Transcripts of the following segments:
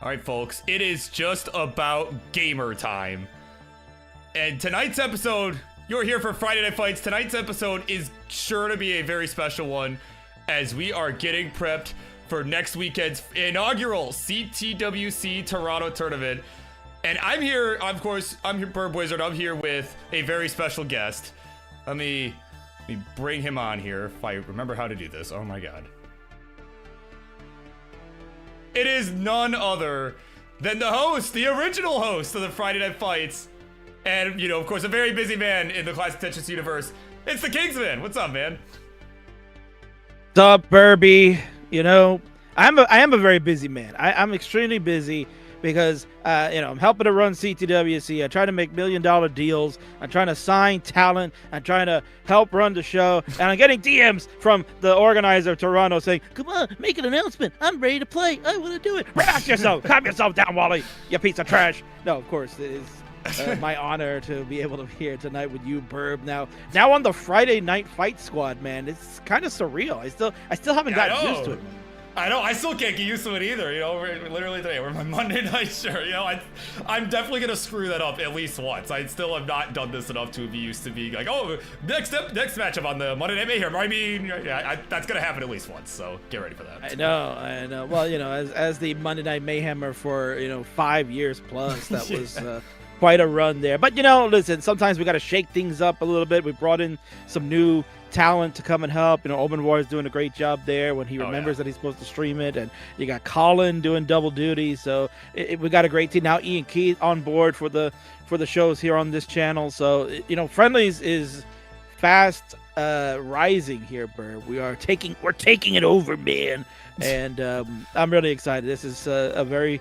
All right, folks, it is just about gamer time. And tonight's episode, you're here for Friday Night Fights. Tonight's episode is sure to be a very special one as we are getting prepped for next weekend's inaugural CTWC Toronto tournament. And I'm here, of course, I'm here, Birbwizard. I'm here with a very special guest. Let me bring him on here if I remember how to do this. Oh my God. It is none other than the host, the original host of the Friday Night Fights. And, you know, of course, a very busy man in the Classic Tetris universe. It's the Kingsman. What's up, man? What's up, Burby? You know, I am a very busy man. I'm extremely busy because, you know, I'm helping to run CTWC. I try to make $1 million deals. I'm trying to sign talent. I'm trying to help run the show. And I'm getting DMs from the organizer of Toronto saying, come on, make an announcement. I'm ready to play. I want to do it. Relax yourself. Calm yourself down, Wally, you piece of trash. No, of course, it is my honor to be able to be here tonight with you, Burb. Now on the Friday Night Fight squad, man. It's kind of surreal. I still haven't gotten used to it. I know, I still can't get used to it either, you know, we're literally today, we're my Monday night shirt, you know, I'm definitely gonna screw that up at least once. I still have not done this enough to be used to be like, oh, next matchup on the Monday Night Mayhem. I mean, yeah, that's gonna happen at least once, so get ready for that. I know. Well, you know, as the Monday Night Mayhemmer for, you know, 5 years plus, that was quite a run there. But, you know, listen, sometimes we gotta shake things up a little bit. We brought in some new talent to come and help. You know, Open War is doing a great job there when he remembers that he's supposed to stream it, and you got Colin doing double duty. So we got a great team now. Ian Keith on board for the shows here on this channel. So, you know, Friendlies is fast rising here, Burr. We're taking it over, man. And I'm really excited. This is a very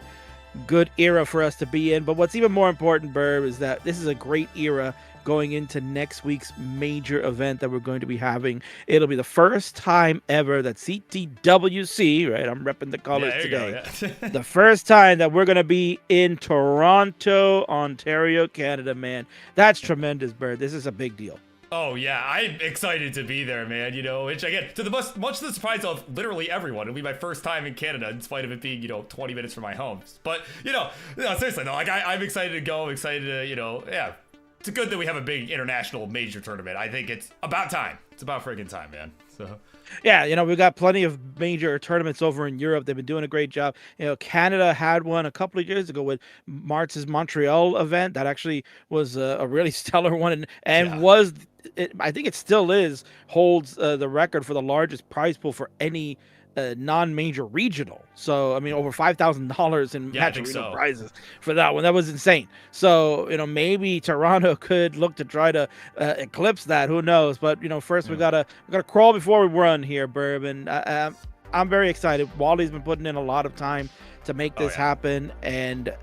good era for us to be in. But what's even more important, Burr, is that this is a great era going into next week's major event that we're going to be having. It'll be the first time ever that CTWC, right? I'm repping the colors today. The first time that we're going to be in Toronto, Ontario, Canada, man. That's tremendous, Bird. This is a big deal. Oh yeah, I'm excited to be there, man. You know, which again, to the much to the surprise of literally everyone, it'll be my first time in Canada, in spite of it being, you know, 20 minutes from my home. But you know, seriously, no, like I'm excited to go. I'm excited to, you know, yeah. It's good that we have a big international major tournament. I think it's about time. It's about friggin' time, man. So, yeah, you know, we've got plenty of major tournaments over in Europe. They've been doing a great job. You know, Canada had one a couple of years ago with Marts' Montreal event. That actually was a really stellar one, and was, I think it still is, holds the record for the largest prize pool for any non-major regional. So I mean, over $5,000 in Yeah, I match think arena so. prizes for that one. That was insane. So maybe Toronto could look to try to eclipse that. Who knows? But first we gotta crawl before we run here, Burb. And I'm very excited. Wally's been putting in a lot of time to make this happen, and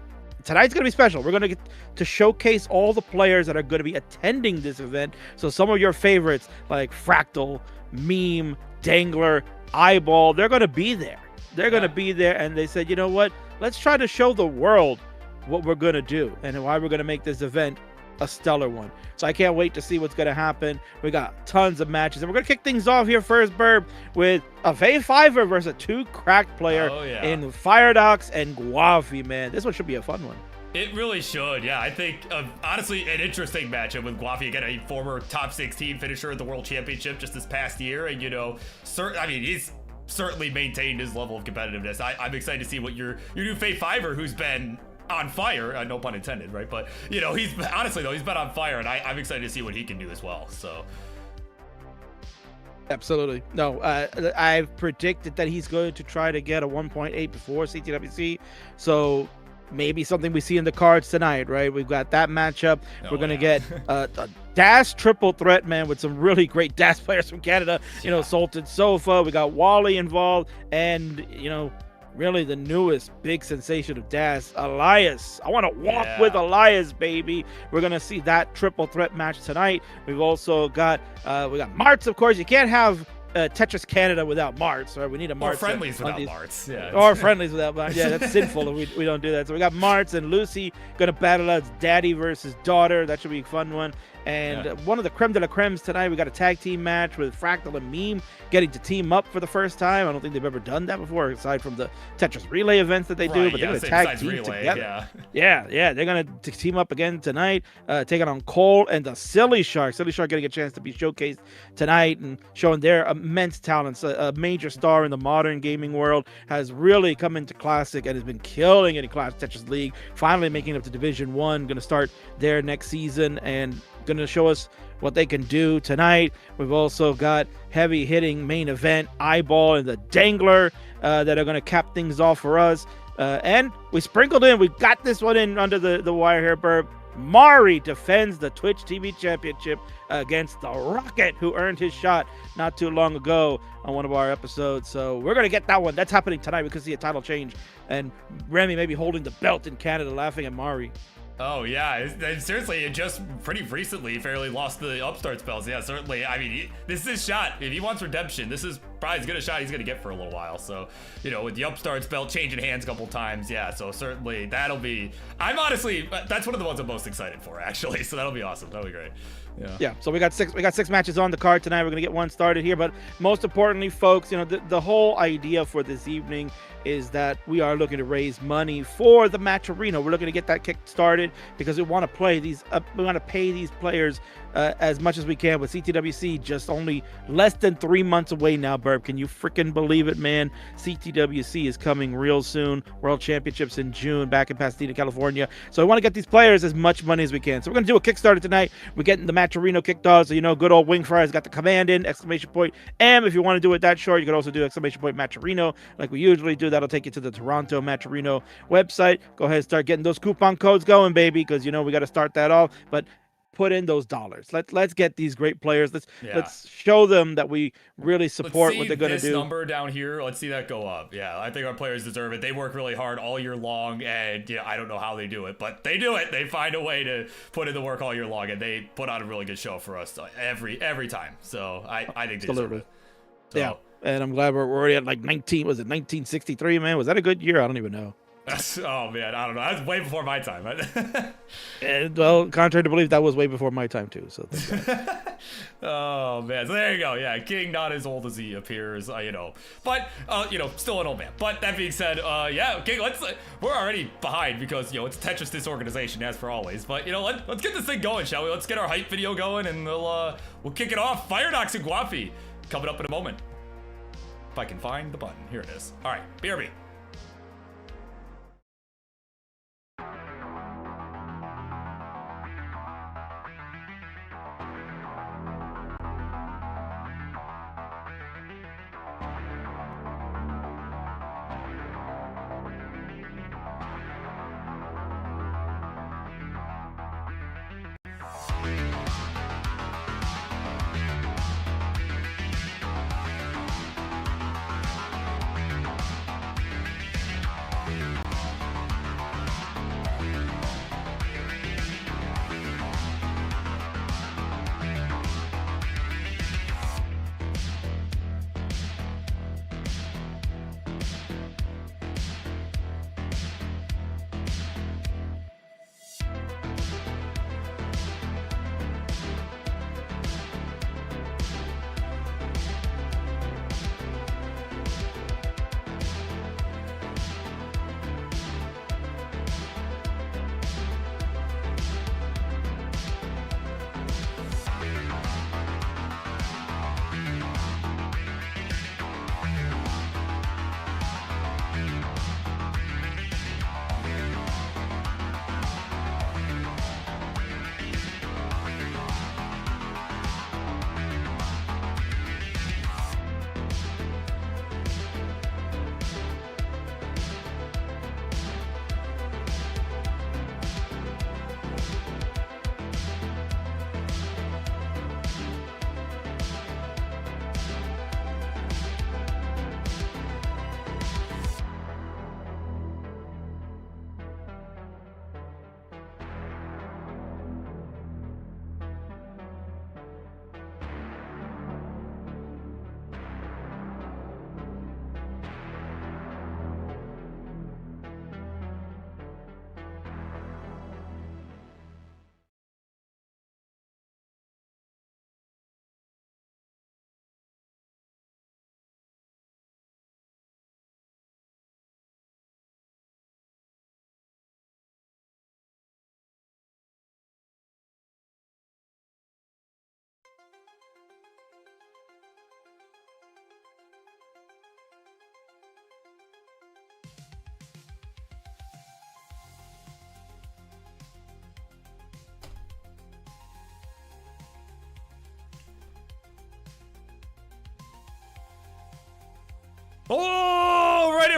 tonight's going to be special. We're going to get to showcase all the players that are going to be attending this event. So some of your favorites like Fractal, Meme, Dengler, iBall, they're going to be there. They're going to be there, and they said, you know what? Let's try to show the world what we're going to do and why we're going to make this event a stellar one. So I can't wait to see what's going to happen. We got tons of matches, and we're going to kick things off here first, Burb, with a Fiver versus a 2 cracked player in Firedox and Gwafey, man. This one should be a fun one. It really should, yeah. I think, honestly, an interesting matchup with Gwafey, again, a former top 16 finisher at the World Championship just this past year, and he's certainly maintained his level of competitiveness. I'm excited to see what your new Fiver, who's been on fire, no pun intended, right? But he's honestly though, he's been on fire, and I'm excited to see what he can do as well. So absolutely. No, I've predicted that he's going to try to get a 1.8 before CTWC. So maybe something we see in the cards tonight, right? We've got that matchup. We're going to get a DAS triple threat, man, with some really great DAS players from Canada. Salted Sofa. We got Wally involved, and really the newest big sensation of DAS, Elias. I want to walk with Elias, baby. We're going to see that triple threat match tonight. We've also got, we got Marts, of course. You can't have Tetris Canada without Marts, right? We need a Marts. Or friendlies without Marts. Yeah. Or friendlies without Marts. Yeah, that's sinful if we don't do that. So we got Marts and Loucy going to battle out daddy versus daughter. That should be a fun one. And one of the creme de la cremes tonight, we got a tag team match with Fractal and Meme getting to team up for the first time. I don't think they've ever done that before, aside from the Tetris Relay events that they do. But they're going to tag team together. Yeah, they're going to team up again tonight, taking on Cole and the SillyShark. SillyShark getting a chance to be showcased tonight and showing their immense talents. A major star in the modern gaming world, has really come into Classic and has been killing it in Classic Tetris League. Finally making it up to Division 1. Going to start there next season and going to show us what they can do tonight. We've also got heavy hitting main event iBall and the Dengler that are going to cap things off for us. And we sprinkled in, we got this one in under the wire here, Burb. Mari defends the Twitch TV championship against the Rocket, who earned his shot not too long ago on one of our episodes. So we're going to get that one. That's happening tonight. We could see a title change. And Remmy may be holding the belt in Canada, laughing at Mari. Oh, yeah. Seriously, it just pretty recently fairly lost the upstart spells. Yeah, certainly. I mean, this is his shot. If he wants redemption, this is probably as good a shot he's going to get for a little while. So, with the upstart spell changing hands a couple times, yeah, so certainly that'll be... I'm honestly... That's one of the ones I'm most excited for, actually. So that'll be awesome. That'll be great. Yeah. So we got six matches on the card tonight. We're going to get one started here. But most importantly, folks, the whole idea for this evening is that we are looking to raise money for the match arena. We're looking to get that kick started because we want to play these. We want to pay these players as much as we can. With CTWC just only less than 3 months away now, Burb. Can you freaking believe it, man? CTWC is coming real soon. World Championships in June, back in Pasadena, California. So we want to get these players as much money as we can. So we're going to do a Kickstarter tonight. We're getting the match arena kicked off. So good old Wingfire's got the command in, ! M. If you want to do it that short, you can also do ! Match arena like we usually do. That'll take you to the Toronto Match Arena website. Go ahead and start getting those coupon codes going, baby, because we got to start that off. But put in those dollars. Let's get these great players. Let's show them that we really support what they're going to do. This number down here, let's see that go up. Yeah, I think our players deserve it. They work really hard all year long, and I don't know how they do it, but they do it. They find a way to put in the work all year long, and they put on a really good show for us every time. So I think they deserve it. So, yeah. And I'm glad we're already at like 19. Was it 1963, man? Was that a good year? I don't even know. Oh, man. I don't know. That was way before my time. And, well, contrary to belief, that was way before my time, too. So oh, man. So there you go. Yeah, King not as old as he appears, But, still an old man. But that being said, yeah, King, we're already behind because, it's Tetris disorganization, as for always. But, let's get this thing going, shall we? Let's get our hype video going, and we'll kick it off. Firedox and Gwafey coming up in a moment. If I can find the button. Here it is. All right, BRB.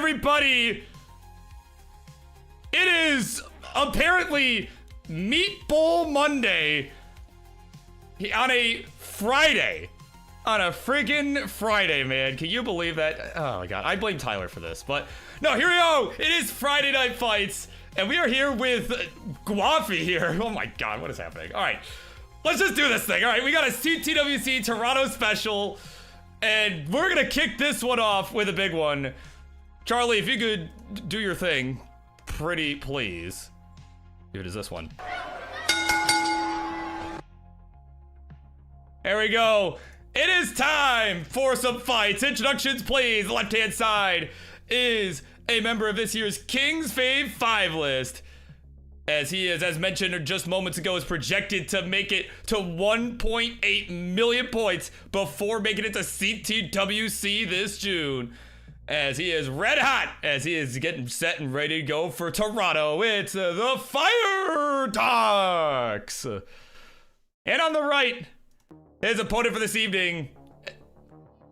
everybody? It is apparently Meatball Monday on a Friday. On a friggin' Friday, man. Can you believe that? Oh my god, I blame Tyler for this. But no, here we go. It is Friday Night Fights, and we are here with Gwafey here. Oh my god, what is happening? All right, let's just do this thing. All right, we got a CTWC Toronto special, and we're gonna kick this one off with a big one. Charlie, if you could do your thing, pretty please. Dude, is this one? There we go. It is time for some fights. Introductions, please. The left-hand side is a member of this year's King's Fave 5 list. As he is, as mentioned just moments ago, is projected to make it to 1.8 million points before making it to CTWC this June. As he is red hot, as he is getting set and ready to go for Toronto. It's the Firedox. And on the right, his opponent for this evening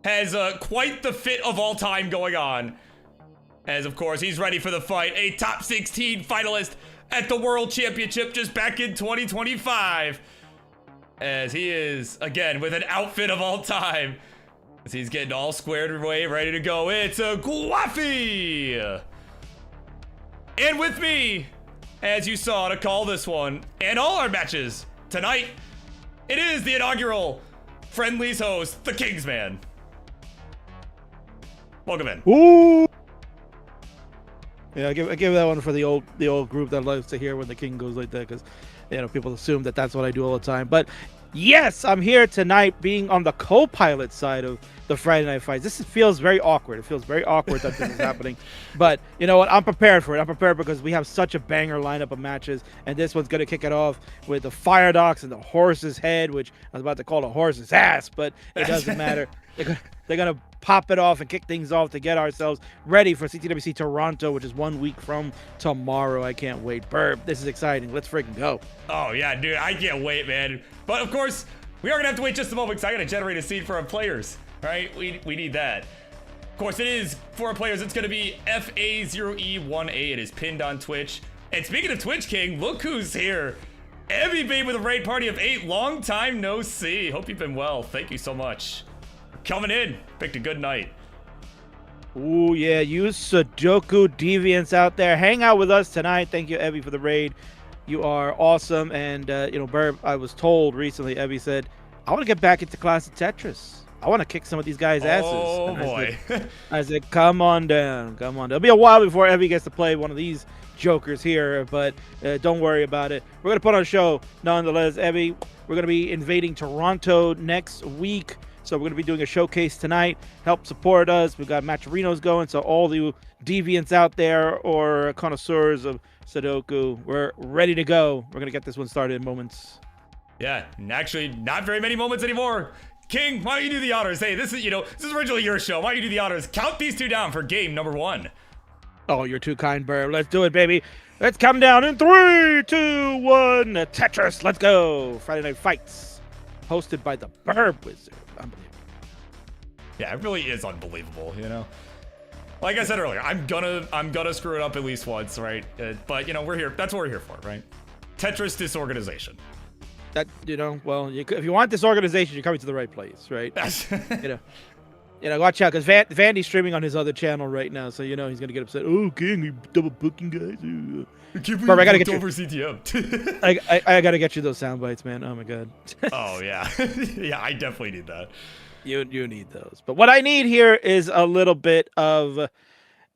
has quite the fit of all time going on. As, of course, he's ready for the fight. A top 16 finalist at the World Championship just back in 2025. As he is, again, with an outfit of all time. As he's getting all squared away, ready to go. It's a Gwafey. And with me, as you saw, to call this one and all our matches tonight, it is the inaugural Friendlies host, the Kingsman. Welcome in. Ooh. Yeah, I give that one for the old group that loves to hear when the king goes like that, because people assume that that's what I do all the time. But yes, I'm here tonight, being on the co-pilot side of the Friday Night Fights. This feels very awkward. It feels very awkward that this is happening. But you know what? I'm prepared for it. I'm prepared because we have such a banger lineup of matches, and this one's going to kick it off with the Firedox and the horse's head, which I was about to call a horse's ass, but it doesn't matter. They're going to pop it off and kick things off to get ourselves ready for CTWC Toronto, which is 1 week from tomorrow. I can't wait. Burb, this is exciting. Let's freaking go. Oh, yeah, dude. I can't wait, man. But, of course, we are going to have to wait just a moment because I got to generate a seed for our players. Right? We need that. Of course, it is for our players. It's going to be FA0E1A. It is pinned on Twitch. And speaking of Twitch King, look who's here. Emmy Babe with a raid party of 8. Long time no see. Hope you've been well. Thank you so much for coming in. Picked a good night. Ooh, yeah. You Sudoku deviants out there. Hang out with us tonight. Thank you, Evie, for the raid. You are awesome. And, Burb, I was told recently, Evie said, I want to get back into classic Tetris. I want to kick some of these guys' asses. Oh, boy. I said, come on down. Come on down. It'll be a while before Evie gets to play one of these jokers here, but don't worry about it. We're going to put on a show nonetheless. Evie, we're going to be invading Toronto next week. So we're going to be doing a showcase tonight. Help support us. We've got Matcherinos going. So all the deviants out there or connoisseurs of Sudoku, we're ready to go. We're going to get this one started in moments. Yeah, actually, not very many moments anymore. King, why don't you do the honors? Hey, this is originally your show. Why don't you do the honors? Count these two down for game number 1. Oh, you're too kind, Burb. Let's do it, baby. Let's count down in 3, 2, 1. Tetris, let's go. Friday Night Fights, hosted by the Birbwizard. Unbelievable. Yeah, it really is unbelievable, Like I said earlier, I'm gonna screw it up at least once, right? But we're here. That's what we're here for, right? Tetris disorganization. That well, if you want this organization, you're coming to the right place, right? Watch out, because Vandy's streaming on his other channel right now, so he's gonna get upset. Oh, King, you double booking guys. I gotta get over CTM. I gotta get you those sound bites, man. Oh my god. Oh yeah, yeah, I definitely need that. You need those, but what I need here is a little bit of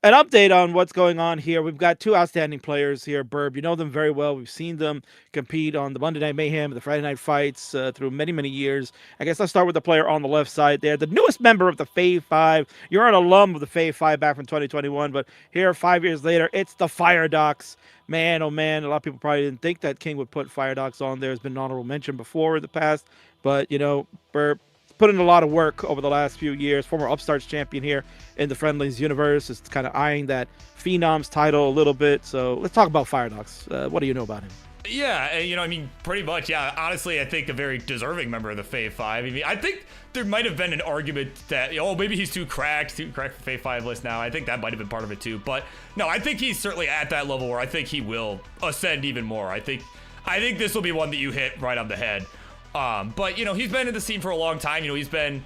an update on what's going on here. We've got 2 outstanding players here, Burb. You know them very well. We've seen them compete on the Monday Night Mayhem, the Friday Night Fights through many, many years. I guess let's start with the player on the left side there. The newest member of the Fave 5. You're an alum of the Fave 5 back from 2021, but here 5 years later, it's the Firedox. Man, oh man, a lot of people probably didn't think that King would put Firedox on there. There's been an honorable mention before in the past, but, Burb, put in a lot of work over the last few years. Former Upstarts champion here in the Friendlies universe, is kind of eyeing that Phenoms title a little bit. So let's talk about Firedox. What do you know about him? Yeah, you know, I mean, pretty much, yeah. Honestly, I think a very deserving member of the Fave 5. I mean, I think there might have been an argument that, oh, maybe he's too cracked for Fave 5 list now. I think that might have been part of it too. But no, I think he's certainly at that level where I think he will ascend even more. I think this will be one that you hit right on the head. But, you know, he's been in the scene for a long time. You know, he's been,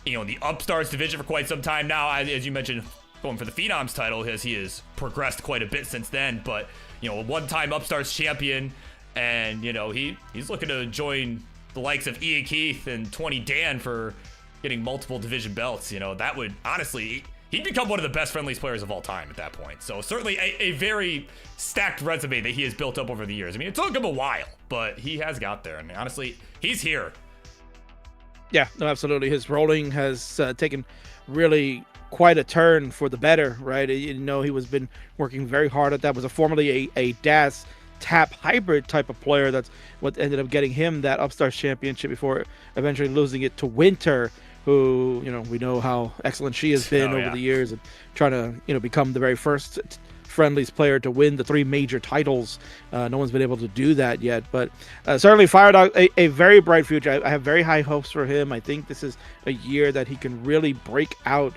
you know, in the Upstarts division for quite some time now. As you mentioned, going for the Phenoms title, as he has progressed quite a bit since then. But, you know, a one-time Upstarts champion, and, you know, he's looking to join the likes of Ian Keith and 20 Dan for getting multiple division belts. You know, that would, honestly, he'd become one of the best Friendlies players of all time at that point. So certainly a very stacked resume that he has built up over the years. I mean, it took him a while, but he has got there. And honestly, he's here. Yeah, no, absolutely. His rolling has taken really quite a turn for the better, right? You know, he was been working very hard at that. Was formerly a DAS tap hybrid type of player. That's what ended up getting him that Upstarts championship before eventually losing it to Winter, who, you know, we know how excellent she has been over the years, and trying to, you know, become the very first Friendlies player to win the 3 major titles. No one's been able to do that yet, but certainly Firedox, a very bright future. I have very high hopes for him. I think this is a year that he can really break out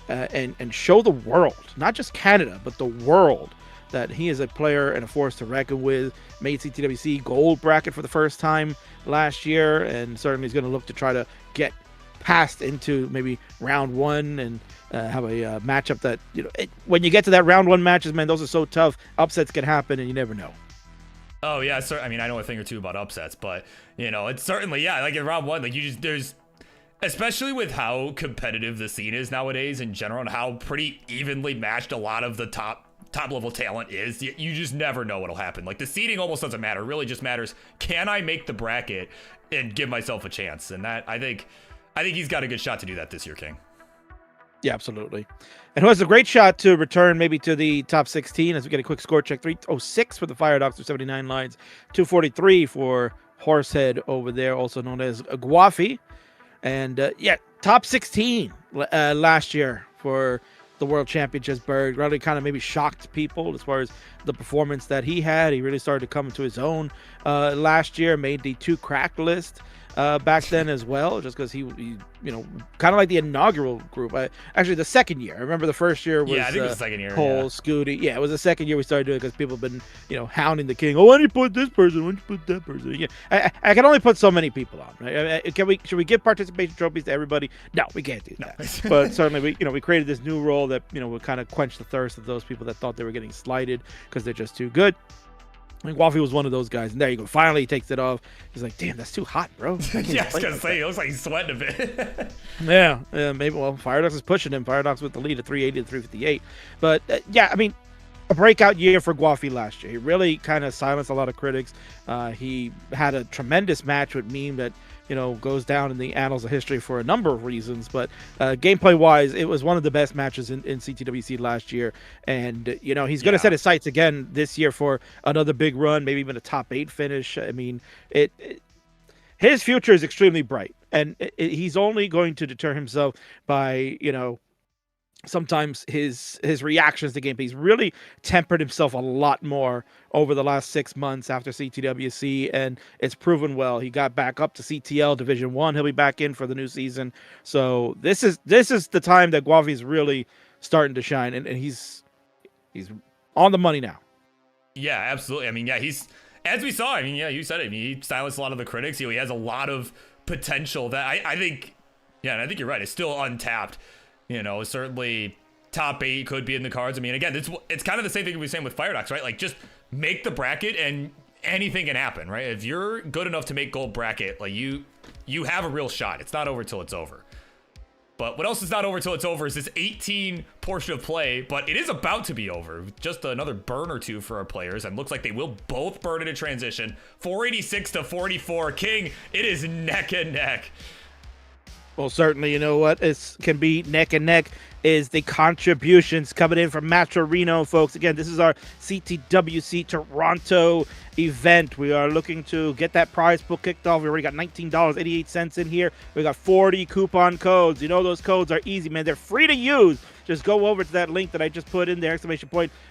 and show the world, not just Canada, but the world, that he is a player and a force to reckon with. Made CTWC gold bracket for the first time last year, and certainly is going to look to try to get past into maybe round 1 and have a matchup that, you know, when you get to that round 1 matches, man, those are so tough. Upsets can happen, and you never know. Oh yeah, I mean, I know a thing or two about upsets, but, you know, it's certainly, yeah, like in round 1, like there's, especially with how competitive the scene is nowadays in general, and how pretty evenly matched a lot of the top level talent is, you just never know what'll happen. Like, the seeding almost doesn't matter. It really just matters, can I make the bracket and give myself a chance? And that, I think he's got a good shot to do that this year, King. Yeah, absolutely. And who has a great shot to return maybe to the top 16 as we get a quick score check. 306 for the Firedox with 79 lines, 243 for Horsehead over there, also known as Gwafey. And yeah, top 16 last year for the World Championships. Berg really kind of maybe shocked people as far as the performance that he had. He really started to come into his own last year, made the 2 crack list back then as well, just because he, you know, kind of like the inaugural group. Actually, the second year. I remember the first year was, yeah, I think it was the second year. Cole, Scooty. Yeah, it was the second year we started doing it because people have been, you know, hounding the king. Oh, why don't you put this person? Why don't you put that person? Yeah, I can only put so many people on, right? Should we give participation trophies to everybody? No, we can't do that. But certainly, we created this new role that, you know, would kind of quench the thirst of those people that thought they were getting slighted because they're just too good. And Gwafey was one of those guys, and there you go. Finally, he takes it off. He's like, "Damn, that's too hot, bro." Yeah, I was gonna say, it looks like he's sweating a bit. Yeah, maybe. Well, Firedox is pushing him. Firedox with the lead at 380 to 358. But yeah, I mean, a breakout year for Gwafey last year. He really kind of silenced a lot of critics. He had a tremendous match with Meme that, you know, goes down in the annals of history for a number of reasons. But gameplay wise, it was one of the best matches in CTWC last year. And, you know, he's going to set his sights again this year for another big run, maybe even a top 8 finish. I mean, his future is extremely bright, and he's only going to deter himself by, you know, sometimes his reactions to gameplay. He's really tempered himself a lot more over the last 6 months after CTWC, and it's proven well. He got back up to CTL Division 1. He'll be back in for the new season. So this is the time that Gwafey's really starting to shine, and he's on the money now. Yeah, absolutely. I mean, yeah, he's, as we saw, I mean, yeah, you said it. He silenced a lot of the critics. You know, he has a lot of potential that I think, yeah, and I think you're right. It's still untapped. You know, certainly top 8 could be in the cards. I mean, again, it's kind of the same thing we were saying with Firedox, right? Like, just make the bracket and anything can happen, right? If you're good enough to make gold bracket, like, you have a real shot. It's not over till it's over. But what else is not over till it's over is this 18 portion of play, but it is about to be over. Just another burn or 2 for our players, and looks like they will both burn in a transition. 486 to 44. King, it is neck and neck. Well, certainly, you know what? It can be neck and neck is the contributions coming in from Metro Reno, folks. Again, this is our CTWC Toronto event. We are looking to get that prize pool kicked off. We already got $19.88 in here. We got 40 coupon codes. You know those codes are easy, man. They're free to use. Just go over to that link that I just put in there,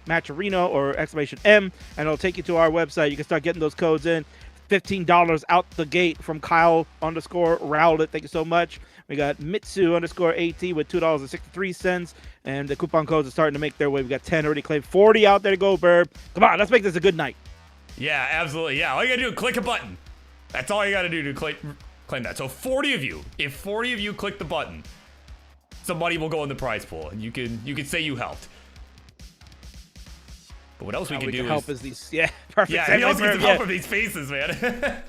!Metro Reno or !M, and it'll take you to our website. You can start getting those codes in. $15 out the gate from Kyle_Rowlett. Thank you so much. We got Mitsu_AT with $2.63, and the coupon codes are starting to make their way. We got 10 already claimed, 40 out there to go, Burb. Come on, let's make this a good night. Yeah, absolutely. Yeah, all you gotta do is click a button. That's all you gotta do to claim that. So 40 of you, if 40 of you click the button, some money will go in the prize pool, and you can say you helped. But what else we can do help is these, perfect. Yeah, we also get some help from these faces, man.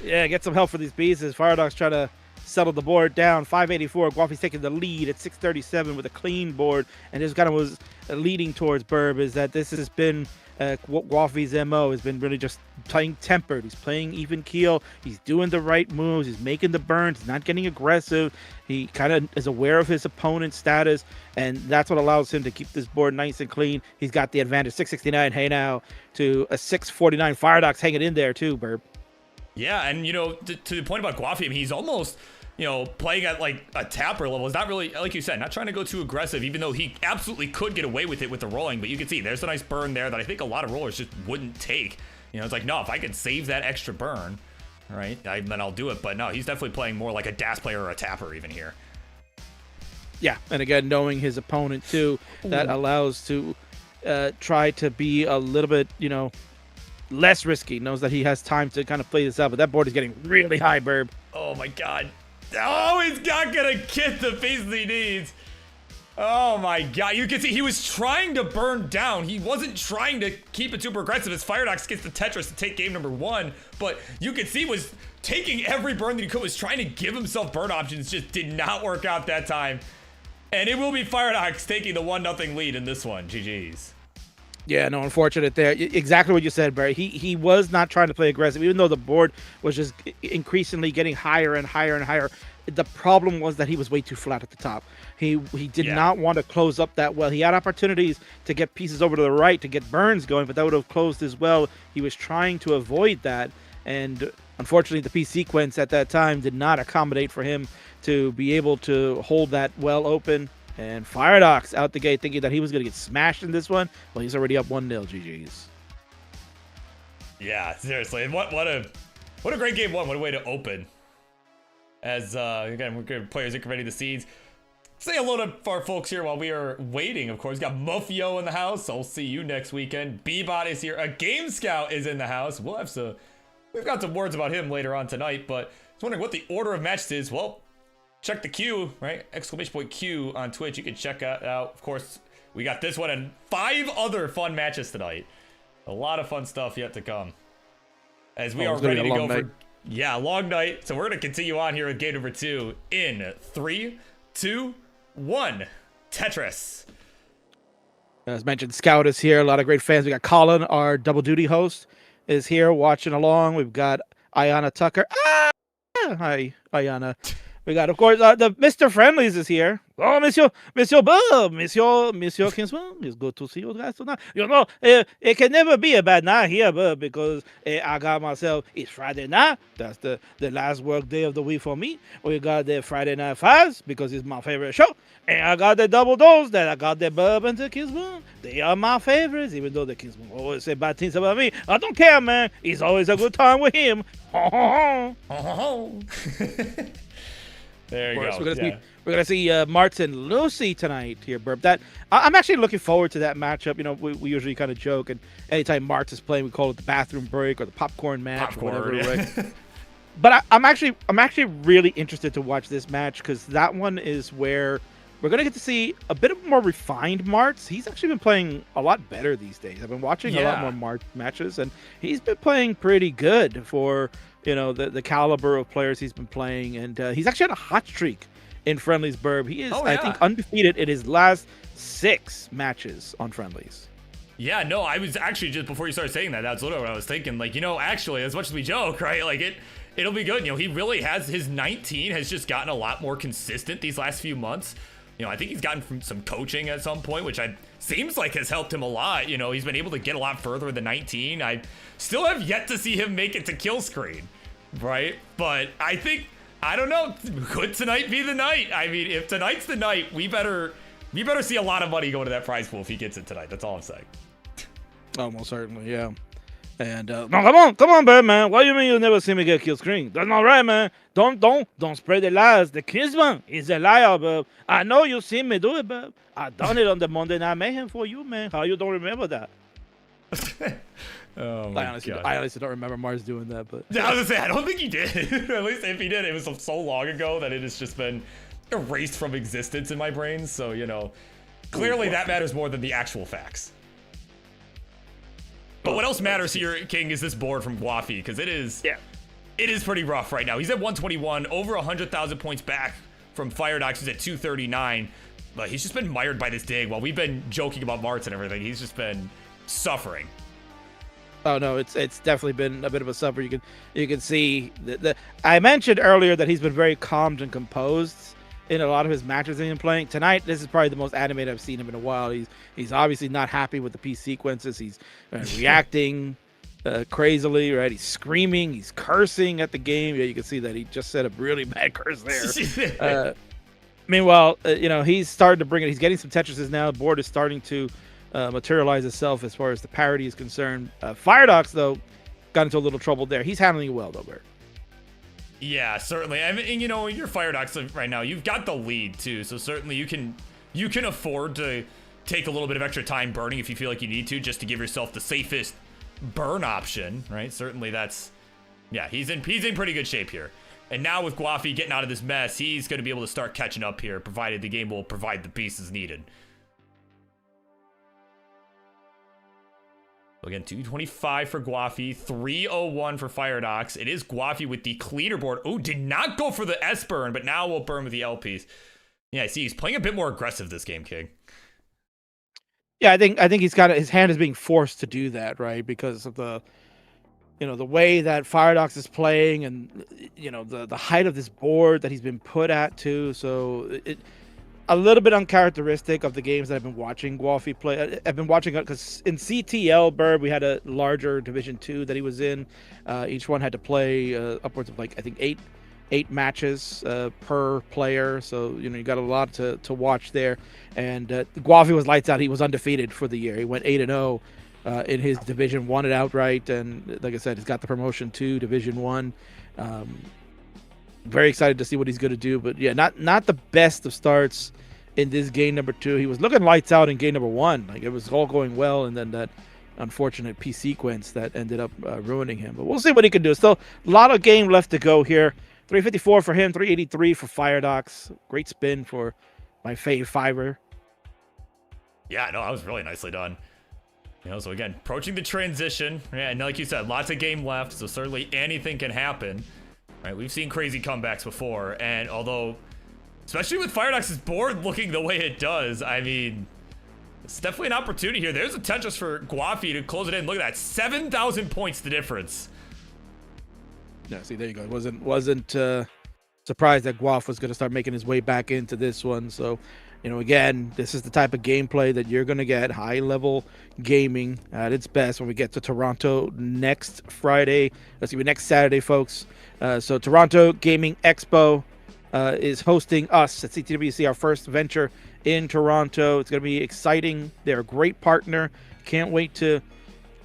Yeah, get some help for these pieces. Firedox trying to settle the board down. 584. Gwafey's taking the lead at 637 with a clean board, and this kind of was leading towards Burb. Is that this has been Gwafey's MO has been really just playing tempered. He's playing even keel. He's doing the right moves. He's making the burns. He's not getting aggressive. He kind of is aware of his opponent's status, and that's what allows him to keep this board nice and clean. He's got the advantage. 669. Hey now to a 649. Firedox hanging in there too, Burb. Yeah, and to the point about Gwafey, I mean, he's almost playing at like a tapper level. Is not really, like you said, not trying to go too aggressive, even though he absolutely could get away with it with the rolling. But you can see there's a nice burn there that I think a lot of rollers just wouldn't take. It's like, no, if I could save that extra burn, right, then I'll do it. But no, he's definitely playing more like a DAS player or a tapper even here. Yeah, and again, knowing his opponent too, that allows to try to be a little bit, less risky. Knows that he has time to kind of play this out, but that board is getting really high, Burb. Oh my god. Oh, he's not gonna get the pieces he needs. Oh my god. You can see he was trying to burn down. He wasn't trying to keep it super aggressive as Firedox gets the Tetris to take game number 1. But you can see was taking every burn that he could, was trying to give himself burn options. Just did not work out that time. And it will be Firedox taking the 1-0 lead in this one. GG's. Yeah, no, unfortunate there. Exactly what you said, Barry. He was not trying to play aggressive, even though the board was just increasingly getting higher and higher and higher. The problem was that he was way too flat at the top. He did not want to close up that well. He had opportunities to get pieces over to the right to get burns going, but that would have closed as well. He was trying to avoid that, and unfortunately, the piece sequence at that time did not accommodate for him to be able to hold that well open. And Firedox out the gate thinking that he was going to get smashed in this one. Well, he's already up 1-0, GG's. Yeah, seriously. And what a great game one. What a way to open. As, again, we're good players are ready the seeds. Say hello to our folks here while we are waiting, of course. We got Muffio in the house. I'll see you next weekend. Bebot is here. A Game Scout is in the house. We've got some words about him later on tonight, but I was wondering what the order of matches is. Well, check the Q, right? !Q on Twitch. You can check that out. Of course, we got this one and 5 other fun matches tonight. A lot of fun stuff yet to come. As we are ready to go for a long night. So we're going to continue on here with game number 2 in 3, 2, 1. Tetris. As mentioned, Scout is here. A lot of great fans. We got Colin, our double duty host, is here watching along. We've got Ayana Tucker. Hi, Ayana. We got, of course, the Mr. Friendlies is here. Oh, Monsieur Bob, Monsieur Kinsman, it's good to see you guys tonight. It can never be a bad night here, Bob, because I got myself, it's Friday night. That's the last work day of the week for me. We got the Friday Night Fives, because it's my favorite show. And I got the double dose that I got the Bob and the Kinsman. They are my favorites, even though the Kinsman always say bad things about me. I don't care, man. It's always a good time with him. There you go. We're gonna see Marts and Loucy tonight here, Burp. That I'm actually looking forward to that matchup. We usually kind of joke, and anytime Marts is playing, we call it the bathroom break or the popcorn match or whatever. Right? But I'm actually really interested to watch this match, because that one is where we're gonna get to see a bit of more refined Marts. He's actually been playing a lot better these days. I've been watching a lot more Marts matches, and he's been playing pretty good for the caliber of players he's been playing, and he's actually on a hot streak in Friendlies, Burb. He is, I think, undefeated in his last 6 matches on Friendlies. Yeah, no, I was actually, just before you started saying that, that's literally what I was thinking. Like, actually, as much as we joke, right? Like, it'll be good. You know, he really has, his 19 has just gotten a lot more consistent these last few months. You know, I think he's gotten from some coaching at some point, which seems like has helped him a lot. You know, he's been able to get a lot further than 19. I still have yet to see him make it to kill screen, right? But I think, I don't know, could tonight be the night? I mean, if tonight's the night, we better see a lot of money go to that prize pool if he gets it tonight. That's all I'm saying. Almost certainly, yeah. And no, come on, Bird, man. What do you mean you never see me get kill screen? That's not right, man. Don't spread the lies. The Kingsman is a liar, Bird. I know you seen me do it, Bird. I done it on the Monday Night Mayhem for you, man. How you don't remember that? Oh my God. I honestly don't remember Marts doing that, but I was gonna say, I don't think he did. At least if he did, it was so long ago that it has just been erased from existence in my brain. So, you know, clearly that matters more than the actual facts. But what else matters here, King, is this board from Gwafey, because it is pretty rough right now. He's at 121, over 100,000 points back from Firedox, who's at 239. But he's just been mired by this dig. While we've been joking about Marts and everything, he's just been suffering. Oh no, it's definitely been a bit of a suffer. You can see I mentioned earlier that he's been very calm and composed in a lot of his matches he's been playing. Tonight, this is probably the most animated I've seen him in a while. He's obviously not happy with the piece sequences. He's reacting crazily, right? He's screaming, he's cursing at the game. Yeah, you can see that he just said a really bad curse there. Meanwhile, you know, he's starting to bring it. He's getting some Tetrises now. The board is starting to materialize itself as far as the parity is concerned. Firedox, though, got into a little trouble there. He's handling it well, though, Bert. Yeah, certainly. I mean, you know, you're Firedox right now. You've got the lead too, so certainly you can afford to take a little bit of extra time burning if you feel like you need to, just to give yourself the safest burn option, right? Certainly that's, yeah, he's in pretty good shape here. And now with Gwafey getting out of this mess, he's going to be able to start catching up here, provided the game will provide the pieces needed. Again, 225 for Gwafey, 301 for Firedox. It is Gwafey with the cleaner board. Oh, did not go for the S burn, but now we'll burn with the LPs. Yeah, I see he's playing a bit more aggressive this game, King. Yeah, I think he's got his hand is being forced to do that, right? Because of the, you know, the way that Firedox is playing, and you know the height of this board that he's been put at too. So a little bit uncharacteristic of the games that I've been watching Gwafey play. I've been watching it because in CTL, Burb, we had a larger Division 2 that he was in. Each one had to play upwards of, like, I think eight matches per player. So, you know, you got a lot to watch there. And Gwafey was lights out. He was undefeated for the year. He went 8-0 in his Division 1 it outright. And like I said, he's got the promotion to Division 1. Very excited to see what he's going to do. But yeah, not the best of starts in this game number 2. He was looking lights out in game number 1. Like, it was all going well, and then that unfortunate P sequence that ended up ruining him. But we'll see what he can do. Still a lot of game left to go here. 354 for him, 383 for Firedox. Great spin for my fave fiver. Yeah, no, that was really nicely done. You know, so again, approaching the transition. Yeah, and like you said, lots of game left, so certainly anything can happen. Right, we've seen crazy comebacks before, and although, especially with Firedox's board looking the way it does, I mean, it's definitely an opportunity here. There's a Tetris for Gwafey to close it in. Look at that, 7,000 points the difference. Yeah, see, there you go. Wasn't surprised that Gwaf was going to start making his way back into this one. So, you know, again, this is the type of gameplay that you're going to get, high-level gaming at its best when we get to Toronto next Friday. Next Saturday, folks. So Toronto Gaming Expo is hosting us at CTWC, our first venture in Toronto. It's going to be exciting. They're a great partner. Can't wait to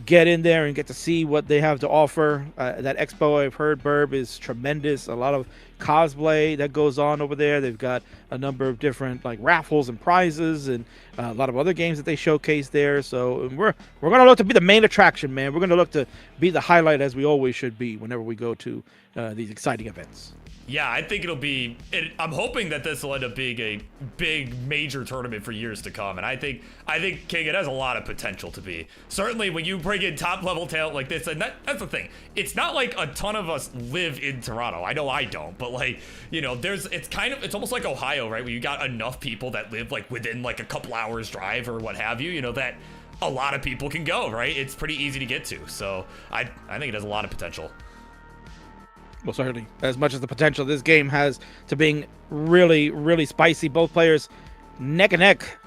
get in there and get to see what they have to offer. That expo, I've heard, Burb, is tremendous. A lot of cosplay that goes on over there. They've got a number of different, like, raffles and prizes, and a lot of other games that they showcase there. So we're going to look to be the main attraction, man. We're going to look to be the highlight, as we always should be whenever we go to these exciting events. Yeah, I think it'll be, I'm hoping that this will end up being a big major tournament for years to come. And I think King, it has a lot of potential to be. Certainly when you bring in top level talent like this, and that's the thing. It's not like a ton of us live in Toronto. I know I don't, but, like, you know, it's almost like Ohio, right? Where you got enough people that live, like, within, like, a couple hours drive or what have you, you know, that a lot of people can go, right? It's pretty easy to get to. So I think it has a lot of potential. Well, certainly, as much as the potential this game has to being really, really spicy. Both players neck and neck.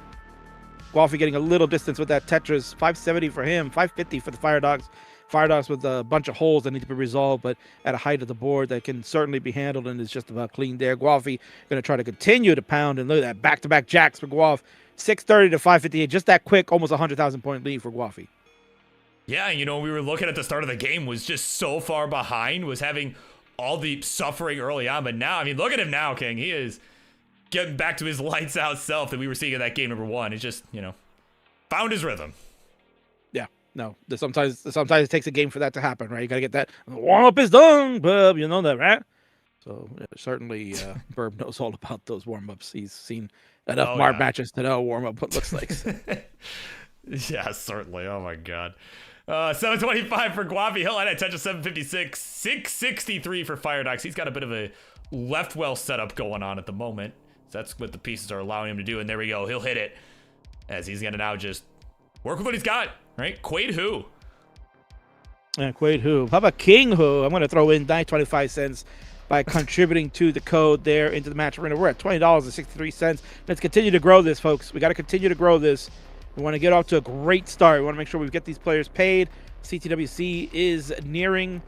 Gwafey getting a little distance with that Tetris. 570 for him, 550 for the Firedox. Firedox with a bunch of holes that need to be resolved, but at a height of the board that can certainly be handled and is just about clean there. Gwafey going to try to continue to pound, and look at that back-to-back jacks for Gwaf. 630 to 558, just that quick, almost 100,000 point lead for Gwafey. Yeah, you know, we were looking at the start of the game, was just so far behind, was having all the suffering early on, but now, I mean, look at him now, King. He is getting back to his lights out self that we were seeing in that game number 1. He's just, you know, found his rhythm. Yeah, no, sometimes it takes a game for that to happen, right? You got to get that warm up is done, Burb. You know that, right? So certainly, Burb knows all about those warm ups. He's seen enough Mart matches to know warm up what looks like. Yeah, certainly. Oh my God. 725 for Gwafey. He'll add a touch of 756. 663 for Firedox. He's got a bit of a left well setup going on at the moment. So that's what the pieces are allowing him to do. And there we go. He'll hit it as he's going to now just work with what he's got, right? Quaid who? Quaid who? How about King who? I'm going to throw in 9.25 cents by contributing to the code there into the match arena. We're at $20.63. Let's continue to grow this, folks. We got to continue to grow this. We want to get off to a great start. We want to make sure we get these players paid. CTWC is nearing,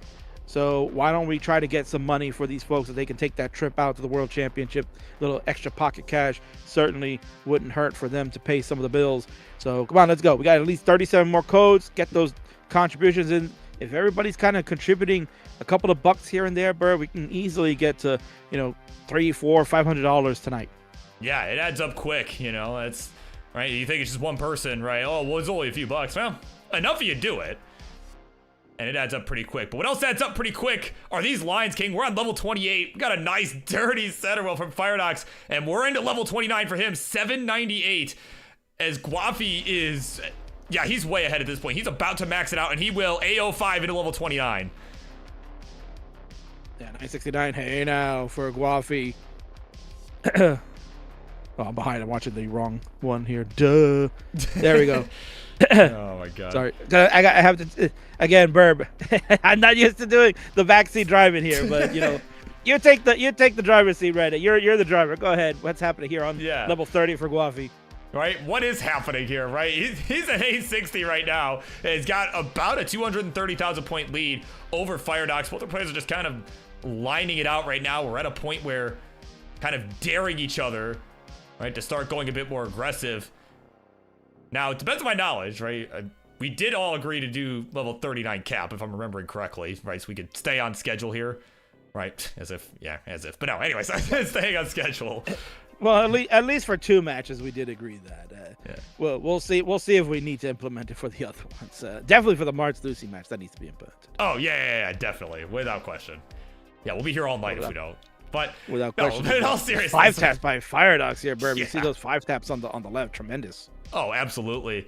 so why don't we try to get some money for these folks so they can take that trip out to the World Championship. A little extra pocket cash certainly wouldn't hurt for them to pay some of the bills. So come on, let's go. We got at least 37 more codes. Get those contributions in. If everybody's kind of contributing a couple of bucks here and there, Burr, we can easily get to, you know, $300, $400, $500 tonight. Yeah, it adds up quick, you know. That's right. You think it's just one person, right? Oh, well, it's only a few bucks. Well, enough of you do it. And it adds up pretty quick. But what else adds up pretty quick are these lines, King. We're on level 28. We got a nice, dirty center well from Firedox. And we're into level 29 for him. 798. As Gwafey is... Yeah, he's way ahead at this point. He's about to max it out, and he will AO5 into level 29. Yeah, 969. Hey, now for Gwafey. Oh, I'm behind. I'm watching the wrong one here. Duh. There we go. Oh, my God. Sorry. I have to... Again, Burb. I'm not used to doing the backseat driving here, but, you know... You take the driver's seat, right? You're the driver. Go ahead. What's happening here on level 30 for Gwafey? Right? What is happening here, right? He's at A60 right now. He's got about a 230,000 point lead over Firedox. Both the players are just kind of lining it out right now. We're at a point where kind of daring each other, right, to start going a bit more aggressive. Now, to the best of my knowledge, right, we did all agree to do level 39 cap, if I'm remembering correctly, right, so we could stay on schedule here, right? As if. But no, anyways, staying on schedule. Well, at least for 2 matches, we did agree that. Yeah. Well, we'll see. We'll see if we need to implement it for the other ones. Definitely for the Marts Loucy match, that needs to be implemented. Oh yeah, definitely, without question. Yeah, we'll be here all night if we don't. But without question, in all seriousness, 5 taps by Firedox here, Burb. Yeah. You see those 5 taps on the left, tremendous. Oh, absolutely.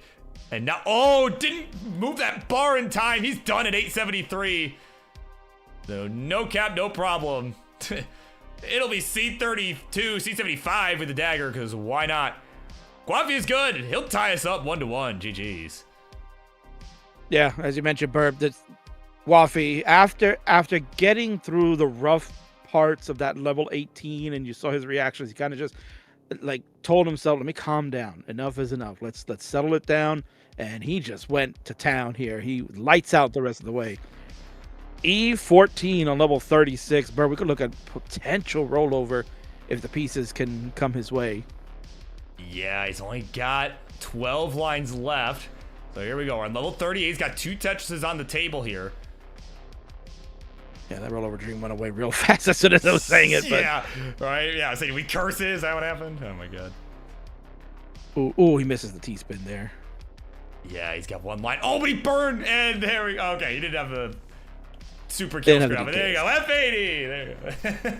And now, didn't move that bar in time. He's done at 873. So no cap, no problem. It'll be C32, C75 with the dagger, because why not? Gwafey is good. He'll tie us up 1-1. GG's. Yeah, as you mentioned, Burb, that's Gwafey, after getting through the rough parts of that level 18, and you saw his reactions, he kind of just like told himself, let me calm down. Enough is enough. Let's settle it down. And he just went to town here. He lights out the rest of the way. E14 on level 36. Burr, we could look at potential rollover if the pieces can come his way. Yeah, he's only got 12 lines left. So here we go. We're on level 38. He's got 2 Tetris on the table here. Yeah, that rollover dream went away real fast as soon as I was saying it. But... Yeah, right. Yeah, so we curses. Is that what happened? Oh my God. Ooh, he misses the T-spin there. Yeah, he's got 1 line. Oh, but he burned. And there we go. Okay, he didn't have the super kill screen. But there you go. F80. There you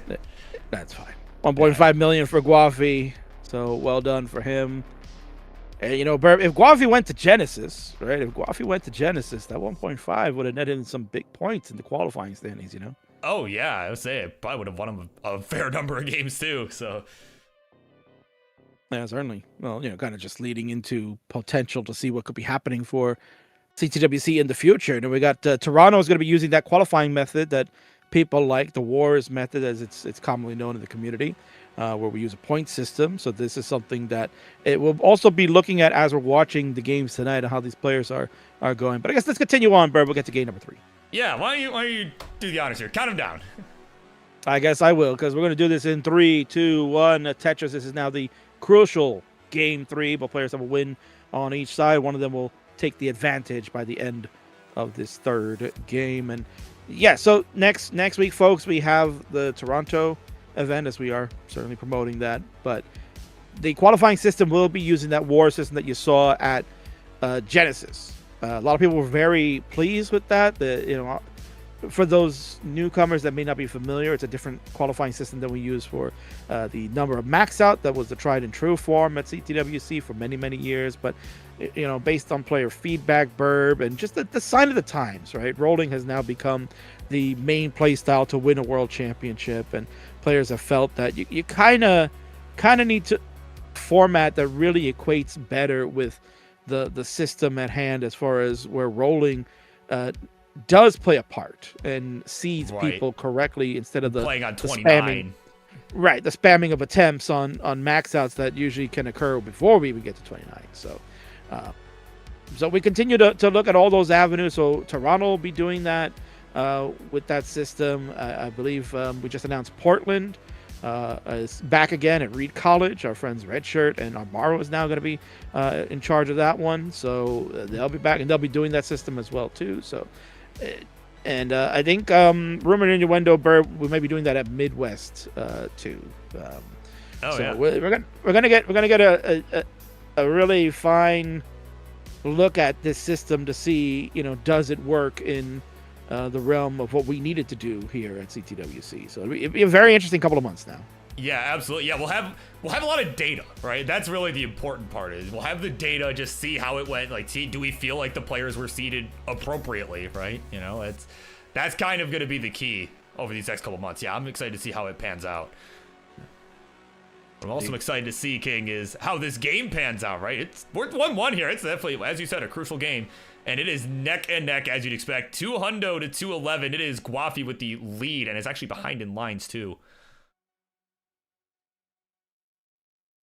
go. That's fine. 1.5 million for Gwafey. So well done for him. And you know, Burb, if Gwafey went to Genesis, right? If Gwafey went to Genesis, that 1.5 would have netted in some big points in the qualifying standings, you know? Oh, yeah. I would say it probably would have won him a fair number of games, too. So. Yeah, certainly. Well, you know, kind of just leading into potential to see what could be happening for CTWC in the future. And we got Toronto is going to be using that qualifying method that people like the wars method, as it's commonly known in the community, where we use a point system. So this is something that it will also be looking at as we're watching the games tonight and how these players are going. But I guess let's continue on, Bird. We'll get to game number 3. Yeah, why don't you do the honors here? Count them down. I guess I will, because we're going to do this in 3, 2, 1. Tetris, this is now the crucial game 3. Both players have a win on each side. One of them will take the advantage by the end of this third game. And yeah, so next week, folks, we have the Toronto event, as we are certainly promoting that. But the qualifying system will be using that war system that you saw at Genesis. A lot of people were very pleased with that. For those newcomers that may not be familiar, it's a different qualifying system than we use for the number of max out. That was the tried and true form at CTWC for many, many years. But, based on player feedback, Burb, and just the sign of the times, right? Rolling has now become the main play style to win a world championship. And players have felt that you kind of need to format that really equates better with the system at hand, as far as where rolling does play a part and sees people correctly instead of playing on 29. The spamming of attempts on max outs that usually can occur before we even get to 29. So we continue to look at all those avenues. So Toronto will be doing that with that system. I believe we just announced Portland is back again at Reed College. Our friends Redshirt and Amaro is now going to be in charge of that one. So they'll be back, and they'll be doing that system as well too. So, and I think rumored innuendo, Burb, we may be doing that at Midwest too. We're gonna get a really fine look at this system to see, does it work in the realm of what we needed to do here at CTWC. So it'll be a very interesting couple of months now. Yeah, absolutely. Yeah, we'll have a lot of data, right? That's really the important part. Is we'll have the data, just see how it went. Like, see, do we feel like the players were seated appropriately, right? That's kind of going to be the key over these next couple of months. Yeah, I'm excited to see how it pans out. What I'm also excited to see, King, is how this game pans out, right? We're 1-1 here. It's definitely, as you said, a crucial game. And it is neck and neck, as you'd expect. 200 to 211. It is Gwafey with the lead, and it's actually behind in lines, too.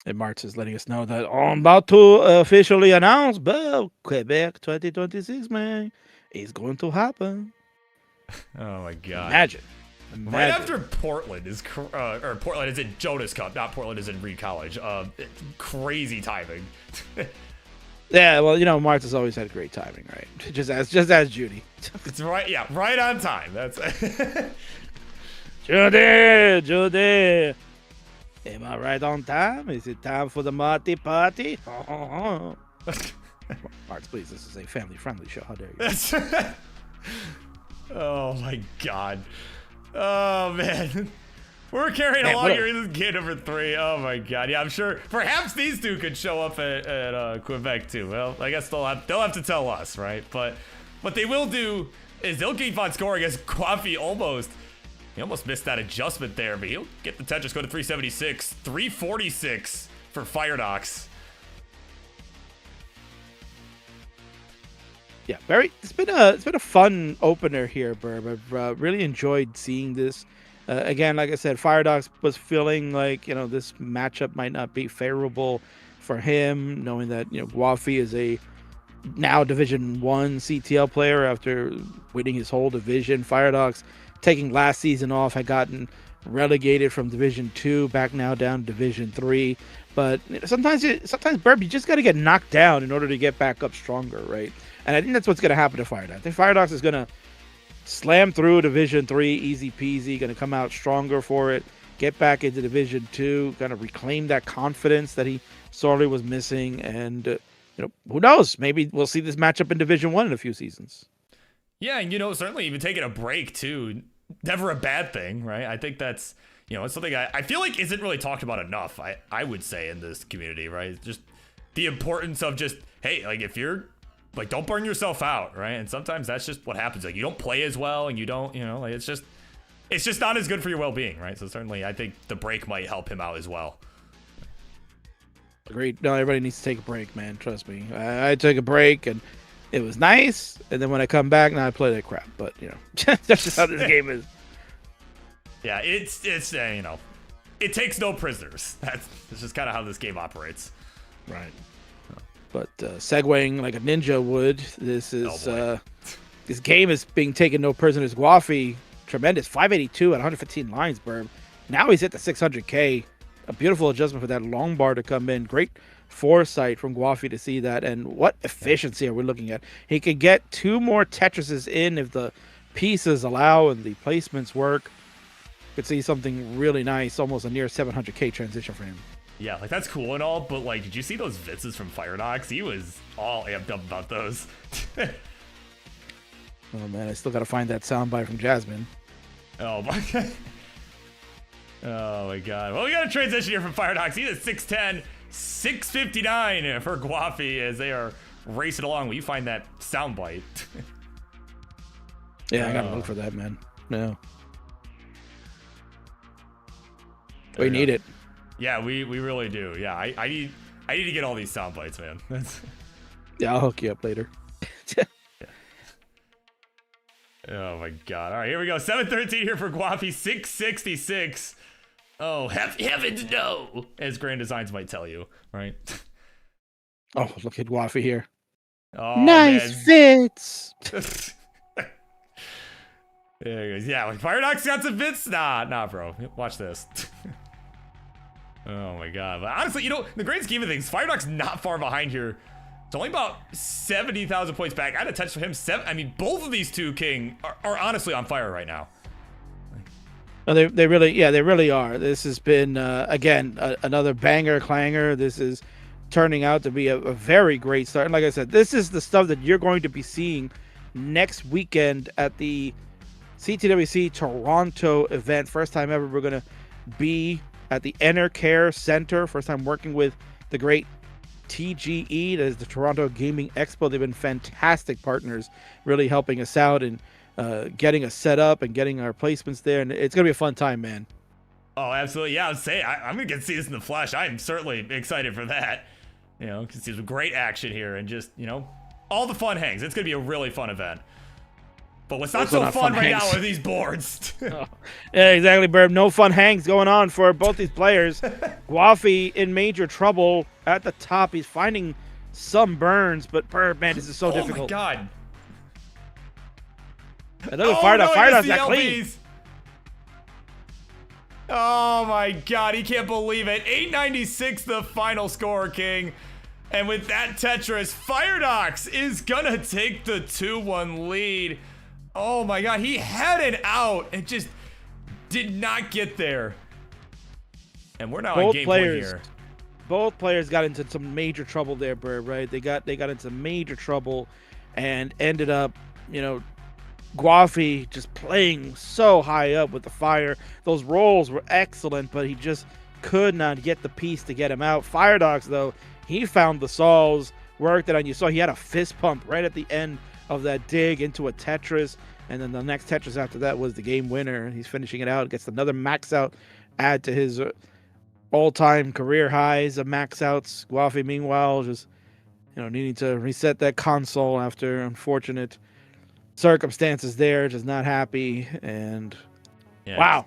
And Marts is letting us know that I'm about to officially announce, but Quebec 2026, man, is going to happen. Oh, my God. Imagine. Right after Portland is, or Portland is in Jonas Cup, not Portland is in Reed College. Crazy timing. Yeah, well, Marts has always had great timing, right? Just as Judy. It's right, yeah, right on time. That's Judy. Am I right on time? Is it time for the Marty party? Marts, please, this is a family-friendly show. How dare you? Oh my God. Oh man. We're carrying along here in this game number 3. Oh my God. Yeah, I'm sure perhaps these two could show up at Quebec too. Well, I guess they'll have to tell us, right? But what they will do is they'll keep on scoring, as Gwafey almost missed that adjustment there, but he'll get the Tetris go to 376, 346 for Firedox. Yeah, it's been a fun opener here, Burb. I've really enjoyed seeing this. Again, like I said, Firedox was feeling like, this matchup might not be favorable for him, knowing that, Gwafey is a now Division 1 CTL player after winning his whole division. Firedox, taking last season off, had gotten relegated from Division 2 back now down to Division 3. But sometimes, Burb, you just got to get knocked down in order to get back up stronger, right? And I think that's what's going to happen to Firedox. I think Firedox is going to slam through Division 3, easy peasy, going to come out stronger for it, get back into Division 2, kind of reclaim that confidence that he sorely was missing. And, who knows? Maybe we'll see this matchup in Division 1 in a few seasons. Yeah, and, certainly even taking a break, too, never a bad thing, right? I think that's, it's something I feel like isn't really talked about enough, I would say, in this community, right? Just the importance of just, hey, like, if you're, like, don't burn yourself out, right? And sometimes that's just what happens. Like, you don't play as well, and you don't, like, it's just not as good for your well-being, right? So certainly, I think the break might help him out as well. Agreed. No, everybody needs to take a break, man. Trust me. I took a break, and it was nice. And then when I come back, now I play that crap. But, that's just how this game is. Yeah, it's you know, it takes no prisoners. That's just kind of how this game operates. Right. But segueing like a ninja would, this is this game is being taken no prisoners. Gwafey, tremendous 582 at 115 lines, Burb. Now he's hit the 600K. A beautiful adjustment for that long bar to come in. Great foresight from Gwafey to see that. And what efficiency are we looking at? He could get 2 more Tetrises in if the pieces allow and the placements work. Could see something really nice, almost a near 700K transition for him. Yeah, like that's cool and all, but like, did you see those vitzes from Firedox? He was all amped up about those. Oh man, I still gotta find that soundbite from Jasmine. Oh my god. Oh my god. Well, we got a transition here from Firedox. He's at 610, 659 for Gwafey as they are racing along. Will you find that soundbite? Yeah, I gotta look for that, man. No. We need it. Yeah, we really do. Yeah, I need to get all these sound bites, man. Yeah, I'll hook you up later. Yeah. Oh my god. All right, here we go. 713 here for Gwafey, 666. Oh, heavens no, as Grand Designs might tell you, right? Oh, look at Gwafey here. Oh, nice man. fits. There he goes. Yeah, like Firedox got some fits. Nah, bro. Watch this. Oh my god. But honestly, you know, in the grand scheme of things, Firedox not far behind here. It's only about 70,000 points back. I had a touch for him. I mean, both of these two King are honestly on fire right now. Oh, they really are. This has been again another banger clanger. This is turning out to be a very great start. And like I said, this is the stuff that you're going to be seeing next weekend at the CTWC Toronto event. First time ever we're going to be at the Enter Care Center. First time working with the great TGE, that is the Toronto Gaming Expo. They've been fantastic partners, really helping us out and getting us set up and getting our placements there. And it's going to be a fun time, man. Oh, absolutely. Yeah, I would say I'm going to get to see this in the flesh. I'm certainly excited for that. You know, because there's great action here and just, you know, all the fun hangs. It's going to be a really fun event. But what's not so fun right now are these boards. Oh. Yeah, exactly, Burb. No fun hangs going on for both these players. Gwafey in major trouble at the top. He's finding some burns, but Burb, man, this is so difficult. Oh my god. And look at Firedox got clean. Oh my god, he can't believe it. 896 the final score, King. And with that Tetris, Firedox is gonna take the 2-1 lead. Oh my god, he had it out and just did not get there. And we're now on game point here. Both players got into some major trouble there, Burb, right? They got into major trouble and ended up, you know, Gwafey just playing so high up with the fire. Those rolls were excellent, but he just could not get the piece to get him out. Firedox, though, he found the solves, worked it on. You saw he had a fist pump right at the end of that dig into a Tetris, and then the next Tetris after that was the game winner. He's finishing it out, gets another max out, add to his all-time career highs of max outs. Gwafey, meanwhile, just, you know, needing to reset that console after unfortunate circumstances there, just not happy. And yeah, wow,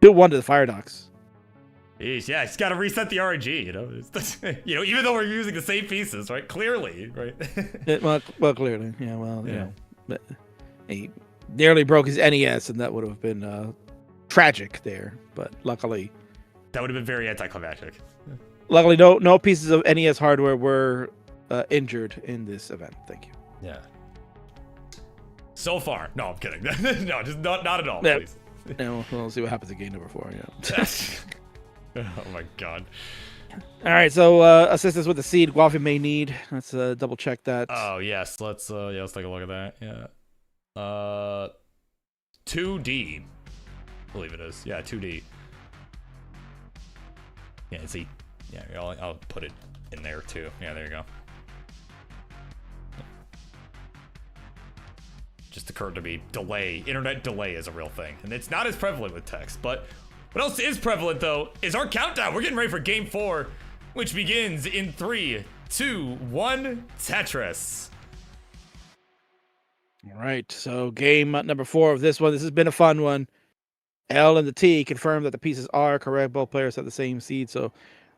2-1 to the Firedox. Yeah, he's got to reset the RNG, you know. You know, even though we're using the same pieces, right? Clearly, right? well, clearly, yeah. Well, you know, but he nearly broke his NES, and that would have been tragic there. But luckily, that would have been very anticlimactic. Luckily, no pieces of NES hardware were injured in this event. Thank you. Yeah. So far, no, I'm kidding. No, just not at all. Yeah. Please. Yeah, we'll see what happens at game number 4. Yeah. Oh my god. All right, so assistance with the seed Gwafey may need. Let's double check that. Oh yes, let's take a look at that. Yeah. 2D. I believe it is. Yeah, 2D. Yeah, see. Yeah, I'll put it in there too. Yeah, there you go. Just occurred to me, delay. Internet delay is a real thing, and it's not as prevalent with text, but what else is prevalent, though, is our countdown. We're getting ready for Game 4, which begins in 3, 2, 1, Tetris. All right, so game number 4 of this one. This has been a fun one. L and the T confirm that the pieces are correct. Both players have the same seed, so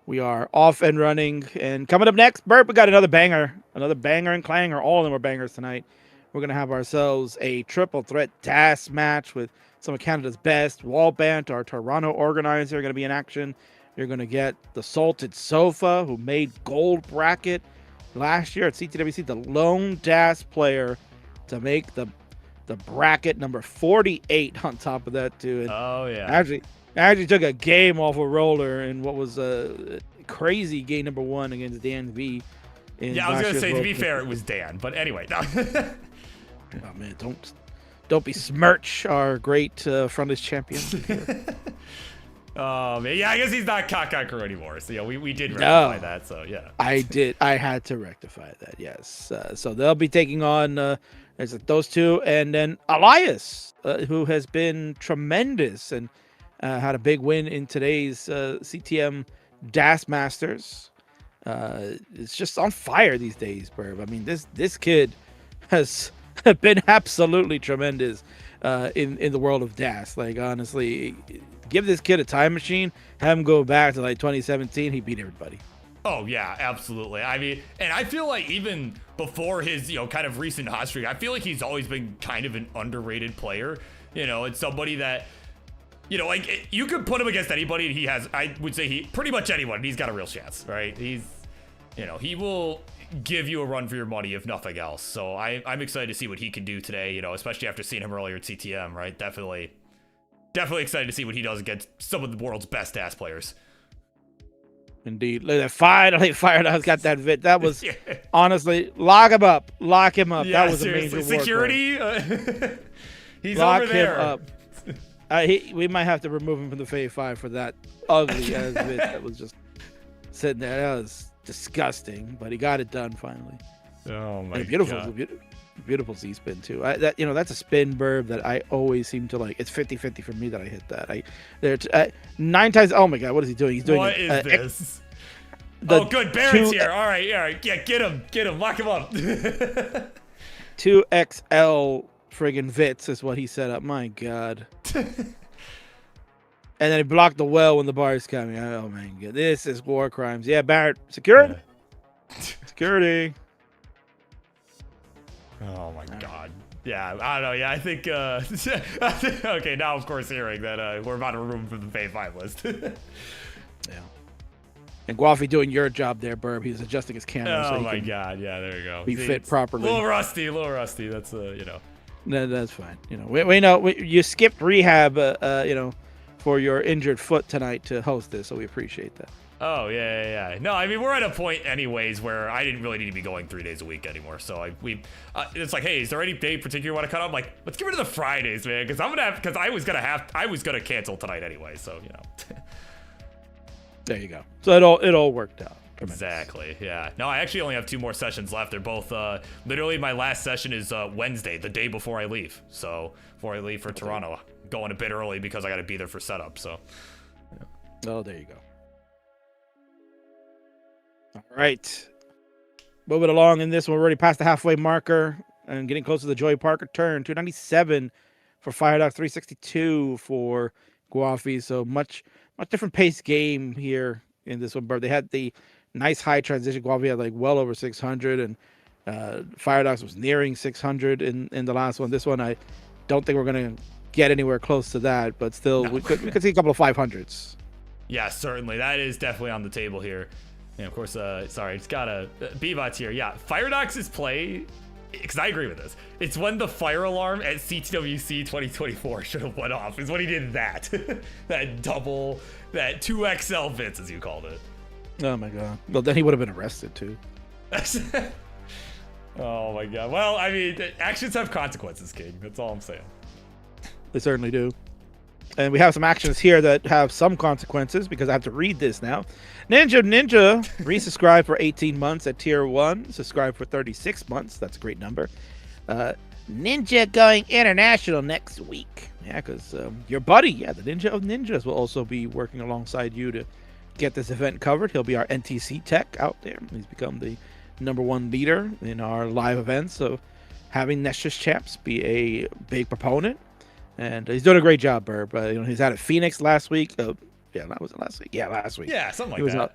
we are off and running. And coming up next, Bert, we got another banger and clanger. All of them are bangers tonight. We're going to have ourselves a triple threat DAS match with some of Canada's best. Wallbant, our Toronto organizer, are going to be in action. You're going to get the Salted Sofa, who made gold bracket last year at CTWC, the lone DAS player to make the bracket number 48 on top of that, too. And oh, yeah. actually took a game off a roller in what was a crazy game number 1 against Dan V. Yeah, I was going to say, to be fair, it was Dan. But anyway. No. Oh, man, don't besmirch our great frontage champion. Oh, man. Yeah, I guess he's not Kakaku anymore. So, yeah, we did rectify that. So, yeah. I had to rectify that, yes. So they'll be taking on there's those two. And then Elias, who has been tremendous and had a big win in today's CTM DAS Masters. It's just on fire these days, Burb. I mean, this kid has been absolutely tremendous in the world of DAS. Like, honestly, give this kid a time machine, have him go back to like 2017, he beat everybody. Oh, yeah, absolutely. I mean, and I feel like even before his, kind of recent hot streak, I feel like he's always been kind of an underrated player. It's somebody that, like, you could put him against anybody, and he has, I would say pretty much anyone, and he's got a real chance, right? He's, he will give you a run for your money, if nothing else. So I'm excited to see what he can do today, especially after seeing him earlier at CTM, right? Definitely excited to see what he does against some of the world's best ass players. Indeed. Look at that Firedox got that vid. That was honestly, lock him up. Yeah, that was seriously. A major security. He's lock over there. Him up. We might have to remove him from the Phase 5 for that ugly ass vid that was just sitting there. That was disgusting, but he got it done finally. Oh my God. Beautiful Z spin too. That's a spin, Burb, that I always seem to like. It's 50-50 for me that I hit that. 9 times. Oh my God, what is he doing? He's doing. What is this? Good. Barrett's here. All right. Yeah, get him. Lock him up. 2XL friggin' Vits is what he set up. My God. And then he blocked the well when the bar is coming. Oh my God, this is war crimes. Yeah, Barrett, security. Yeah. Security. Oh my God. Yeah, I don't know. Yeah, I think okay, now of course hearing that we're about to remove him from the Phase 5 list. Yeah. And Gwafey doing your job there, Burb. He's adjusting his camera. Oh so my God. Yeah, there you go. Be fit properly. A little rusty. That's No, that's fine. We know you skipped rehab for your injured foot tonight to host this, so we appreciate that. Oh, yeah. No, I mean, we're at a point anyways where I didn't really need to be going 3 days a week anymore. So it's like, hey, is there any day in particular you want to cut off? I'm like, let's get rid of the Fridays, man, because I was going to cancel tonight anyway. So, There you go. So it all worked out. Exactly, yeah. No, I actually only have 2 more sessions left. They're both, literally my last session is Wednesday, the day before I leave. So, before I leave for Toronto. Going a bit early because I got to be there for setup, so. Oh, there you go. All right. Moving along in this one, we're already past the halfway marker and getting close to the Joey Parker turn. 297 for Firedox, 362 for Gwafey. So much different pace game here in this one. But they had the nice high transition. Gwafey had like well over 600, and Firedox was nearing 600 in the last one. This one, I don't think we're going to get anywhere close to that, but still, no. we could see a couple of 500s. Yeah, certainly. That is definitely on the table here. And of course, sorry, it's got a Birbwizard here. Yeah, Firedox's play, because I agree with this. It's when the fire alarm at CTWC 2024 should have went off. Is when he did that, that 2XL Vits, as you called it. Oh my God. Well, then he would have been arrested too. Oh my God. Well, I mean, actions have consequences, King. That's all I'm saying. They certainly do. And we have some actions here that have some consequences because I have to read this now. Ninja resubscribed for 18 months at tier 1. Subscribed for 36 months. That's a great number. Ninja going international next week. Yeah, because your buddy, the Ninja of Ninjas, will also be working alongside you to get this event covered. He'll be our NTC tech out there. He's become the #1 leader in our live events. So having Nexus Champs be a big proponent and he's doing a great job, Burb. You know, he's out at Phoenix last week. Yeah, that was it last week. Yeah, last week. Yeah, something like he was that. Out,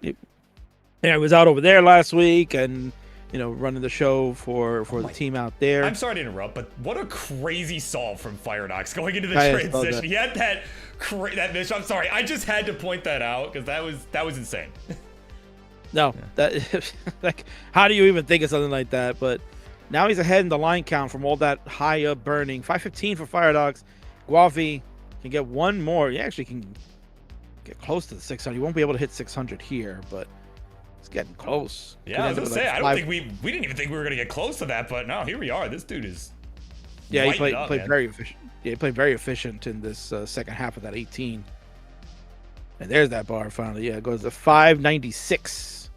he was out over there last week, and you know, running the show for the team out there. I'm sorry to interrupt, but what a crazy solve from Firedox going into the transition. He had that mission. I'm sorry, I just had to point that out because that was insane. No, that like, how do you even think of something like that? But now he's ahead in the line count from all that high up burning. 515 for Firedox. Gwafey can get one more. He actually can get close to the 600. He won't be able to hit 600 here, but it's getting close. Yeah, I was gonna say, I don't think we didn't even think we were gonna get close to that, but no, here we are. This dude is. Yeah, he played very efficient. Yeah, he played very efficient in this second half of that 18. And there's that bar finally. Yeah, it goes to 596.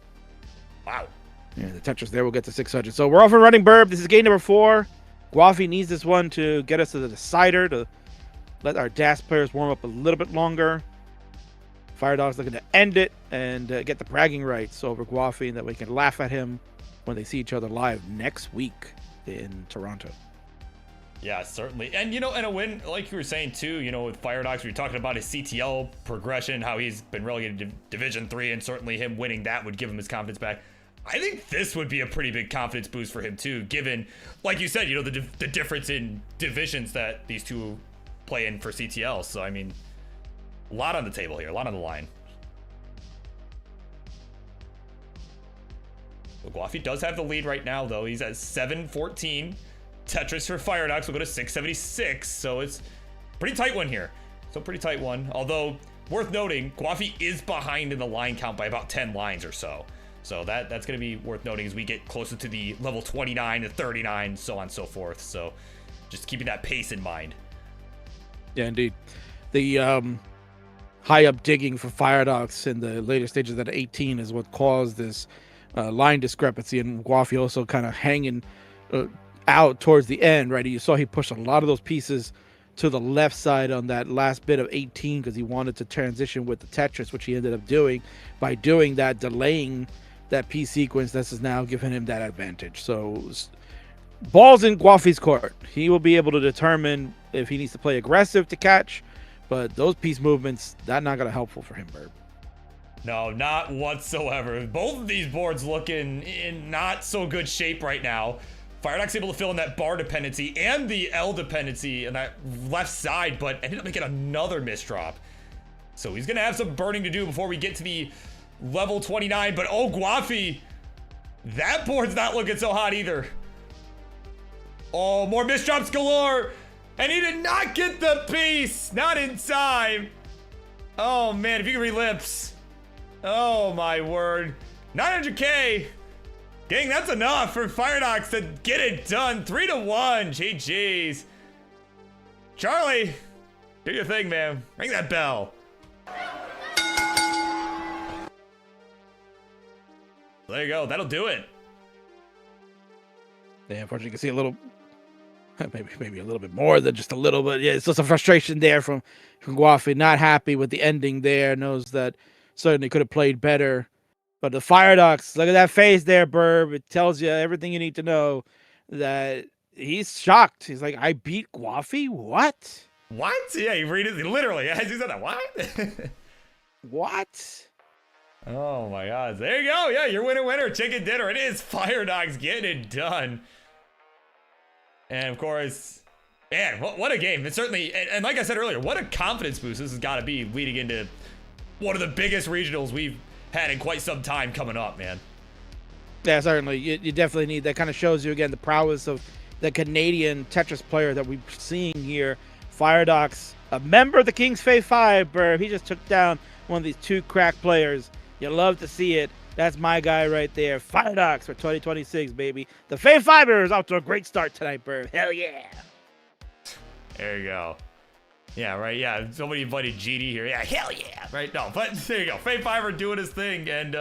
Wow. Yeah, the Tetris there will get to 600. So we're off and running, Burb. This is game number 4. Gwafey needs this one to get us to the decider, to let our DAS players warm up a little bit longer. Firedox looking to end it and get the bragging rights over Gwafey, and that we can laugh at him when they see each other live next week in Toronto. Yeah, certainly. And, you know, and a win, like you were saying, too, you know, with Firedox, we were talking about his CTL progression, how he's been relegated to Division 3, and certainly him winning that would give him his confidence back. I think this would be a pretty big confidence boost for him, too, given, like you said, you know, the difference in divisions that these two play in for CTL. So, I mean, a lot on the table here, a lot on the line. So Gwafey does have the lead right now, though. He's at 714. Tetris for Firedox will go to 676, so it's a pretty tight one here. So pretty tight one. Although, worth noting, Gwafey is behind in the line count by about 10 lines or so. So that's going to be worth noting as we get closer to the level 29 to 39, so on and so forth. So just keeping that pace in mind. Yeah, indeed. The high up digging for Firedox in the later stages at 18 is what caused this line discrepancy, and Gwafey also kind of hanging out towards the end, right? You saw he pushed a lot of those pieces to the left side on that last bit of 18 because he wanted to transition with the Tetris, which he ended up doing. By doing that, delaying that piece sequence, this is now giving him that advantage. So ball's in Gwafey's court. He will be able to determine if he needs to play aggressive to catch, but those piece movements, that's not going to be helpful for him, Burb. No, not whatsoever. Both of these boards looking in not so good shape right now. Firedox able to fill in that bar dependency and the L dependency on that left side, but ended up making another misdrop. So he's going to have some burning to do before we get to the level 29. But oh, Gwafey, that board's not looking so hot either. Oh, more misdrops galore. And he did not get the piece. Not in time. Oh, man, if you can read lips. Oh, my word. 900K. Gang, that's enough for Firedox to get it done. 3-1. GG's. Charlie, do your thing, man. Ring that bell. There you go. That'll do it. Yeah, unfortunately, you can see a little, maybe a little bit more than just a little bit. Yeah, it's just a frustration there from Gwafey. Not happy with the ending there. Knows that certainly could have played better. But the Firedox, look at that face there, Burb. It tells you everything you need to know, that he's shocked. He's like, I beat Gwafey? What? What? Yeah, you read it literally. As he said that, what? What? Oh my God. There you go. Yeah, your winner, chicken dinner. It is Firedox getting it done. And of course, man, what a game. It's certainly, and like I said earlier, what a confidence boost this has got to be leading into one of the biggest regionals we've had in quite some time coming up, man. Yeah, certainly. You definitely need that. Kind of shows you again the prowess of the Canadian Tetris player that we're seeing here. Firedox, a member of the King's Faith 5, Burb. He just took down one of these two crack players. You love to see it. That's my guy right there. Firedox for 2026, baby. The Faith 5er is out to a great start tonight, Burb. Hell yeah. There you go. Yeah, right, yeah. Somebody invited GD here. Yeah, hell yeah. Right, no, but there you go. Faye Fiver doing his thing. And,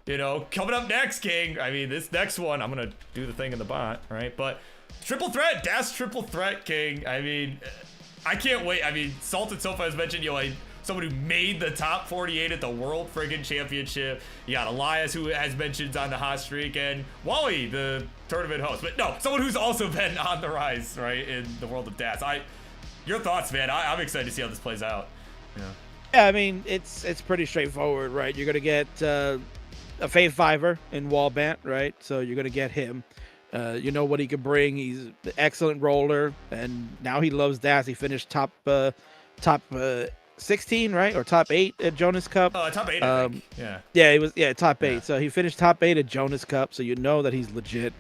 you know, coming up next, King. I mean, this next one, I'm going to do the thing in the bot, right? But triple threat, DAS triple threat, King. I mean, I can't wait. I mean, Salted Sofa has mentioned, you know, like, someone who made the top 48 at the World Friggin' Championship. You got Elias, who has mentions on the hot streak, and Wally, the tournament host. But no, someone who's also been on the rise, right, in the world of DAS. Your thoughts, man? I'm excited to see how this plays out. Yeah. Yeah, I mean, it's pretty straightforward, right? You're gonna get a Faith Fiver in Wallbant, right? So you're gonna get him. You know what he can bring. He's an excellent roller, and now he loves DAS. He finished top 16, right, or top 8 at Jonas Cup. Top 8, I think. Yeah. Yeah, he was. Yeah, top 8. Yeah. So he finished top 8 at Jonas Cup. So you know that he's legit.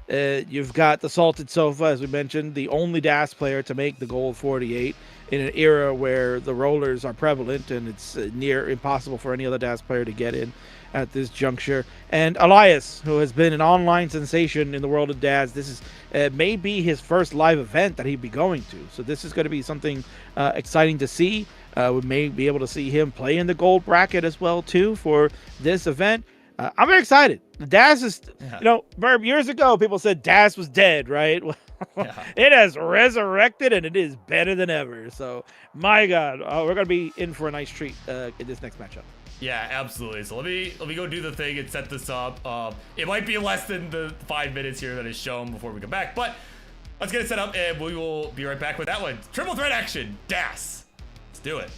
You've got the Salted Sofa, as we mentioned, the only DAS player to make the gold 48 in an era where the rollers are prevalent and it's near impossible for any other DAS player to get in at this juncture. And Elias, who has been an online sensation in the world of DAS, this is may be his first live event that he'd be going to. So this is going to be something exciting to see. We may be able to see him play in the gold bracket as well, too, for this event. I'm very excited. DAS is, you know, Burb, years ago, people said DAS was dead, right? It has resurrected, and it is better than ever. So, my God, we're going to be in for a nice treat in this next matchup. Yeah, absolutely. So let me go do the thing and set this up. It might be less than the 5 minutes here that is shown before we come back, but let's get it set up, and we will be right back with that one. Triple threat action, DAS. Let's do it.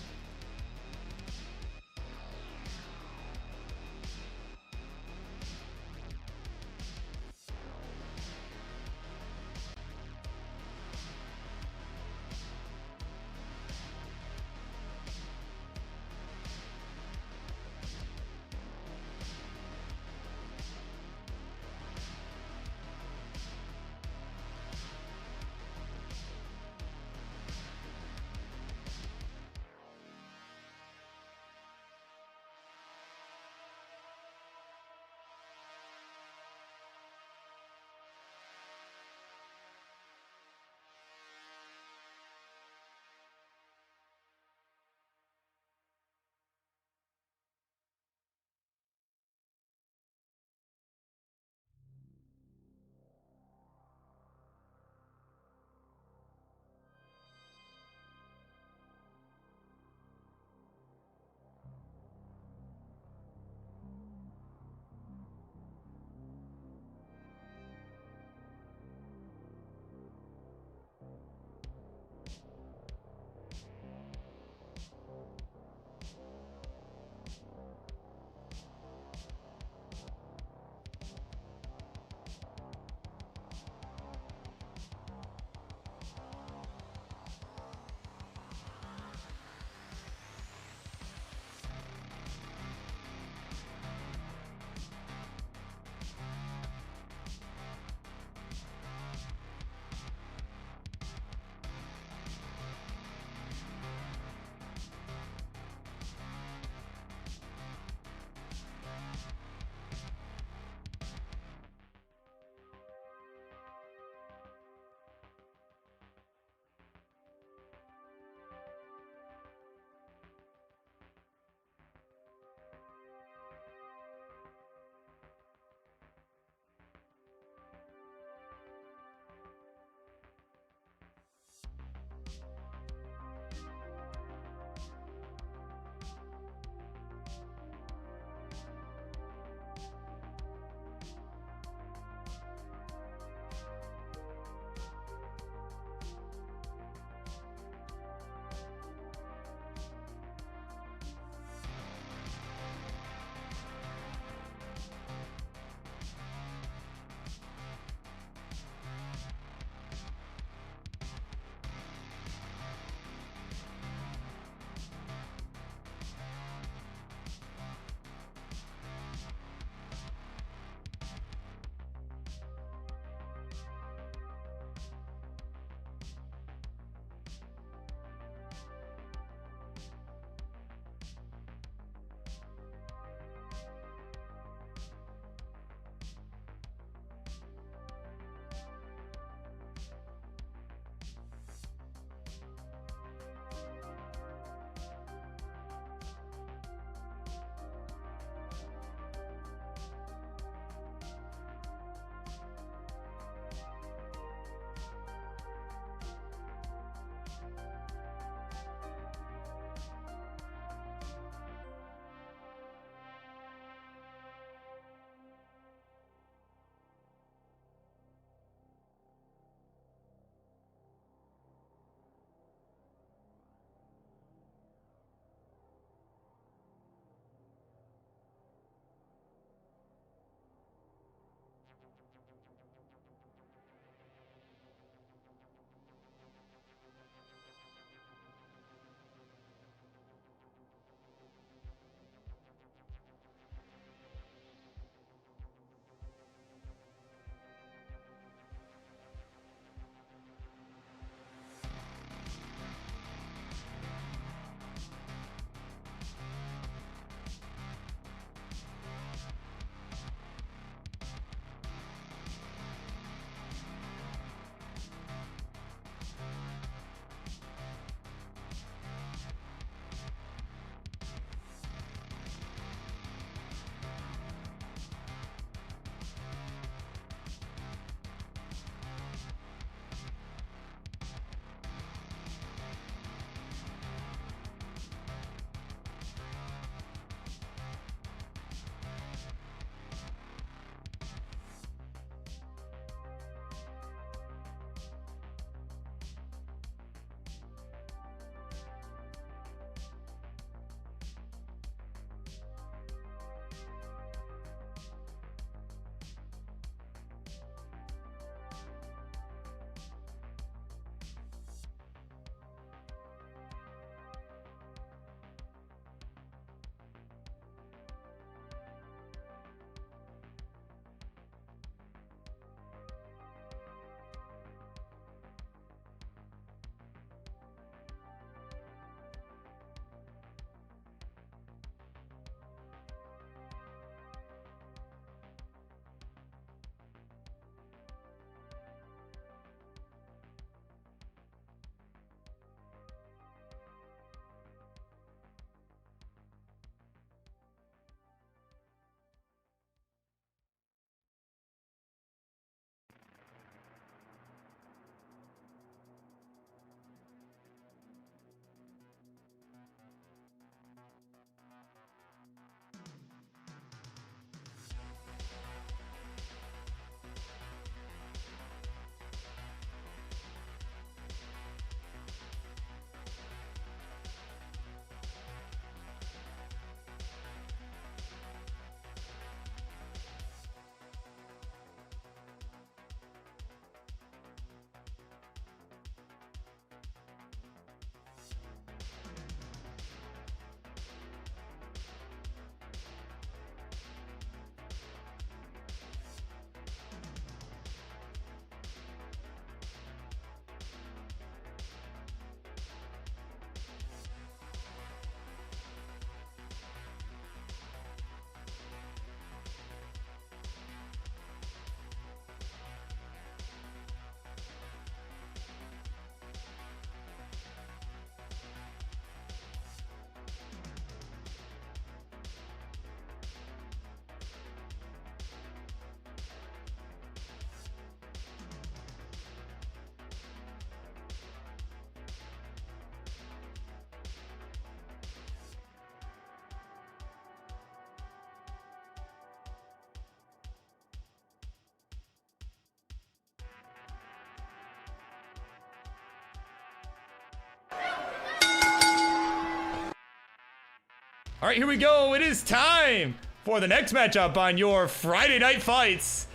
All right, here we go. It is time for the next matchup on your Friday Night Fights.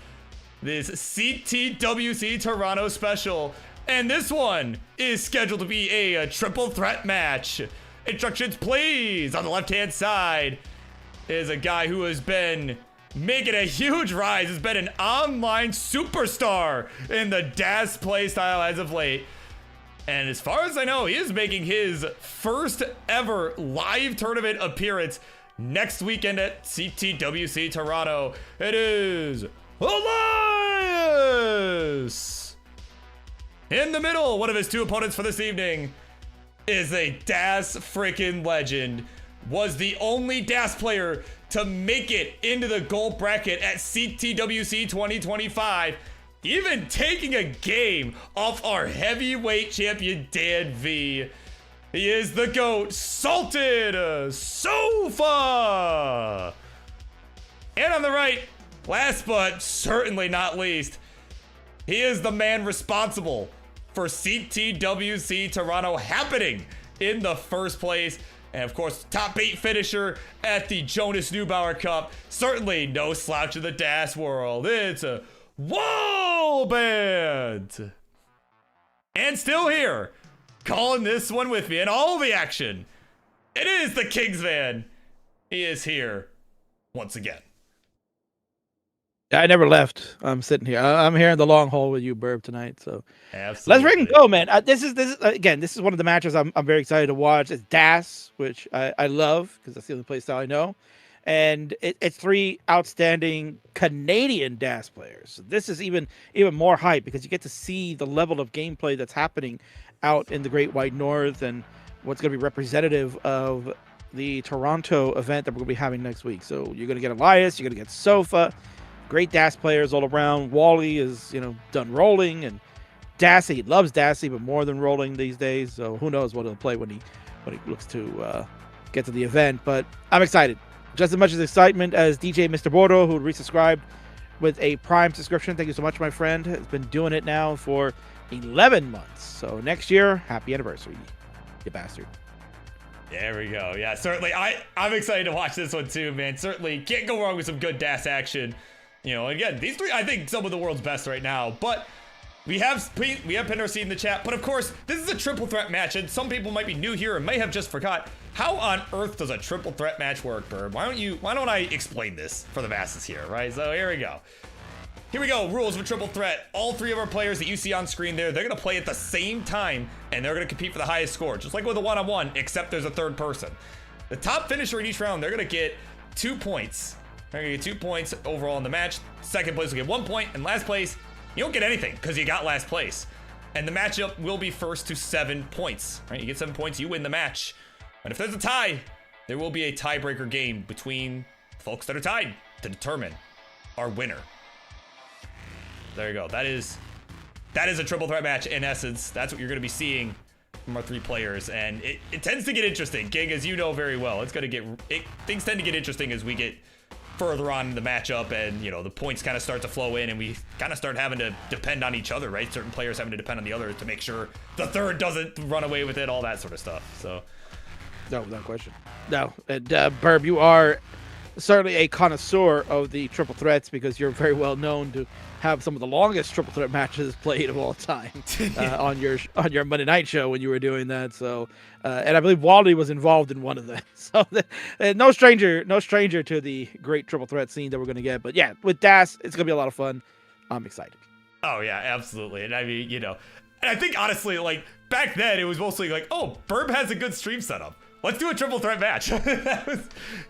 This CTWC Toronto special. And this one is scheduled to be a triple threat match. Instructions, please. On the left-hand side is a guy who has been making a huge rise. Has been an online superstar in the DAS playstyle as of late. And as far as I know, he is making his first ever live tournament appearance next weekend at CTWC Toronto. It is Elias! In the middle, one of his two opponents for this evening is a DAS freaking legend. Was the only DAS player to make it into the gold bracket at CTWC 2025, even taking a game off our heavyweight champion Dan V. He is the GOAT, Salted Sofa! And on the right, last but certainly not least, he is the man responsible for CTWC Toronto happening in the first place. And of course, top 8 finisher at the Jonas Neubauer Cup. Certainly no slouch in the DAS world. It's a Wallbant! And still here, calling this one with me and all the action. It is the Kingsman. He is here once again. I never left. I'm sitting here. I'm here in the long haul with you, Burb, tonight. So absolutely, let's ring go, man. This is again. This is one of the matches I'm very excited to watch. It's DAS, which I love because that's the only play style I know, and it's 3 outstanding Canadian DAS players. So this is even more hype because you get to see the level of gameplay that's happening out in the Great White North and what's going to be representative of the Toronto event that we're going to be having next week. So you're going to get Elias, you're going to get Sofa. Great DAS players all around. Wally is, done rolling, and Dassy loves Dassy, but more than rolling these days. So who knows what he'll play when he looks to get to the event. But I'm excited, just as much as excitement as DJ Mr. Bordo, who resubscribed with a Prime subscription. Thank you so much, my friend. Has been doing it now for 11 months. So next year, happy anniversary, you bastard. There we go. Yeah, certainly. I'm excited to watch this one too, man. Certainly can't go wrong with some good DAS action. Again, these 3, I think, some of the world's best right now. But we have Pendercy in the chat. But of course, this is a triple threat match, and some people might be new here and may have just forgot. How on earth does a triple threat match work, Burb? Why don't I explain this for the masses here, right? So here we go. Here we go. Rules of a triple threat. All 3 of our players that you see on screen there, they're gonna play at the same time, and they're gonna compete for the highest score, just like with a one-on-one, except there's a third person. The top finisher in each round, they're gonna get 2 points. They're gonna get 2 points overall in the match. Second place will get 1 point, and last place, you don't get anything because you got last place. And the matchup will be first to 7 points. Right? You get 7 points, you win the match. And if there's a tie, there will be a tiebreaker game between folks that are tied to determine our winner. There you go. That is a triple threat match in essence. That's what you're gonna be seeing from our 3 players, and it tends to get interesting, King, as you know very well. Things tend to get interesting as we get further on in the matchup, and the points kind of start to flow in, and we kind of start having to depend on each other, right? Certain players having to depend on the other to make sure the third doesn't run away with it, all that sort of stuff. So no, without question. No, and Burb, you are certainly a connoisseur of the triple threats because you're very well known to have some of the longest triple threat matches played of all time on your Monday night show when you were doing that. So, and I believe Wally was involved in one of them. So, no stranger to the great triple threat scene that we're going to get. But yeah, with DAS, it's going to be a lot of fun. I'm excited. Oh yeah, absolutely. And I mean, and I think honestly, like back then, it was mostly like, oh, Burb has a good stream setup. Let's do a triple threat match. That was,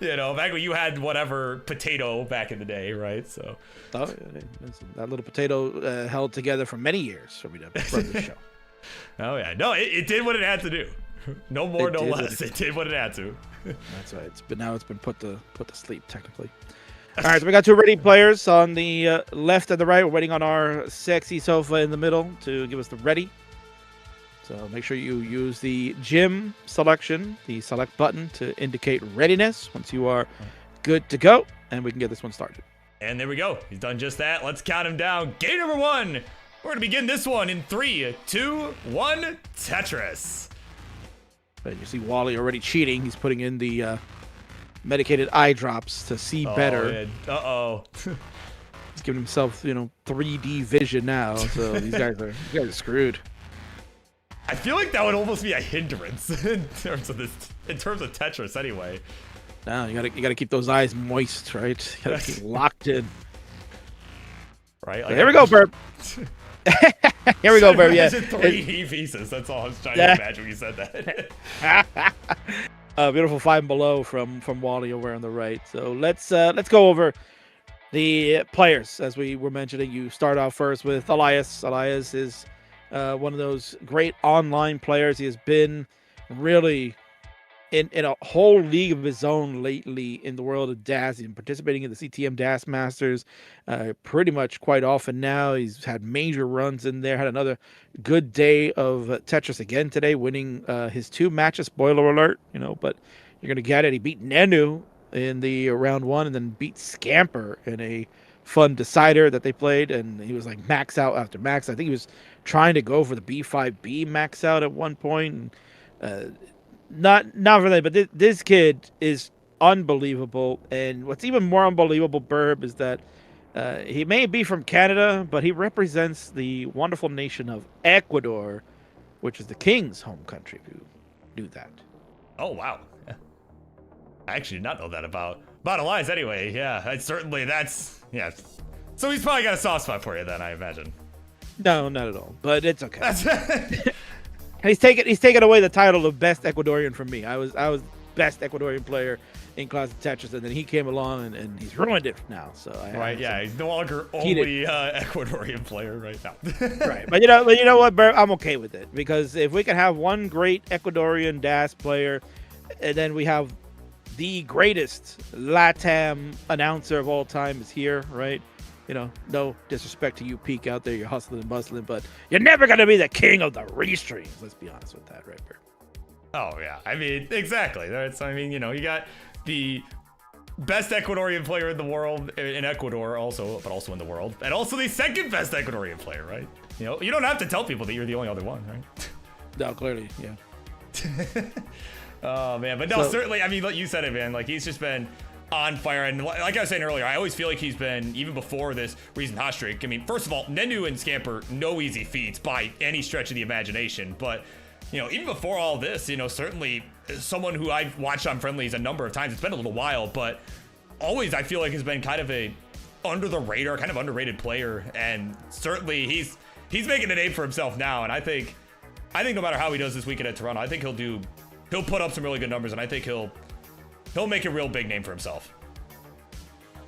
back when you had whatever potato back in the day, right? So, that little potato held together for many years for me to run the show. Oh yeah, no, it did what it had to do. No more, no less. It did what it had to. That's right. Now it's been put to sleep technically. All right, so we got 2 ready players on the left and the right. We're waiting on our sexy Sofa in the middle to give us the ready. So make sure you use the gym selection, the select button, to indicate readiness once you are good to go, and we can get this one started. And there we go. He's done just that. Let's count him down. Game number 1. We're going to begin this one in 3, 2, 1, Tetris. And you see Wally already cheating. He's putting in the medicated eye drops to see better. Uh-oh. He's giving himself, 3D vision now. So these guys are screwed. I feel like that would almost be a hindrance in terms of Tetris anyway. No, you gotta keep those eyes moist, right? You gotta keep locked in. Right. Like, here we go, Burp. Here we go, Burp. Yeah. 3D pieces. That's all I was trying to imagine when you said that. Beautiful 5 and below from Wally over on the right. So let's go over the players as we were mentioning. You start off first with Elias. Elias is one of those great online players. He has been really in a whole league of his own lately in the world of DAS. He's been participating in the CTM DAS Masters pretty much quite often now. He's had major runs in there. Had another good day of Tetris again today, winning his 2 matches. Spoiler alert, but you're going to get it. He beat Nenu in the round 1 and then beat Scamper in a fun decider that they played, and he was like max out after max. I think he was trying to go for the B5B max out at one point. And, not really, but this kid is unbelievable. And what's even more unbelievable, Burb, is that he may be from Canada, but he represents the wonderful nation of Ecuador, which is the king's home country, if you knew that. Oh, wow. Yeah. I actually did not know that about Elias anyway. Yeah, yeah. So he's probably got a soft spot for you then, I imagine. No, not at all, but it's okay. He's taken away the title of best Ecuadorian from me. I was best Ecuadorian player in Classic Tetris, and then he came along and he's ruined it now. So he's no longer only Ecuadorian player right now. Right, but you know what, Bert? I'm okay with it, because if we can have one great Ecuadorian DAS player, and then we have the greatest LATAM announcer of all time is here, right? No disrespect to you, Peak, out there. You're hustling and bustling, but you're never going to be the king of the restreams. Let's be honest with that, right, Bert? Oh, yeah. I mean, exactly. You got the best Ecuadorian player in the world, in Ecuador also, but also in the world, and also the second best Ecuadorian player, right? You don't have to tell people that you're the only other one, right? No, clearly, yeah. Oh, man. But no, certainly, I mean, like you said it, man. Like, he's just been on fire, and like I was saying earlier, I always feel like he's been, even before this recent hot streak, I mean, first of all, Nenu and Scamper, no easy feats by any stretch of the imagination, but even before all this, certainly someone who I've watched on friendlies a number of times. It's been a little while, but always I feel like has been kind of a under the radar, kind of underrated player, and certainly he's making a name for himself now. And I think no matter how he does this weekend at Toronto, I think he'll put up some really good numbers, and I think he'll make a real big name for himself.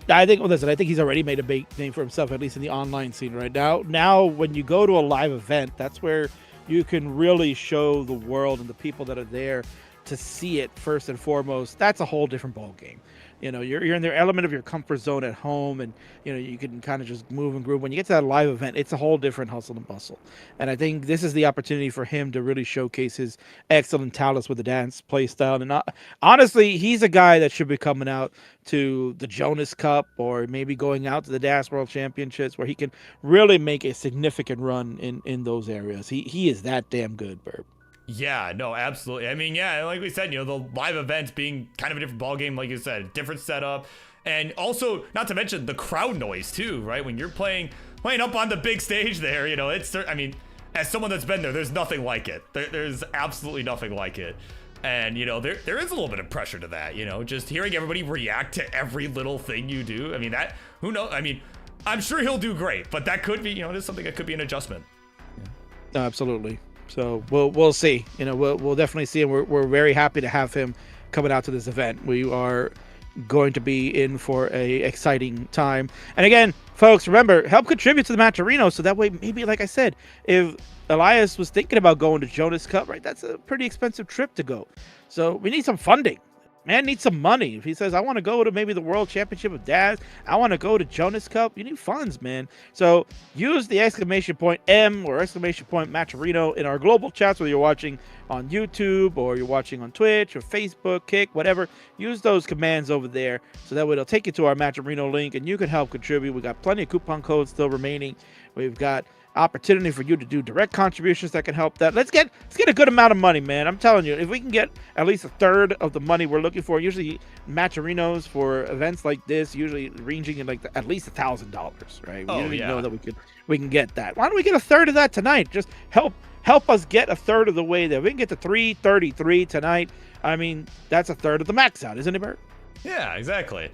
I think he's already made a big name for himself, at least in the online scene right now. Now, when you go to a live event, that's where you can really show the world and the people that are there to see it first and foremost. That's a whole different ball game. You're in the element of your comfort zone at home, and you can kind of just move and groove. When you get to that live event, it's a whole different hustle and bustle. And I think this is the opportunity for him to really showcase his excellent talents with the dance play style. And honestly, he's a guy that should be coming out to the Jonas Cup, or maybe going out to the DAS World Championships, where he can really make a significant run in those areas. He is that damn good, Burb. Yeah, no, absolutely. I mean, yeah, like we said, the live events being kind of a different ballgame, like you said, different setup, and also not to mention the crowd noise too, right? When you're playing up on the big stage there, it's, I mean, as someone that's been there's nothing like it. There's absolutely nothing like it, and there is a little bit of pressure to that, just hearing everybody react to every little thing you do. I mean, who knows? I mean, I'm sure he'll do great, but that could be, it's something that could be an adjustment. Yeah. Absolutely. So we'll see. We'll definitely see, and we're very happy to have him coming out to this event. We are going to be in for a exciting time. And again, folks, remember, help contribute to the Matcherino, so that way, maybe, like I said, if Elias was thinking about going to Jonas Cup, right, that's a pretty expensive trip to go. So we need some funding. Man needs some money. If he says, I want to go to maybe the World Championship of DAS, I want to go to Jonas Cup, you need funds, man. So use the !M or !Matcherino in our global chats, whether you're watching on YouTube or you're watching on Twitch or Facebook, Kick, whatever. Use those commands over there, so that way it'll take you to our Matcherino link and you can help contribute. We got plenty of coupon codes still remaining. We've got opportunity for you to do direct contributions that can help that. Let's get a good amount of money, man. I'm telling you, if we can get at least a third of the money we're looking for, usually matcharinos for events like this usually ranging in like at least $1,000, right? We usually know that we can get that. Why don't we get a third of that tonight? Just help us get a third of the way there. We can get to 333 tonight. I mean, that's a third of the max out, isn't it, Bert? Yeah, exactly.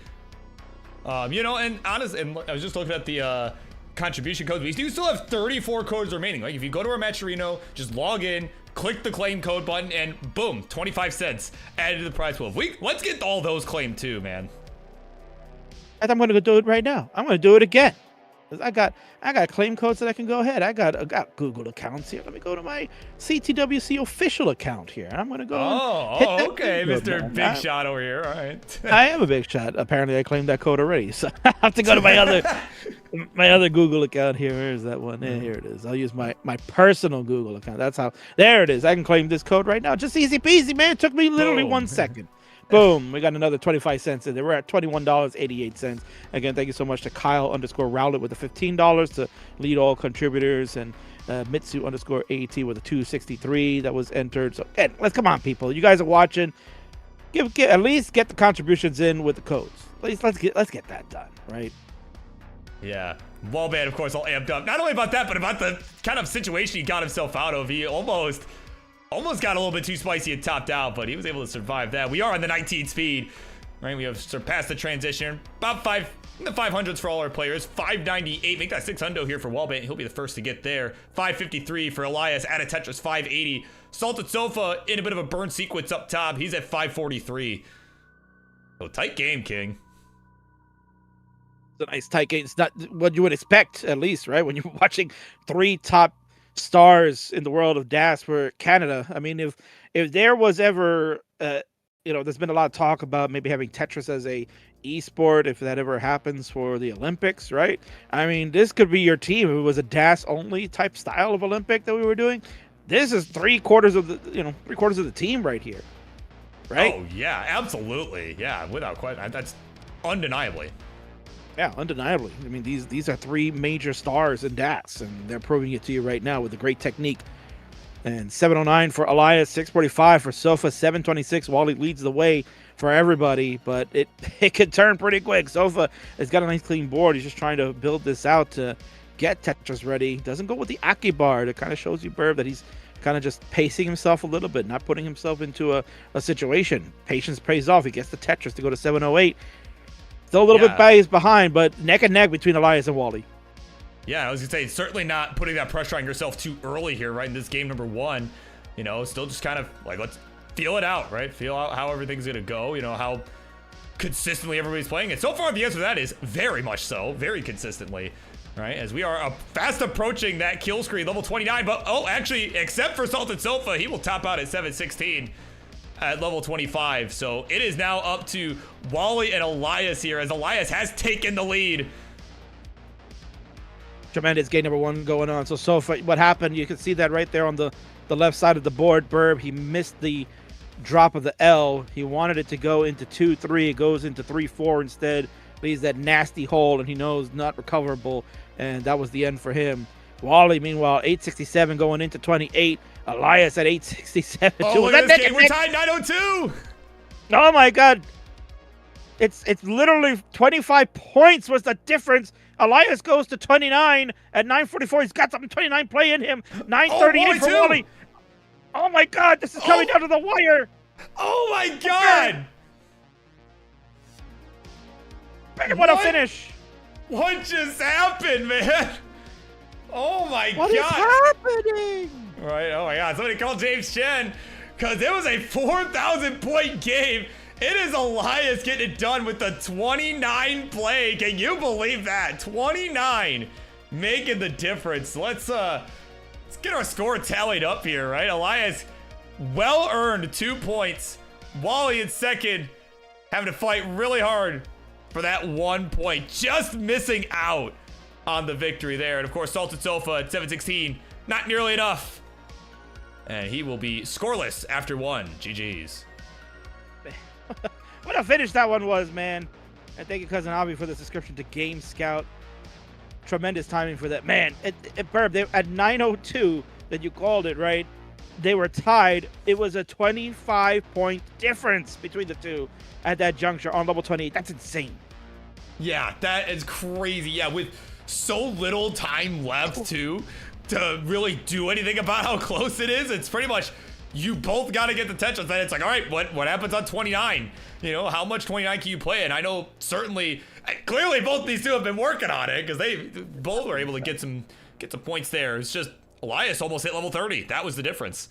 And honestly, and I was just looking at the contribution codes. We do still have 34 codes remaining. Like, if you go to our Matcherino, just log in, click the claim code button, and boom, 25 cents added to the prize pool. Let's get all those claimed too, man. I'm going to go do it right now. I'm going to do it again. I got claim codes that I can go ahead. I got Google accounts here. Let me go to my CTWC official account here. I'm gonna go. Oh, okay, Mr. Big Shot over here. All right. I am a big shot. Apparently, I claimed that code already, so I have to go to my other Google account here. Where is that one? Yeah, here it is. I'll use my personal Google account. That's how. There it is. I can claim this code right now. Just easy peasy, man. It took me literally 1 second. Boom, we got another 25 cents in there. We're at $21.88. Again, thank you so much to Kyle_Rowlett with the $15 to lead all contributors, and Mitsu_AT with a $2.63 that was entered. So let's come on, people. You guys are watching. At least get the contributions in with the codes. Let's get that done, right? Yeah. Wallbant, of course, all amped up. Not only about that, but about the kind of situation he got himself out of. He almost got a little bit too spicy and topped out, but he was able to survive that. We are on the 19 speed, right? We have surpassed the transition. About in the 500s for all our players. 598, make that 600 here for Wallbant. He'll be the first to get there. 553 for Elias, at a Tetris 580. Salted Sofa in a bit of a burn sequence up top. He's at 543. So tight game, King. It's a nice tight game. It's not what you would expect, at least, right? When you're watching three top stars in the world of DAS for Canada. I mean, if there was ever, there's been a lot of talk about maybe having Tetris as a esport, if that ever happens for the Olympics, right? I mean, this could be your team. If it was a DAS only type style of Olympic that we were doing, this is three quarters of the team right here, right? Oh yeah, absolutely, yeah, without question. That's undeniably. Yeah, undeniably. I mean, these are three major stars in DAS, and they're proving it to you right now with a great technique. And 709 for Elias, 645 for Sofa, 726. Wally leads the way for everybody, but it could turn pretty quick. Sofa has got a nice clean board. He's just trying to build this out to get Tetris ready. Doesn't go with the Aki bar. That kind of shows you, Burb, that he's kind of just pacing himself a little bit, not putting himself into a situation. Patience pays off. He gets the Tetris to go to 708. Still a little bit behind, but neck and neck between Elias and Wally. Yeah, I was going to say, certainly not putting that pressure on yourself too early here, right, in this game number one. Still just kind of, like, let's feel it out, right? Feel out how everything's going to go, how consistently everybody's playing. And so far, the answer to that is very much so, very consistently, right? As we are fast approaching that kill screen, level 29. But, actually, except for Salted Sofa, he will top out at 716. At level 25, so it is now up to Wally and Elias here, as Elias has taken the lead. Tremendous game number one going on. So Sofa, what happened? You can see that right there on the left side of the board. Burb, he missed the drop of the L. He wanted it to go into 2-3. It goes into 3-4 instead. Leaves that nasty hole, and he knows not recoverable, and that was the end for him. Wally, meanwhile, 867 going into 28. Elias at 867. Oh, look at this game. We're tied 902. Oh, my God. It's literally 25 points was the difference. Elias goes to 29 at 944. He's got some 29 play in him. 938 for Wally. Oh, my God. This is coming down to the wire. Oh, my God. What a finish. What just happened, man? Oh, my God. What is happening? Right, oh my God, somebody call James Chen, because it was a 4,000 point game. It is Elias getting it done with the 29 play. Can you believe that? 29 making the difference. Let's get our score tallied up here, right? Elias, well earned 2 points. Wally in second, having to fight really hard for that 1 point, just missing out on the victory there. And of course, Salted Sofa at 716, not nearly enough. And he will be scoreless after one. GG's. What a finish that one was, man. And thank you, Cousin Avi, for the subscription to Game Scout. tremendous timing for that. Man, Burb, they, at 9:02 that you called it, right? They were tied. It was a 25-point difference between the two at that juncture on level 28. That's insane. Yeah, that is crazy. Yeah, with so little time left, too, to really do anything about how close it is. It's pretty much, you both got to get the Tetris. Then it's like, all right, what happens on 29? You know, how much 29 can you play? And I know certainly, clearly both these two have been working on it because they both were able to get some points there. It's just Elias almost hit level 30. That was the difference.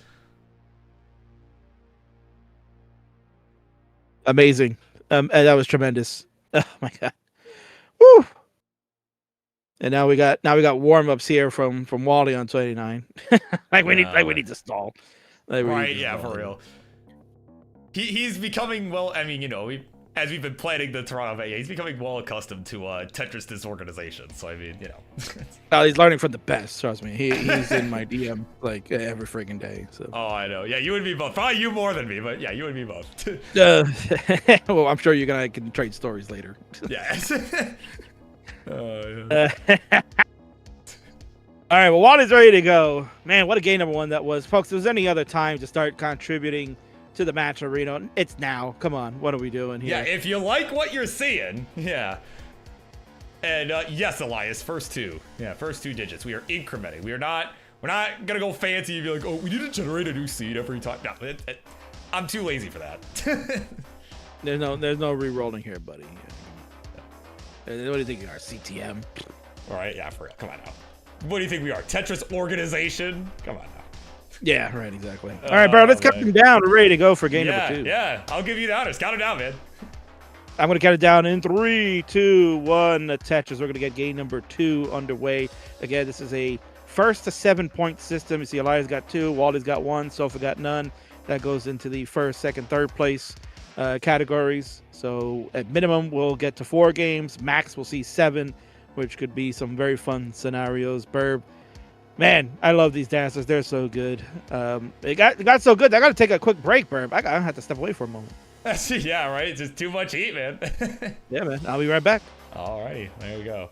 Amazing. And that was tremendous. Oh my god. Woo! And now we got warm-ups here from Wally on 29. we need to stall. Right, yeah, for real. He's becoming, well, I mean, you know, as we've been planning the Toronto event, he's becoming well accustomed to Tetris disorganization. So I mean, you know. He's learning from the best. Trust me. He's in my DM like every freaking day. So. Oh, I know. Yeah, you and me both. Probably you more than me, but yeah, you and me both. Well, I'm sure you can trade stories later. Yes. Yeah. All right, well, Wally's ready to go. Man, what a game number one that was, folks. If there's any other time to start contributing to the match arena, it's now. Come on, what are we doing here? Yeah, if you like what you're seeing, yeah. And yes, Elias, first two digits. We are incrementing. We're not gonna go fancy and be like, oh, we need to generate a new seed every time. No, I'm too lazy for that. There's no re-rolling here, buddy. What do you think you are, CTM? All right, yeah, for real. Come on now. What do you think we are? Tetris organization? Come on now. Yeah, right, exactly. All right, bro, let's count them down. We're ready to go for game number 2. Yeah, I'll give you the honors. Count it down, man. I'm going to count it down in 3, 2, 1. Tetris. We're going to get game number 2 underway. Again, this is a first to 7-point system. You see Elias got 2, Wally's got 1, Sofa got none. That goes into the first, second, third place categories. So at minimum, we'll get to 4 games. Max, we'll see 7, which could be some very fun scenarios. Burb, man, I love these dancers. They're so good. It got so good. I got to take a quick break, Burb. I have to step away for a moment. Yeah, right. It's just too much heat, man. Yeah, man. I'll be right back. Alrighty, there we go.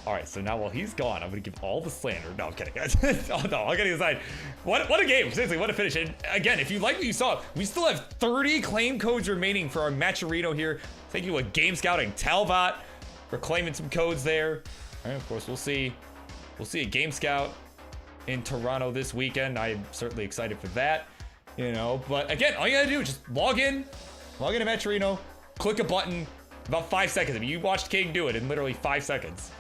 All right, so now while he's gone, I'm gonna give all the slander. No, I'm kidding, guys. Oh no, I'm kidding aside. What a game! Seriously, what a finish! And again, if you like what you saw, we still have 30 claim codes remaining for our Matcherino here. Thank you to Game Scouting Talbot for claiming some codes there. All right, of course, we'll see a Game Scout in Toronto this weekend. I'm certainly excited for that. You know, but again, all you gotta do is just log in to Matcherino, click a button, about 5 seconds. I mean, you watched King do it in literally 5 seconds.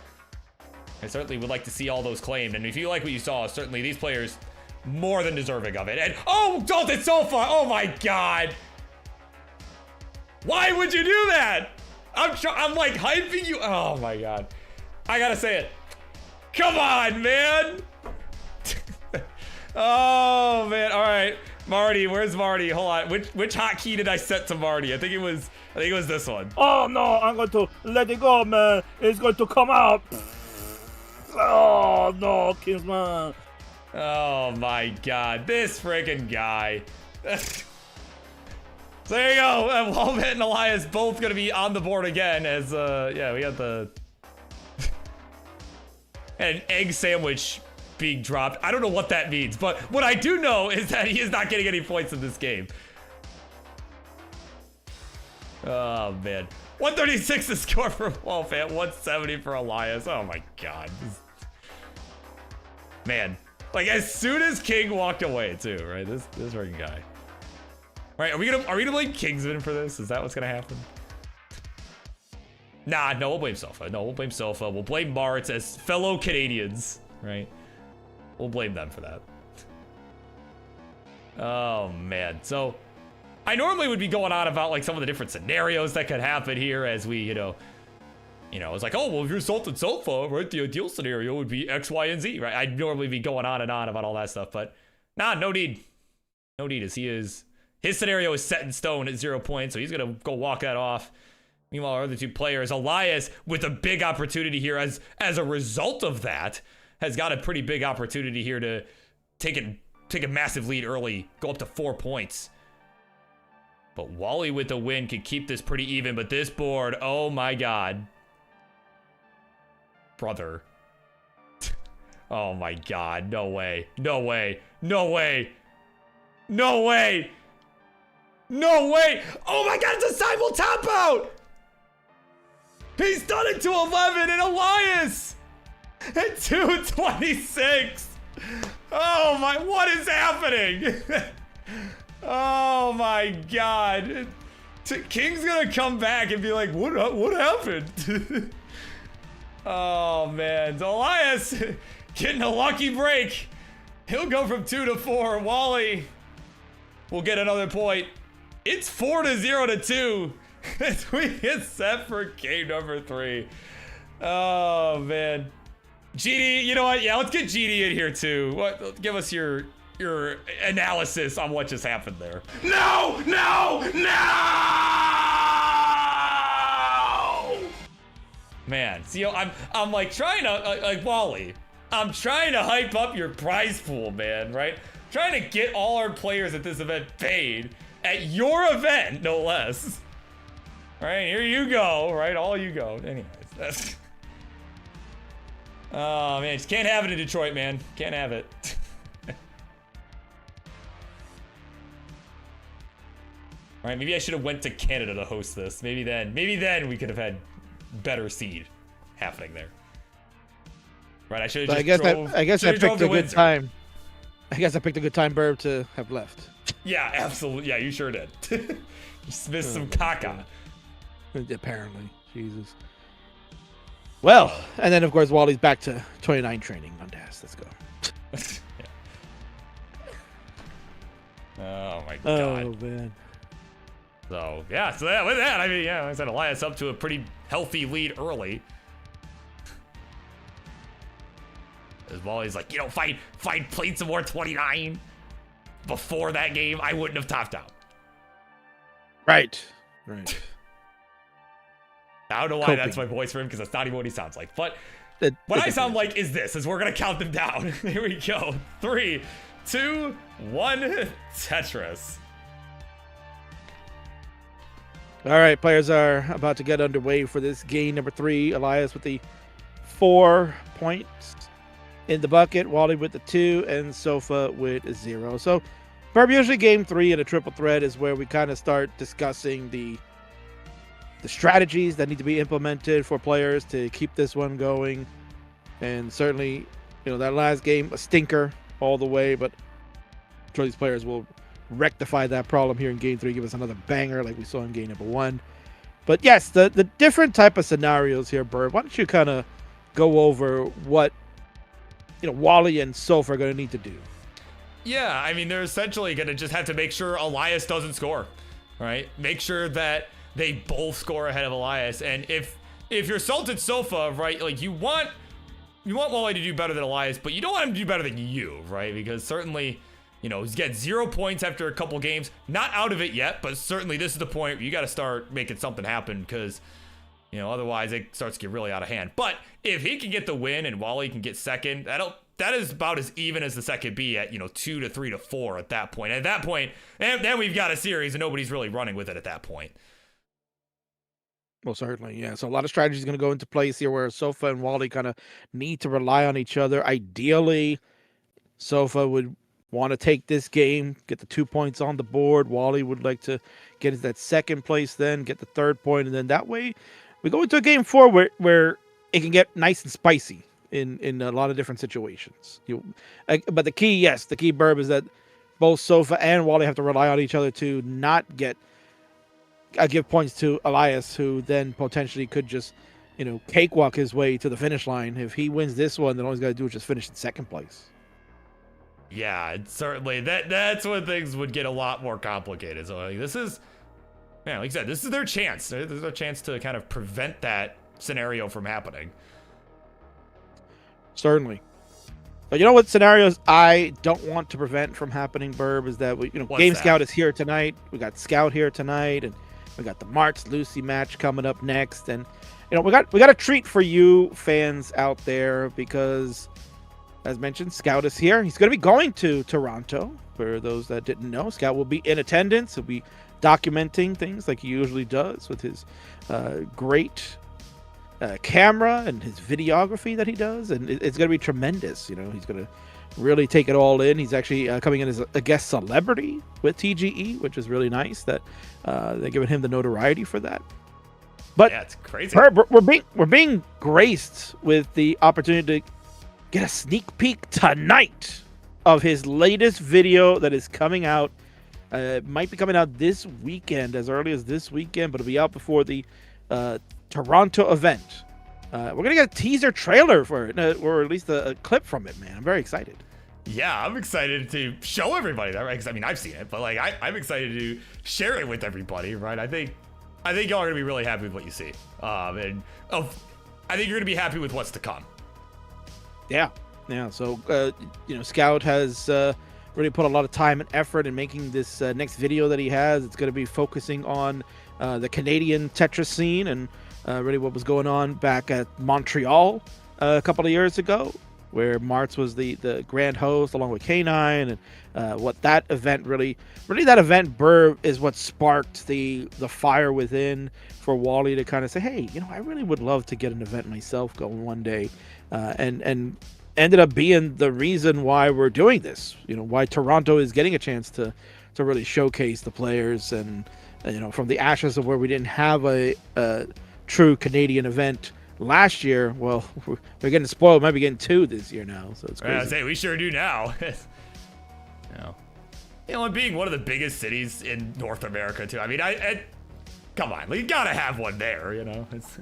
I certainly would like to see all those claimed, and if you like what you saw, certainly these players more than deserving of it. And oh, Dalton, so far! Oh my God! Why would you do that? I'm like hyping you. Oh my God! I gotta say it. Come on, man! Oh man! All right, Marty, where's Marty? Hold on. Which hotkey did I set to Marty? I think it was this one. Oh no! I'm going to let it go, man. It's going to come out. Oh no, Kingsman. Oh my God, this freaking guy. So there you go. Wallbant and Elias both gonna be on the board again as yeah, we got the an egg sandwich being dropped. I don't know what that means, but what I do know is that he is not getting any points in this game. Oh man. 136 to score for Wallbant, 170 for Elias. Oh my God. Man, like as soon as King walked away too, right? This freaking guy. Right, are we gonna blame Kingsman for this? Is that what's gonna happen? Nah, no, we'll blame Sofa. No, we'll blame Sofa. We'll blame Marts as fellow Canadians, right? We'll blame them for that. Oh man, so I normally would be going on about like some of the different scenarios that could happen here as we, you know, it's like, oh, well, if you're Sultan Sofa, right, the ideal scenario would be X, Y, and Z, right? I'd normally be going on and on about all that stuff, but nah, no need. No need, as his scenario is set in stone at 0 points, so he's gonna go walk that off. Meanwhile, our other two players, Elias with a big opportunity here as a result of that, has got a pretty big opportunity here to take a massive lead early, go up to 4 points. But Wally with the win can keep this pretty even, but this board, oh my God. Brother. Oh my god, no way. No way. No way. No way. No way. Oh my god, it's a simul tap out. He's done it to 11 and Elias at 226. Oh my, what is happening? Oh my god. King's gonna come back and be like, what happened? Oh man, Elias getting a lucky break. He'll go from 2 to 4. Wally will get another point. It's 4-0 to 2 as we get set for game number 3. Oh man. GD, you know what? Yeah, let's get GD in here too. What? Give us your analysis on what just happened there. No! No! No! Man, see, I'm like trying to like Wally. I'm trying to hype up your prize pool, man. Right? Trying to get all our players at this event paid at your event, no less. All right, here you go. Right, all you go. Anyways, that's. Oh man, just can't have it in Detroit, man. Can't have it. All right, maybe I should have went to Canada to host this. Maybe then we could have had better seed happening there. Right, I should have just I guess I picked a good time. I guess I picked a good time, Burb, to have left. Yeah, absolutely. Yeah, you sure did. Just missed some caca. Apparently, Jesus. Well, and then of course Wally's back to 29 training on DAS. Let's go. Oh my god. Oh man. So yeah, so with that, I mean, yeah, like I said, Elias up to a pretty healthy lead early. As Wally's like, you know, if I played some more 29 before that game, I wouldn't have topped out. Right. I don't know why that's my voice for him, because that's not even what he sounds like. But what I sound like is this, as we're going to count them down. Here we go. 3, 2, 1, Tetris. All right, players are about to get underway for this game number 3. Elias with the 4 points in the bucket, Wally with the 2, and Sofa with 0. So, usually game 3 in a triple threat is where we kind of start discussing the strategies that need to be implemented for players to keep this one going. And certainly, you know, that last game, a stinker all the way, but I'm sure these players will rectify that problem here in game 3, give us another banger like we saw in game number 1. But yes, the different type of scenarios here, Burb, why don't you kind of go over what, you know, Wally and Sofa are going to need to do? Yeah, I mean, they're essentially going to just have to make sure Elias doesn't score, right? Make sure that they both score ahead of Elias. And if you're Salted Sofa, right, like you want Wally to do better than Elias, but you don't want him to do better than you, right? Because certainly, you know, he's getting 0 points after a couple games. Not out of it yet, but certainly this is the point where you got to start making something happen, because, you know, otherwise it starts to get really out of hand. But if he can get the win and Wally can get second, that is about as even as the set could be at, you know, 2 to 3 to 4 at that point. At that point, and then we've got a series and nobody's really running with it at that point. Well, certainly, yeah. So a lot of strategies going to go into place here where Sofa and Wally kind of need to rely on each other. Ideally, Sofa would want to take this game, get the 2 points on the board. Wally would like to get into that second place, then get the 3rd point, and then that way we go into a game 4 where it can get nice and spicy in a lot of different situations. But the key, Burb, is that both Sofa and Wally have to rely on each other to not give points to Elias, who then potentially could just, you know, cakewalk his way to the finish line. If he wins this one, then all he's got to do is just finish in 2nd place. Yeah, certainly. That's when things would get a lot more complicated. So like, this is, man, like I said, this is their chance. This is their chance to kind of prevent that scenario from happening. Certainly. But you know what scenarios I don't want to prevent from happening, Burb, is that Game Scout is here tonight. We got Scout here tonight, and we got the Marts Loucy match coming up next. And you know, we got a treat for you fans out there, because as mentioned, Scout is here. He's going to be going to Toronto. For those that didn't know, Scout will be in attendance. He'll be documenting things like he usually does with his great camera and his videography that he does, and it's going to be tremendous. You know, he's going to really take it all in. He's actually coming in as a guest celebrity with TGE, which is really nice that they're giving him the notoriety for that. But yeah, it's crazy. We're being graced with the opportunity to get a sneak peek tonight of his latest video that is coming out. It might be coming out this weekend, as early as this weekend, but it'll be out before the Toronto event. We're gonna get a teaser trailer for it, or at least a clip from it, man. I'm very excited. Yeah, I'm excited to show everybody that, right? Because I mean, I've seen it, but like, I'm excited to share it with everybody, right? I think y'all are gonna be really happy with what you see, I think you're gonna be happy with what's to come. Yeah. So you know, Scout has really put a lot of time and effort in making this next video that he has. It's going to be focusing on the Canadian Tetris scene and really what was going on back at Montreal a couple of years ago, where Marts was the grand host along with K9, and what that event really that event, Burb, is what sparked the fire within for Wally to kind of say, hey, you know, I really would love to get an event myself going one day, and ended up being the reason why we're doing this. You know, why Toronto is getting a chance to really showcase the players, and you know, from the ashes of where we didn't have a true Canadian event last year, well, we're getting spoiled. We might be getting 2 this year now, so it's crazy. I say we sure do now. You know, and being one of the biggest cities in North America too. I mean, come on, you gotta have one there. You know, it's.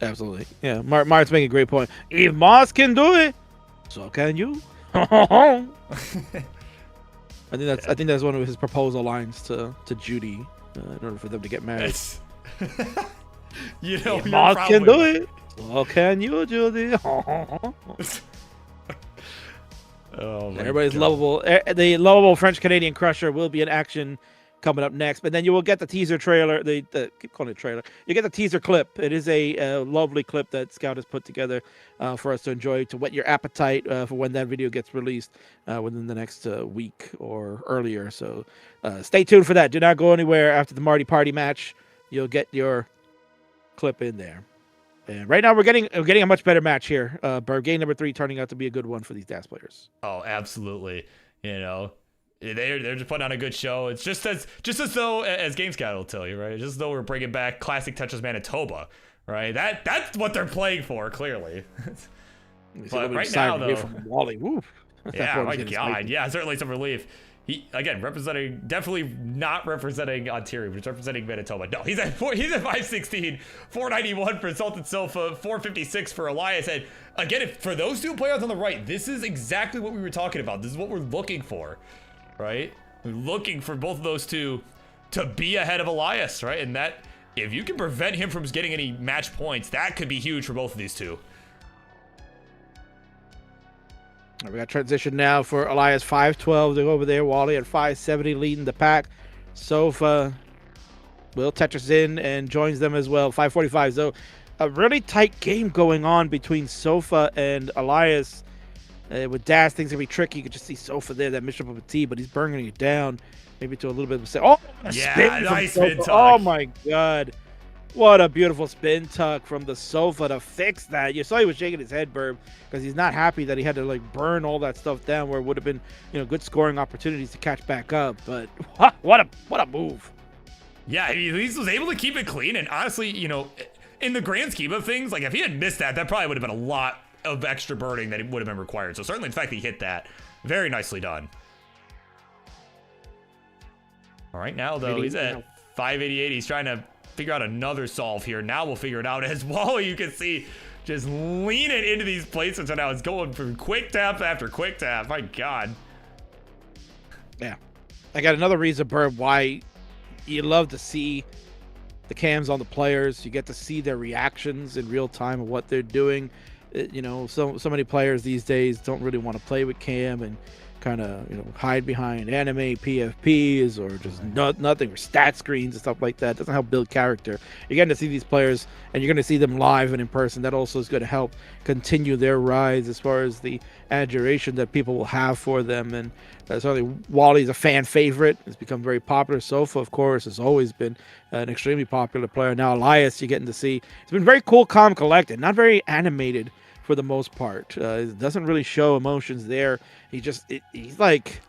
Absolutely, yeah. Mart's making a great point. If Mars can do it, so can you. I think that's one of his proposal lines to Judy in order for them to get married. You know, if Mars can do it, so can you, Judy. Everybody's God. Lovable. The lovable French Canadian crusher will be in action coming up next, but then you will get the teaser trailer. Keep calling it trailer. You get the teaser clip. It is a lovely clip that Scout has put together for us to enjoy, to whet your appetite for when that video gets released within the next week or earlier. So stay tuned for that. Do not go anywhere after the Marty Party match. You'll get your clip in there. And right now we're getting a much better match here. Game number 3 turning out to be a good one for these DAS players. Oh, absolutely. You know, they're just putting on a good show. It's just as though, as GameScout will tell you, right? Just as though we're bringing back classic Tetris Manitoba, right? That's what they're playing for, clearly. But right now, though, from Wally, woo. Yeah, my God, yeah, certainly some relief. He again definitely not representing Ontario, but he's representing Manitoba. No, he's at 516, 491 for Sultan Sofa, 456 for Elias. And again, for those 2 players on the right, this is exactly what we were talking about. This is what we're looking for, right? We're looking for both of those 2 to be ahead of Elias, right? And that, if you can prevent him from getting any match points, that could be huge for both of these 2. We got transition now for Elias, 512 to go over there. Wally at 570 leading the pack. Sofa will Tetris in and joins them as well, 545. So a really tight game going on between Sofa and Elias. With Dash, things are going to be tricky. You can just see Sofa there, that mission of a T, but he's bringing it down maybe to a little bit of a set. Oh, yeah, nice spin tuck. Oh my God. What a beautiful spin tuck from the Sofa to fix that. You saw he was shaking his head, Burb, because he's not happy that he had to like burn all that stuff down where it would have been, you know, good scoring opportunities to catch back up. But what a move. Yeah, he at least was able to keep it clean. And honestly, you know, in the grand scheme of things, like if he had missed that probably would have been a lot of extra burning that would have been required. So certainly the fact that he hit that, very nicely done. All right, now though, he's at 588. He's trying to figure out another solve here. Now we'll figure it out as Wally, you can see, just lean it into these placements, and now it's going from quick tap after quick tap. My God. Yeah. I got another reason, Burb, why you love to see the cams on the players. You get to see their reactions in real time of what they're doing. You know, so many players these days don't really want to play with cam, and kind of hide behind anime PFPs or just nothing, or stat screens and stuff like that. It doesn't help build character. You're getting to see these players, and you're going to see them live and in person. That also is going to help continue their rise as far as the adoration that people will have for them. And certainly Wally's a fan favorite. It's become very popular. Sofa, of course, has always been an extremely popular player. Now Elias, you're getting to see. It's been very cool, calm, collected, not very animated for the most part. It doesn't really show emotions there. He's like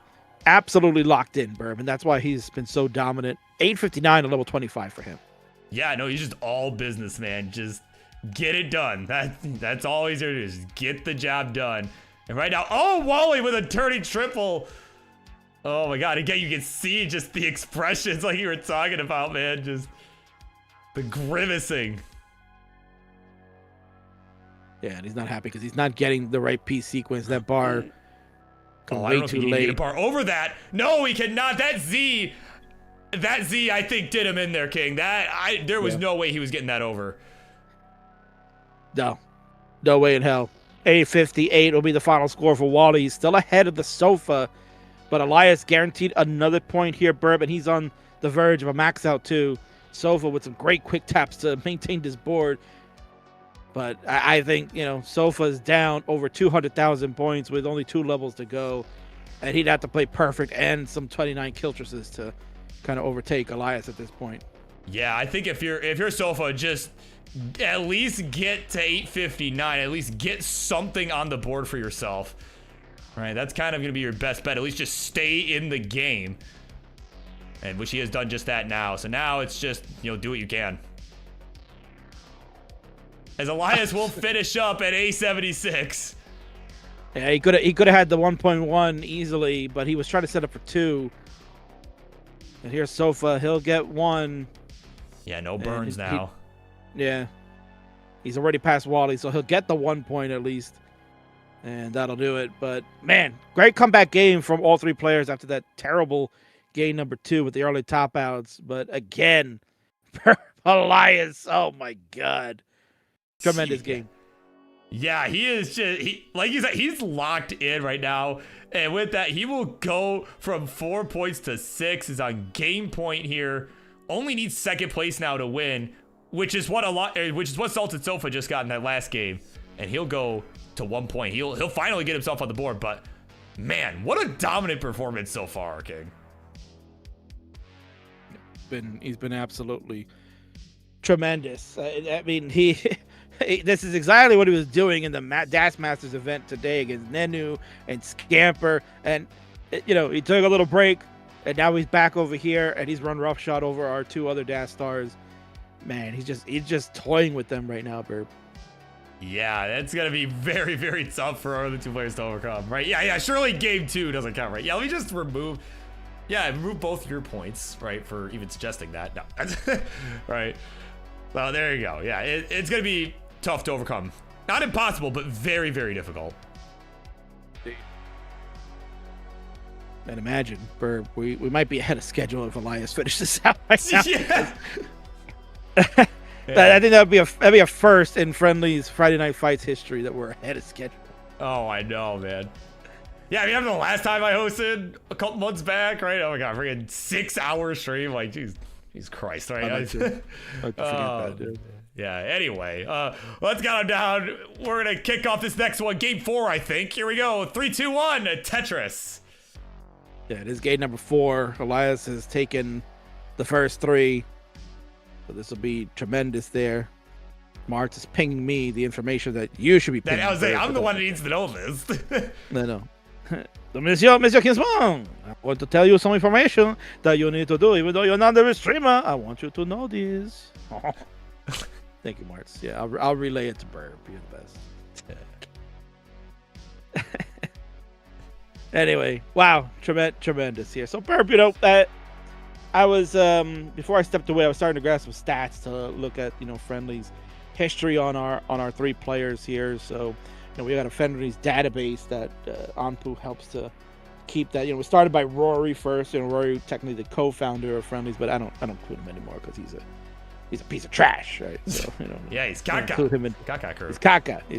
absolutely locked in, Burb, and that's why he's been so dominant. 859 to level 25 for him. Yeah, no, he's just all business, man. Just get it done. That's all he's here to do, is get the job done. And right now, oh, Wally with a turning triple. Oh my God, again, you can see just the expressions like you were talking about, man. Just the grimacing. Yeah, and he's not happy because he's not getting the right piece sequence. That bar way too late. Get a bar over that. No, he cannot. That Z, I think, did him in there, King. There was no way he was getting that over. No way in hell. 858 will be the final score for Wally. He's still ahead of the Sofa, but Elias guaranteed another point here, Burb, and he's on the verge of a max out too. Sofa with some great quick taps to maintain this board. But I think, Sofa's down over 200,000 points with only 2 levels to go. And he'd have to play perfect and some 29 Kiltresses to kind of overtake Elias at this point. Yeah, I think if you're Sofa, just at least get to 859. At least get something on the board for yourself. Right, that's kind of going to be your best bet. At least just stay in the game. And which he has done just that now. So now it's just, do what you can. As Elias will finish up at A76. Yeah, he could have had the 1.1 easily, but he was trying to set up for 2. And here's Sofa. He'll get 1. Yeah, no burns now. He's already past Wally, so he'll get the 1 point at least. And that'll do it. But, man, great comeback game from all 3 players after that terrible game number 2 with the early top outs. But, again, Elias, oh, my God. Tremendous game. Yeah, he is just, like you said, he's locked in right now. And with that, he will go from 4 points to 6. Is on game point here. Only needs 2nd place now to win, which is what Salted Sofa just got in that last game. And he'll go to 1 point. He'll finally get himself on the board. But man, what a dominant performance so far, King. He's been absolutely tremendous. I mean, this is exactly what he was doing in the Dash Masters event today against Nenu and Scamper. And, he took a little break, and now he's back over here, and he's run roughshod over our 2 other Dash stars. Man, he's just toying with them right now, Burb. Yeah, that's going to be very, very tough for our other 2 players to overcome, right? Yeah, surely game 2 doesn't count, right? Yeah, let me just remove both your points, right, for even suggesting that. No, right. Well, there you go. Yeah, it's going to be tough to overcome. Not impossible, but very, very difficult. And imagine, Burb, we might be ahead of schedule if Elias finishes out right now. Yeah. I think that'd be a first in Friendly's Friday Night Fights history that we're ahead of schedule. Oh, I know, man. Yeah, I mean, after the last time I hosted a couple months back, right? Oh my God, freaking 6-hour stream. Like, Jesus Christ, right? I forget that, dude. Yeah, anyway, let's get on down. We're going to kick off this next one. Game 4, I think. Here we go. 3, 2, 1, Tetris. Yeah, it is game number 4. Elias has taken the first 3. So this will be tremendous there. Marts is pinging me the information that you should be pinging. I was saying, I'm the one that needs to know this. No. Monsieur Kingsman, I want to tell you some information that you need to do. Even though you're not the streamer, I want you to know this. Thank you, Marts. Yeah, I'll relay it to Burb. You're the best. Anyway, wow, tremendous here. So Burb, I was before I stepped away, I was starting to grab some stats to look at Friendly's history on our 3 players here. So we got a Friendly's database that Anpu helps to keep that. We started by Rory first. Rory technically the co-founder of Friendly's, but I don't include him anymore because he's he's a piece of trash, right? So yeah, he's Kaka. Include him in Kaka crew. He's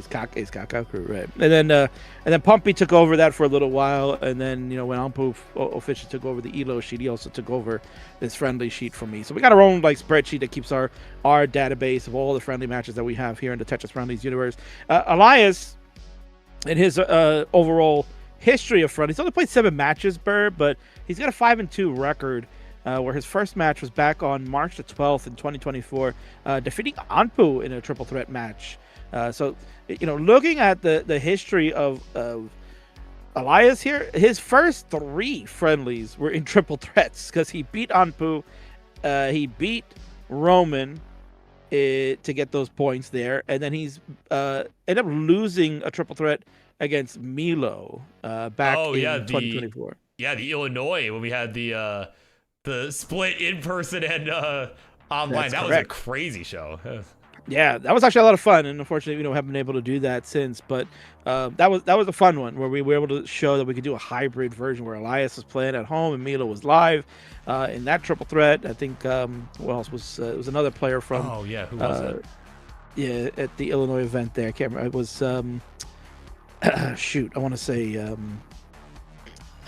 Kaka crew, right? And then Pumpy took over that for a little while, and then when Ampu officially took over the Elo sheet, he also took over this friendly sheet for me. So we got our own spreadsheet that keeps our database of all the friendly matches that we have here in the Tetris Friendlies universe. Elias, in his overall history of friendlies, he's only played 7 matches, but he's got a 5-2 record. Where his first match was back on March the 12th in 2024, defeating Anpu in a triple threat match. So, looking at the history of Elias here, his first 3 friendlies were in triple threats because he beat Anpu, he beat Roman to get those points there, and then he's ended up losing a triple threat against Milo back in 2024. The Illinois, when we had the split in person and online. That was a crazy show. Yeah, that was actually a lot of fun, and unfortunately, haven't been able to do that since. But that was a fun one where we were able to show that we could do a hybrid version where Elias was playing at home and Milo was live in that triple threat. I think who else was it was another player from? Oh yeah, who was it? Yeah, at the Illinois event there. I can't remember. It was shoot, I want to say.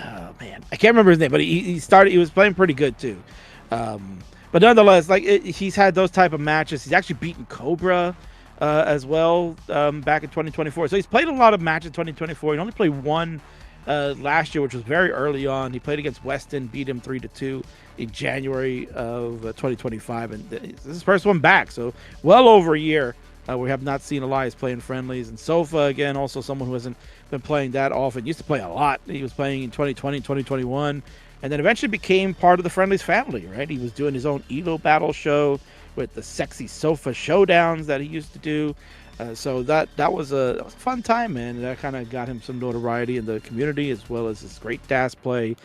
Oh man, I can't remember his name, but he was playing pretty good too. But nonetheless, he's had those type of matches. He's actually beaten Cobra as well back in 2024. So he's played a lot of matches in 2024. He only played 1 last year, which was very early on. He played against Weston, beat him 3-2 in January of 2025, and this is his first one back. So well over a year. We have not seen Elias playing friendlies. And Sofa, again, also someone who hasn't been playing that often. Used to play a lot. He was playing in 2020, 2021, and then eventually became part of the friendlies family, right? He was doing his own Elo battle show with the sexy Sofa showdowns that he used to do. So that was a fun time, man. And that kind of got him some notoriety in the community, as well as his great DAS play.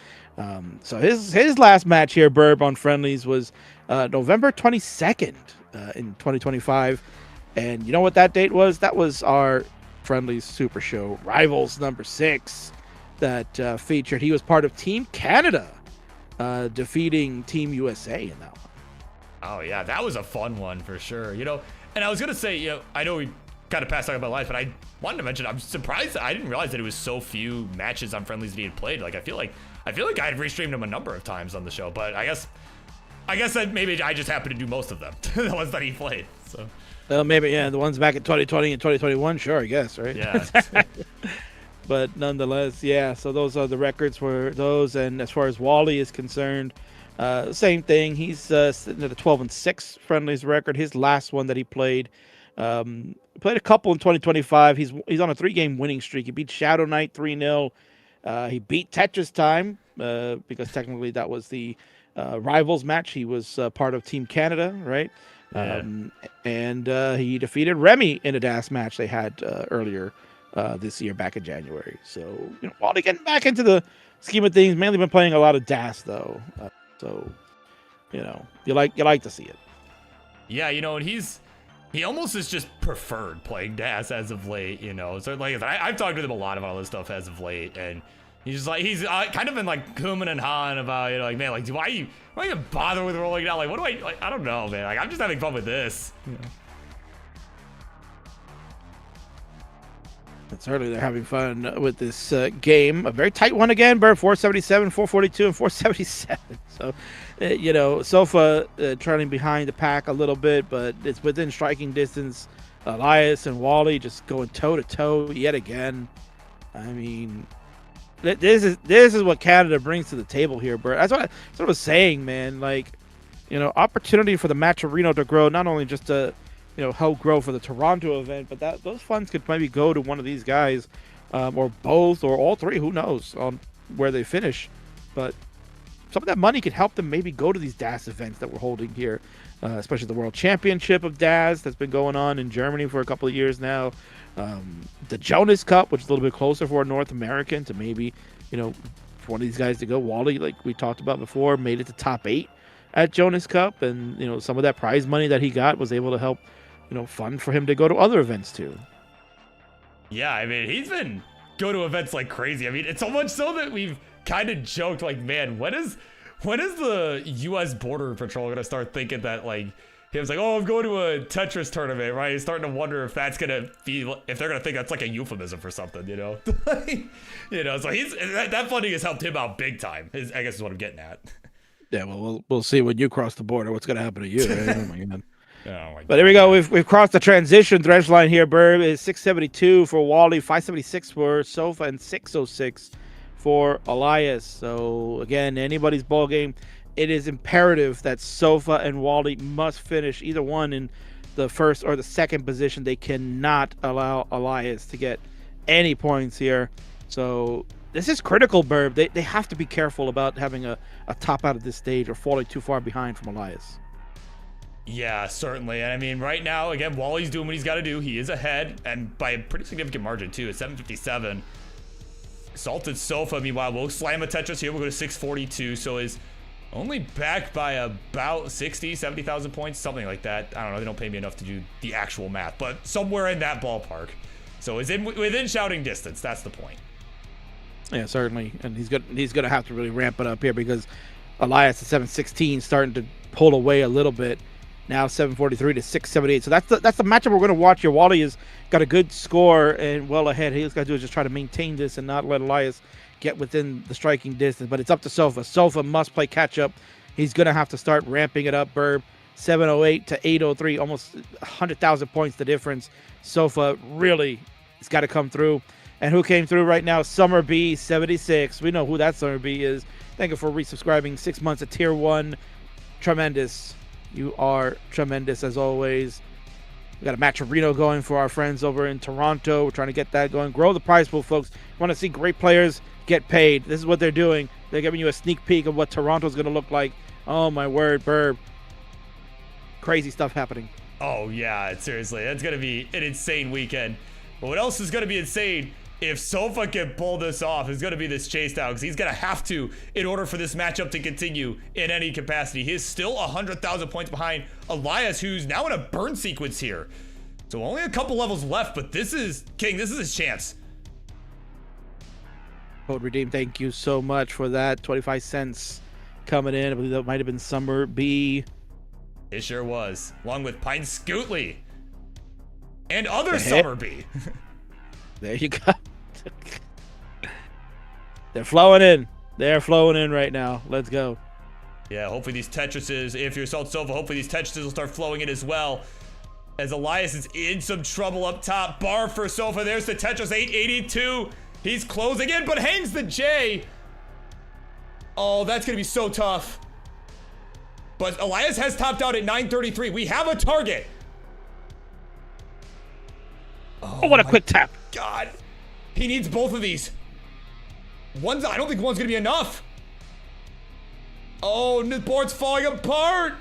So his last match here, Burb, on friendlies was November 22nd in 2025. And you know what that date was? That was our Friendlies Super Show Rivals number 6 that featured. He was part of Team Canada, defeating Team USA in that one. Oh yeah, that was a fun one for sure. And I was gonna say, I know we kind of passed talking about life, but I wanted to mention I'm surprised I didn't realize that it was so few matches on Friendlies being played. I feel like I'd restreamed him a number of times on the show, but I guess that maybe I just happened to do most of them, the ones that he played. So. Well, maybe, yeah, the ones back in 2020 and 2021, sure, I guess, right? Yeah. But nonetheless, yeah, so those are the records for those. And as far as Wally is concerned, same thing. He's sitting at a 12-6 friendlies record. His last one that he played a couple in 2025. He's on a 3-game winning streak. He beat Shadow Knight 3-0. He beat Tetris Time because technically that was the Rivals match. He was part of Team Canada, right? Yeah. And he defeated Remmy in a DAS match they had earlier this year, back in January. So, while they getting back into the scheme of things, mainly been playing a lot of DAS though. So, you like to see it. Yeah, and he almost is just preferred playing DAS as of late. So I've talked with him a lot about all this stuff as of late, and he's kind of been humming and hawing about man, why you even bother with rolling it out? What do I don't know, man. I'm just having fun with this. And certainly they're having fun with this game. A very tight one again, Bert. 477, 442, and 477. So, Sofa trailing behind the pack a little bit, but it's within striking distance. Elias and Wally just going toe-to-toe yet again. I mean, this is what Canada brings to the table here, Bert. That's what I was saying, man. Opportunity for the Matcherino to grow, not only just to help grow for the Toronto event, but those funds could maybe go to one of these guys, or both, or all three. Who knows on where they finish? But some of that money could help them maybe go to these DAS events that we're holding here, especially the World Championship of DAS that's been going on in Germany for a couple of years now. The Jonas Cup, which is a little bit closer for a North American to maybe, for one of these guys to go. Wally, like we talked about before, made it to top 8 at Jonas Cup, and some of that prize money that he got was able to help, fund for him to go to other events too. Yeah, I mean, he's been go to events like crazy. I mean, it's so much so that we've kind of joked, man, when is the U.S. Border Patrol gonna start thinking that He was like, "Oh, I'm going to a Tetris tournament," right? He's starting to wonder if that's gonna be, if they're gonna think that's like a euphemism for something, you know? So that funding has helped him out big time. I guess is what I'm getting at. Yeah, well, we'll see when you cross the border what's gonna happen to you. Right? Oh my god. But here we go. We've crossed the transition thresh line here. Burb is 672 for Wally, 576 for Sofa, and 606 for Elias. So again, anybody's ball game. It is imperative that Sofa and Wally must finish either one in the first or the second position. They cannot allow Elias to get any points here. So this is critical, Burb. They have to be careful about having a top out of this stage or falling too far behind from Elias. Yeah, certainly. And I mean, right now, again, Wally's doing what he's got to do. He is ahead, and by a pretty significant margin, too, at 757. Salted Sofa, meanwhile, will slam a Tetris here. We'll go to 642, so is only back by about 60, 70,000 points, something like that. I don't know. They don't pay me enough to do the actual math, but somewhere in that ballpark. So is within shouting distance. That's the point. Yeah, certainly. And he's gonna have to really ramp it up here because Elias at 716 starting to pull away a little bit. Now 743 to 678. So that's the matchup we're going to watch here. Wally has got a good score and well ahead. He's got to do is just try to maintain this and not let Elias get within the striking distance. But it's up to Sofa. Sofa must play catch up. He's going to have to start ramping it up. Burb 708 to 803, almost 100,000 points the difference. Sofa really has got to come through. And who came through right now? Summer B 76. We know who that Summer B is. Thank you for resubscribing 6 months at Tier 1. Tremendous. You are tremendous as always. We got a match of Reno going for our friends over in Toronto. We're trying to get that going. Grow the prize pool, folks. Want to see great players get paid. This is what they're doing. They're giving you a sneak peek of what Toronto's going to look like. Oh, my word, Burb. Crazy stuff happening. Oh, yeah, seriously. That's going to be an insane weekend. But what else is going to be insane? If Sofa can pull this off, it's going to be this chase down because he's going to have to in order for this matchup to continue in any capacity. He is still 100,000 points behind Elias, who's now in a burn sequence here. So only a couple levels left, but this is his chance. Code redeem, thank you so much for that. 25 cents coming in. I believe that might have been Summer B. It sure was. Along with Pine Scootley and other Summer B. There you go. They're flowing in. They're flowing in right now. Let's go. Yeah, hopefully these Tetrises, if you're Salt Sofa, hopefully these Tetrises will start flowing in as well. As Elias is in some trouble up top. Bar for Sofa. There's the Tetris 882. He's closing in, but hangs the J. Oh, that's going to be so tough. But Elias has topped out at 933. We have a target. Oh, what a quick tap. God. He needs both of these. I don't think one's going to be enough. Oh, the board's falling apart.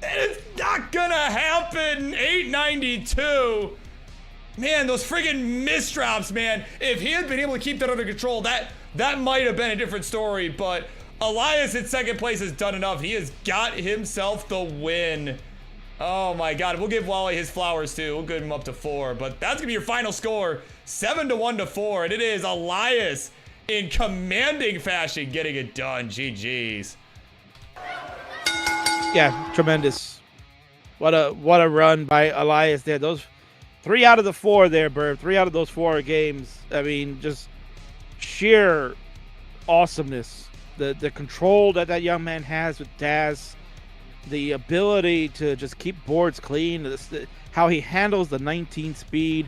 It's not going to happen. 892. Man, those friggin' misdrops, man. If he had been able to keep that under control, that might have been a different story. But Elias in second place has done enough. He has got himself the win. Oh my God, we'll give Wally his flowers too. We'll give him up to 4, but that's gonna be your final score, 7-1 to 4, and it is Elias in commanding fashion getting it done. GG's. Yeah, tremendous. What a run by Elias there. Those 3 out of the 4 there, Burb. 3 out of those 4 games. I mean, just sheer awesomeness. The control that young man has with Daz. The ability to just keep boards clean, how he handles the 19 speed.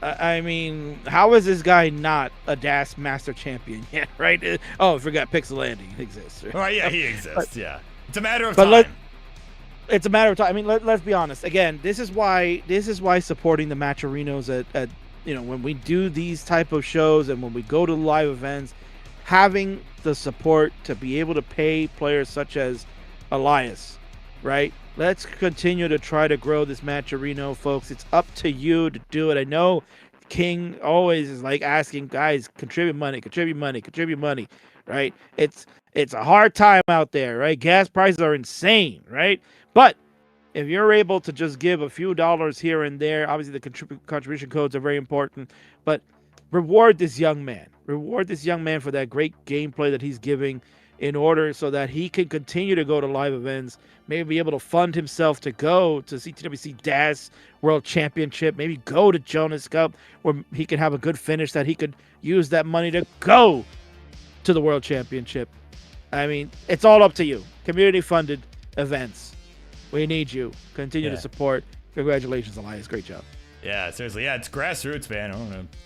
I mean, how is this guy not a DAS Master Champion yet, right? Oh, I forgot Pixel Andy exists. Right? Oh, yeah, he exists, yeah. It's a matter of time. It's a matter of time. I mean, let's be honest. Again, this is why supporting the Matcharinos at when we do these type of shows and when we go to live events, having the support to be able to pay players such as Elias, right? Let's continue to try to grow this Matcherino, folks. It's up to you to do it. I know King always is like asking guys, contribute money, right? It's a hard time out there, right? Gas prices are insane, right? But if you're able to just give a few dollars here and there, obviously the contribution codes are very important, but reward this young man. Reward this young man for that great gameplay that he's giving. in order so that he can continue to go to live events, maybe be able to fund himself to go to CTWC DAS World Championship, maybe go to Jonas Cup where he can have a good finish that he could use that money to go to the World Championship. I mean, it's all up to you. Community funded events. We need you. Continue to support. Congratulations, Elias. Great job. Yeah, seriously. Yeah, it's grassroots, man. I'm going to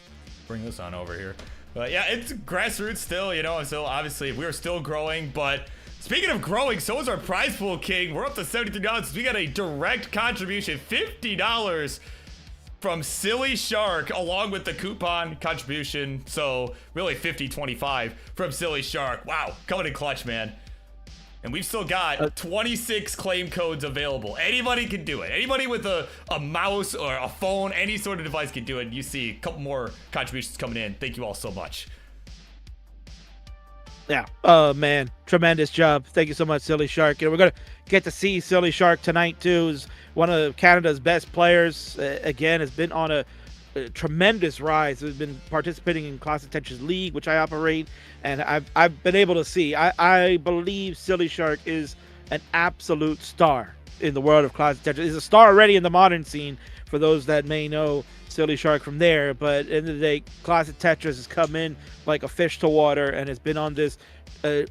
bring this on over here. But yeah, it's grassroots still, so obviously we're still growing. But speaking of growing, so is our prize pool king. We're up to $73. We got a direct contribution, $50 from SillyShark, along with the coupon contribution. So really 50-25 from SillyShark. Wow, coming in clutch, man. And we've still got 26 claim codes available. Anybody can do it. Anybody with a mouse or a phone, any sort of device can do it. You see a couple more contributions coming in. Thank you all so much. Yeah. Oh, man. Tremendous job. Thank you so much, SillyShark. We're going to get to see SillyShark tonight, too. He's one of Canada's best players. Again, has been on a tremendous rise. Has been participating in Classic Tetris League, which I operate, and I've been able to see. I believe SillyShark is an absolute star in the world of Classic Tetris. He's a star already in the modern scene, for those that may know SillyShark from there. But at the end of the day, Classic Tetris has come in like a fish to water and has been on this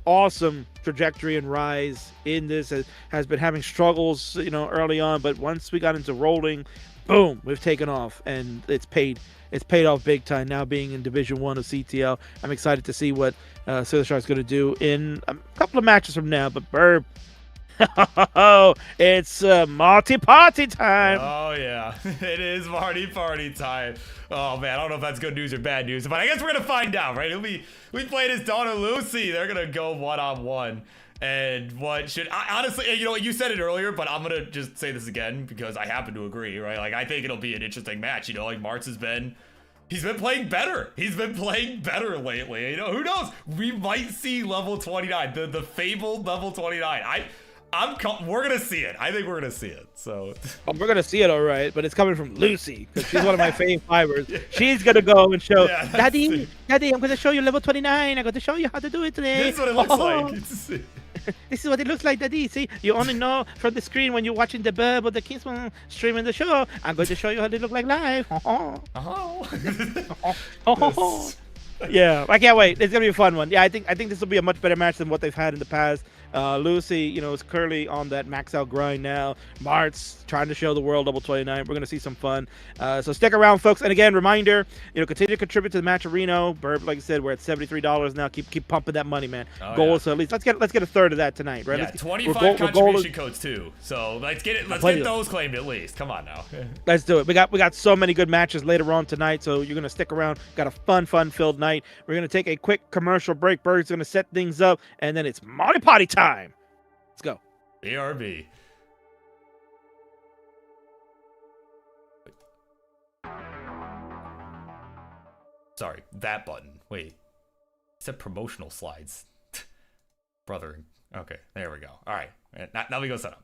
awesome trajectory and rise in this. Has been having struggles, early on, but once we got into rolling, boom, we've taken off, and it's paid off big time now being in Division 1 of CTL. I'm excited to see what SillyShark's going to do in a couple of matches from now. But Burb, it's Marty Party time. Oh, yeah. It is Marty Party time. Oh, man, I don't know if that's good news or bad news, but I guess we're going to find out, right? We played his daughter, Loucy. They're going to go one-on-one. And what should honestly, you said it earlier, but I'm gonna just say this again because I happen to agree, right? Like, I think it'll be an interesting match. Like Marts he's been playing better. He's been playing better lately. Who knows? We might see level 29, the fabled level 29. We're gonna see it. I think we're gonna see it. So we're gonna see it, all right. But it's coming from Loucy because she's one of my favorite fibers. She's gonna go and show, Daddy, I'm gonna show you level 29. I'm gonna show you how to do it today. This is what it looks like. This is what it looks like, Daddy. See, you only know from the screen when you're watching the Burb or the Kingsman streaming the show. I'm going to show you how they look like live. Yeah, I can't wait. It's gonna be a fun one. Yeah, I think this will be a much better match than what they've had in the past. Loucy, is currently on that max out grind now. Marts trying to show the world level 29. We're gonna see some fun. So stick around, folks. And again, reminder, continue to contribute to the match of Reno. Burb, like I said, we're at $73 now. Keep pumping that money, man. Goal is at least let's get a third of that tonight, right? Yeah, 25 contribution codes too. So let's get those claimed at least. Come on now. Let's do it. We got so many good matches later on tonight, so you're gonna stick around. Got a fun-filled night. We're gonna take a quick commercial break. Bird's gonna set things up, and then it's Marty Party time. Let's go. BRB. Sorry, that button. Wait. It said promotional slides. Brother. Okay, there we go. All right. Now we go set up.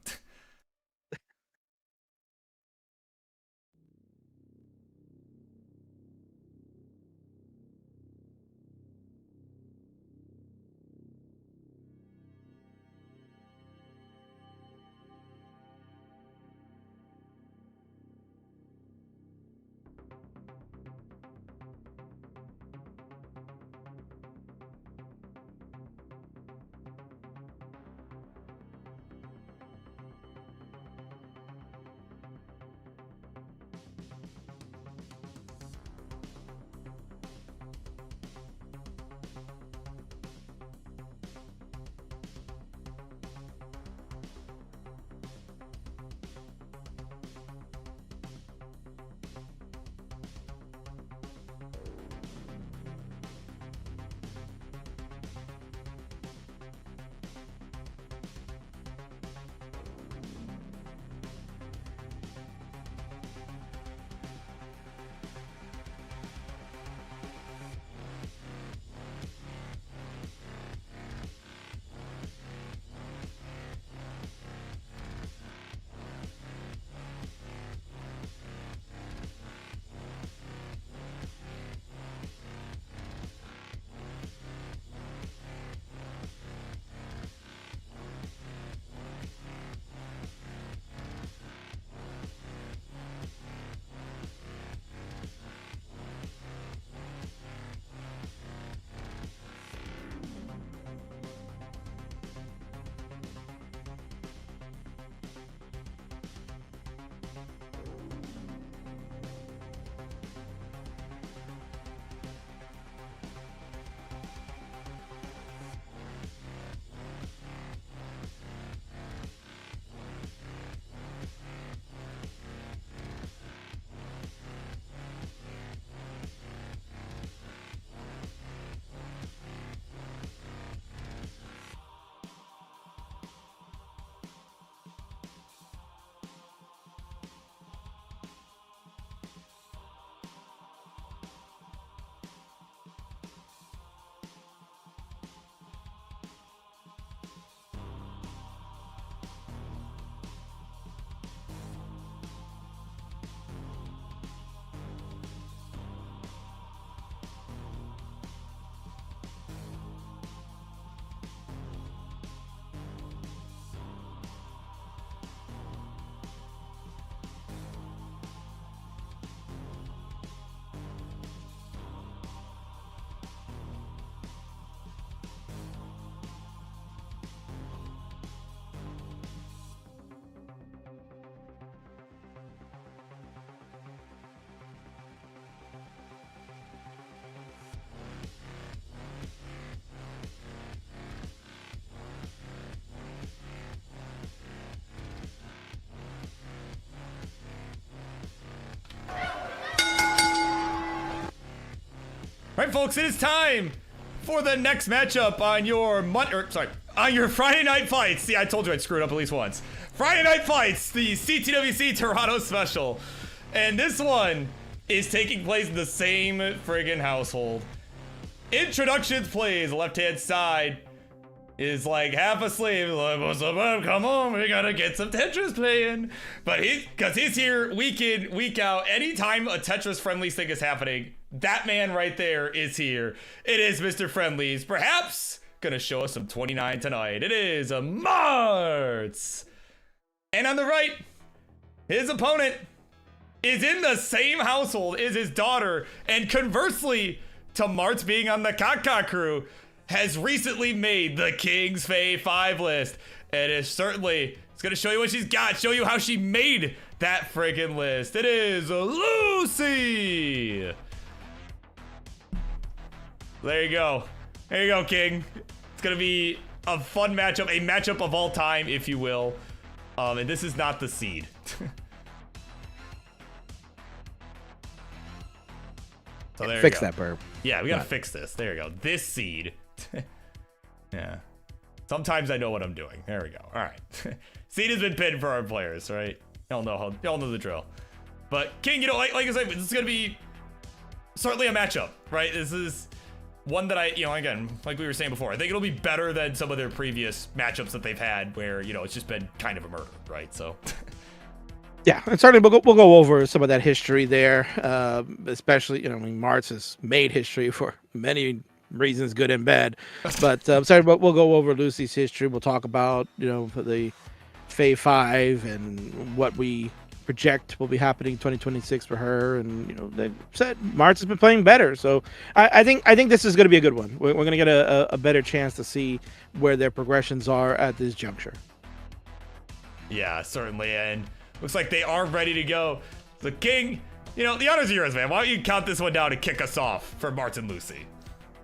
Right, folks, it is time for the next matchup on your on your Friday Night Fights. See, I told you I'd screw it up at least once. Friday Night Fights, the CTWC Toronto special. And this one is taking place in the same friggin' household. Introductions plays, left-hand side is like half asleep. Like, what's up, man? Come on, we gotta get some Tetris playing. But because he's here week in, week out. Anytime a Tetris Friendlies thing is happening, that man right there is here. It is Mr. Friendlies. Perhaps gonna show us some 29 tonight. It is a Marts. And on the right, his opponent is in the same household as his daughter. And conversely to Marts being on the Kaka crew, has recently made the King's Fae 5 list. And it's going to show you what she's got, show you how she made that friggin' list. It is Loucy. There you go. There you go, King. It's going to be a fun matchup, a matchup of all time, if you will. And this is not the seed. So there Fix you go. that, Burb. Yeah, we gotta fix this. There you go. This seed. Yeah. Sometimes I know what I'm doing. There we go. All right. Seed has been pinned for our players, right? Y'all know the drill. But King, like I said, this is gonna be certainly a matchup, right? This is one that again, like we were saying before, I think it'll be better than some of their previous matchups that they've had, where it's just been kind of a murder, right? So. Yeah, and certainly we'll go over some of that history there, especially, Marts has made history for many reasons, good and bad. But we'll go over Loucy's history. We'll talk about, the Fae 5 and what we project will be happening in 2026 for her. And, they said Marts has been playing better. So I think this is going to be a good one. We're going to get a better chance to see where their progressions are at this juncture. Yeah, certainly. And looks like they are ready to go. The King, the honors are yours, man. Why don't you count this one down and kick us off for Marts and Loucy?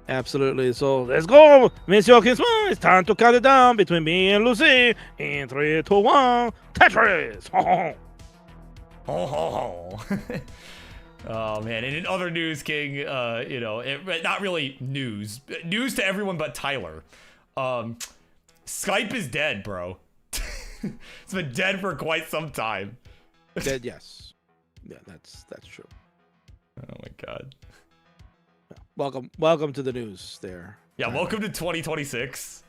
Absolutely. So let's go, Monsieur Kingsman. It's time to count it down between me and Loucy. In 3, 2, 1, Tetris. Oh man! And in other news, King, not really news to everyone but Tyler. Skype is dead, bro. It's been dead for quite some time. Dead, yes. Yeah, that's true. Oh my god. Welcome to the news there. Yeah, welcome to 2026.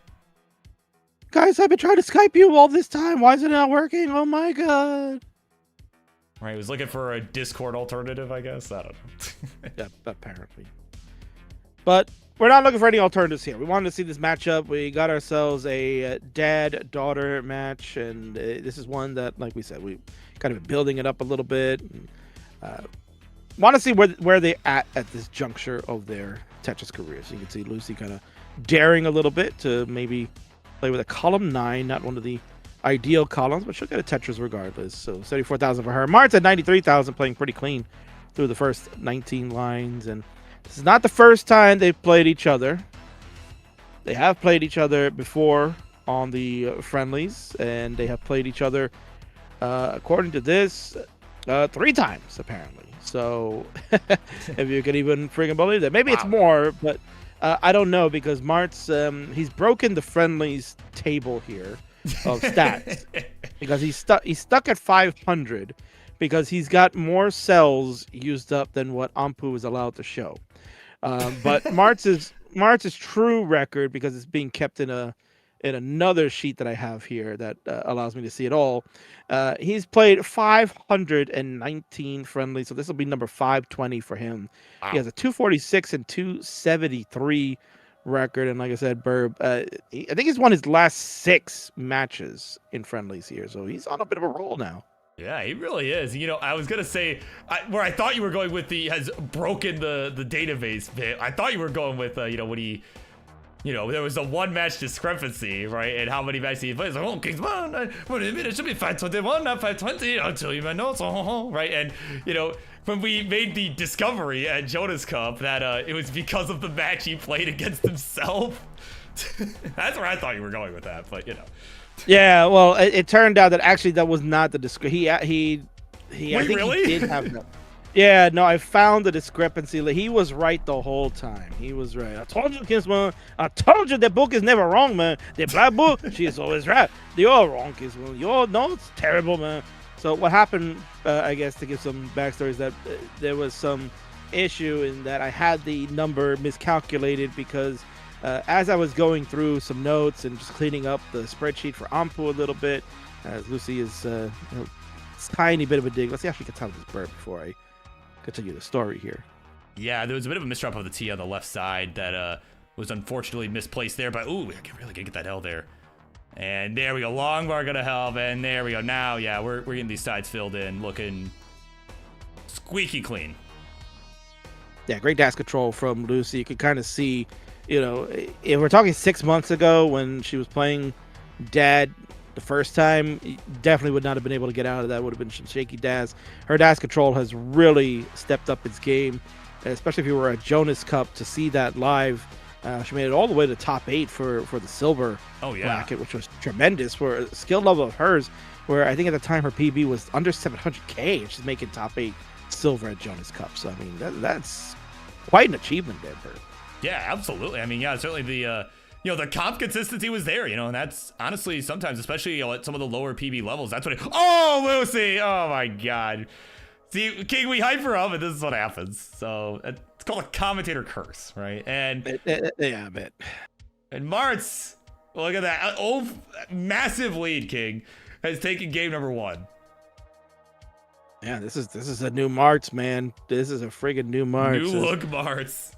Guys, I've been trying to Skype you all this time. Why is it not working? Oh my god. Right, he was looking for a Discord alternative, I guess. I don't know. Yeah, apparently. But we're not looking for any alternatives here. We wanted to see this matchup. We got ourselves a dad-daughter match, and this is one that, like we said, we kind of been building it up a little bit. Want to see where they at this juncture of their Tetris careers. You can see Loucy kind of daring a little bit to maybe play with a column 9, not one of the ideal columns, but she'll get a Tetris regardless. So 74,000 for her. Marts at 93,000, playing pretty clean through the first 19 lines, and this is not the first time they've played each other. They have played each other before on the friendlies, and they have played each other, according to this, 3 times, apparently. So, if you can even friggin' believe that. Maybe it's more, but I don't know, because Marts, he's broken the friendlies table here of stats. Because he's stuck at 500, because he's got more cells used up than what Ampu is allowed to show. But Marts's true record, because it's being kept in another sheet that I have here that allows me to see it all. He's played 519 friendlies, so this will be number 520 for him. Wow. He has a 246 and 273 record, and like I said, Burb, I think he's won his last 6 matches in friendlies here, so he's on a bit of a roll now. Yeah, he really is. I was going to say, where I thought you were going with has broken the database bit, I thought you were going with, when he, there was a 1 match discrepancy, right? And how many matches he plays. Like, Kingsman, what do you mean? It should be 521, not 520. I'll tell you my notes, right? And, when we made the discovery at Jonas Cup that it was because of the match he played against himself. That's where I thought you were going with that, but, Yeah, well, it turned out that actually that was not the he I think really? he did have that. Yeah, no, I found the discrepancy. Like, he was right the whole time. He was right. I told you, Kinsman. I told you the book is never wrong, man. The black book, she is always right. You're all wrong, Kinsman. You're no, it's terrible, man. So what happened, I guess, to give some backstory, is that there was some issue in that I had the number miscalculated because as I was going through some notes and just cleaning up the spreadsheet for Ampu a little bit, as Loucy is tiny bit of a dig. Let's see how she gets out of this bird before I continue the story here. Yeah, there was a bit of a misdrop of the T on the left side that was unfortunately misplaced there, but ooh, I really gotta get that L there. And there we go, long bar gonna help, and there we go. Now, yeah, we're getting these sides filled in, looking squeaky clean. Yeah, great dash control from Loucy. You can kind of see, if we're talking 6 months ago when she was playing Dad the first time, definitely would not have been able to get out of that. Would have been some shaky dash. Her dash control has really stepped up its game, especially if you were at Jonas Cup to see that live. She made it all the way to top 8 for the silver bracket, which was tremendous for a skill level of hers, where I think at the time her PB was under 700k, and she's making top 8 silver at Jonas Cup. So I mean, that's quite an achievement there for her. Yeah, absolutely. I mean, yeah, certainly the the comp consistency was there, and that's honestly sometimes, especially at some of the lower PB levels, that's what it. Oh, Loucy! Oh my God! See, King, we hype her up, and this is what happens. So it's called a commentator curse, right? And yeah, I bet. And Marts, look at that! Oh, massive lead, King has taken game number 1. Yeah, this is a new Marts, man. This is a friggin' new Marts. New look Marts.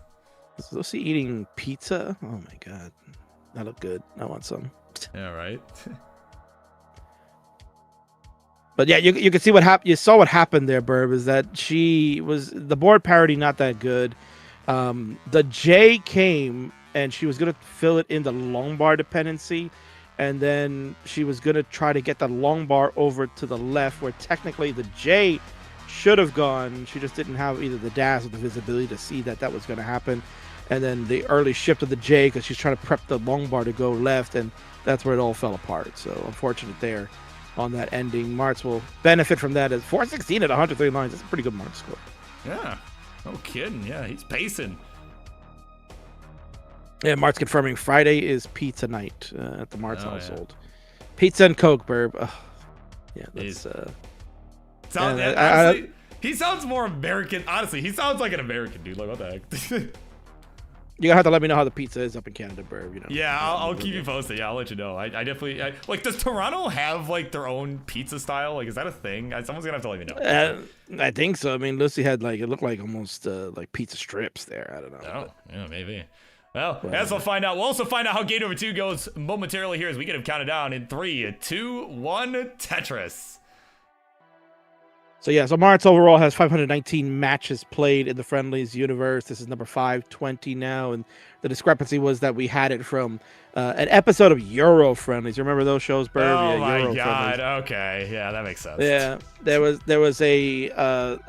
Is Loucy eating pizza? Oh my God, that look good. I want some. Yeah, right. But yeah, you can see what happened. You saw what happened there, Burb, is that she was the board parity not that good. The J came and she was gonna fill it in the long bar dependency, and then she was gonna try to get the long bar over to the left, where technically the J should have gone. She just didn't have either the dash or the visibility to see that was gonna happen. And then the early shift of the J, because she's trying to prep the long bar to go left, and that's where it all fell apart. So unfortunate there on that ending. Marts will benefit from that as 416 at 103 lines. That's a pretty good Marts score. Yeah, no kidding. Yeah, he's pacing. Yeah, Marts confirming Friday is pizza night at the Marts household. Yeah. Pizza and Coke, Burb. Yeah, that's... honestly, he sounds more American. Honestly, he sounds like an American dude. Like, what the heck? You're gonna have to let me know how the pizza is up in Canada, Burb. Yeah, I'll keep you posted. Yeah, I'll let you know. I definitely like. Does Toronto have like their own pizza style? Like, is that a thing? Someone's gonna have to let me know. I think so. I mean, Loucy had it looked like almost like pizza strips there. I don't know. Oh, yeah, maybe. Well, as we'll find out. We'll also find out how game number 2 goes momentarily here as we get him counted down in 3, 2, 1, Tetris. So yeah, so Marts overall has 519 matches played in the friendlies universe. This is number 520 now, and the discrepancy was that we had it from an episode of Euro friendlies. You remember those shows, Burb? Oh my Euro God! Friendlies. Okay, yeah, that makes sense. Yeah, there was a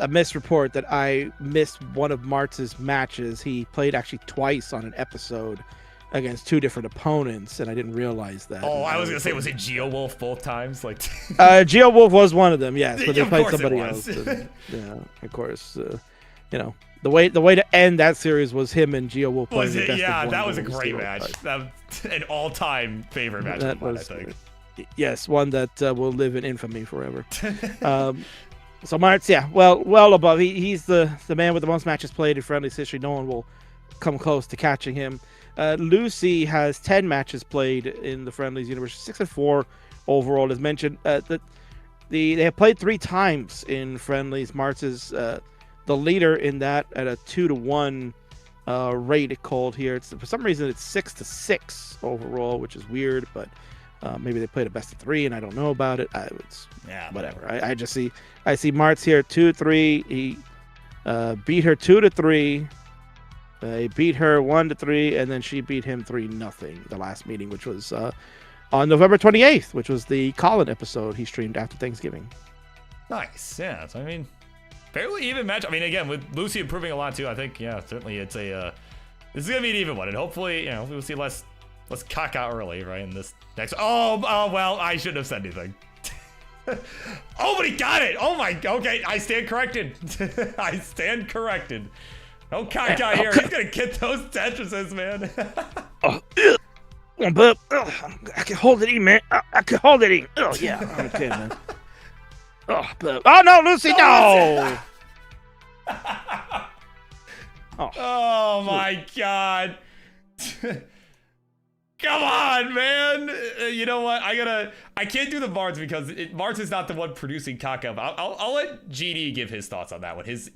misreport that I missed one of Marts's matches. He played actually twice on an episode against 2 different opponents, and I didn't realize that. Oh, I was gonna say, was it GeoWolf both times? Like, GeoWolf was one of them, yes, but they of played course somebody it was. else. And, yeah, of course. The way to end that series was him and GeoWolf playing. Yeah, that was a great match. That was an all-time favorite match. That was, I think. Yes, one that will live in infamy forever. So Marts, yeah, well above. He's the man with the most matches played in friendlies history. No one will come close to catching him. Loucy has 10 matches played in the friendlies universe, 6-4 overall. As mentioned, they have played 3 times in friendlies. Marts is the leader in that at a 2-1 rate called here. For some reason it's 6-6 overall, which is weird, but maybe they played a best of 3 and I don't know about it. Whatever. I see Marts here 2-3. He beat her 2-3. He beat her 1-3, and then she beat him 3-0 the last meeting, which was on November 28th, which was the Colin episode he streamed after Thanksgiving. Nice, yeah. So I mean, fairly even match. I mean, again, with Loucy improving a lot too, I think, yeah, certainly it's a this is gonna be an even one, and hopefully, we'll see less cock out early, right? In this next. Oh well, I shouldn't have said anything. Oh, but he got it. Oh my. Okay, I stand corrected. I stand corrected. No cockeye here. He's gonna get those Tetrises, man. But I can hold it in, man. I can hold it in. Oh yeah, okay, man. Oh, but no, Loucy, no. Oh my God. Come on, man. You know what? I can't do the Marts because Marts is not the one producing caca. I'll let GD give his thoughts on that one. His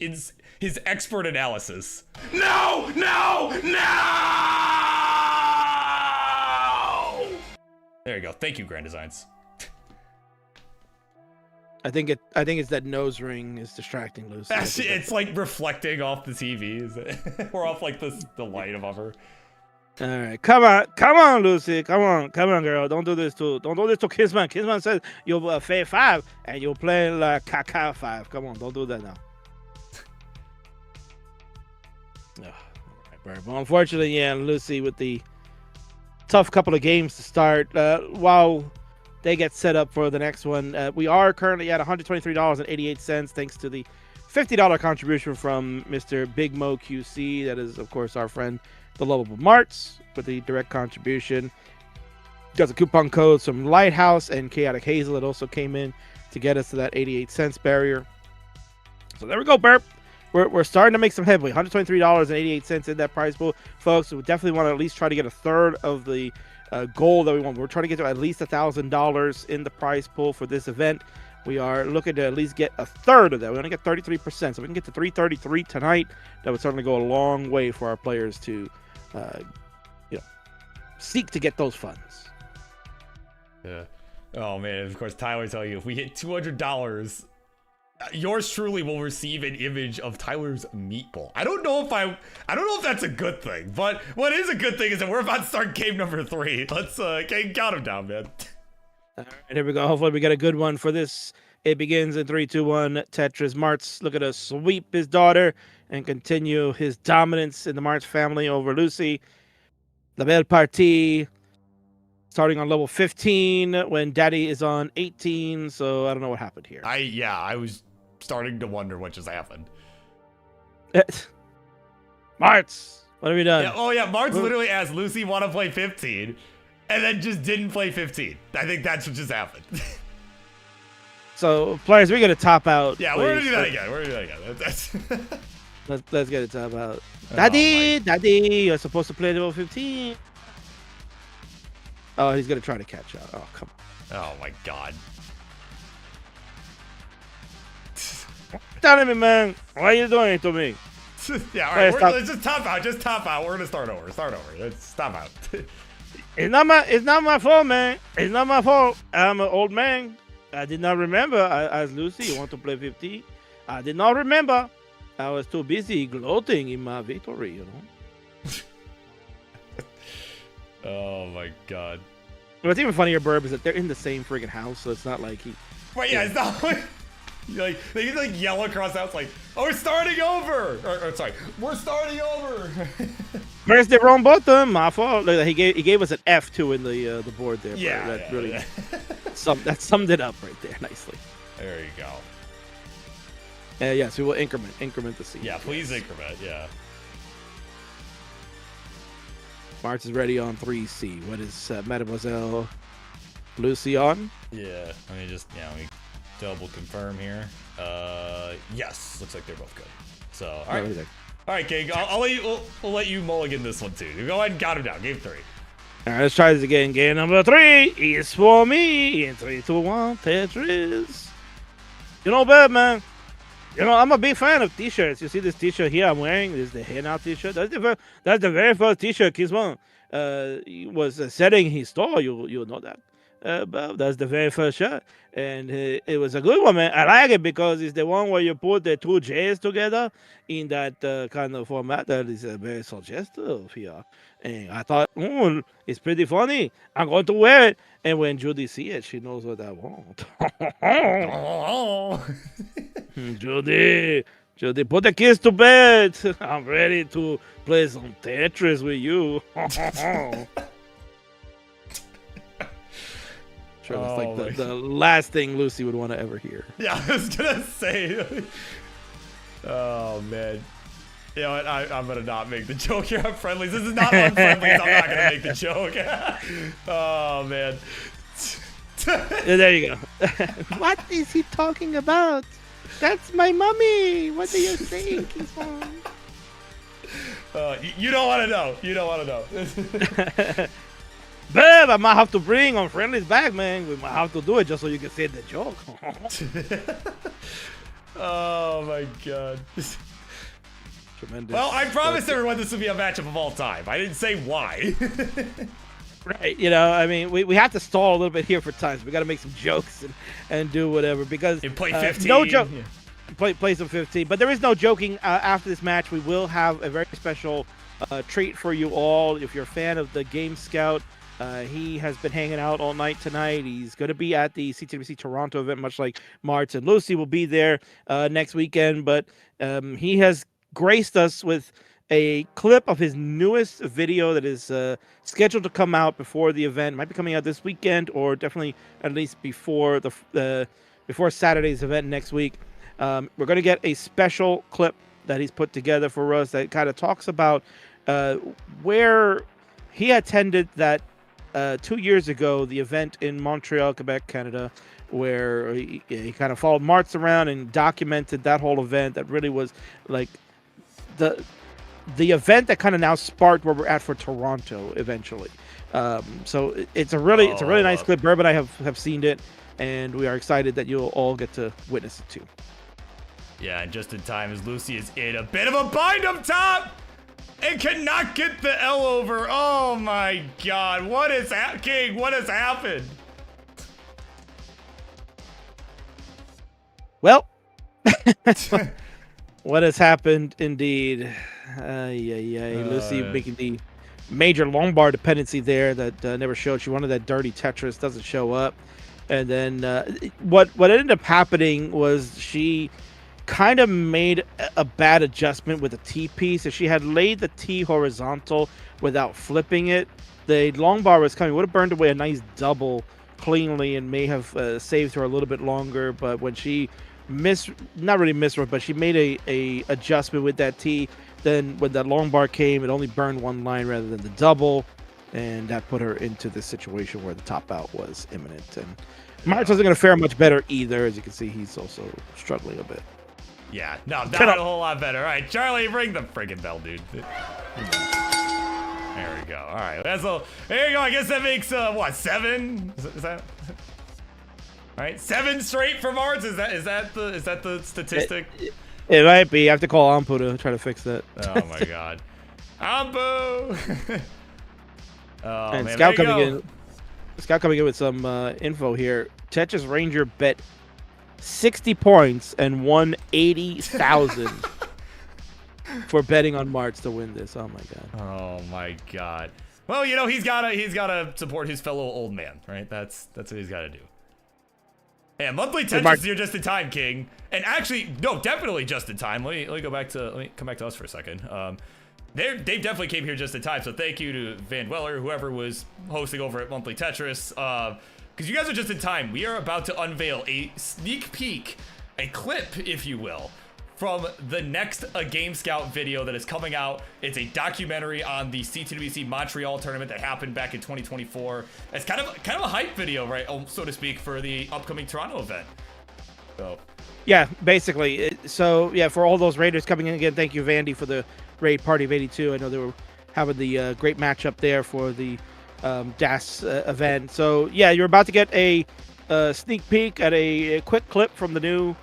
expert analysis. No! There you go. Thank you, Grand Designs. I think it's that nose ring is distracting Loucy. It's like reflecting off the TV. Or off like the light above her. All right, come on, Loucy, come on, girl. Don't do this to Kissman. Kissman says you'll fade 5 and you'll play like caca 5. Come on, don't do that now. But unfortunately, yeah, Loucy with the tough couple of games to start. While they get set up for the next one, we are currently at $123.88 thanks to the $50 contribution from Mr. Big Mo QC. That is, of course, our friend, the lovable Marts, with the direct contribution. Got the coupon codes from Lighthouse and Chaotic Hazel that also came in to get us to that 88 cents barrier. So there we go, Burp. We're starting to make some headway. $123.88 in that prize pool, folks. So we definitely want to at least try to get a third of the goal that we want. We're trying to get to at least $1,000 in the prize pool for this event. We are looking to at least get a third of that. We only get 33%, so we can get to 333 tonight. That would certainly go a long way for our players to, seek to get those funds. Yeah. Oh man. Of course, Tyler tell you if we hit $200, yours truly will receive an image of Tyler's meatball. I don't know if that's a good thing, but what is a good thing is that we're about to start game number 3. Let's count him down, man. All right, here we go. Hopefully we get a good one for this. It begins in 3, 2, 1. Tetris. Marts look at us sweep his daughter and continue his dominance in the Marts family over Loucy. La Belle Partie starting on level 15 when Daddy is on 18. So I don't know what happened here. I was starting to wonder what just happened. Marts, what have you done? Yeah, Marts literally asked Loucy want to play 15. And then just didn't play 15. I think that's what just happened. So, players, we're going to top out. Yeah, we're going to do that again. That's let's get it top out. Daddy, you're supposed to play level 15. Oh, he's going to try to catch up. Oh, come on. Oh, my God. Tell me, man. Why are you doing it to me? Yeah, all right. Let's just top out. We're going to start over. Let's stop out. It's not my fault, man. It's not my fault. I'm an old man. I did not remember. I asked Loucy, you want to play 15? I did not remember. I was too busy gloating in my victory, you know? Oh, my God. What's even funnier, Burb, is that they're in the same friggin' house, so it's not like he... Wait, yeah, it's not like... they can yell across the house like, "Oh, we're starting over!" Or sorry, we're starting over. Press the wrong button. My fault. He gave us an F2 in the board there. Yeah, that really that summed it up right there nicely. There you go. Yes, we will increment the seed. Yeah, please increment. Yeah. Marts is ready on 3C. What is Mademoiselle Loucy on? Yeah. Let me double confirm here. Yes, looks like they're both good. So, all right, King. We'll let you mulligan this one too. Go ahead and count him down. Game 3. All right, let's try this again. Game number 3 is for me. In 3, 2, 1, Tetris. You know, man. You know, I'm a big fan of t-shirts. You see this t-shirt here I'm wearing? This is the Henna t-shirt. That's the very first t-shirt Kisman was selling in his store. You know that. But that's the very first shirt, and it was a good one, man. I like it because it's the one where you put the 2 J's together in that kind of format that is very suggestive here. And I thought, it's pretty funny. I'm going to wear it. And when Judy sees it, she knows what I want. Judy, put the kids to bed. I'm ready to play some Tetris with you. sure that's Oh, like the last thing Loucy would want to ever hear. Yeah, I was gonna say. Oh man. You know what? I'm gonna not make the joke here on friendlies. This is not unfriendly. I'm not gonna make the joke. Oh man. There you go. What is he talking about? That's my mommy. What are you saying, Keysong? You don't want to know. You don't want to know. Babe, I might have to bring on friendlies back, man. We might have to do it just so you can say the joke. Oh my god. Tremendous. Well, I promised everyone this would be a matchup of all time. I didn't say why. Right, you know, I mean, we have to stall a little bit here for time. So we got to make some jokes and do whatever because play 15. No joke. Yeah. Play some 15, but there is no joking. After this match, we will have a very special treat for you all. If you're a fan of the Game Scout, he has been hanging out all night tonight. He's going to be at the CTWC Toronto event, much like Marts and Loucy will be there next weekend. But he has graced us with a clip of his newest video that is scheduled to come out before the event. Might be coming out this weekend, or definitely at least before before Saturday's event next week. We're going to get a special clip that he's put together for us that kind of talks about where he attended that 2 years ago, the event in Montreal, Quebec, Canada, where he kind of followed Marts around and documented that whole event. That really was like the event that kind of now sparked where we're at for Toronto eventually. So it's a really nice clip. Burb and I have seen it, and we are excited that you'll all get to witness it too. Yeah, and just in time as Loucy is in a bit of a bind up top and cannot get the L over. Oh my god, what is King? What has happened? Well, what has happened indeed. Loucy making the major longbar dependency there that never showed. She wanted that dirty Tetris, doesn't show up. And then what ended up happening was she kind of made a bad adjustment with the T piece. If she had laid the T horizontal without flipping it, the long bar was coming, would have burned away a nice double cleanly and may have saved her a little bit longer. But when she not really missed, but she made a adjustment with that T, then when that long bar came, it only burned one line rather than the double, and that put her into this situation where the top out was imminent. And Marts wasn't going to fare much better either. As you can see, he's also struggling a bit. Yeah, no, that went a whole lot better. All right, Charlie, ring the friggin' bell, dude. There we go. All right, there you go. I guess that makes what, 7? Is that? All right, 7 straight for Marts. Is that the statistic? It might be. I have to call Ampu to try to fix that. Oh my god, Ampu! Oh and man, Scout coming in with some info here. Tetris Ranger bet 60 points and won 80,000 for betting on Marts to win this. Oh my god. Oh my god. Well, you know, he's gotta support his fellow old man, right? That's what he's gotta do. And monthly Tetris here just in time, King. And actually, no, definitely just in time. Let me come back to us for a second. They definitely came here just in time. So thank you to Van Weller, whoever was hosting over at Monthly Tetris. Because you guys are just in time. We are about to unveil a sneak peek, a clip, if you will, from the next Game Scout video that is coming out. It's a documentary on the CTWC Montreal tournament that happened back in 2024. It's kind of a hype video, right, so to speak, for the upcoming Toronto event. So, yeah, basically. So yeah, for all those Raiders coming in again, thank you, Vandy, for the raid party of 82. I know they were having the great matchup there for the DAS event. So yeah, you're about to get a sneak peek at a quick clip from the new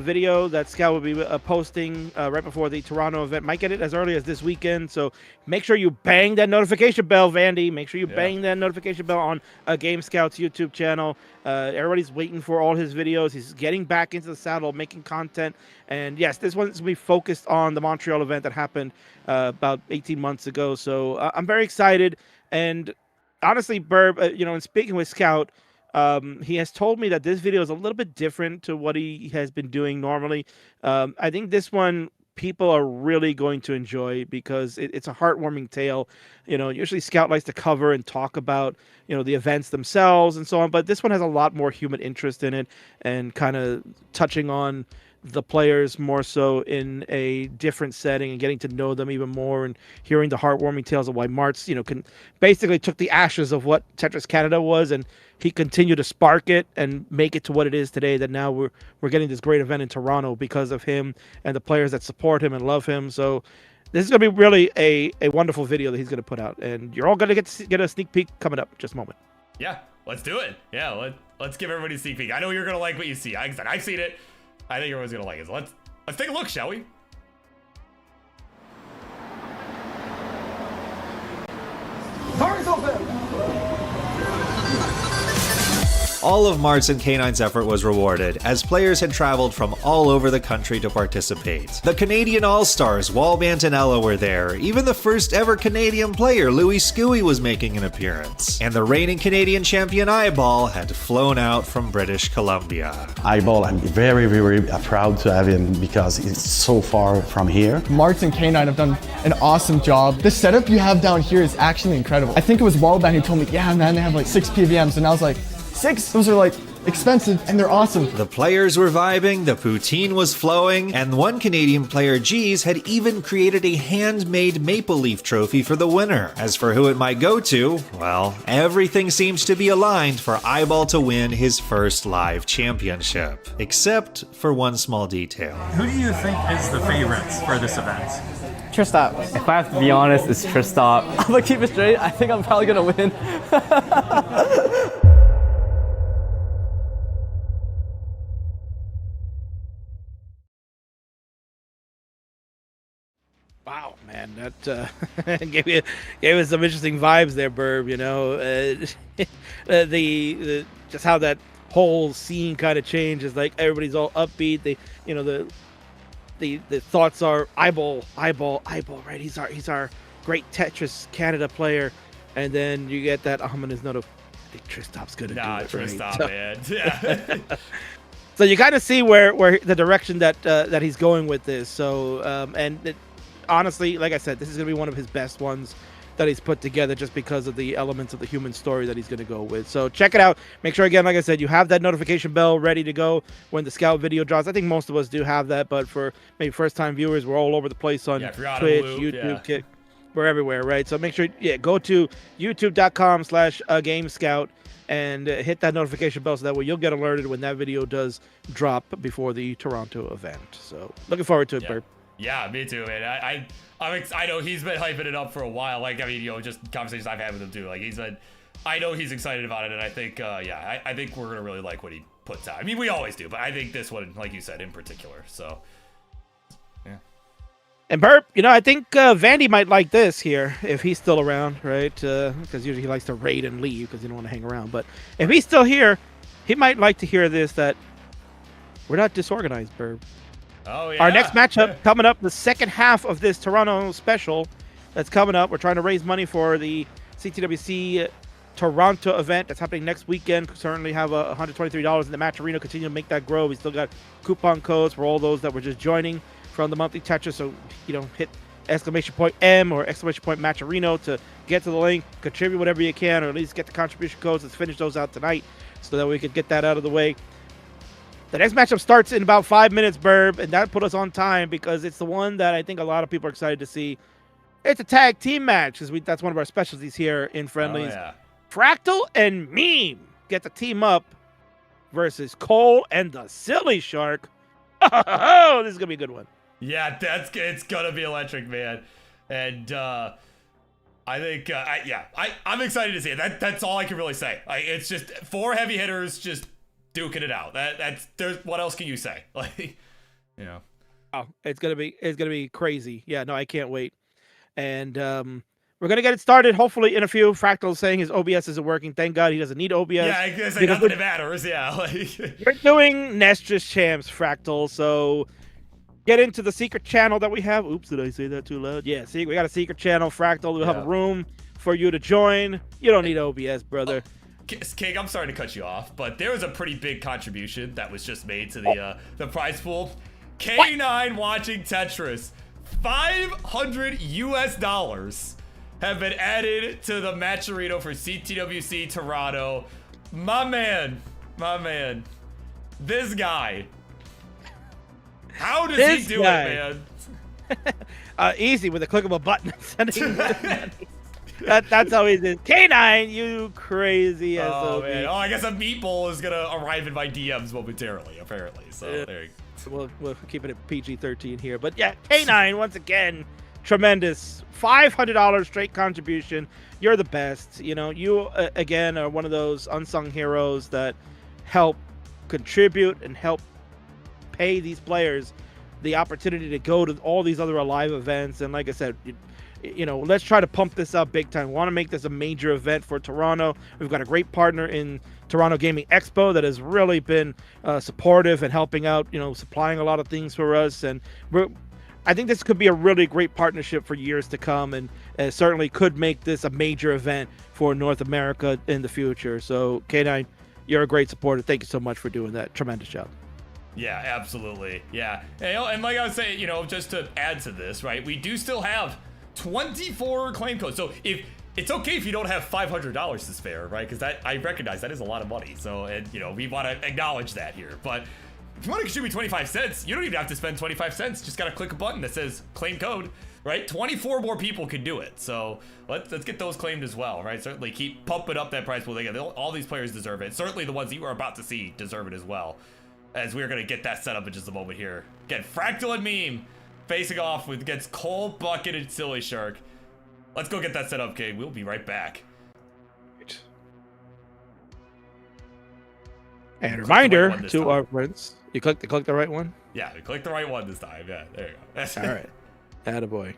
video that Scout will be posting right before the Toronto event. Might get it as early as this weekend, so make sure you bang that notification bell, Vandy. Make sure you bang that notification bell on Game Scout's YouTube channel. Everybody's waiting for all his videos. He's getting back into the saddle, making content. And yes, this one's going to be focused on the Montreal event that happened about 18 months ago. So I'm very excited. And honestly, Burb, you know, in speaking with Scout, he has told me that this video is a little bit different to what he has been doing normally. I think this one people are really going to enjoy because it's a heartwarming tale. Usually Scout likes to cover and talk about, the events themselves and so on, but this one has a lot more human interest in it and kind of touching on the players more so in a different setting and getting to know them even more and hearing the heartwarming tales of why Marts, can basically took the ashes of what Tetris Canada was and he continued to spark it and make it to what it is today, that now we're getting this great event in Toronto because of him and the players that support him and love him. So this is going to be really a wonderful video that he's going to put out, and you're all going to get a sneak peek coming up in just a moment. Yeah, let's do it. Yeah, let's give everybody a sneak peek. I know you're going to like what you see. Like I said, I've seen it. I think everyone's going to like it. So let's take a look, shall we? Doors open! All of Marts and K9's effort was rewarded, as players had traveled from all over the country to participate. The Canadian All-Stars, Wallbant and Ella, were there. Even the first ever Canadian player, Loucy, was making an appearance. And the reigning Canadian champion iBall had flown out from British Columbia. iBall, I'm very, very proud to have him because it's so far from here. Marts and K9 have done an awesome job. The setup you have down here is actually incredible. I think it was Wallbant who told me, yeah man, they have like 6 PVMs, and I was like, 6? Those are like expensive and they're awesome. The players were vibing, the poutine was flowing, and one Canadian player, G's, had even created a handmade maple leaf trophy for the winner. As for who it might go to, well, everything seems to be aligned for iBall to win his first live championship. Except for one small detail. Who do you think is the favorites for this event? Tristop. If I have to be honest, it's Tristop. I'm gonna keep it straight. I think I'm probably gonna win. Wow, man, that gave us some interesting vibes there, Burb. The just how that whole scene kind of changes. Like everybody's all upbeat. The thoughts are iBall, right? He's our great Tetris Canada player, and then you get that ominous note of, I think Tristop's gonna do it. Tristop, right? man. Yeah. So you kind of see where the direction that he's going with this. So honestly, like I said, this is going to be one of his best ones that he's put together just because of the elements of the human story that he's going to go with. So check it out. Make sure, again, like I said, you have that notification bell ready to go when the Scout video drops. I think most of us do have that, but for maybe first-time viewers, we're all over the place on Twitch, YouTube, Kick. We're everywhere, right? So make sure, go to youtube.com/GameScout and hit that notification bell so that way you'll get alerted when that video does drop before the Toronto event. So looking forward to it, Burp. Yeah, me too, man. I know he's been hyping it up for a while. Like, I mean, just conversations I've had with him too. Like, I know he's excited about it, and I think, I think we're gonna really like what he puts out. I mean, we always do, but I think this one, like you said, in particular. So, yeah. And Burp, I think Vandy might like this here if he's still around, right? Because usually he likes to raid and leave because he don't want to hang around. But if he's still here, he might like to hear this, that we're not disorganized, Burp. Oh, yeah. Our next matchup coming up, the second half of this Toronto special that's coming up. We're trying to raise money for the CTWC Toronto event that's happening next weekend. We currently have $123 in the match arena. Continue to make that grow. We still got coupon codes for all those that were just joining from the monthly Tetris. So, hit !M or !Match Arena to get to the link, contribute whatever you can, or at least get the contribution codes. Let's finish those out tonight so that we could get that out of the way. The next matchup starts in about 5 minutes, Burb, and that put us on time because it's the one that I think a lot of people are excited to see. It's a tag team match because that's one of our specialties here in Friendlies. Oh, yeah. Fractal and Meme get to team up versus Cole and the SillyShark. Oh, this is going to be a good one. Yeah, it's going to be electric, man. And I think, I'm excited to see it. That's all I can really say. It's just 4 heavy hitters just duking it out. What else can you say? Oh, it's gonna be crazy. Yeah, no, I can't wait. And we're gonna get it started hopefully in a few. Fractal saying his OBS isn't working. Thank God he doesn't need OBS. Yeah, I guess nothing matters. Yeah, we're doing Nestress Champs, Fractal. So get into the secret channel that we have. Oops, did I say that too loud? Yeah, see, we got a secret channel, Fractal. We'll have a room for you to join. You don't need OBS, brother. King, I'm sorry to cut you off, but there was a pretty big contribution that was just made to the prize pool. K9 watching Tetris. $500 US have been added to the Matcherito for CTWC Toronto. My man. This guy. How does he do it, man? Easy with a click of a button. That's how easy it is. K9, you crazy SOB. Oh, man. Oh, I guess a meatball is going to arrive in my DMs momentarily, apparently. So, there you go. We'll keep it at PG-13 here. But yeah, K9, once again, tremendous. $500 straight contribution. You're the best. You know, you, again, are one of those unsung heroes that help contribute and help pay these players the opportunity to go to all these other live events. And like I said, you know, let's try to pump this up big time. We want to make this a major event for Toronto. We've got a great partner in Toronto Gaming Expo that has really been supportive and helping out, you know, supplying a lot of things for us. And I think this could be a really great partnership for years to come, and certainly could make this a major event for North America in the future. So K9, you're a great supporter. Thank you so much for doing that. Tremendous job. Yeah, absolutely. Yeah. And like I was saying, you know, just to add to this, right, we do still have 24 claim codes. So if it's okay if you don't have $500 to spare, right? Because that, I recognize that is a lot of money. So, and you know, we want to acknowledge that here. But if you want to contribute 25 cents, you don't even have to spend 25 cents. Just got to click a button that says claim code, right? 24 more people can do it. So let's get those claimed as well, right? Certainly keep pumping up that price pool. All these players deserve it. Certainly the ones that you are about to see deserve it as well. As we're going to get that set up in just a moment here. Get Fractal and Meme facing off against Cold Bucket and SillyShark. Let's go get that set up, Kate. We'll be right back. And reminder to our friends, you clicked the right one? Yeah, we clicked the right one this time. Yeah, there you go. All right. Attaboy.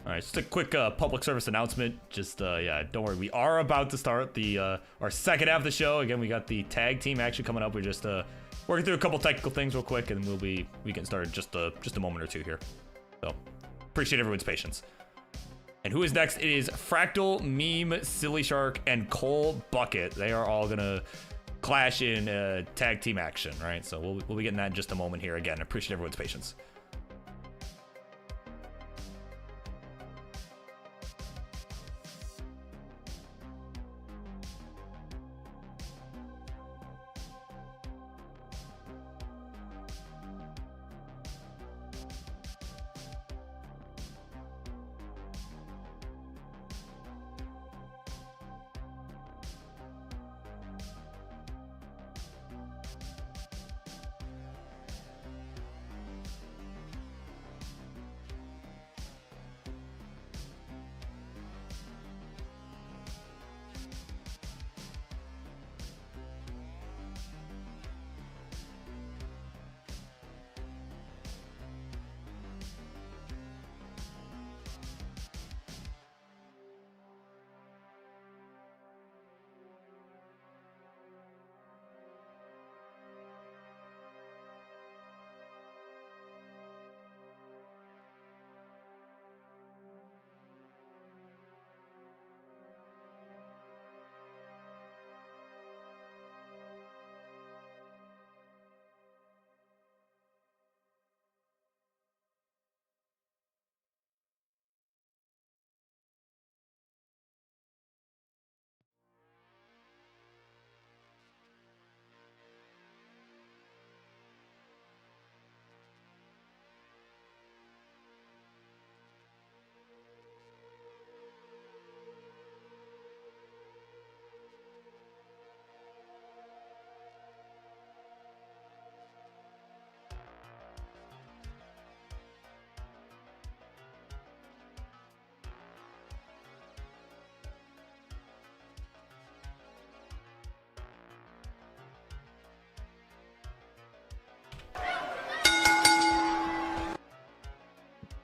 All right, just a quick public service announcement. Just yeah, don't worry. We are about to start the our second half of the show. Again, we got the tag team action coming up. We're just working through a couple technical things real quick, and we'll be getting started just a moment or two here. So appreciate everyone's patience. And who is next? It is Fractal, Meme, SillyShark, and Cole Bucket. They are all gonna clash in tag team action, right? So we'll be getting that in just a moment here. Again, appreciate everyone's patience.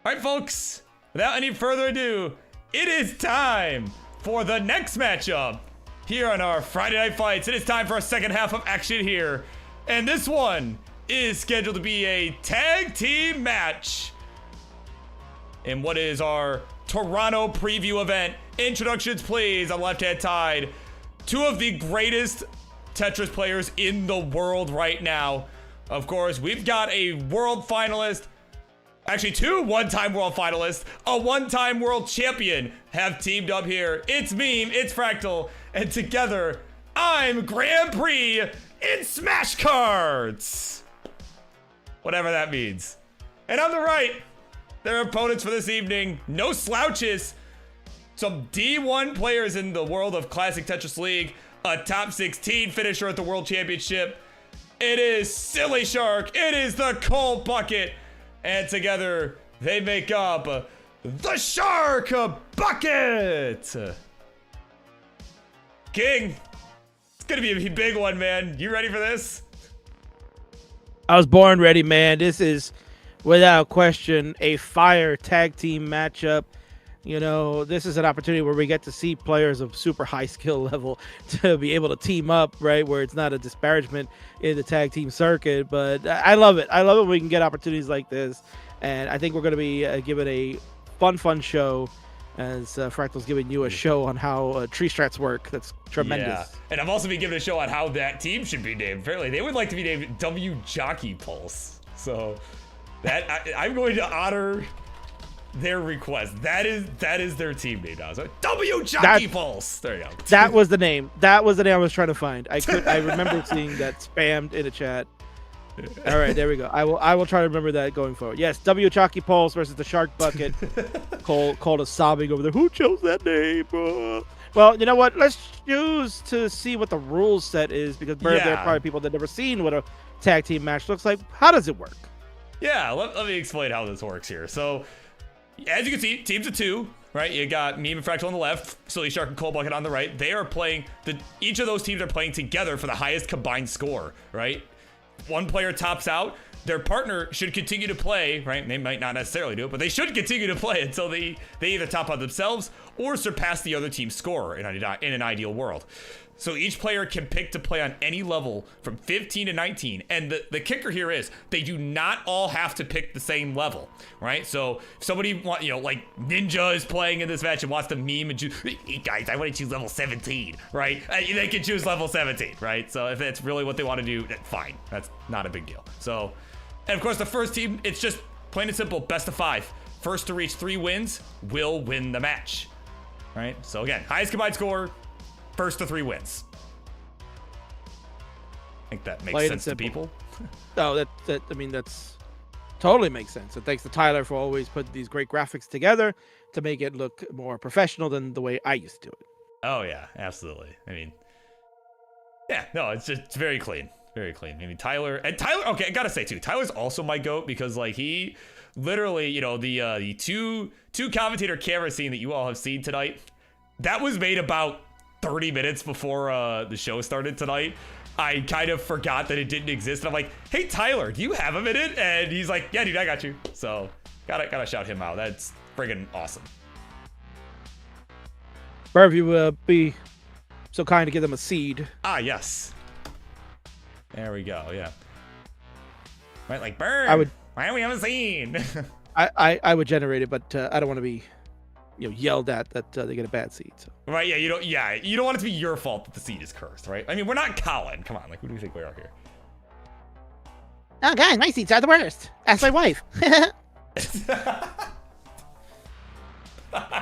All right, folks, without any further ado, it is time for the next matchup here on our Friday Night Fights. It is time for our second half of action here. And this one is scheduled to be a tag team match in what is our Toronto preview event. Introductions, please, on left-hand side. Two of the greatest Tetris players in the world right now. Of course, we've got a world finalist. Actually, two one-time world finalists, a one-time world champion have teamed up here. It's Meme, it's Fractal, and together, I'm Grand Prix in Smash Cards. Whatever that means. And on the right, their opponents for this evening, no slouches. Some D1 players in the world of Classic Tetris League, a top 16 finisher at the World Championship. It is SillyShark, it is the Cole Bucket, and together, they make up the Shark Bucket! King, it's gonna be a big one, man. You ready for this? I was born ready, man. This is, without question, a fire tag team matchup. You know, this is an opportunity where we get to see players of super high skill level to be able to team up, right? Where it's not a disparagement in the tag team circuit. But I love it. I love it when we can get opportunities like this. And I think we're going to be giving a fun show as Fractal's giving you a show on how tree strats work. That's tremendous. Yeah. And I've also been given a show on how that team should be named. Apparently, they would like to be named W Jockey Pulse. So that I'm going to honor their request. That is their team name now. So W Jockey Pulse. There you go. That was the name. That was the name I was trying to find. I remember seeing that spammed in the chat. All right, there we go. I will try to remember that going forward. Yes, W Jockey Pulse versus the Shark Bucket. Cole is sobbing over there. Who chose that name? Well, you know what? Let's choose to see what the rules set is, because there are probably people that never seen what a tag team match looks like. How does it work? Yeah, let me explain how this works here. So, as you can see, teams of two, right? You got Meme and Fractal on the left, SillyShark and Cole Bucket on the right. They are playing, each of those teams are playing together for the highest combined score, right? One player tops out, their partner should continue to play, right? They might not necessarily do it, but they should continue to play until they either top out themselves or surpass the other team's score in an ideal world. So each player can pick to play on any level from 15 to 19. And the kicker here is they do not all have to pick the same level, right? So if somebody like Ninja is playing in this match and wants to meme and choose, hey guys, I want to choose level 17, right? They can choose level 17, right? So if that's really what they want to do, then fine. That's not a big deal. So, and of course the first team, it's just plain and simple, best of 5. First to reach 3 wins will win the match, right? So again, highest combined score, first to 3 wins. I think that makes sense to people. Oh, that's totally makes sense. And thanks to Tyler for always putting these great graphics together to make it look more professional than the way I used to do it. Oh yeah, absolutely. I mean, yeah, no, it's very clean, very clean. I mean, Tyler, okay, I gotta say too, Tyler's also my GOAT because like he literally, the two commentator camera scene that you all have seen tonight, that was made about 30 minutes before the show started tonight. I kind of forgot that it didn't exist. And I'm like, hey, Tyler, do you have a minute? And he's like, yeah, dude, I got you. So gotta shout him out. That's friggin' awesome. Burb, you be so kind to give them a seed. Ah, yes. There we go, yeah. Right, like, Burb, why don't we have a seed? I would generate it, but I don't want to be yelled at that they get a bad seed. So. Right, yeah, you don't want it to be your fault that the seed is cursed, right? I mean, we're not Colin. Come on, like, who do you think we are here? Oh, guys, my seeds are the worst. Ask my wife.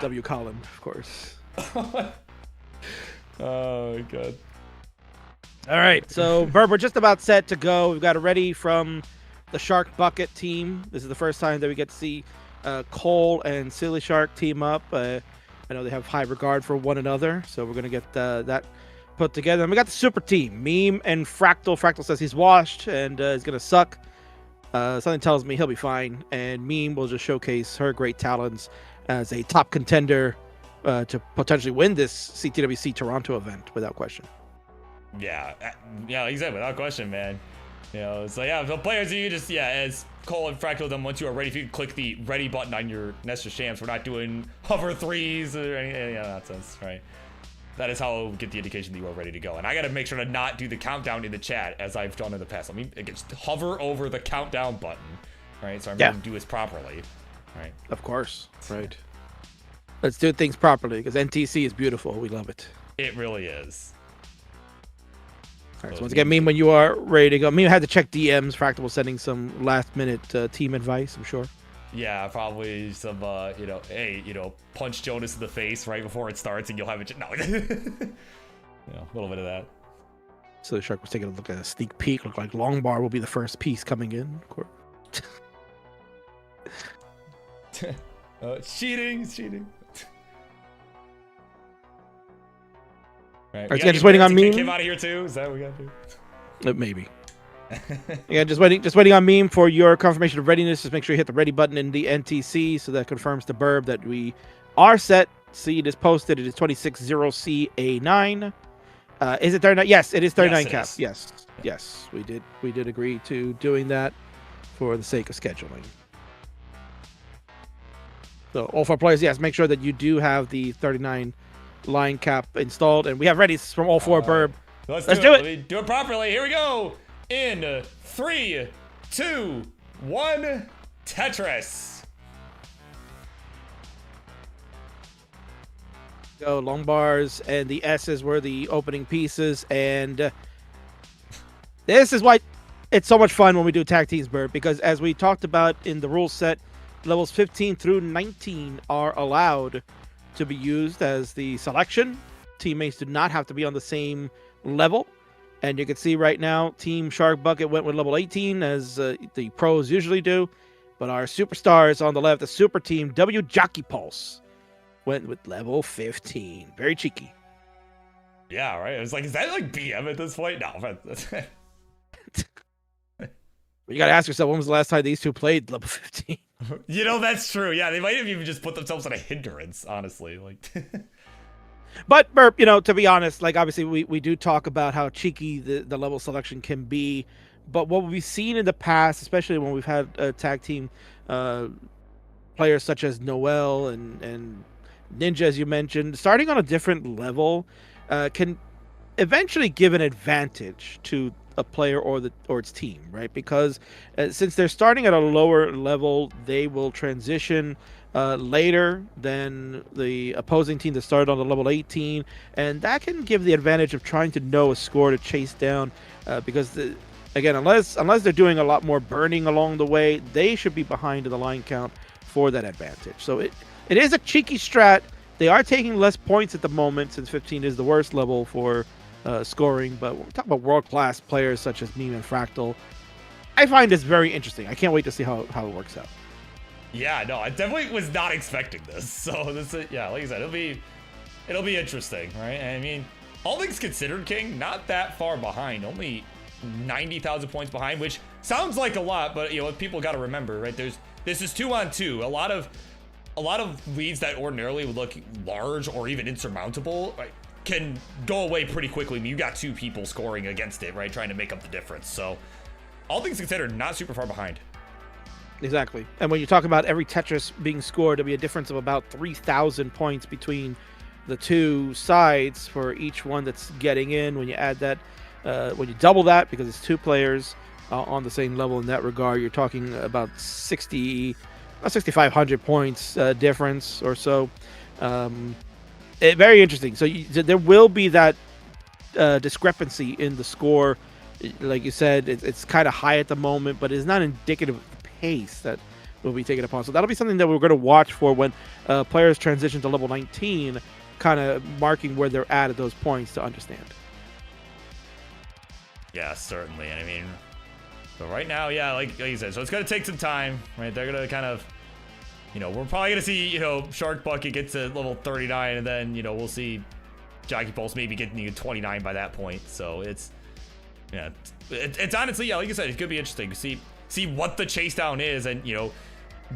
W. Colin, of course. Oh, God. All right, so, Burb, we're just about set to go. We've got it ready from the Shark Bucket team. This is the first time that we get to see Cole and SillyShark team up. I know they have high regard for one another, so we're going to get that put together. And we got the super team, Meme and Fractal. Fractal says he's washed and is going to suck. Something tells me he'll be fine. And Meme will just showcase her great talents as a top contender to potentially win this CTWC Toronto event without question. Yeah, exactly, without question, man. So yeah, the players, you just, as Cole and Fractal done once you are ready, if you click the ready button on your Nestor Champs, we're not doing hover 3s or any nonsense, right? That is how I'll get the indication that you are ready to go. And I gotta make sure to not do the countdown in the chat as I've done in the past. Let me just hover over the countdown button, right? So I'm going to do this properly, right? Of course, right. Let's do things properly because NTC is beautiful. We love it. It really is. All right, so once again, Meme, when you are ready to go. Meme had to check DMs. Fractal was sending some last-minute team advice, I'm sure. Yeah, probably some, hey, punch Jonas in the face right before it starts and you'll have it. No. A little bit of that. So the Shark was taking a look at a sneak peek. Looked like Longbar will be the first piece coming in, of course. Cheating. Right, all right, so just waiting on Meme. Kick him out of here too. Is that what we gotta do? Maybe. Yeah, just waiting on Meme for your confirmation of readiness. Just make sure you hit the ready button in the NTC, so that confirms to Burb that we are set. Seed is posted. It is 260CA9. Is it 39? Yes, it is 39 cap. Yes, we did agree to doing that for the sake of scheduling. So all 4 players, yes, make sure that you do have the 39 line cap installed, and we have readies from all 4. Burb. Let's do it. Let me do it properly. Here we go. In 3, 2, 1, Tetris. Go long bars, and the S's were the opening pieces, and this is why it's so much fun when we do tag teams, Burb, because as we talked about in the rule set, levels 15 through 19 are allowed to be used as the selection. Teammates do not have to be on the same level. And you can see right now, Team Shark Bucket went with level 18 as the pros usually do. But our superstars on the left, the super team, W Jockey Pulse, went with level 15. Very cheeky. Yeah, right? It was like, is that like BM at this point? No. You got to ask yourself, when was the last time these two played level 15? That's true. Yeah, they might have even just put themselves on a hindrance, honestly. But, Burp, to be honest, like, obviously we do talk about how cheeky the level selection can be But what we've seen in the past, especially when we've had tag team players such as Noel and Ninja, as you mentioned, starting on a different level can eventually give an advantage to a player or its team, right? Because since they're starting at a lower level, they will transition later than the opposing team that started on the level 18, and that can give the advantage of trying to know a score to chase down. Because again, unless they're doing a lot more burning along the way, they should be behind in the line count for that advantage. So it is a cheeky strat. They are taking less points at the moment since 15 is the worst level for scoring, but when we talk about world-class players such as Meme and Fractal, I find this very interesting. I can't wait to see how it works out. Yeah, no, I definitely was not expecting this. So this is, yeah, like I said, it'll be interesting, right? And I mean, all things considered, King, not that far behind, only 90,000 points behind, which sounds like a lot, but you know, people got to remember, right? This is 2-on-2. A lot of leads that ordinarily would look large or even insurmountable, right, can go away pretty quickly. I mean, you got two people scoring against it, right, trying to make up the difference. So all things considered, not super far behind. Exactly. And when you talk about every Tetris being scored, there'll be a difference of about 3,000 points between the two sides for each one that's getting in. When you add that, when you double that, because it's two players on the same level in that regard, you're talking about 6,500 points difference or so. Very interesting. So there will be that discrepancy in the score. Like you said, it's kind of high at the moment, but it's not indicative of the pace that will be taken upon. So that'll be something that we're going to watch for when players transition to level 19, kind of marking where they're at those points to understand. Yeah, certainly. And I mean, so right now, yeah, like you said, so it's going to take some time, right? They're going to kind of, you know, we're probably going to see, you know, Shark Bucket get to level 39, and then, you know, we'll see Jockey Pulse maybe getting to 29 by that point. So it's, yeah, it's honestly, yeah, like you said, it could be interesting to see what the chase down is, and, you know,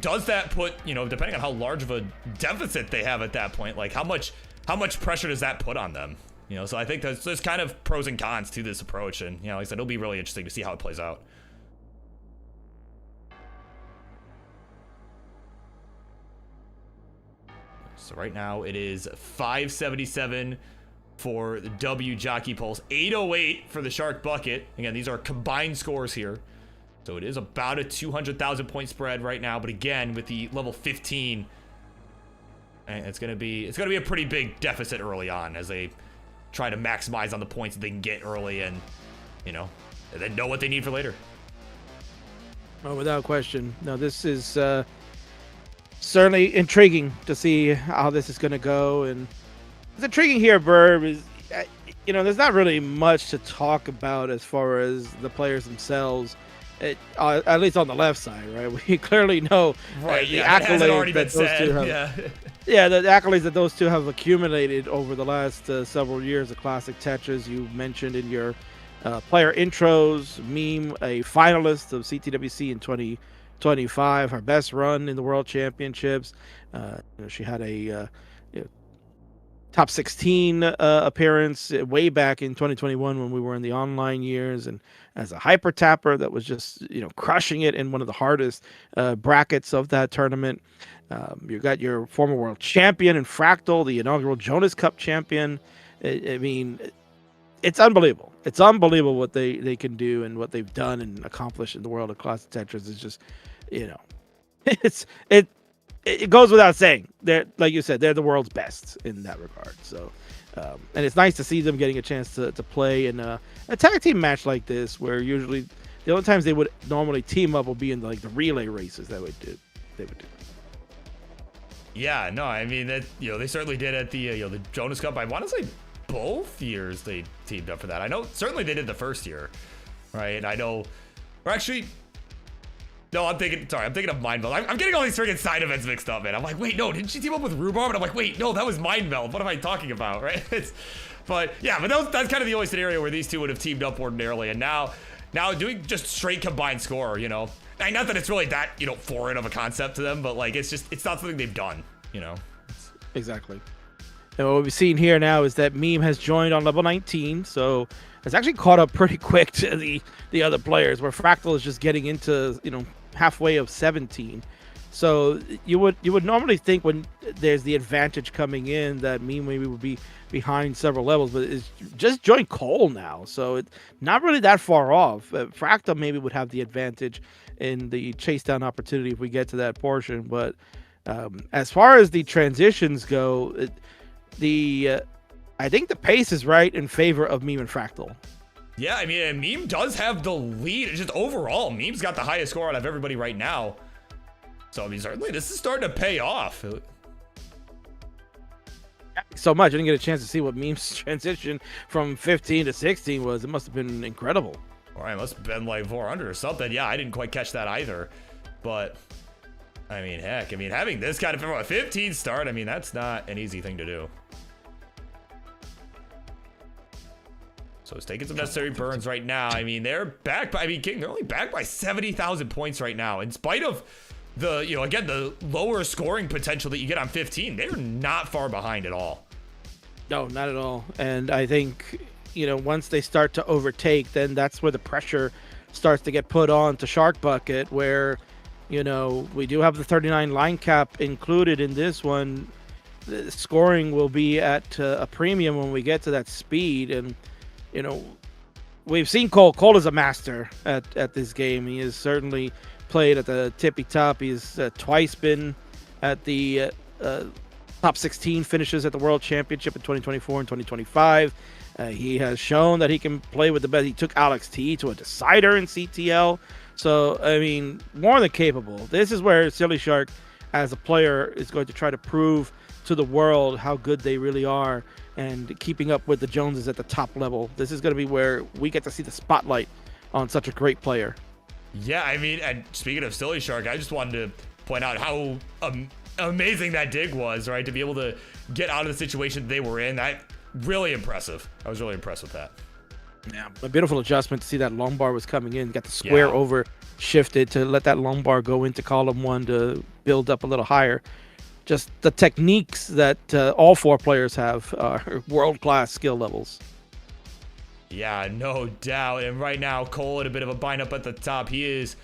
does that put, you know, depending on how large of a deficit they have at that point, like how much pressure does that put on them? You know, so I think there's kind of pros and cons to this approach, and, you know, like I said, it'll be really interesting to see how it plays out. So right now it is 577 for the W Jockey Pulse, 808 for the Shark Bucket. Again, these are combined scores here. So it is about a 200,000 point spread right now, but again, with the level 15, it's gonna be a pretty big deficit early on as they try to maximize on the points that they can get early, and, you know, and then know what they need for later. Oh, without question. No, this is certainly intriguing to see how this is going to go, and it's intriguing here, Burb, is, you know, there's not really much to talk about as far as the players themselves. At least on the left side, right? We clearly know right, the yeah, accolades that those two have. Yeah, the accolades that those two have accumulated over the last several years of Classic Tetris. You mentioned in your player intros, Meme, a finalist of CTWC in 2025, her best run in the World Championships. You know, she had a top 16 appearance way back in 2021 when we were in the online years, and as a hyper tapper that was just, you know, crushing it in one of the hardest brackets of that tournament. You got your former world champion in Fractal, the inaugural Jonas Cup champion. I mean, it's unbelievable. It's unbelievable what they can do and what they've done and accomplished in the world of Classic Tetris. Is just, you know, it goes without saying. They're, like you said, they're the world's best in that regard. So, and it's nice to see them getting a chance to play in a tag team match like this, where usually the only times they would normally team up will be in the relay races that they would do. Yeah, no, I mean, that, you know, they certainly did at the you know, the Jonas Cup. I want to say both years they teamed up for that. I know certainly they did the first year, right? I know, or actually, no, I'm thinking of Mind Meld. I'm getting all these freaking side events mixed up, man. I'm like, wait, no, didn't she team up with Rhubarb? And I'm like, wait, no, that was Mind Meld. What am I talking about, right? But yeah, but that's kind of the only scenario where these two would have teamed up ordinarily, and now doing just straight combined score, you know. And not that it's really that, you know, foreign of a concept to them, but like it's not something they've done, you know. Exactly. And what we've seen here now is that Meme has joined on level 19, so has actually caught up pretty quick to the other players, where Fractal is just getting into, halfway of 17. So you would normally think when there's the advantage coming in that Meme maybe would be behind several levels, but it's just joined Cole now, so it's not really that far off. Fractal maybe would have the advantage in the chase down opportunity if we get to that portion, but as far as the transitions go, I think the pace is right in favor of Meme and Fractal. Yeah, I mean, Meme does have the lead. Just overall, Meme's got the highest score out of everybody right now. So, I mean, certainly this is starting to pay off. So much. I didn't get a chance to see what Meme's transition from 15 to 16 was. It must have been incredible. All right, must have been like 400 or something. Yeah, I didn't quite catch that either. But, I mean, heck, having this kind of a 15 start, I mean, that's not an easy thing to do. So it's taking some necessary burns right now. I mean, they're back by, King, they're only back by 70,000 points right now. In spite of the, again, the lower scoring potential that you get on 15, they're not far behind at all. No, not at all. And I think, once they start to overtake, then that's where the pressure starts to get put on to Shark Bucket, where, we do have the 39 line cap included in this one. The scoring will be at a premium when we get to that speed. And, we've seen Cole. Cole is a master at this game. He has certainly played at the tippy top. He's twice been at the top 16 finishes at the World Championship in 2024 and 2025. He has shown that he can play with the best. He took Alex T to a decider in CTL. So, I mean, more than capable. This is where SillyShark, as a player, is going to try to prove to the world how good they really are and keeping up with the Joneses at the top level. This is going to be where we get to see the spotlight on such a great player. Yeah, I mean, and speaking of SillyShark, I just wanted to point out how amazing that dig was, right? To be able to get out of the situation they were in. Really impressive. I was really impressed with that. Yeah, a beautiful adjustment to see that long bar was coming in. Got the square over shifted to let that long bar go into column one to build up a little higher. Just the techniques that all four players have are world-class skill levels. Yeah, no doubt. And right now, Cole at a bit of a bind up at the top. He is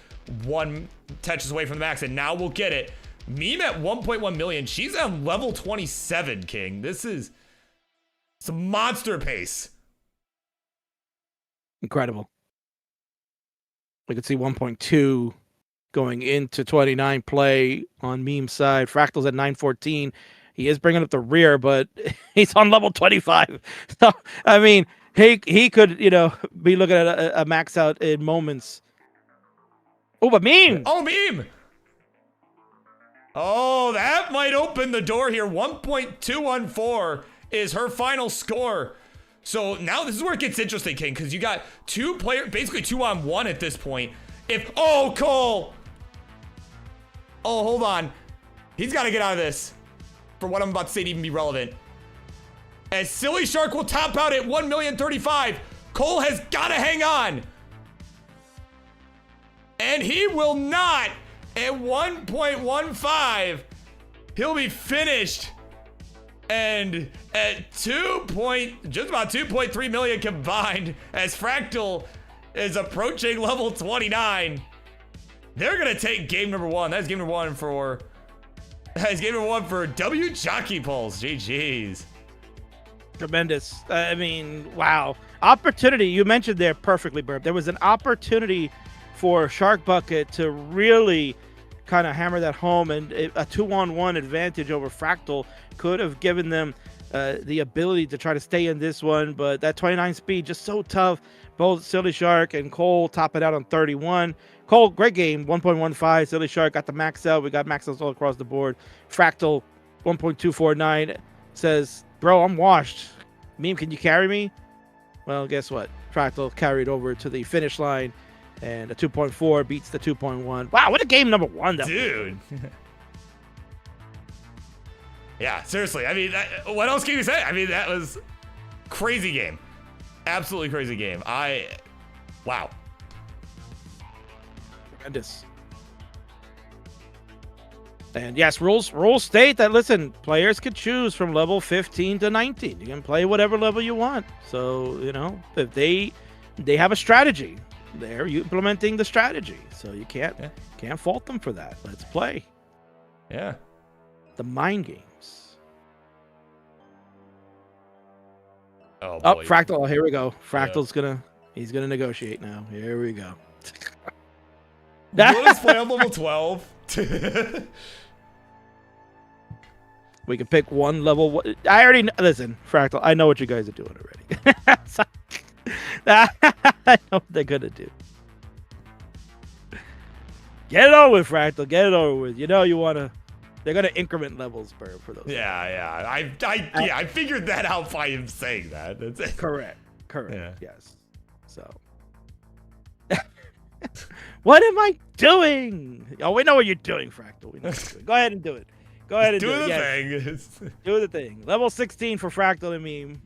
one touches away from the max, and now we'll get it. Meme at 1.1 million. She's on level 27, King. This is some monster pace. Incredible. We can see 1.2 going into 29 play on Meme's side. Fractal's at 914. He is bringing up the rear, but he's on level 25. So, I mean, he could, be looking at a max out in moments. Oh, but Meme! Oh, Meme! Oh, that might open the door here. 1.214 is her final score. So now this is where it gets interesting, King, because you got two players, basically 2-on-1 at this point. Oh, Cole! Oh, hold on. He's got to get out of this for what I'm about to say to even be relevant. As SillyShark will top out at 1,035,000. Cole has got to hang on. And he will not at 1.15. He'll be finished. And at just about 2.3 million combined, as Fractal is approaching level 29. They're gonna take game number one. That's game number one for W Jockey Pulse. GG's. Tremendous. I mean, wow. Opportunity. You mentioned there perfectly, Burb. There was an opportunity for Shark Bucket to really kind of hammer that home, and a 2-on-1 advantage over Fractal could have given them the ability to try to stay in this one, but that 29 speed just so tough. Both SillyShark and Cole top it out on 31. Cole, great game, 1.15. SillyShark got the max out. We got max outs all across the board. Fractal, 1.249, says, bro, I'm washed. Meme, can you carry me? Well, guess what? Fractal carried over to the finish line, and a 2.4 beats the 2.1. Wow, what a game number one, that dude. Yeah, seriously. I mean, what else can you say? I mean, that was crazy game. Absolutely crazy game. Wow. Tremendous. And yes, rules state that, listen, players can choose from level 15 to 19. You can play whatever level you want. So, if they have a strategy, they're implementing the strategy. So you can't fault them for that. Let's play. Yeah. The mind games. Oh, boy. Fractal. Oh, here we go. Fractal's he's gonna negotiate now. Here we go. Let us play on level 12. We can pick one level. I already listen, Fractal. I know what you guys are doing already. I know what they're gonna do. Get it over with, Fractal. Get it over with. You wanna. They're gonna increment levels for those. Yeah. I figured that out by him saying that. That's it. Correct. Yeah. Yes. So. What am I doing? Oh, we know what you're doing, Fractal. We know what you're doing. Go ahead and do it. Go ahead and do it. Thing. Do the thing. Level 16 for Fractal and Meme.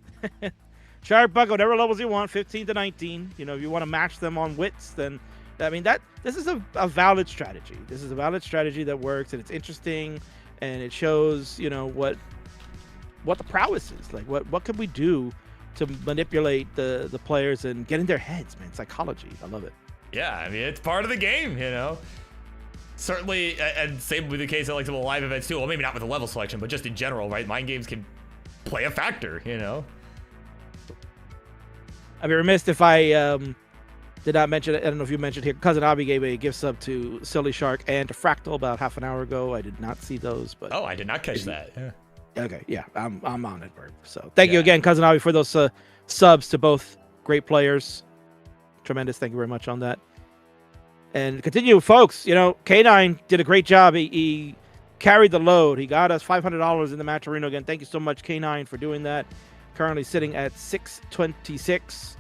Shark Bucket, whatever levels you want, 15 to 19. If you want to match them on wits, then this is a valid strategy. This is a valid strategy that works, and it's interesting, and it shows what the prowess is. Like what can we do to manipulate the players and get in their heads, man. Psychology. I love it. Yeah, I mean, it's part of the game, Certainly, and same with the case of like some of the live events too. Well, maybe not with the level selection, but just in general, right? Mind games can play a factor, I'd be remiss if I did not mention it. I don't know if you mentioned here. Cousin Abby gave a gift sub to SillyShark and to Fractal about half an hour ago. I did not see those, but I did not catch that. Yeah. Okay, yeah, I'm on it, Bird. So thank you again, Cousin Abby, for those subs to both great players. Tremendous. Thank you very much on that. And continue, folks. K9 did a great job. He carried the load. He got us $500 in the match arena again. Thank you so much, K9, for doing that. Currently sitting at 626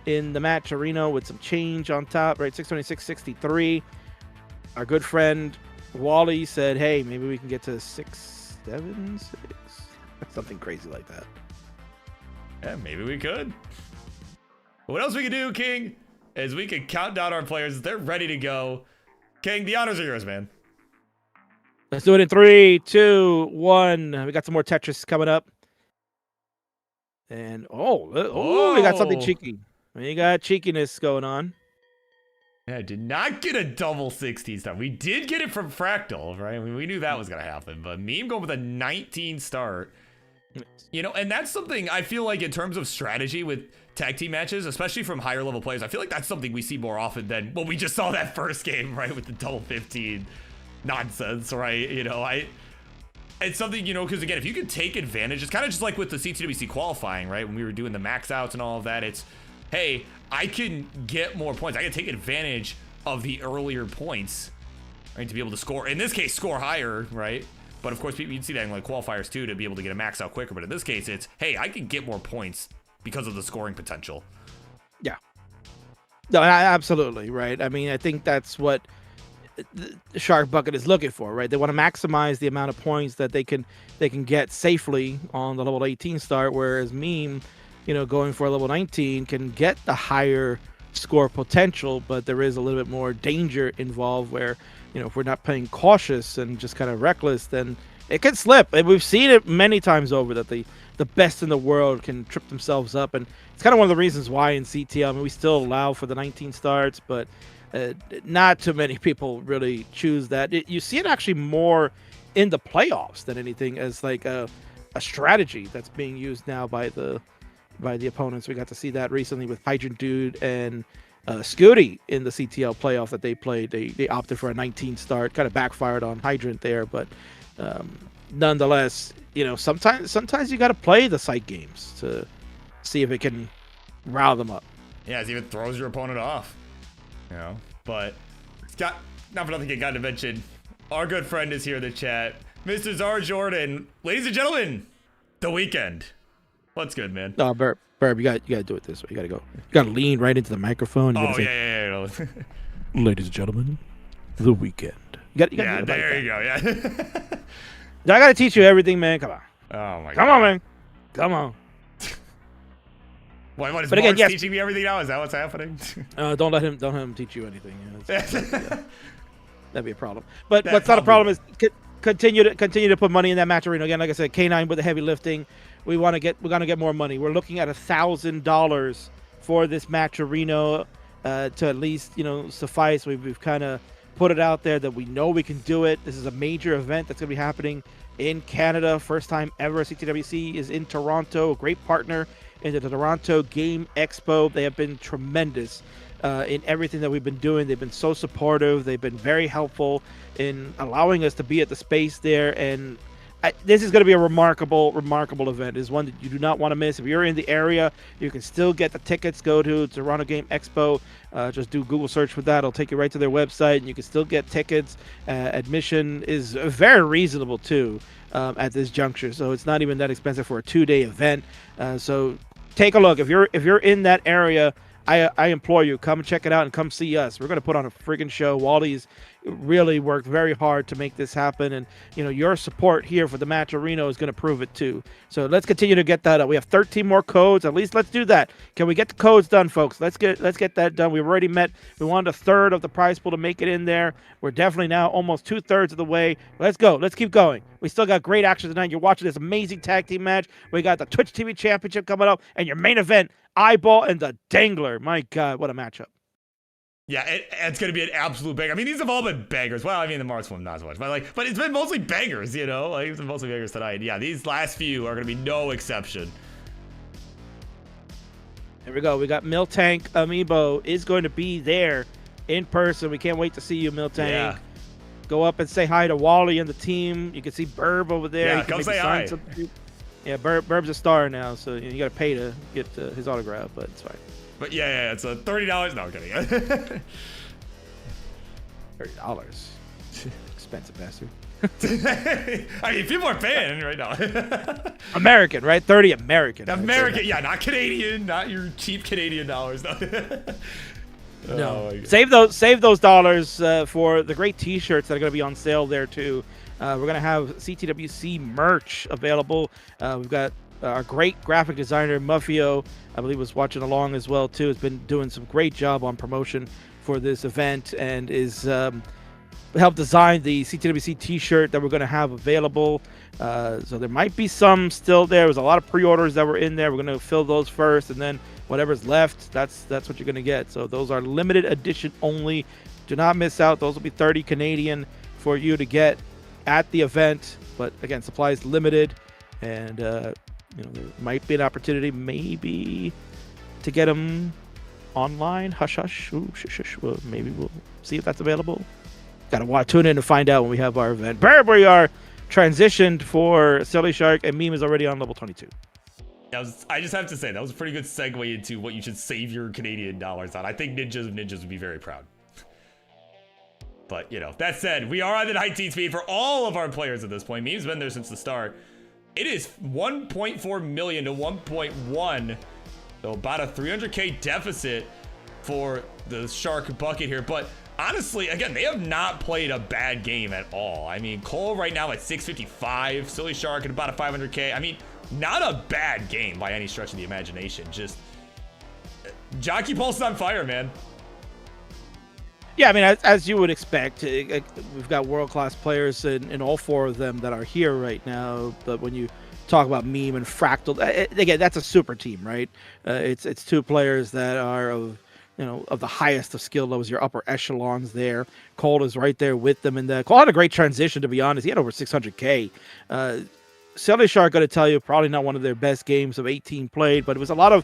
in the match arena with some change on top, right? 626.63. Our good friend Wally said, hey, maybe we can get to 676. Something crazy like that. Yeah, maybe we could. What else we can do, King, is we can count down our players. They're ready to go. King, the honors are yours, man. Let's do it in 3, 2, 1. We got some more Tetris coming up. And, we got something cheeky. We got cheekiness going on. Yeah, I did not get a double 16 star. We did get it from Fractal, right? I mean, we knew that was going to happen. But Meme going with a 19 start. And that's something I feel like in terms of strategy with tag team matches, especially from higher level players, I feel like that's something we see more often than what we just saw that first game, right? With the double 15 nonsense, right? It's something, because again, if you could take advantage, it's kind of just like with the CTWC qualifying, right? When we were doing the max outs and all of that, it's, hey, I can get more points. I can take advantage of the earlier points, right? To be able to score, in this case, score higher, right? But of course, you'd see that in like qualifiers too, to be able to get a max out quicker. But in this case, it's, hey, I can get more points because of the scoring potential. Yeah. No, absolutely, right? I mean, I think that's what the Shark Bucket is looking for, right? They want to maximize the amount of points that they can get safely on the level 18 start, whereas Meme, going for a level 19 can get the higher score potential, but there is a little bit more danger involved where, if we're not playing cautious and just kind of reckless, then it can slip. And we've seen it many times over that the best in the world can trip themselves up. And it's kind of one of the reasons why in CTL, I mean, we still allow for the 19 starts, but not too many people really choose that. You see it actually more in the playoffs than anything as like a strategy that's being used now by the opponents. We got to see that recently with Hydrant Dude and Scooty in the CTL playoff that they played. They opted for a 19 start, kind of backfired on Hydrant there, but nonetheless, sometimes you got to play the sight games to see if it can rile them up. Yeah, it even throws your opponent off. But not for nothing, I got to mention, our good friend is here in the chat, Mr. Zara Jordan. Ladies and gentlemen, the weekend. What's good, man? No, Burb, you got to do it this way. You got to go. You got to lean right into the microphone. You say, yeah. Ladies and gentlemen, the weekend. Yeah, there you go. Yeah. I got to teach you everything, man. Come on. Oh my God. Come on, man. Come on. What is Marts teaching me everything now? Is that what's happening? Don't let him teach you anything. That'd be a problem. But what's not a problem is continue to put money in that match arena. Again, like I said, K9 with the heavy lifting. We're gonna get more money. We're looking at $1,000 for this match arena to at least suffice. We've kind of put it out there that we know we can do it. This is a major event that's gonna be happening in Canada. First time ever. CTWC is in Toronto, a great partner in the Toronto Game Expo. They have been tremendous in everything that we've been doing. They've been so supportive. They've been very helpful in allowing us to be at the space there. And this is going to be a remarkable event. It's one that you do not want to miss. If you're in the area, you can still get the tickets. Go to Toronto Game Expo. Just do Google search for that. It'll take you right to their website, and you can still get tickets. Admission is very reasonable too at this juncture, so it's not even that expensive for a 2-day event. So take a look. If you're in that area, I implore you, come check it out and come see us. We're going to put on a friggin' show. Wally's really worked very hard to make this happen, and your support here for the match arena is going to prove it too. So let's continue to get that up. We have 13 more codes. At least let's do that. Can we get the codes done, folks? Let's get that done. We've already met. We wanted a third of the prize pool to make it in there. We're definitely now almost 2/3 of the way. Let's go. Let's keep going. We still got great action tonight. You're watching this amazing tag team match. We got the Twitch TV Championship coming up, and your main event, iBall and the Dengler. My God, what a matchup. Yeah, it's going to be an absolute banger. I mean, these have all been bangers. Well, I mean, the Marts one, not so much. But it's been mostly bangers, It's been mostly bangers tonight. Yeah, these last few are going to be no exception. There we go. We got Miltank Amiibo is going to be there in person. We can't wait to see you, Miltank. Yeah. Go up and say hi to Wally and the team. You can see Burb over there. Yeah, come say hi. Yeah, Burb's a star now, so you got to pay to get his autograph, but it's fine. But yeah, it's a $30. No, I'm kidding. $30. Expensive bastard. I mean, people are paying right now. American, right? 30 American. American, yeah, not Canadian, not your cheap Canadian dollars. No. No. Save those dollars for the great T-shirts that are going to be on sale there too. We're going to have CTWC merch available. We've got our great graphic designer Muffio, I believe, was watching along as well too. Has been doing some great job on promotion for this event and is helped design the CTWC T-shirt that we're going to have available. So there might be some still there. There's a lot of pre-orders that were in there. We're going to fill those first, and then whatever's left, that's what you're going to get. So those are limited edition only. Do not miss out. Those will be 30 Canadian for you to get at the event. But again, supply is limited, and there might be an opportunity maybe to get them online. Hush hush. Ooh, shush shush. Well, maybe we'll see if that's available. Gotta tune in to find out when we have our event. Burb, we are transitioned for SillyShark, and Meme is already on level 22. I just have to say, that was a pretty good segue into what you should save your Canadian dollars on. I think Ninjas would be very proud. But, that said, we are on the 19 speed for all of our players at this point. Meme's been there since the start. It is 1.4 million to 1.1. So about a 300K deficit for the Shark bucket here. But honestly, again, they have not played a bad game at all. I mean, Cole right now at 655, SillyShark at about a 500K. I mean, not a bad game by any stretch of the imagination. Just Jockey Pulse on fire, man. Yeah, I mean, as you would expect, we've got world-class players in all four of them that are here right now. But when you talk about Meme and Fractal, again, that's a super team, right? It's two players that are of the highest of skill levels, your upper echelons there. Cole is right there with them, and Cole had a great transition, to be honest. He had over 600K. SillyShark, got to tell you, probably not one of their best games of 18 played, but it was a lot of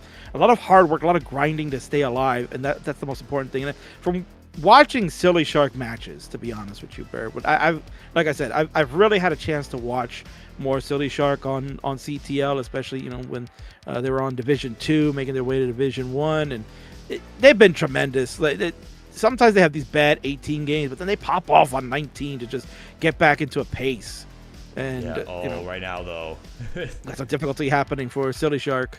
hard work, a lot of grinding to stay alive, and that's the most important thing. And from watching SillyShark matches, to be honest with you, Bear, but like I said, I've really had a chance to watch more SillyShark on CTL, especially when they were on Division 2, making their way to Division 1, and they've been tremendous. Sometimes they have these bad 18 games, but then they pop off on 19 to just get back into a pace. And right now though, that's a difficulty happening for SillyShark.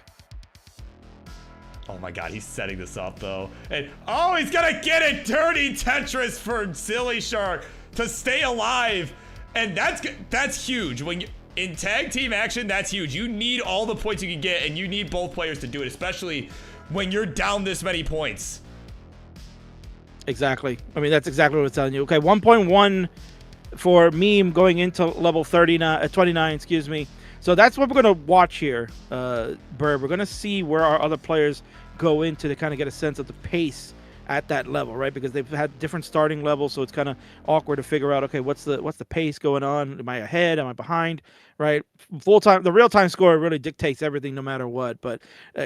Oh my God, he's setting this up though, and he's gonna get a dirty Tetris for SillyShark to stay alive, and that's huge. When in tag team action, that's huge. You need all the points you can get, and you need both players to do it, especially when you're down this many points. Exactly. I mean, that's exactly what it's telling you. Okay, 1.1 for Meme going into level 29, excuse me. So that's what we're going to watch here, Burb. We're going to see where our other players go into to kind of get a sense of the pace at that level, right? Because they've had different starting levels, so it's kind of awkward to figure out, okay, what's the pace going on? Am I ahead? Am I behind? Right? The real-time score really dictates everything no matter what. But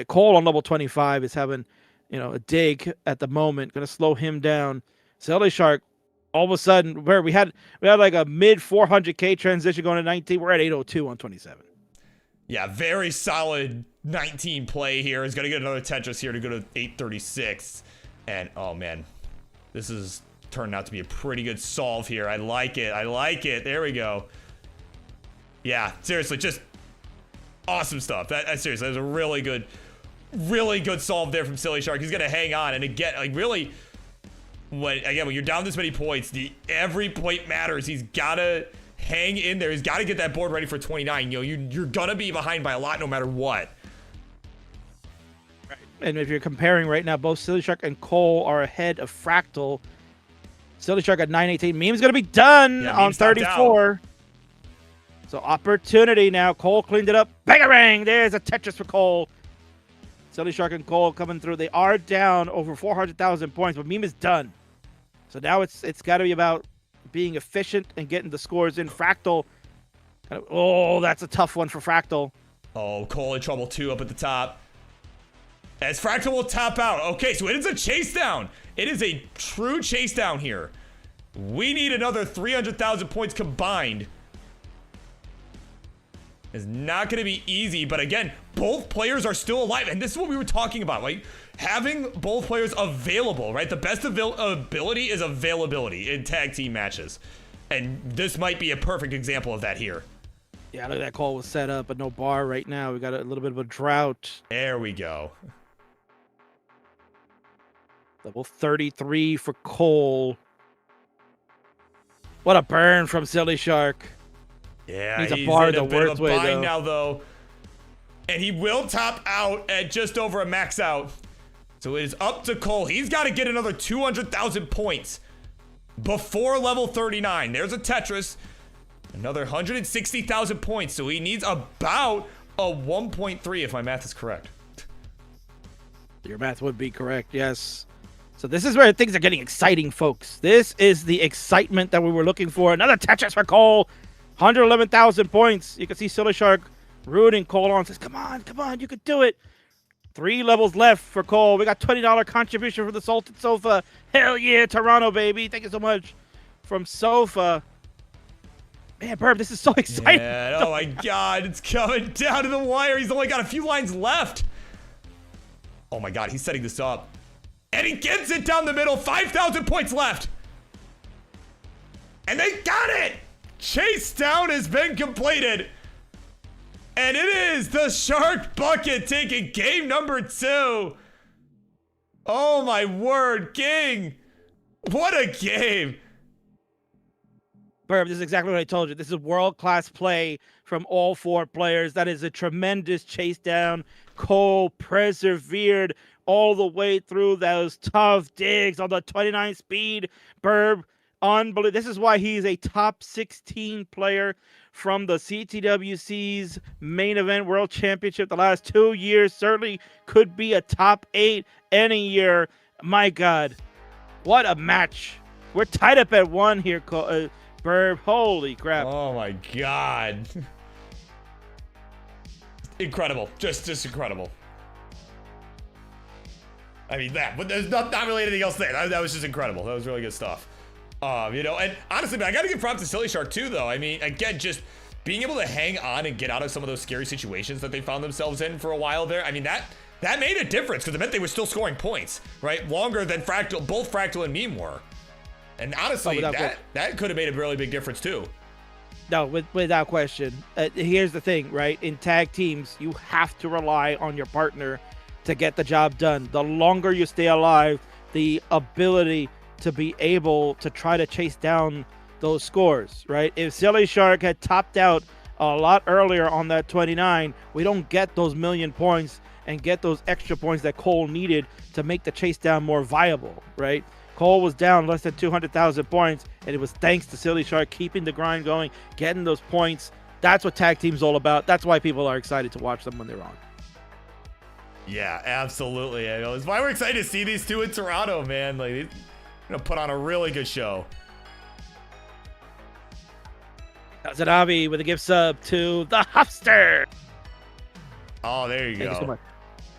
Cole on level 25 is having, a dig at the moment, going to slow him down. SillyShark, all of a sudden, where we had like a mid 400k transition going to 19. We're at 802 on 27. Yeah, very solid 19 play here. He's going to get another Tetris here to go to 836. And, oh, man, this is turning out to be a pretty good solve here. I like it. I like it. There we go. Yeah, seriously, just awesome stuff. Seriously, that was a really good solve there from SillyShark. He's going to hang on. And again, like, really, when you're down this many points, every point matters. He's got to hang in there. He's got to get that board ready for 29. You're going to be behind by a lot no matter what. And if you're comparing right now, both SillyShark and Cole are ahead of Fractal. SillyShark at 918. Meme's going to be done on 34. So opportunity now. Cole cleaned it up. Bangarang! There's a Tetris for Cole. SillyShark and Cole coming through. They are down over 400,000 points, but Meme is done. So now it's got to be about being efficient and getting the scores in. Fractal. Oh, that's a tough one for Fractal. Oh, Cole in trouble too up at the top. As Fractal will top out. Okay, so it is a chase down. It is a true chase down here. We need another 300,000 points combined. It's not going to be easy, but again, both players are still alive. And this is what we were talking about, like having both players available, right? The best ability is availability in tag team matches. And this might be a perfect example of that here. Yeah, look at that. Cole was set up, but no bar right now. We got a little bit of a drought. There we go. Level 33 for Cole. What a burn from SillyShark. Yeah, he's a bar the worst way though. Now though, and he will top out at just over a max out. So it is up to Cole. He's got to get another 200,000 points before level 39. There's a Tetris, another 160,000 points. So he needs about a 1.3 if my math is correct. Your math would be correct, yes. So this is where things are getting exciting, folks. This is the excitement that we were looking for. Another Tetris for Cole. 111,000 points. You can see SillyShark rooting Cole on. Says, come on, you could do it. 3 levels left for Cole. We got $20 contribution from the Salted Sofa. Hell yeah, Toronto, baby. Thank you so much. From Sofa. Man, Burb, this is so exciting. Yeah, oh my God, it's coming down to the wire. He's only got a few lines left. Oh my God, he's setting this up. And he gets it down the middle. 5,000 points left. And they got it. Chase down has been completed. And it is the Shark Bucket taking game number 2. Oh my word, King. What a game. Burb, this is exactly what I told you. This is world-class play from all 4 players. That is a tremendous chase down. Cole persevered all the way through those tough digs on the 29 speed. Burb, unbelievable. This is why he's a top 16 player from the CTWC's main event World Championship the last 2 years. Certainly could be a top 8 any year. My God, what a match. We're tied up at 1 here, Burb. Holy crap. Oh my God. Incredible. Just incredible. I mean, but there's not really anything else there. That was just incredible. That was really good stuff. And honestly, man, I gotta give props to SillyShark too, though. I mean, again, just being able to hang on and get out of some of those scary situations that they found themselves in for a while there. I mean, that made a difference because it meant they were still scoring points, right? Longer than both Fractal and Meme were. And honestly, that could have made a really big difference too. No, without question. Here's the thing, right? In tag teams, you have to rely on your partner to get the job done. The longer you stay alive, the ability to be able to try to chase down those scores, right? If SillyShark had topped out a lot earlier on that 29, we don't get those million points and get those extra points that Cole needed to make the chase down more viable, right? Cole was down less than 200,000 points, and it was thanks to SillyShark keeping the grind going, getting those points. That's what tag team's all about. That's why people are excited to watch them when they're on. Yeah, absolutely. It's why we're excited to see these two in Toronto, man. Like, they're gonna put on a really good show. Zanabi with a gift sub to the Hupster. Oh, there you go. Thank you so much.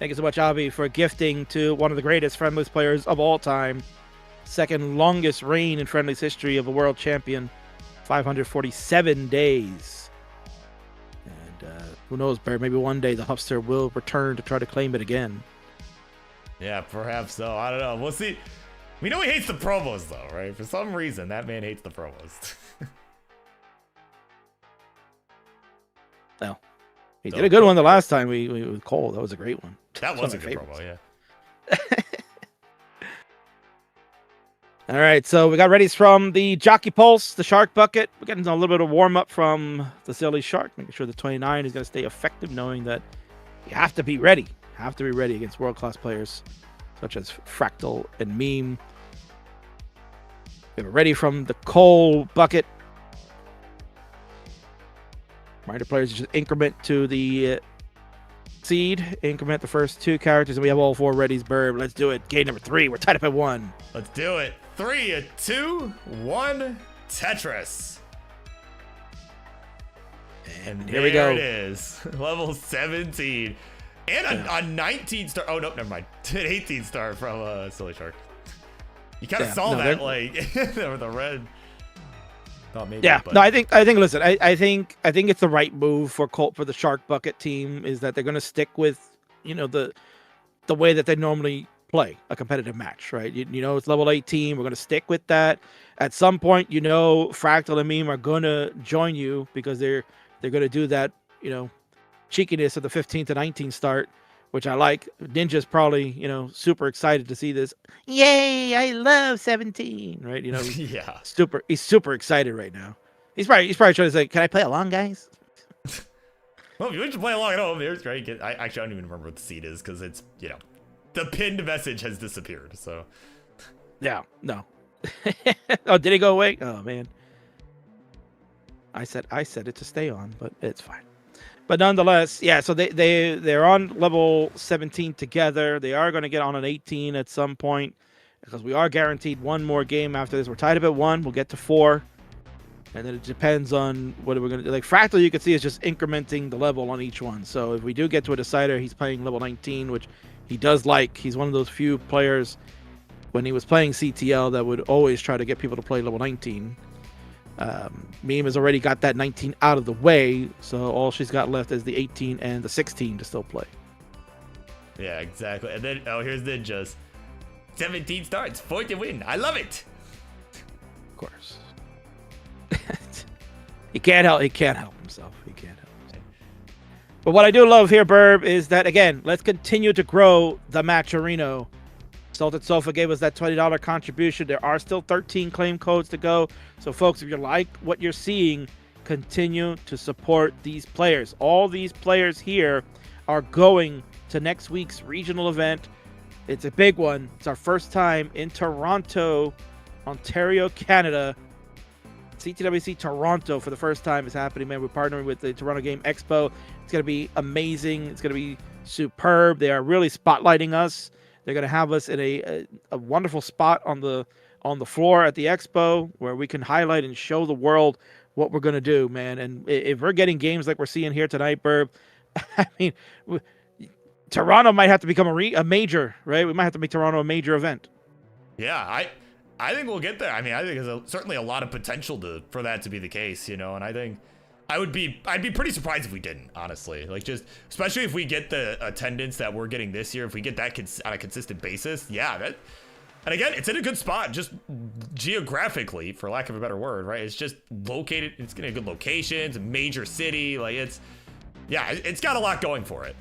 Thank you so much, Avi, for gifting to one of the greatest friendlies players of all time. Second longest reign in friendlies history of a world champion. 547 days. And who knows, Bear, maybe one day the Hupster will return to try to claim it again. Yeah, perhaps so. I don't know. We'll see. We know he hates the promos, though, right? For some reason, that man hates the promos. Well, he did a good one the last time we with Cole. That was a great one. That was a good promo, yeah. All right, so we got readies from the Jockey Pulse, the Shark Bucket. We're getting a little bit of warm-up from the SillyShark, making sure the 29 is going to stay effective, knowing that you have to be ready. Have to be ready against world-class players such as Fractal and Meme. We have it ready from the Cole Bucket. Reminder players just increment to the seed, increment the first two characters, and we have all four readies. Burb, let's do it. Game number 3, we're tied up at 1. Let's do it. 3, 2, 1, Tetris. And here we go. There it is. Level 17. And a 19 star. Oh, no, never mind. An 18 star from SillyShark. You kind of saw that, like, with the red. Thought maybe, yeah, but... no, I think. Listen, I think it's the right move for the Shark Bucket team is that they're going to stick with, the way that they normally play a competitive match, right? You know, it's level 18. We're going to stick with that. At some point, Fractal and Meme are going to join you because they're going to do that, cheekiness of the 15 to 19 start, which I like. Ninja's probably, super excited to see this. Yay, I love 17, right? Yeah. He's super excited right now. He's probably trying to say, can I play along, guys? Well, if you want to play along at home, there's great. I don't even remember what the seed is because it's, the pinned message has disappeared, so. Yeah, no. Oh, did it go away? Oh, man. I said it to stay on, but it's fine. But nonetheless, yeah, so they're on level 17 together. They are going to get on an 18 at some point because we are guaranteed one more game after this. We're tied up at 1. We'll get to 4. And then it depends on what we're going to do. Like Fractal, you can see, is just incrementing the level on each one. So if we do get to a decider, he's playing level 19, which he does like. He's one of those few players when he was playing CTL that would always try to get people to play level 19. Meme has already got that 19 out of the way, so all she's got left is the 18 and the 16 to still play. Yeah, exactly. And then, here's Ninja's. 17 starts, 4 to win. I love it. Of course. He can't help himself. But what I do love here, Burb, is that, again, let's continue to grow the Matcherino. Salted Sofa gave us that $20 contribution. There are still 13 claim codes to go. So, folks, if you like what you're seeing, continue to support these players. All these players here are going to next week's regional event. It's a big one. It's our first time in Toronto, Ontario, Canada. CTWC Toronto for the first time is happening, man. We're partnering with the Toronto Game Expo. It's going to be amazing. It's going to be superb. They are really spotlighting us. They're going to have us in a wonderful spot on the floor at the expo where we can highlight and show the world what we're going to do, man. And if we're getting games like we're seeing here tonight, Burb, I mean, Toronto might have to become a major, right? We might have to make Toronto a major event. Yeah, I think we'll get there. I mean, I think there's certainly a lot of potential for that to be the case, and I think I'd be pretty surprised if we didn't, honestly. Like, just especially if we get the attendance that we're getting this year, if we get that on a consistent basis, yeah. And again, it's in a good spot, just geographically, for lack of a better word, right? It's just located. It's in a good location. It's a major city. Like, it's got a lot going for it.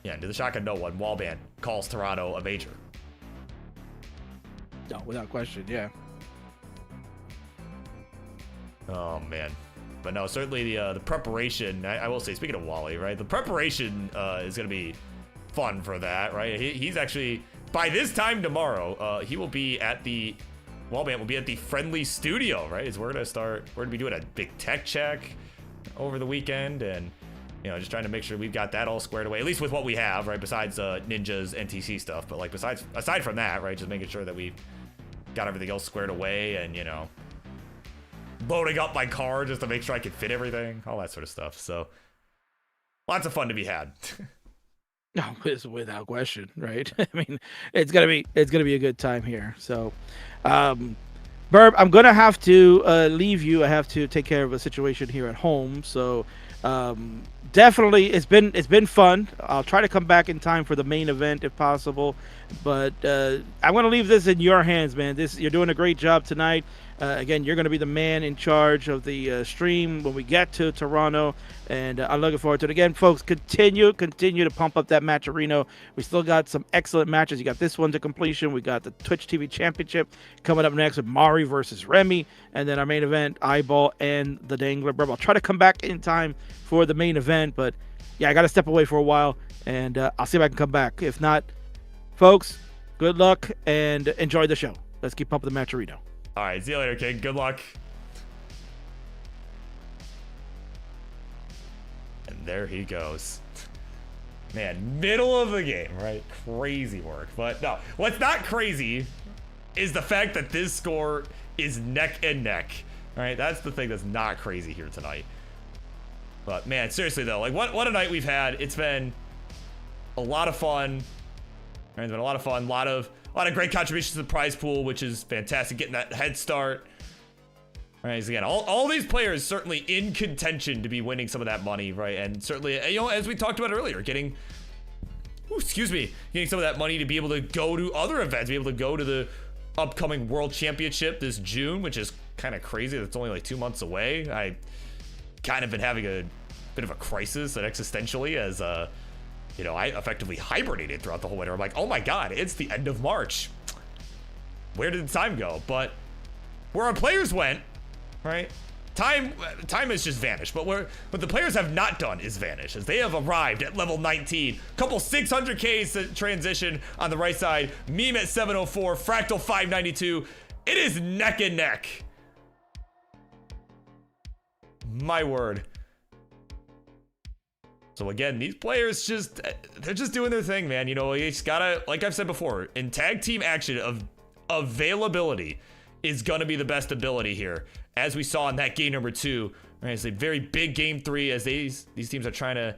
Yeah, to the shock of no one, Wallbant calls Toronto a major. No, without question, yeah. Oh, man. But no, certainly the preparation, I will say, speaking of Wally, right? The preparation is going to be fun for that, right? He's actually, by this time tomorrow, he will be at the, Wallbant will be at the Friendly Studio, right? We're going to be doing a big tech check over the weekend, and, you know, just trying to make sure we've got that all squared away, at least with what we have, right? Besides Ninja's NTC stuff, but like aside from that, right? Just making sure that we've got everything else squared away, and, you know, loading up my car just to make sure I can fit everything, all that sort of stuff. So lots of fun to be had. No, it's without question, right? I mean, it's gonna be a good time here. So, Burb, I'm gonna have to leave you. I have to take care of a situation here at home. So, definitely, it's been fun. I'll try to come back in time for the main event if possible, but I'm gonna leave this in your hands, man. You're doing a great job tonight. Again, you're going to be the man in charge of the stream when we get to Toronto, and I'm looking forward to it. Again, folks, continue to pump up that match-a-reno. We still got some excellent matches. You got this one to completion. We got the Twitch TV Championship coming up next with Mari versus Remmy, and then our main event, iBall and the Dengler. I'll try to come back in time for the main event, but yeah, I got to step away for a while, and I'll see if I can come back. If not, folks, good luck and enjoy the show. Let's keep pumping the match-a-reno. All right, see you later, King. Good luck. And there he goes. Man, middle of the game, right? Crazy work. But no, what's not crazy is the fact that this score is neck and neck. All right, that's the thing that's not crazy here tonight. But man, seriously though, like what a night we've had. It's been a lot of fun. Right, it's been a lot of fun. A lot of great contributions to the prize pool, which is fantastic. Getting that head start. All right, so again, all these players certainly in contention to be winning some of that money, right? And certainly, you know, as we talked about earlier, getting some of that money to be able to go to other events, be able to go to the upcoming World Championship this June, which is kind of crazy. That's only like 2 months away. I kind of been having a bit of a crisis existentially as you know, I effectively hibernated throughout the whole winter. I'm like, oh my God, it's the end of March. Where did the time go? But where our players went, right? Time has just vanished. But what the players have not done is vanish, as they have arrived at level 19. Couple 600Ks transition on the right side. Meme at 704, Fractal 592. It is neck and neck. My word. So again, these players they're just doing their thing, man. You know, you just gotta, like I've said before, in tag team action, availability is gonna be the best ability here, as we saw in that game number 2. Right, it's a very big game 3, as these teams are trying to,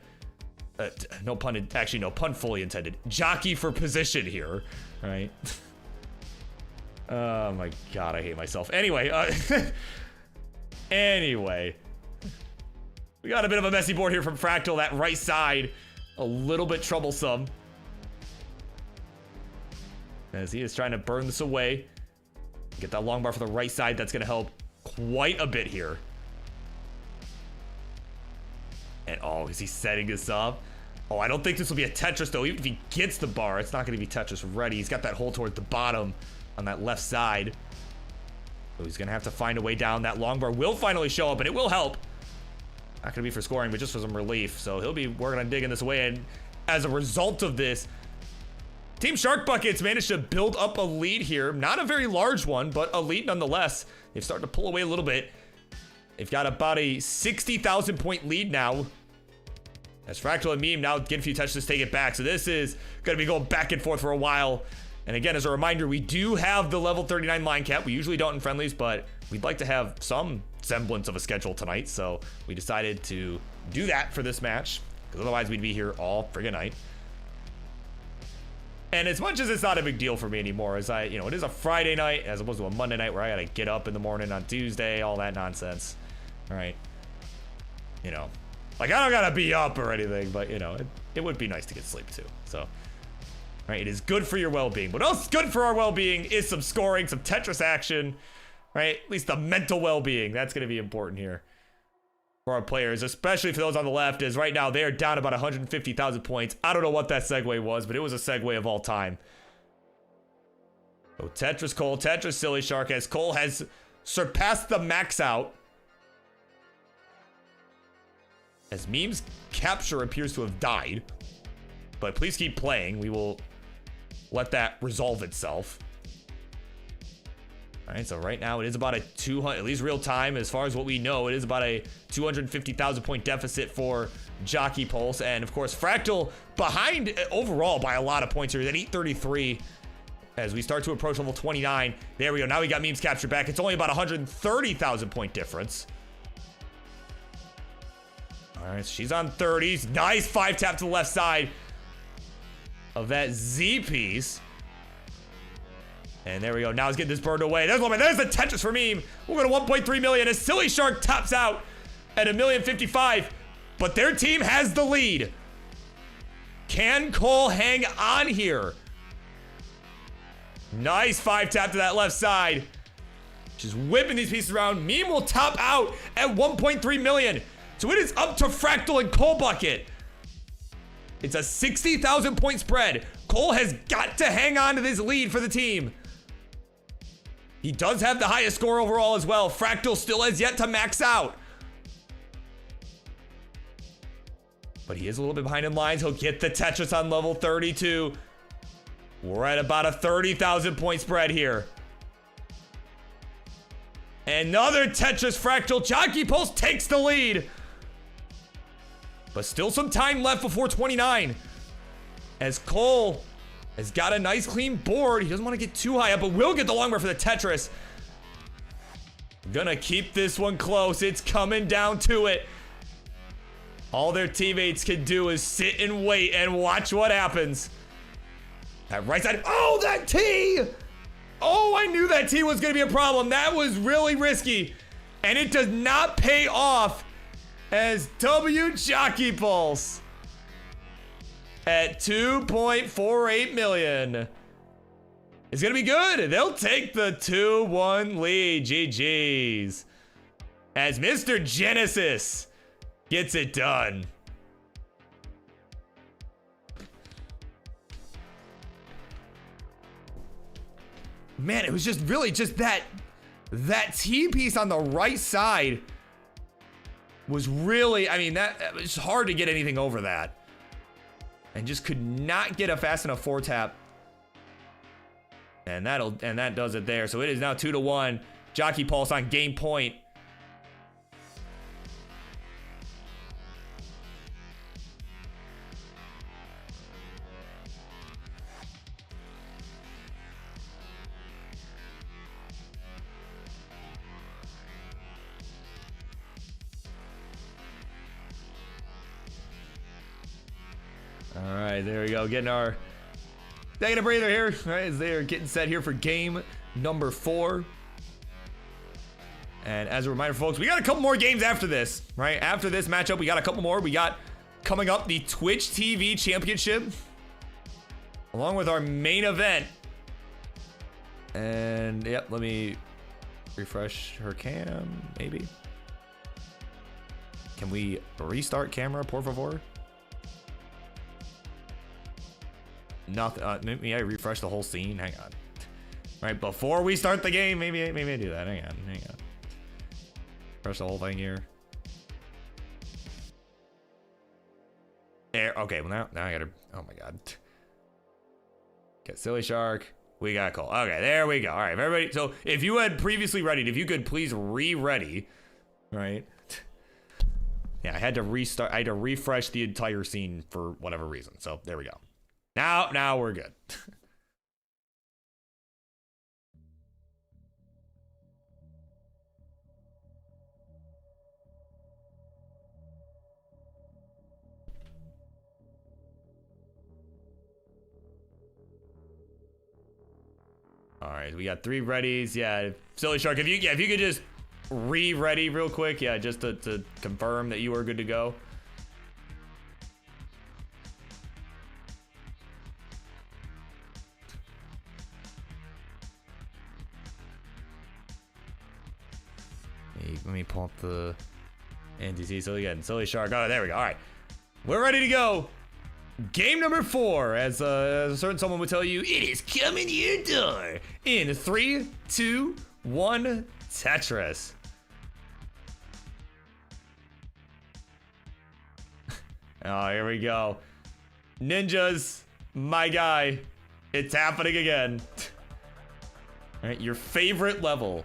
no pun fully intended, jockey for position here, right? Oh my God, I hate myself. Anyway, we got a bit of a messy board here from Fractal. That right side, a little bit troublesome, as he is trying to burn this away. Get that long bar for the right side. That's going to help quite a bit here. And oh, is he setting this up? Oh, I don't think this will be a Tetris though. Even if he gets the bar, it's not going to be Tetris ready. He's got that hole toward the bottom on that left side. So he's going to have to find a way down. That long bar will finally show up, and it will help. Not going to be for scoring, but just for some relief. So he'll be working on digging this away. And as a result of this, Team Shark Buckets managed to build up a lead here. Not a very large one, but a lead nonetheless. They've started to pull away a little bit. They've got about a 60,000 point lead now, as Fractal and Meme now get a few touches to take it back. So this is going to be going back and forth for a while. And again, as a reminder, we do have the level 39 line cap. We usually don't in friendlies, but we'd like to have some semblance of a schedule tonight. So we decided to do that for this match, because otherwise we'd be here all friggin' night. And as much as it's not a big deal for me anymore, as it is a Friday night as opposed to a Monday night where I gotta get up in the morning on Tuesday, all that nonsense. All right. You know, like I don't gotta be up or anything, but you know, it would be nice to get sleep too. So, right, it is good for your well-being. What else is good for our well-being is some scoring, some Tetris action, right? At least the mental well-being. That's gonna be important here for our players, especially for those on the left, as right now they are down about 150,000 points. I don't know what that segue was, but it was a segue of all time. So Tetris Cole, Tetris SillyShark, as Cole has surpassed the max out. as Meme's capture appears to have died. But please keep playing. We will let that resolve itself. All right, so right now it is about a 200, at least real time, as far as what we know, it is about a 250,000 point deficit for Jockey Pulse. And of course, Fractal behind overall by a lot of points here at 833 as we start to approach level 29. There we go. Now we got Meme's capture back. It's only about 130,000 point difference. All right, so she's on 30s. Nice 5-tap to the left side of that Z piece. And there we go. Now he's getting this burned away. There's one. There's the Tetris for Meme. We'll go to 1.3 million as SillyShark tops out at 1,055,000. But their team has the lead. Can Cole hang on here? Nice 5-tap to that left side. Just whipping these pieces around. Meme will top out at 1.3 million. So it is up to Fractal and Cole Bucket. It's a 60,000 point spread. Cole has got to hang on to this lead for the team. He does have the highest score overall as well. Fractal still has yet to max out. But he is a little bit behind in lines. He'll get the Tetris on level 32. We're at about a 30,000 point spread here. Another Tetris Fractal. Jockey Pulse takes the lead. But still some time left before 29. As Cole has got a nice clean board. He doesn't want to get too high up, but will get the long bar for the Tetris. Gonna keep this one close. It's coming down to it. All their teammates can do is sit and wait and watch what happens. That right side. Oh, that T! Oh, I knew that T was gonna be a problem. That was really risky. And it does not pay off as W Jockey Pulse at 2.48 million. It's gonna be good. They'll take the 2-1 lead. GG's. As Mr. Genesis gets it done. Man, it was just really just that T piece on the right side was really, I mean, that was hard to get anything over that. And just could not get a fast enough 4-tap. And that does it there. So it is now 2-1. Jockey Pulse on game point. All right, there we go. Taking a breather here. All right, as they are getting set here for game number 4. And as a reminder, folks, we got a couple more games after this, right? After this matchup, we got a couple more. We got coming up the Twitch TV Championship, along with our main event. And yep, let me refresh her cam, maybe. Can we restart camera, por favor? Nothing. Maybe I refresh the whole scene. Hang on. Right before we start the game, maybe I do that. Hang on. Refresh the whole thing here. There. Okay. Well, now I gotta. Oh my god. Okay, SillyShark. We got a call. Okay, there we go. All right, everybody. So if you had previously readied, if you could please re-ready. Right. Yeah, I had to restart. I had to refresh the entire scene for whatever reason. So there we go. Now we're good. All right, we got 3 readies. Yeah, SillyShark, if you could just re-ready real quick, yeah, just to confirm that you are good to go. Let me pull up the NTC. So again, SillyShark. Oh, there we go. All right, we're ready to go. Game number 4, as a certain someone would tell you, it is coming to your door in 3, 2, 1, Tetris. Oh, here we go. Ninjas, my guy. It's happening again. All right, your favorite level.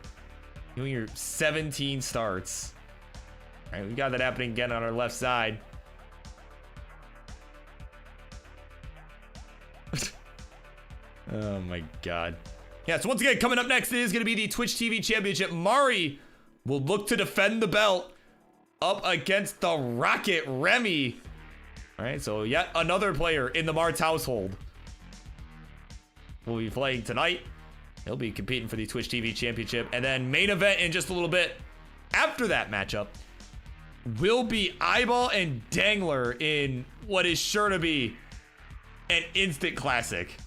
Doing your 17 starts. All right, we got that happening again on our left side. Oh my god. Yeah, so once again, coming up next is going to be the Twitch TV Championship. Mari will look to defend the belt up against the Rocket Remmy. All right, so yet another player in the Marts household will be playing tonight. He'll be competing for the Twitch TV Championship. And then main event in just a little bit after that matchup will be iBall and Dengler in what is sure to be an instant classic.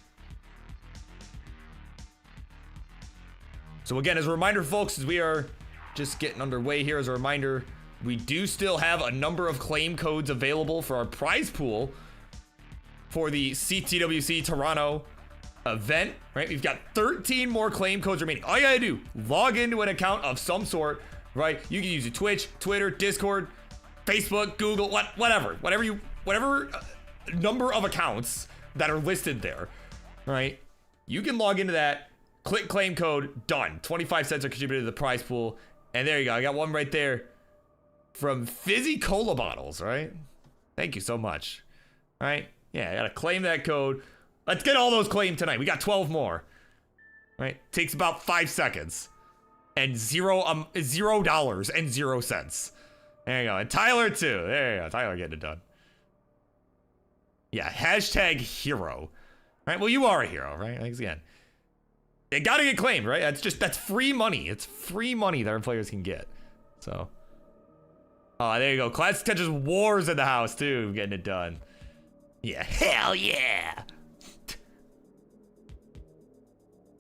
So again, as a reminder, folks, as we are just getting underway here, as a reminder, we do still have a number of claim codes available for our prize pool for the CTWC Toronto event, right? We've got 13 more claim codes remaining. All you gotta do, log into an account of some sort, right? You can use a Twitch, Twitter, Discord, Facebook, Google, whatever number of accounts that are listed there, right? You can log into that. Click claim code, done. 25 cents are contributed to the prize pool. And there you go. I got one right there from Fizzy Cola Bottles, right? Thank you so much. All right. Yeah, I got to claim that code. Let's get all those claimed tonight. We got 12 more. Right? Takes about 5 seconds. And $0.00. There you go. And Tyler, too. There you go. Tyler getting it done. Yeah, hashtag hero. All right? Well, you are a hero, right? Thanks again. They gotta get claimed, right? That's free money. It's free money that our players can get. So, oh, there you go. Class catches wars in the house too, getting it done. Yeah, hell yeah.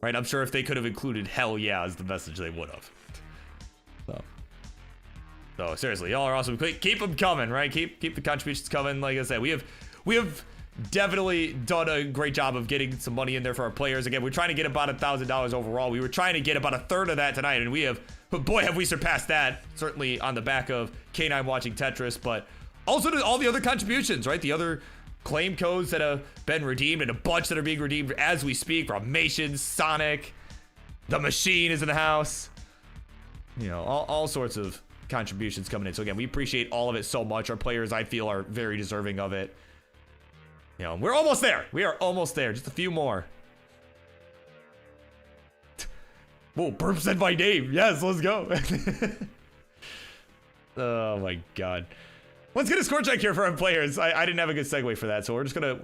Right, I'm sure if they could have included hell yeah as the message, they would have. So seriously, y'all are awesome. Keep them coming, right? Keep the contributions coming. Like I said, we have definitely done a great job of getting some money in there for our players. Again, we're trying to get about $1,000 overall. We were trying to get about a third of that tonight, and we have, boy, have we surpassed that. Certainly on the back of K9 watching Tetris, but also to all the other contributions, right? The other claim codes that have been redeemed, and a bunch that are being redeemed as we speak. Romation, Sonic, the Machine is in the house. You know, all sorts of contributions coming in. So again, we appreciate all of it so much. Our players, I feel, are very deserving of it. You know, we're almost there. We are almost there. Just a few more. Whoa, Burp said my name. Yes, let's go. Oh my god. Let's get a score check here for our players. I didn't have a good segue for that, so we're just gonna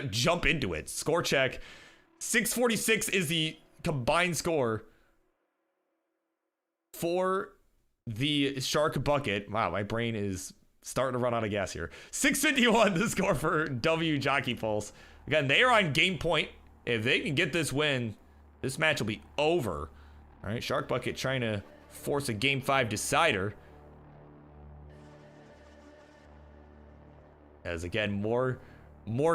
jump into it. Score check. 646 is the combined score for the Shark Bucket. Wow, my brain is starting to run out of gas here. 651 the score for W Jockey Pulse. Again, they are on game point. If they can get this win, this match will be over. All right, Shark Bucket trying to force a game 5 decider. As again, more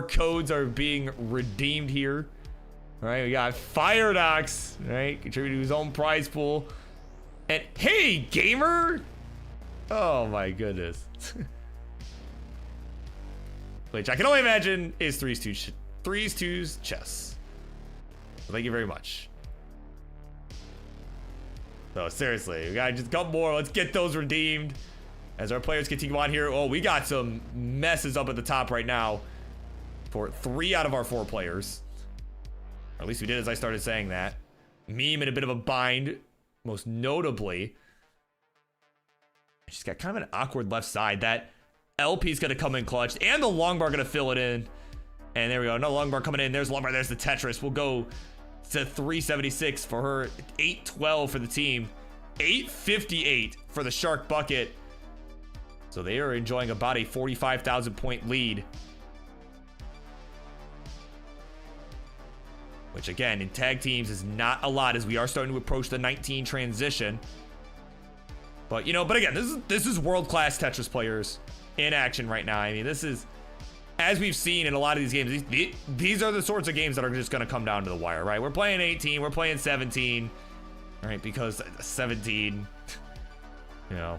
codes are being redeemed here. All right, we got Firedox, right, contributing to his own prize pool. And hey, gamer! Oh my goodness. Which I can only imagine is threes twos chess. So thank you very much. So seriously, we gotta just got more. Let's get those redeemed as our players continue on here. Oh, we got some messes up at the top right now for 3 out of our 4 players. Or at least we did as I started saying that. Meme in a bit of a bind, most notably. She's got kind of an awkward left side. That LP's gonna come in clutch, and the long bar gonna fill it in. And there we go, another long bar coming in. There's long bar, there's the Tetris. We'll go to 376 for her, 812 for the team, 858 for the Shark Bucket. So they are enjoying about a 45,000 point lead. Which again, in tag teams is not a lot as we are starting to approach the 19 transition. But, you know, but again, this is world-class Tetris players in action right now. I mean, this is, as we've seen in a lot of these games, these are the sorts of games that are just going to come down to the wire, right? We're playing 18, we're playing 17, right? Because 17, you know,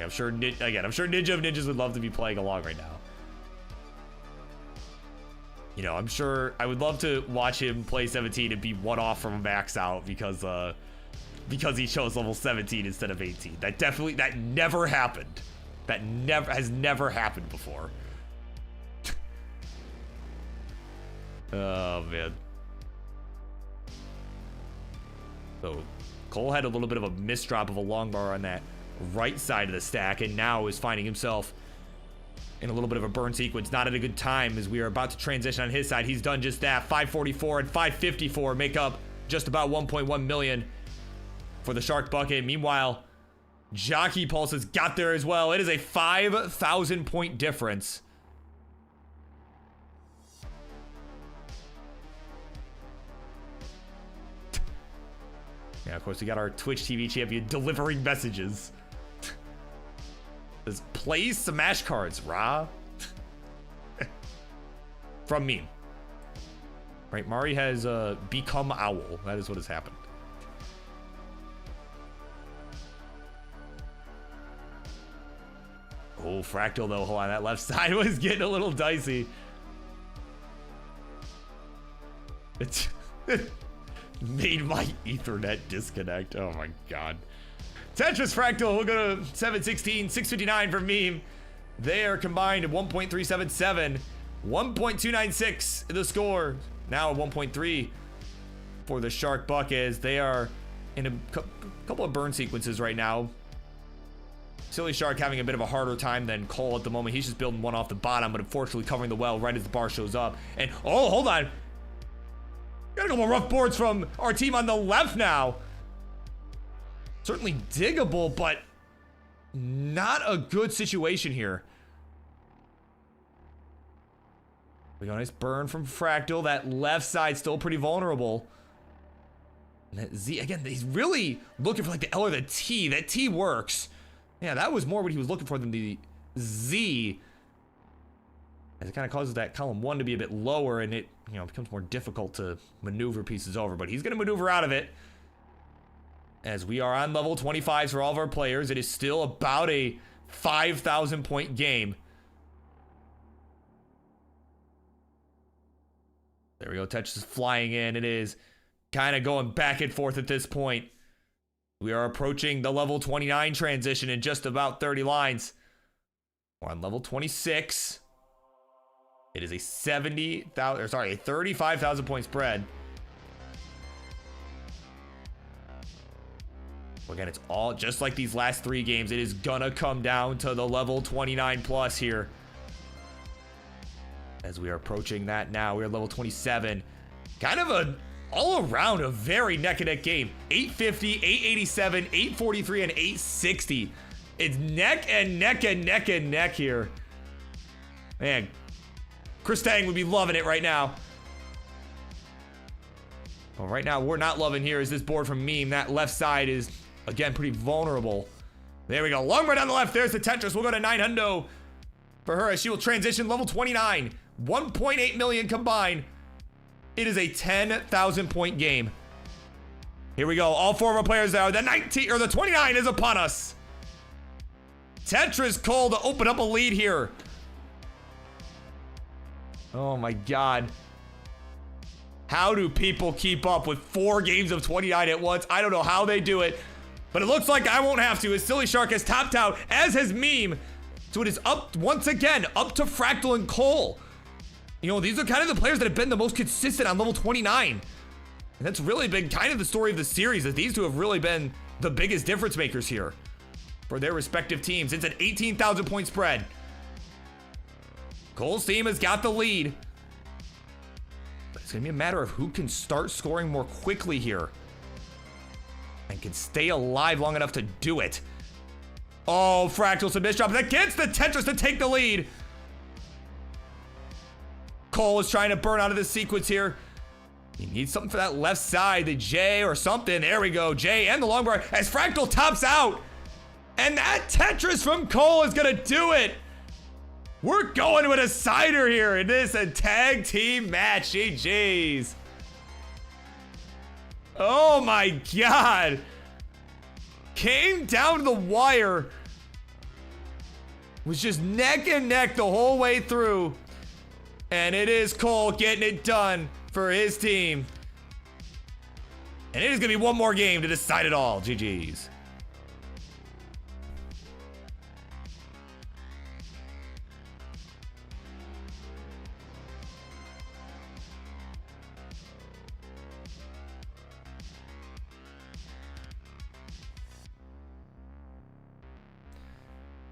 I'm sure, I'm sure Ninja of Ninjas would love to be playing along right now. You know, I'm sure I would love to watch him play 17 and be one off from a max out because he chose level 17 instead of 18. That never happened. That has never happened before. Oh, man. So, Cole had a little bit of a misdrop of a long bar on that right side of the stack, and now is finding himself in a little bit of a burn sequence. Not at a good time as we are about to transition on his side. He's done just that. 544 and 554 make up just about 1.1 million for the Shark Bucket. Meanwhile, Jockey Pulse has got there as well. It is a 5,000 point difference. Yeah, of course, we got our Twitch TV champion delivering messages. Says, play Smash cards, Ra. From me. Right, Mari has become Owl. That is what has happened. Oh, Fractal, though. Hold on, that left side was getting a little dicey. It's... made my Ethernet disconnect. Oh my god. Tetris Fractal will go to 716, 659 for Meme. They are combined at 1.377, 1.296 the score. Now 1.3 for the Shark Bucket as they are in a couple of burn sequences right now. SillyShark having a bit of a harder time than Cole at the moment. He's just building one off the bottom, but unfortunately covering the well right as the bar shows up. And oh, hold on. Got a couple rough boards from our team on the left now. Certainly diggable, but not a good situation here. We got a nice burn from Fractal. That left side still pretty vulnerable. And that Z, again, he's really looking for like the L or the T. That T works. Yeah, that was more what he was looking for than the Z. As it kind of causes that column 1 to be a bit lower, and it, you know, becomes more difficult to maneuver pieces over. But he's going to maneuver out of it. As we are on level 25s for all of our players, it is still about a 5,000 point game. There we go. Tetris is flying in. It is kind of going back and forth at this point. We are approaching the level 29 transition in just about 30 lines. We're on level 26. It is a 35,000 point spread. Again, it's all just like these last 3 games. It is gonna come down to the level 29 plus here. As we are approaching that now, we are level 27. Kind of a all around a very neck and neck game. 850, 887, 843, and 860. It's neck and neck and neck and neck here. Man, Chris Tang would be loving it right now. Well, right now, we're not loving here is this board from Meme. That left side is, again, pretty vulnerable. There we go. Long right on the left. There's the Tetris. We'll go to 900 for her as she will transition level 29. 1.8 million combined. It is a 10,000 point game. Here we go. All 4 of our players are. The 19 or the 29 is upon us. Tetris Cole to open up a lead here. Oh my god. How do people keep up with 4 games of 29 at once? I don't know how they do it, but it looks like I won't have to as SillyShark has topped out, as has Meme. So it is up once again, up to Fractal and Cole. You know, these are kind of the players that have been the most consistent on level 29. And that's really been kind of the story of the series, that these two have really been the biggest difference makers here for their respective teams. It's an 18,000 point spread. Cole's team has got the lead. But it's going to be a matter of who can start scoring more quickly here and can stay alive long enough to do it. Oh, Fractal's a misdrop. That gets the Tetris to take the lead. Cole is trying to burn out of this sequence here. He needs something for that left side, the J or something. There we go, J and the long bar as Fractal tops out. And that Tetris from Cole is gonna do it. We're going with a cider here. It is a tag team match, GG's. Oh my God. Came down to the wire. was just neck and neck the whole way through. And it is Cole getting it done for his team. And it is going to be one more game to decide it all. GG's.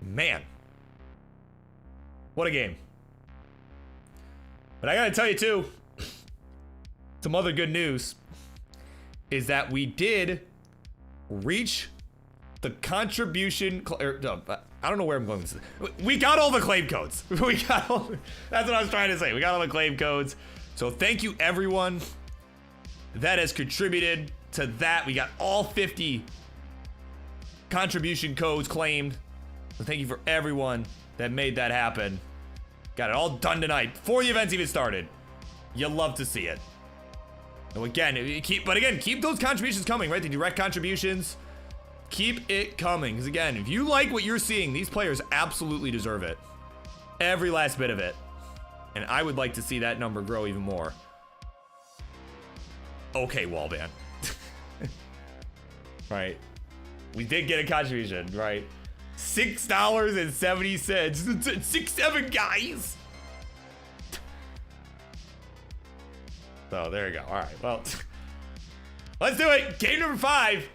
Man. What a game. But I gotta tell you too, some other good news is that we did reach the contribution, I don't know where I'm going with this. We got all the claim codes. That's what I was trying to say. We got all the claim codes. So thank you everyone that has contributed to that. We got all 50 contribution codes claimed. So thank you for everyone that made that happen. Got it all done tonight before the events even started. You'll love to see it. So again, keep those contributions coming, right? The direct contributions. Keep it coming. Because again, if you like what you're seeing, these players absolutely deserve it. Every last bit of it. And I would like to see that number grow even more. Okay, Wallbant. Right. We did get a contribution, right? $6.70. 6-7 guys. So there you go. All right. Well, let's do it. Game number 5. If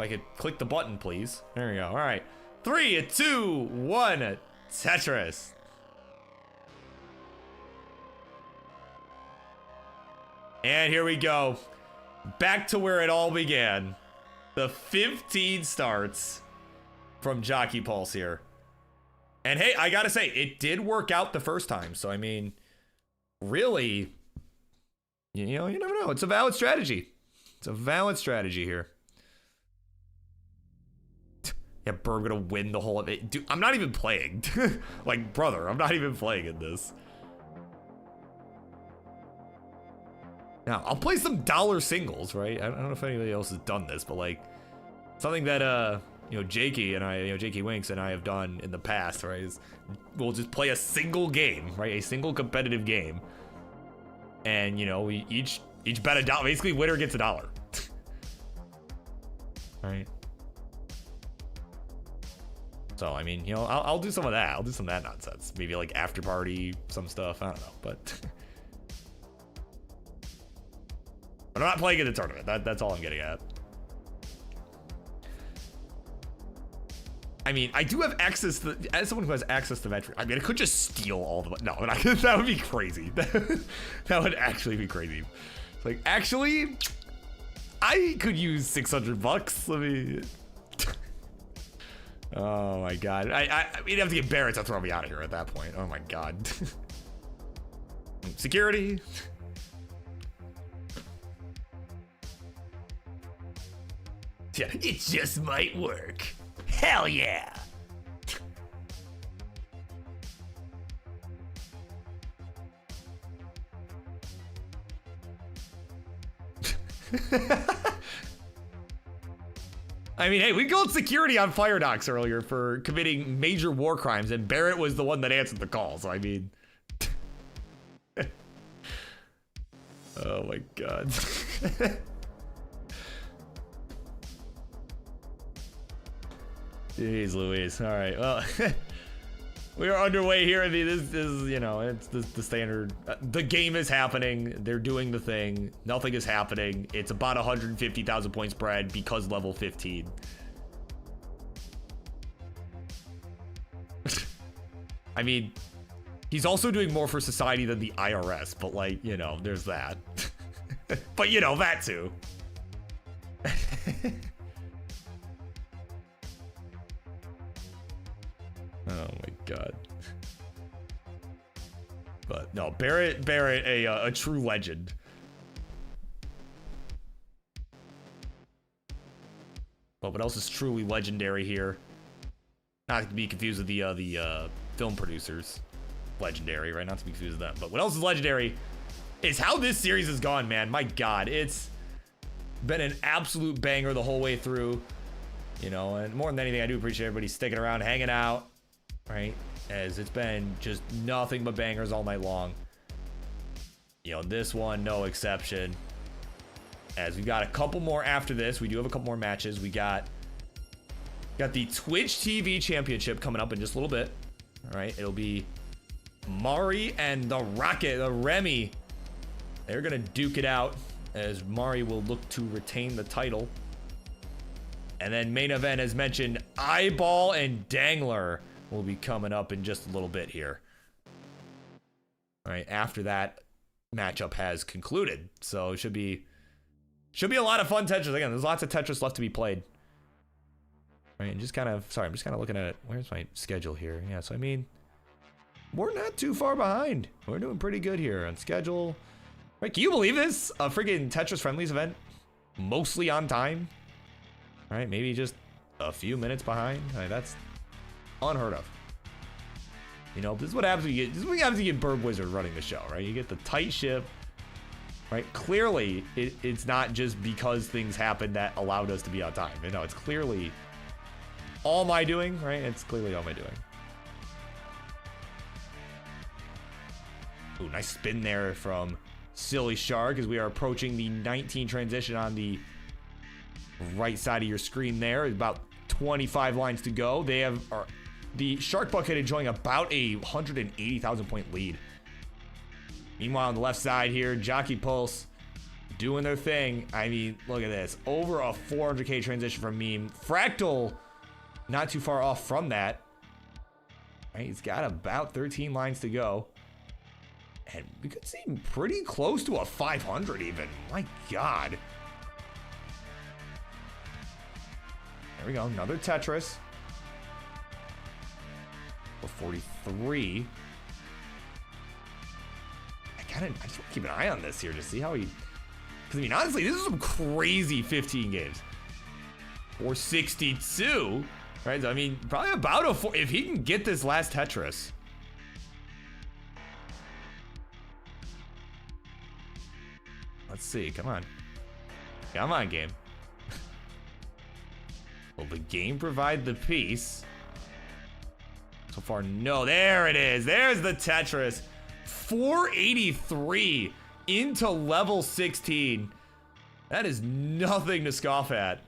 I could click the button, please. There we go. All right. 3, 2, 1. Tetris. And here we go. Back to where it all began. The 15 starts from Jockey Pulse here. And hey, I gotta say, it did work out the first time. So, I mean, really, you know, you never know. It's a valid strategy. It's a valid strategy here. Yeah, Burb gonna win the whole of it. Dude, I'm not even playing. Like, brother, I'm not even playing in this. Now, I'll play some dollar singles, right? I don't know if anybody else has done this, but like something that you know, Jakey and I, you know, Jakey Winks and I have done in the past, right? Is we'll just play a single game, right? A single competitive game. And you know, we each bet $1. Basically, winner gets $1. Right? So I mean, you know, I'll do some of that. I'll do some of that nonsense. Maybe like after party, some stuff. I don't know, but I'm not playing in the tournament. That's all I'm getting at. I mean, I do have access to, as someone who has access to Metri, I mean, I could just steal all the, no, but that would be crazy. That would actually be crazy. Like, actually, I could use $600. Let me, oh my God. We'd have to get Barrett to throw me out of here at that point. Oh my God. Security. Yeah, it just might work. Hell yeah! I mean, hey, we called security on Firedox earlier for committing major war crimes, and Barrett was the one that answered the call, so I mean... Oh my God. Jeez Louise. All right, well, we are underway here. This is, you know, it's the standard. The game is happening. They're doing the thing. Nothing is happening. It's about 150,000 point spread because level 15. I mean, he's also doing more for society than the IRS, but like, you know, there's that. But you know, that too. Oh my God. But no, Barrett, a true legend. But what else is truly legendary here? Not to be confused with the film producers. Legendary, right? Not to be confused with them. But what else is legendary is how this series has gone, man. My God, it's been an absolute banger the whole way through. You know, and more than anything, I do appreciate everybody sticking around, hanging out, right? As it's been just nothing but bangers all night long. You know, this one, no exception. As we've got a couple more after this. We do have a couple more matches. We got the Twitch TV Championship coming up in just a little bit. All right, it'll be Mari and the Rocket, the Remmy. They're gonna duke it out as Mari will look to retain the title. And then main event, as mentioned, iBall and Dengler will be coming up in just a little bit here. All right, after that matchup has concluded. So it should be a lot of fun Tetris. Again, there's lots of Tetris left to be played. All right, and just kind of, sorry, I'm just kind of looking at, where's my schedule here? Yeah, so I mean, we're not too far behind. We're doing pretty good here on schedule. Right, can you believe this? A freaking Tetris Friendlies event, mostly on time. All right, maybe just a few minutes behind. All right, that's unheard of. You know, this is what happens when you get, this is what happens when you get Birbwizard running the show, right? You get the tight ship, right? Clearly, it's not just because things happened that allowed us to be on time. You know, it's clearly all my doing, right? It's clearly all my doing. Ooh, nice spin there from SillyShark as we are approaching the 19 transition on the right side of your screen there. About 25 lines to go. They have the Shark Bucket enjoying about a 180,000 point lead. Meanwhile, on the left side here, Jockey Pulse doing their thing. I mean, look at this. Over a 400k transition from Meme. Fractal not too far off from that. Right, he's got about 13 lines to go. And we could see him pretty close to a 500 even. My God. There we go, another Tetris. For 43. I just want to keep an eye on this here to see how he, because I mean, honestly, this is some crazy 15 games. 462, right? So, I mean, probably about a 4, if he can get this last Tetris. Let's see, come on. Come on, game. Will the game provide the piece? So far, no. There it is. There's the Tetris. 483 into level 16. That is nothing to scoff at.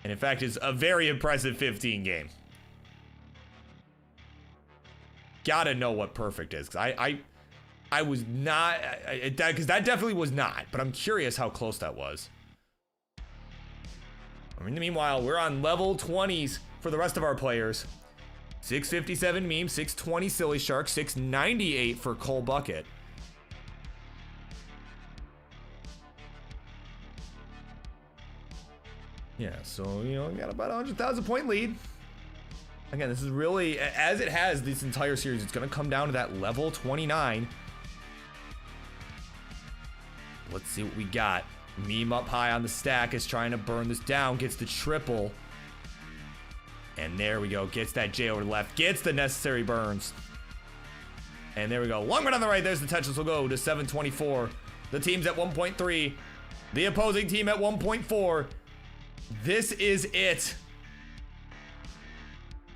And in fact, it's a very impressive 15 game. Gotta know what perfect is, because I was not, because that definitely was not, but I'm curious how close that was. I mean, meanwhile, we're on level 20s for the rest of our players. 657 Meme, 620 SillyShark, 698 for Cole Bucket. Yeah, so, you know, we got about a 100,000 point lead. Again, this is really, as it has this entire series, it's going to come down to that level 29. Let's see what we got. Meme up high on the stack is trying to burn this down, gets the triple. And there we go, gets that J over the left, gets the necessary burns. And there we go, long run on the right, there's the Tetris will go to 724. The team's at 1.3, the opposing team at 1.4. This is it.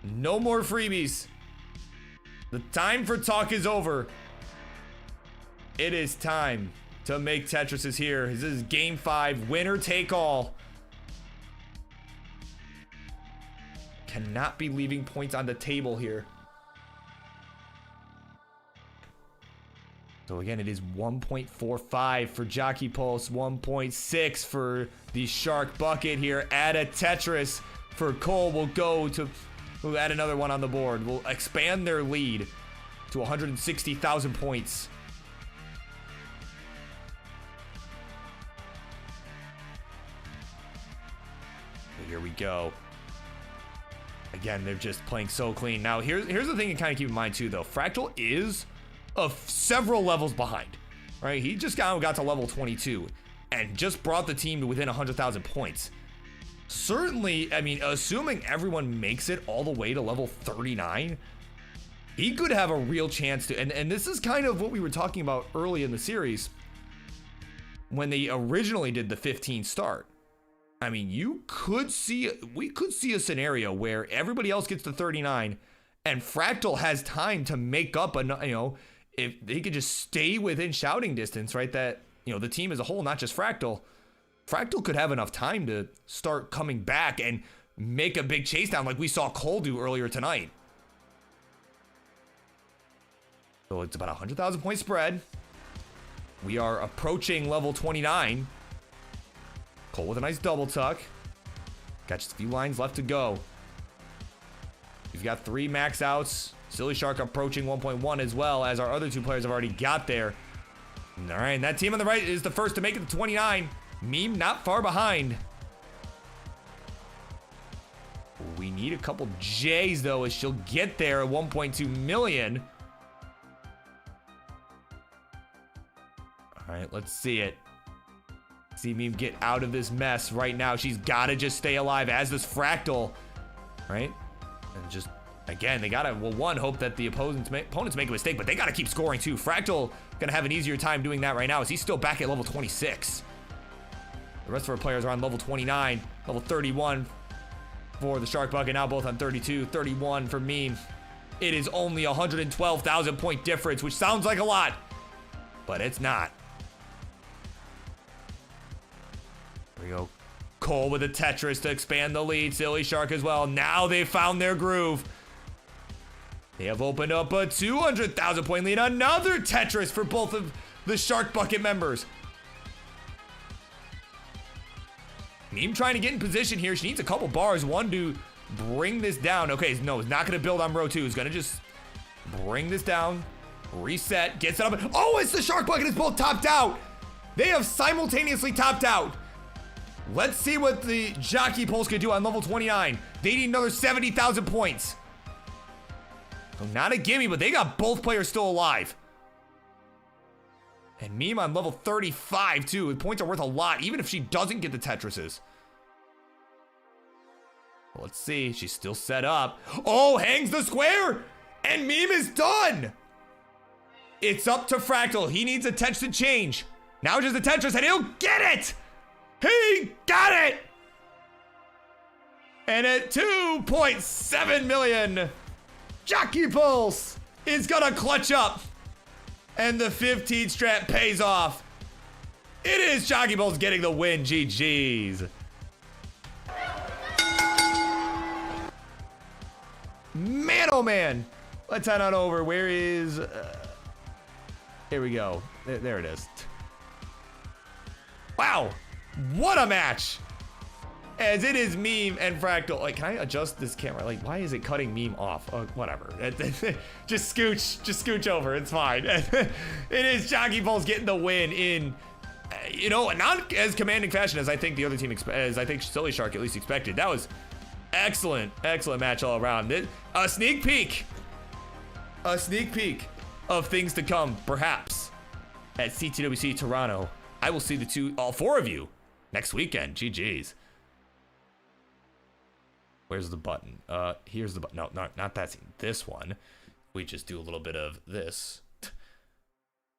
No more freebies. The time for talk is over. It is time to make Tetris here. This is game 5, winner take all. Cannot be leaving points on the table here. So again, it is 1.45 for Jockey Pulse, 1.6 for the Shark Bucket here. Add a Tetris for Cole. We'll add another one on the board. We'll expand their lead to 160,000 points. Here we go. Again, they're just playing so clean. Now, here's the thing to kind of keep in mind too, though. Fractal is several levels behind, right? He just got to level 22 and just brought the team to within 100,000 points. Certainly, I mean, assuming everyone makes it all the way to level 39, he could have a real chance to, and this is kind of what we were talking about early in the series when they originally did the 15 start. I mean, we could see a scenario where everybody else gets to 39 and Fractal has time to make up if they could just stay within shouting distance, right? That, the team as a whole, not just Fractal could have enough time to start coming back and make a big chase down like we saw Cole do earlier tonight. So it's about a 100,000 point spread. We are approaching level 29. Cole with a nice double tuck. Got just a few lines left to go. We've got 3 max outs. SillyShark approaching 1.1 as well, as our other 2 players have already got there. All right, and that team on the right is the first to make it to 29. Meme not far behind. We need a couple J's though, as she'll get there at 1.2 million. All right, let's see it. See Meme get out of this mess right now. She's got to just stay alive, as does Fractal, right? And just, again, they got to, well, one, hope that the opponents make a mistake, but they got to keep scoring too. Fractal going to have an easier time doing that right now, as he's still back at level 26. The rest of our players are on level 29, level 31 for the Shark Bucket, now both on 32, 31 for Meme. It is only a 112,000 point difference, which sounds like a lot, but it's not. There we go. Cole with a Tetris to expand the lead. SillyShark as well. Now they've found their groove. They have opened up a 200,000 point lead. Another Tetris for both of the Shark Bucket members. Meme trying to get in position here. She needs a couple bars. One to bring this down. Okay, no, it's not going to build on row 2. It's going to just bring this down. Reset. Gets it up. Oh, it's the Shark Bucket. It's both topped out. They have simultaneously topped out. Let's see what the Jockey Pulse can do on level 29. They need another 70,000 points. So not a gimme, but they got both players still alive. And Meme on level 35 too. The points are worth a lot, even if she doesn't get the Tetrises. Well, let's see. She's still set up. Oh, hangs the square! And Meme is done! It's up to Fractal. He needs a Tetris to change. Now just a Tetris and he'll get it! He got it! And at 2.7 million, Jockey Pulse is gonna clutch up. And the 15 strat pays off. It is Jockey Pulse getting the win. GG's. Man, oh man. Let's head on over. Where is... here we go. There it is. Wow. What a match! As it is Meme and Fractal. Like, can I adjust this camera? Like, why is it cutting Meme off? Whatever. Just scooch over. It's fine. It is Jockey Pulse getting the win in, not as commanding fashion as I think the other team, as I think SillyShark at least expected. That was excellent match all around. A sneak peek of things to come, perhaps, at CTWC Toronto. I will see all 4 of you next weekend. GG's. Where's the button? Here's the button. No, not that scene. This one. We just do a little bit of this.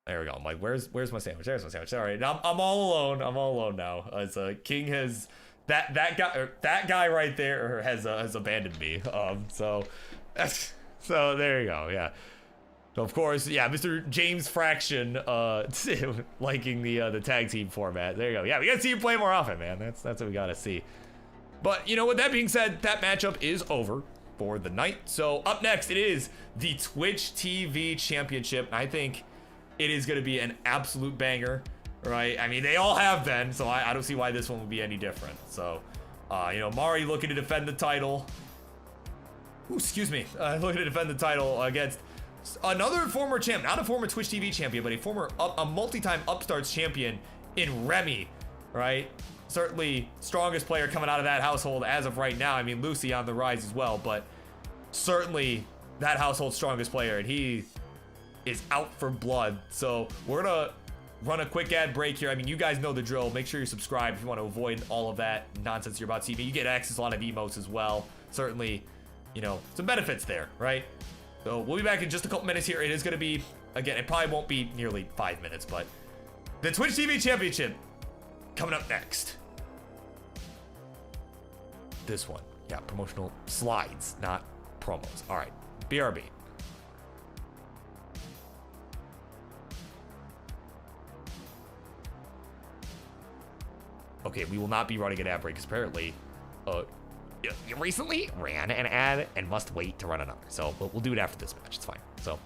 There we go. I'm like, where's my sandwich? There's my sandwich. All right, I'm all alone. I'm all alone now. As King has that guy right there has abandoned me. So there you go. Yeah. So of course, yeah, Mr. James Fraction liking the tag team format. There you go. Yeah, we gotta see you play more often, man. That's what we gotta see. But with that being said, that matchup is over for the night. So up next, it is the Twitch TV Championship. I think it is gonna be an absolute banger, right? I mean, they all have been, so I don't see why this one would be any different. So, Mari looking to defend the title. Ooh, excuse me. Looking to defend the title against another former champ, not a former Twitch TV champion, but a multi-time Upstarts champion in Remmy, right? Certainly strongest player coming out of that household as of right now. I mean, Loucy on the rise as well, but certainly that household's strongest player, and he is out for blood. So we're gonna run a quick ad break here. I mean, you guys know the drill. Make sure you're subscribed if you want to avoid all of that nonsense you're about to see. You get access to a lot of emotes as well. Certainly, some benefits there, right? So we'll be back in just a couple minutes here. It is going to be, again, it probably won't be nearly 5 minutes, but the Twitch TV Championship coming up next. this one. Yeah, promotional slides, not promos. All right, BRB. Okay, we will not be running an ad break because apparently, you recently ran an ad and must wait to run another. So we'll do it after this match. It's fine. So.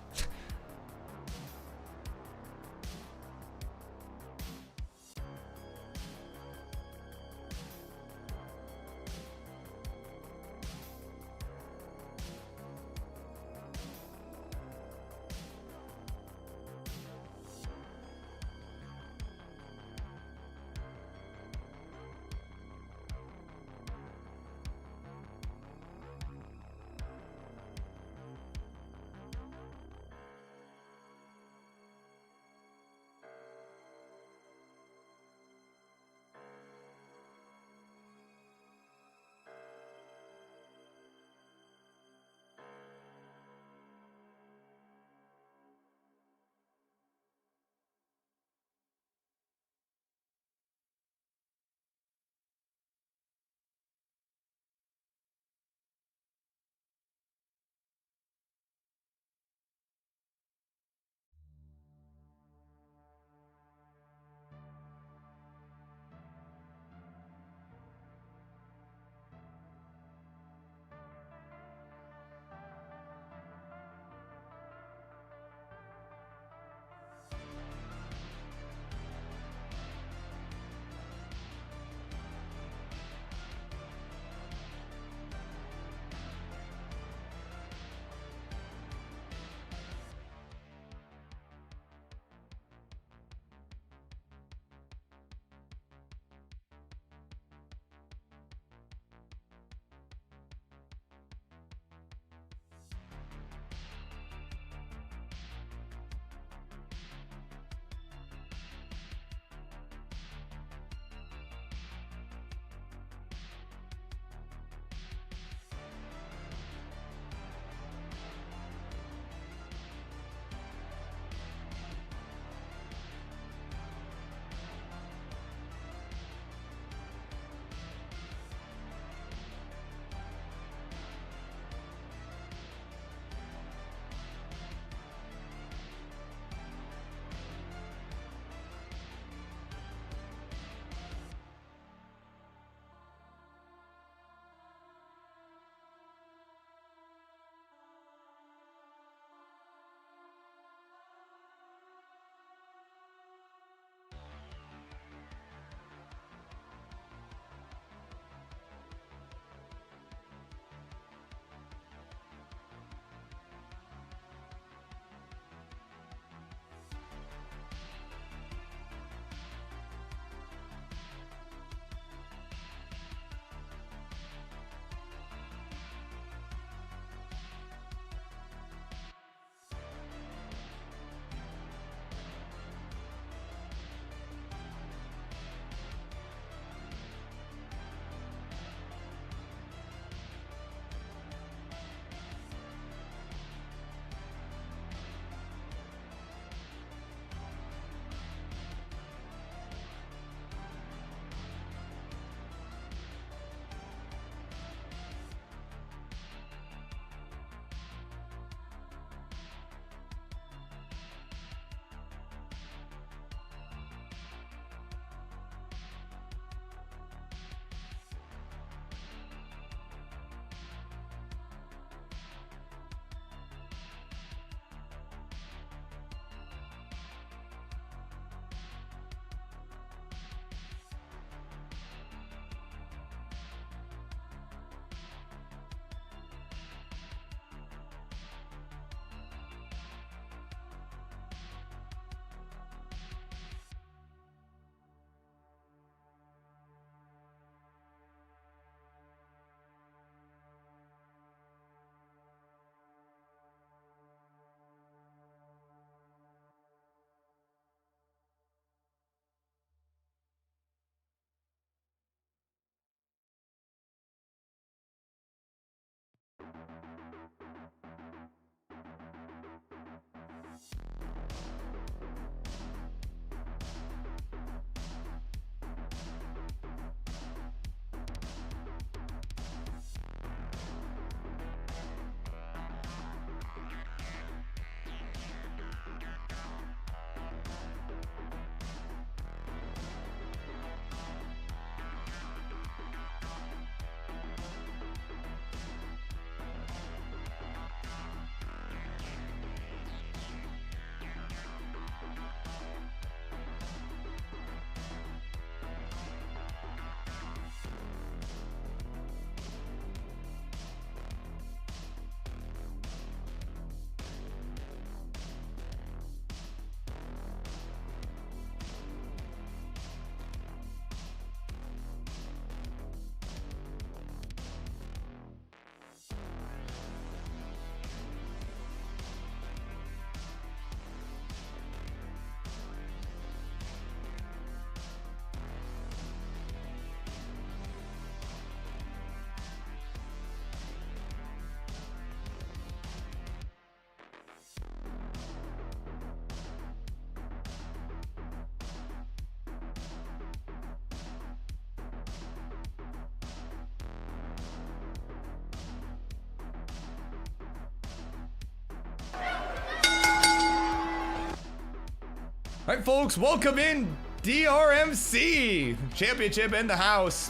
All right, folks, welcome in DRMC Championship in the house.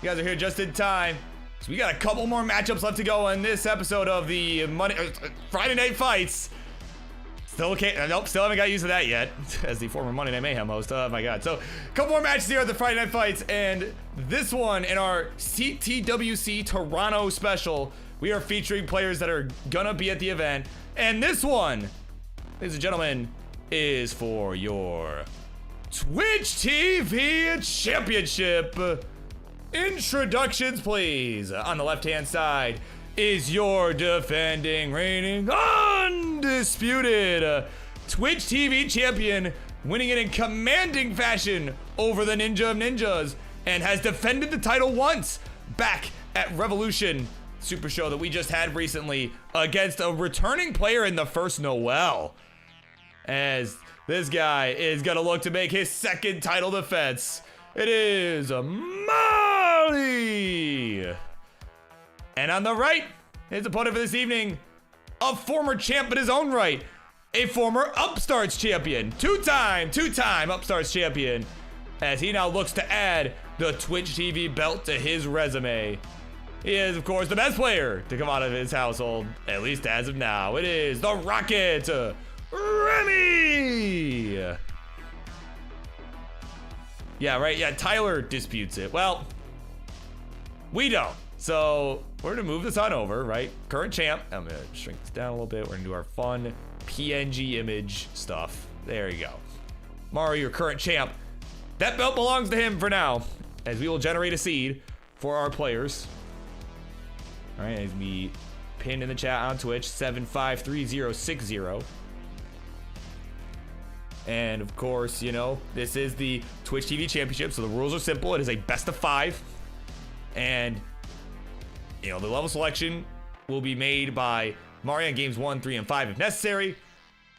You guys are here just in time. So we got a couple more matchups left to go on this episode of the Friday Night Fights. Still haven't got used to that yet as the former Monday Night Mayhem host. Oh my God. So a couple more matches here at the Friday Night Fights, and this one in our CTWC Toronto special, we are featuring players that are gonna be at the event. And this one, ladies and gentlemen, is for your Twitch TV Championship. Introductions, please. On the left-hand side is your defending, reigning, undisputed Twitch TV champion, winning it in commanding fashion over the Ninja of Ninjas, and has defended the title once back at Revolution Super Show that we just had recently against a returning player in the first Noel. As this guy is gonna look to make his second title defense. It is Molly. And on the right, his opponent for this evening, a former champ in his own right, a former Upstarts champion, two-time Upstarts champion, as he now looks to add the Twitch TV belt to his resume. He is, of course, the best player to come out of his household, at least as of now. It is the Rocket, Remmy. Yeah, right, yeah, Tyler disputes it. Well, we don't. So we're gonna move this on over, right? Current champ. I'm gonna shrink this down a little bit. We're gonna do our fun PNG image stuff. There you go. Mario, your current champ. That belt belongs to him for now, as we will generate a seed for our players. All right, as we pin in the chat on Twitch, 753060. And of course, you know, this is the Twitch TV Championship, so the rules are simple. It is a best of 5. And you know, the level selection will be made by Mario on games 1, 3, and 5 if necessary.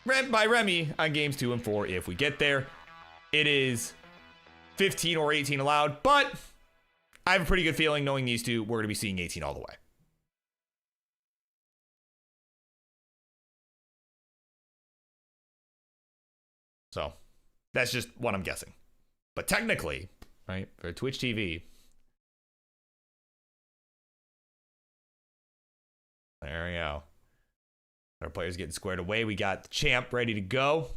By Remmy on games 2 and 4 if we get there. It is 15 or 18 allowed, but I have a pretty good feeling knowing these two, we're going to be seeing 18 all the way. So that's just what I'm guessing. But technically, right, for Twitch TV, there we go. Our players getting squared away. We got the champ ready to go.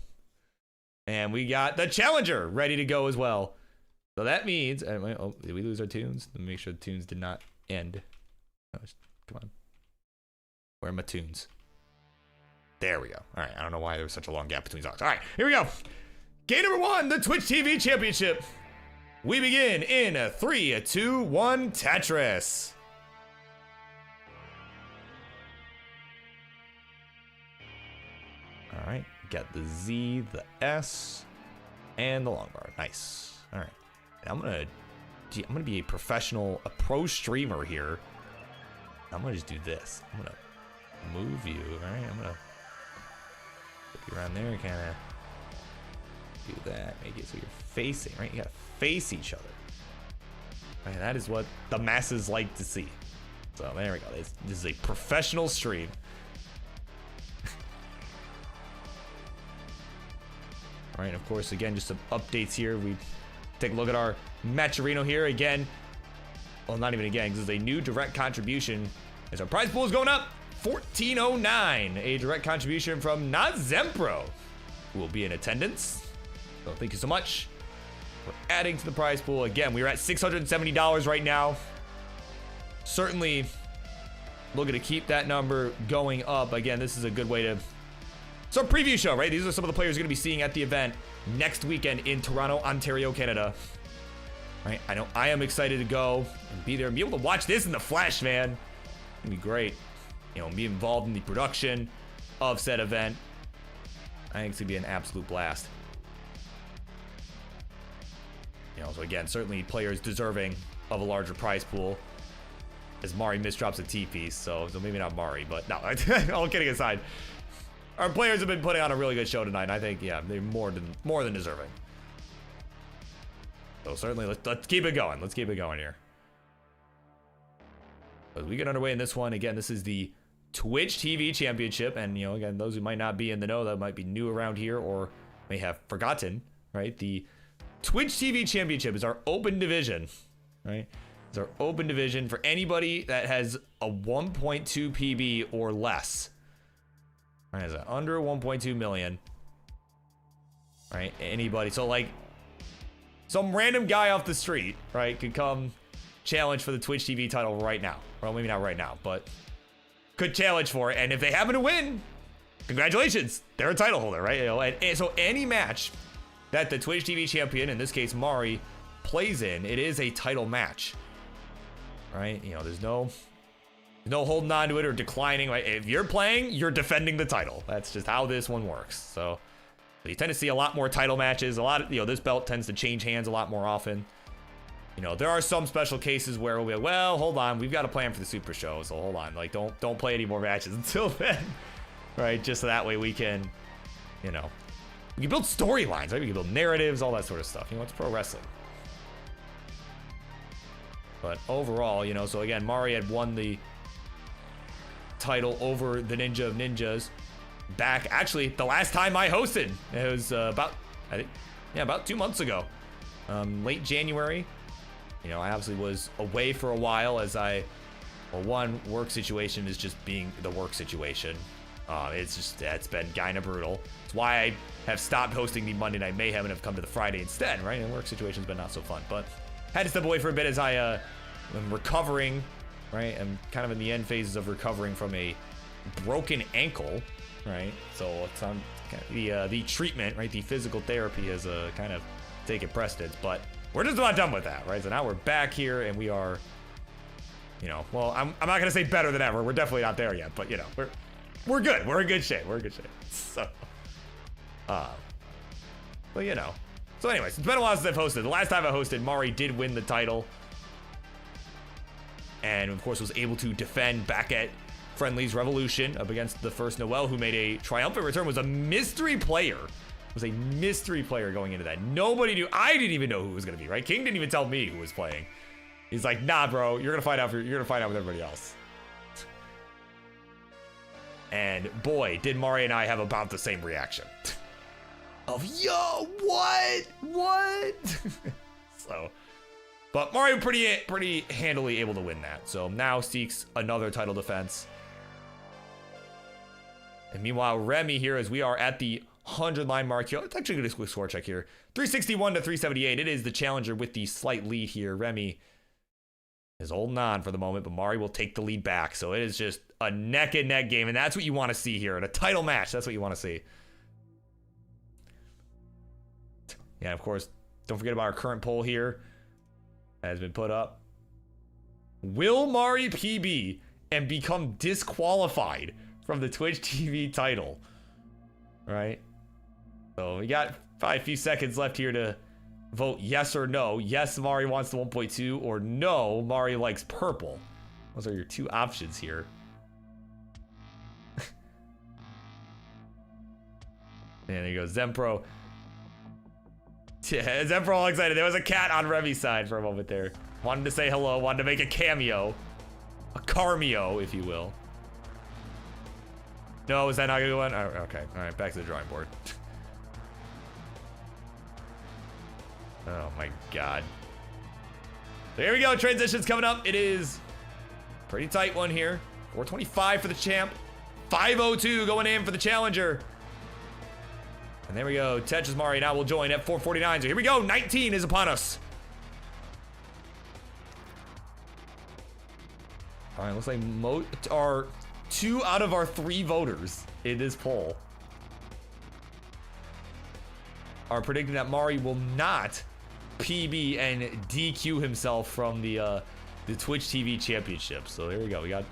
And we got the challenger ready to go as well. So that means, oh, did we lose our tunes? Let me make sure the tunes did not end. Oh, come on. Where are my tunes? There we go. All right, I don't know why there was such a long gap between songs. All right, here we go. Game number 1, the Twitch TV Championship. We begin in a 3, 2, 1, Tetris. All right, got the Z, the S, and the long bar. Nice. All right, and I'm gonna be a pro streamer here. I'm gonna just do this. I'm gonna move you. All right, I'm gonna put you around there, kind of do that. Make it so you're facing. Right, you gotta face each other. Right, that is what the masses like to see. So there we go. This is a professional stream. All right, of course, again, just some updates here. We take a look at our Matcherino here again. Well, not even again, because it's a new direct contribution. As our prize pool is going up, 1409. A direct contribution from Nazempro, who will be in attendance. So thank you so much for adding to the prize pool. Again, we're at $670 right now. Certainly looking to keep that number going up. Again, this is a good way to... So preview show, right? These are some of the players you're going to be seeing at the event next weekend in Toronto, Ontario, Canada. Right? I know I am excited to go and be there and be able to watch this in the flesh, man. It'd be great. You know, be involved in the production of said event. I think it's going to be an absolute blast. You know, so again, certainly players deserving of a larger prize pool. As Mari misdrops a T-piece, so maybe not Mari, but no, all kidding aside. Our players have been putting on a really good show tonight, and I think, yeah, they're more than deserving. So certainly, let's keep it going. Let's keep it going here. As we get underway in this one, again, this is the Twitch TV Championship, and, you know, again, those who might not be in the know, that might be new around here or may have forgotten, right? The Twitch TV Championship is our open division, right? It's our open division for anybody that has a 1.2 PB or less. Right, is that under 1.2 million? Right, anybody. So like, some random guy off the street, right, could come challenge for the Twitch TV title right now. Well, maybe not right now, but could challenge for it. And if they happen to win, congratulations, they're a title holder, right? You know, and so any match that the Twitch TV champion, in this case Mari, plays in, it is a title match, right? You know, there's no holding on to it or declining. Right? If you're playing, you're defending the title. That's just how this one works. So you tend to see a lot more title matches. A lot of, you know, this belt tends to change hands a lot more often. You know, there are some special cases where we'll be like, well, hold on, we've got a plan for the Super Show, so hold on, like, don't play any more matches until then, right? Just so that way we can, you know, we can build storylines, right? We can build narratives, all that sort of stuff. You know, it's pro wrestling. But overall, you know, so again, Mari had won the title over the Ninja of Ninjas back, actually, the last time I hosted. It was about 2 months ago, late January. You know, I obviously was away for a while as one, work situation is just being the work situation. It's been kind of brutal. It's why I have stopped hosting the Monday Night Mayhem and have come to the Friday instead, right? And work situation's been not so fun, but had to step away for a bit as I am recovering, right? I'm kind of in the end phases of recovering from a broken ankle, right? So it's on the treatment, right? The physical therapy has kind of taken precedence, but we're just about done with that, right? So now we're back here and we are, you know, well, I'm not gonna say better than ever. We're definitely not there yet, but you know, we're good. We're in good shape. We're in good shape. So, but you know, so anyways, it's been a while since I've hosted. The last time I hosted, Mari did win the title, and of course was able to defend back at Friendly's Revolution up against the first Noel, who made a triumphant return. Was a mystery player. Was a mystery player going into that. Nobody knew. I didn't even know who it was gonna be, right? King didn't even tell me who was playing. He's like, nah, bro, you're gonna find out with everybody else. And boy, did Mari and I have about the same reaction. Of, yo, what? So, but Mari pretty handily able to win that. So now seeks another title defense. And meanwhile, Remmy here, as we are at the 100 line mark here. Let's actually get a quick score check here. 361 to 378. It is the challenger with the slight lead here. Remmy is holding on for the moment, but Mari will take the lead back. So it is just a neck and neck game, and that's what you want to see here in a title match. That's what you want to see. Yeah, of course, don't forget about our current poll here that has been put up. Will Mari PB and become disqualified from the Twitch TV title? Right? So we got probably a few seconds left here to vote yes or no. Yes, Mari wants the 1.2, or no, Mari likes purple. Those are your two options here. And there you go, Zempro. Yeah, Zempro all excited. There was a cat on Remy's side for a moment there. Wanted to say hello, wanted to make a cameo. A carmeo, if you will. No, is that not a good one? Oh, okay, all right, back to the drawing board. Oh my God. So here we go, transitions coming up. It is a pretty tight one here. 425 for the champ. 502 going in for the challenger. And there we go, Tetris Mari now will join at 449. So here we go, 19 is upon us. All right, looks like our 2 out of our 3 voters in this poll are predicting that Mari will not PB and DQ himself from the Twitch TV championship. So there we go. We got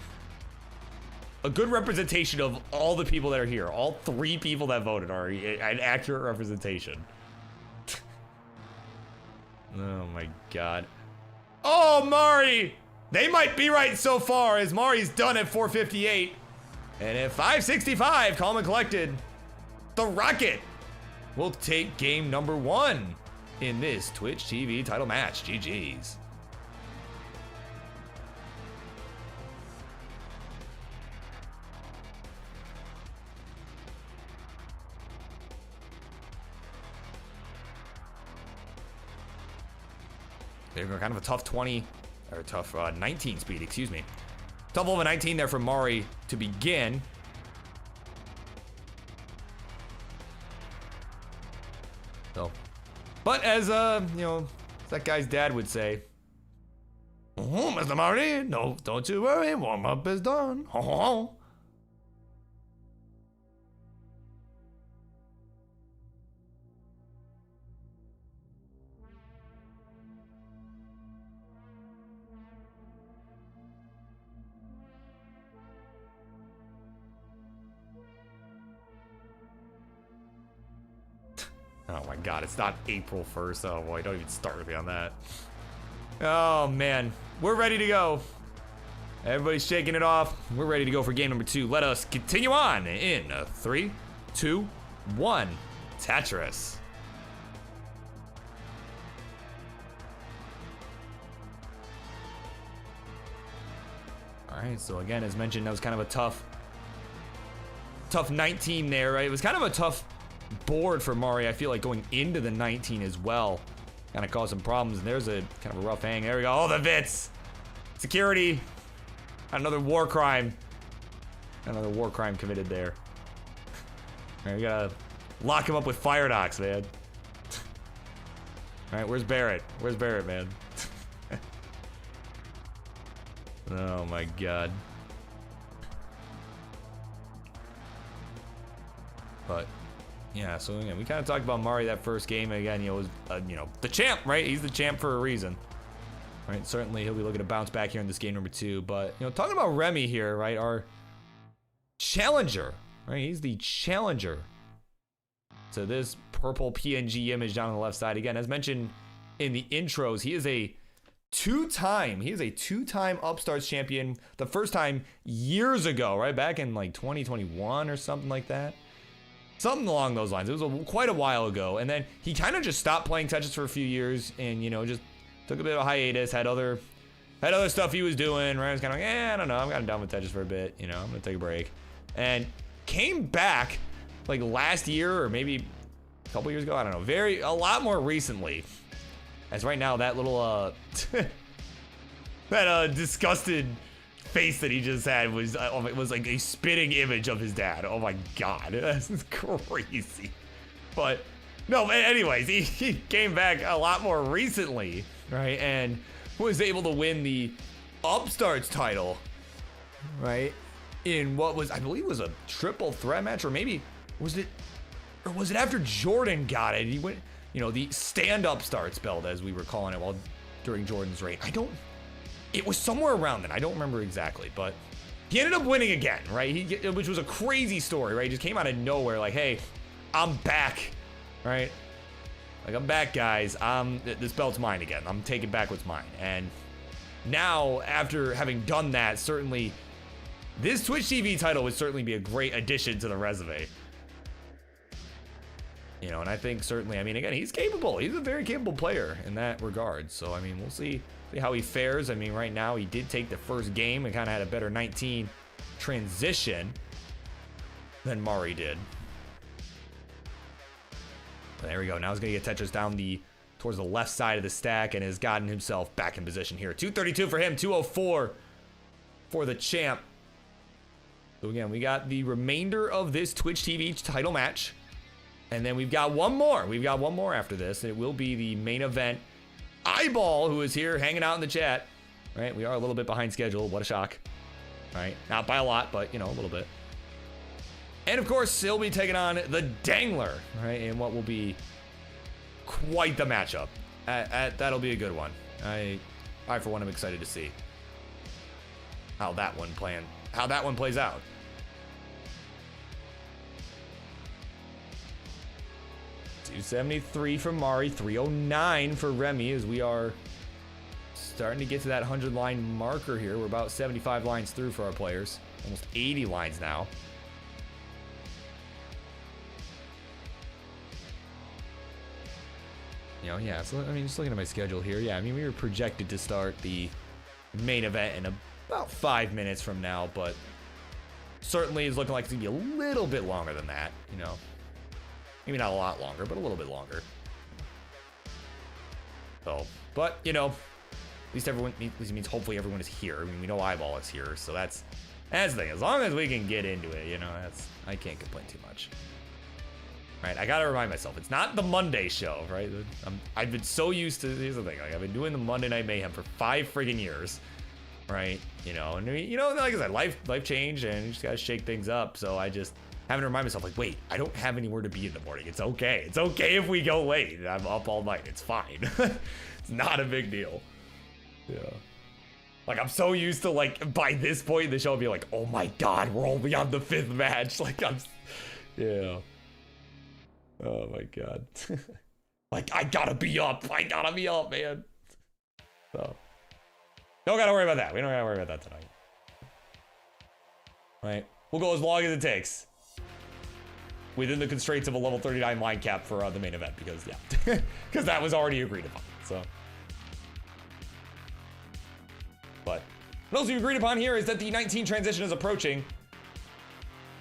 a good representation of all the people that are here. All 3 people that voted are an accurate representation. Oh my God. Oh, Mari! They might be right so far, as Mari's done at 458. And at 565, calm and collected, the Rocket will take game number 1 in this Twitch TV title match. GG's. They're kind of a tough 20, or tough 19 speed, excuse me. Tough level 19 there for Mari to begin. So, but as you know, that guy's dad would say, "Oh, Mr. Mari, no, don't you worry, warm up is done." Oh. Oh my god, it's not April 1st. Oh boy, don't even start with me on that. Oh man, we're ready to go. Everybody's shaking it off. We're ready to go for game number 2. Let us continue on in 3, 2, 1. Tetris. Alright, so again, as mentioned, that was kind of a tough 19 there, right? It was kind of a tough board for Mari, I feel like, going into the 19 as well. Kind of caused some problems, and there's a kind of a rough hang. There we go. Oh, the Vits! Security! Another war crime. Another war crime committed there. Alright, we gotta lock him up with Firedox, man. Alright, where's Barrett? Where's Barrett, man? Oh my god. But yeah, so again, we kind of talked about Mari that first game. Again, was the champ, right? He's the champ for a reason, right? Certainly, he'll be looking to bounce back here in this game number 2. But talking about Remmy here, right? Our challenger, right? He's the challenger to this purple PNG image down on the left side. Again, as mentioned in the intros, he is a two-time Upstarts champion. The first time years ago, right? Back in like 2021 or something like that. Something along those lines. It was quite a while ago. And then he kind of just stopped playing Tetris for a few years and, just took a bit of a hiatus, had other stuff he was doing, right? I was kind of like, I don't know. I'm kind of done with Tetris for a bit. I'm going to take a break. And came back like last year or maybe a couple years ago. I don't know. A lot more recently. As right now, that little, that disgusted face that he just had was like a spitting image of his dad. Oh my god, that's crazy. But no, anyways, he came back a lot more recently, right, and was able to win the Upstarts title, right, in what was, I believe, was a triple threat match, or maybe was it after Jordan got it? He went, the stand-up starts belt, as we were calling it during Jordan's reign. It was somewhere around then. I don't remember exactly, but he ended up winning again, right? Which was a crazy story, right? He just came out of nowhere, like, hey, I'm back, right? Like, I'm back, guys. This belt's mine again. I'm taking back what's mine. And now, after having done that, certainly, this Twitch TV title would certainly be a great addition to the resume. And I think certainly, again, he's capable. He's a very capable player in that regard. So, we'll see how he fares. Right now, he did take the first game and kind of had a better 19 transition than Mari did. But there we go. Now he's going to get Tetris down towards the left side of the stack and has gotten himself back in position here. 232 for him, 204 for the champ. So again, we got the remainder of this Twitch TV title match. And then we've got one more. We've got one more after this. It will be the main event. iBall, who is here hanging out in the chat. Right, we are a little bit behind schedule. What a shock. Right, not by a lot, but, a little bit. And, of course, he'll be taking on the Dengler, right, in what will be quite the matchup. That'll be a good one. I, for one, am excited to see how that one plays out. 273 for Mari, 309 for Remmy, as we are starting to get to that 100 line marker here. We're about 75 lines through for our players, almost 80 lines now. Yeah, so just looking at my schedule here, yeah, we were projected to start the main event in about 5 minutes from now, but certainly is looking like it's gonna be a little bit longer than that, Maybe not a lot longer, but a little bit longer. So, but, you know, at least means hopefully everyone is here. I mean, we know iBall is here, so that's the thing. As long as we can get into it, you know, I can't complain too much. Right, I gotta remind myself, it's not the Monday show, right? I've been so used to, here's the thing, like, I've been doing the Monday Night Mayhem for 5 friggin' years, right? You know, and you know, like I said, life changed, and you just gotta shake things up. So I just having to remind myself, like, wait, I don't have anywhere to be in the morning. It's okay. It's okay if we go late. I'm up all night. It's fine. It's not a big deal. Yeah. Like, I'm so used to, like, by this point in the show, I'll be like, oh my God, we're only on the 5th match. Like, yeah. Oh my God. Like, I gotta be up, man. So, don't gotta worry about that. We don't gotta worry about that tonight. Right? We'll go as long as it takes. Within the constraints of a level 39 line cap for the main event, because, yeah. Because that was already agreed upon, so. But what else you agreed upon here is that the 19 transition is approaching.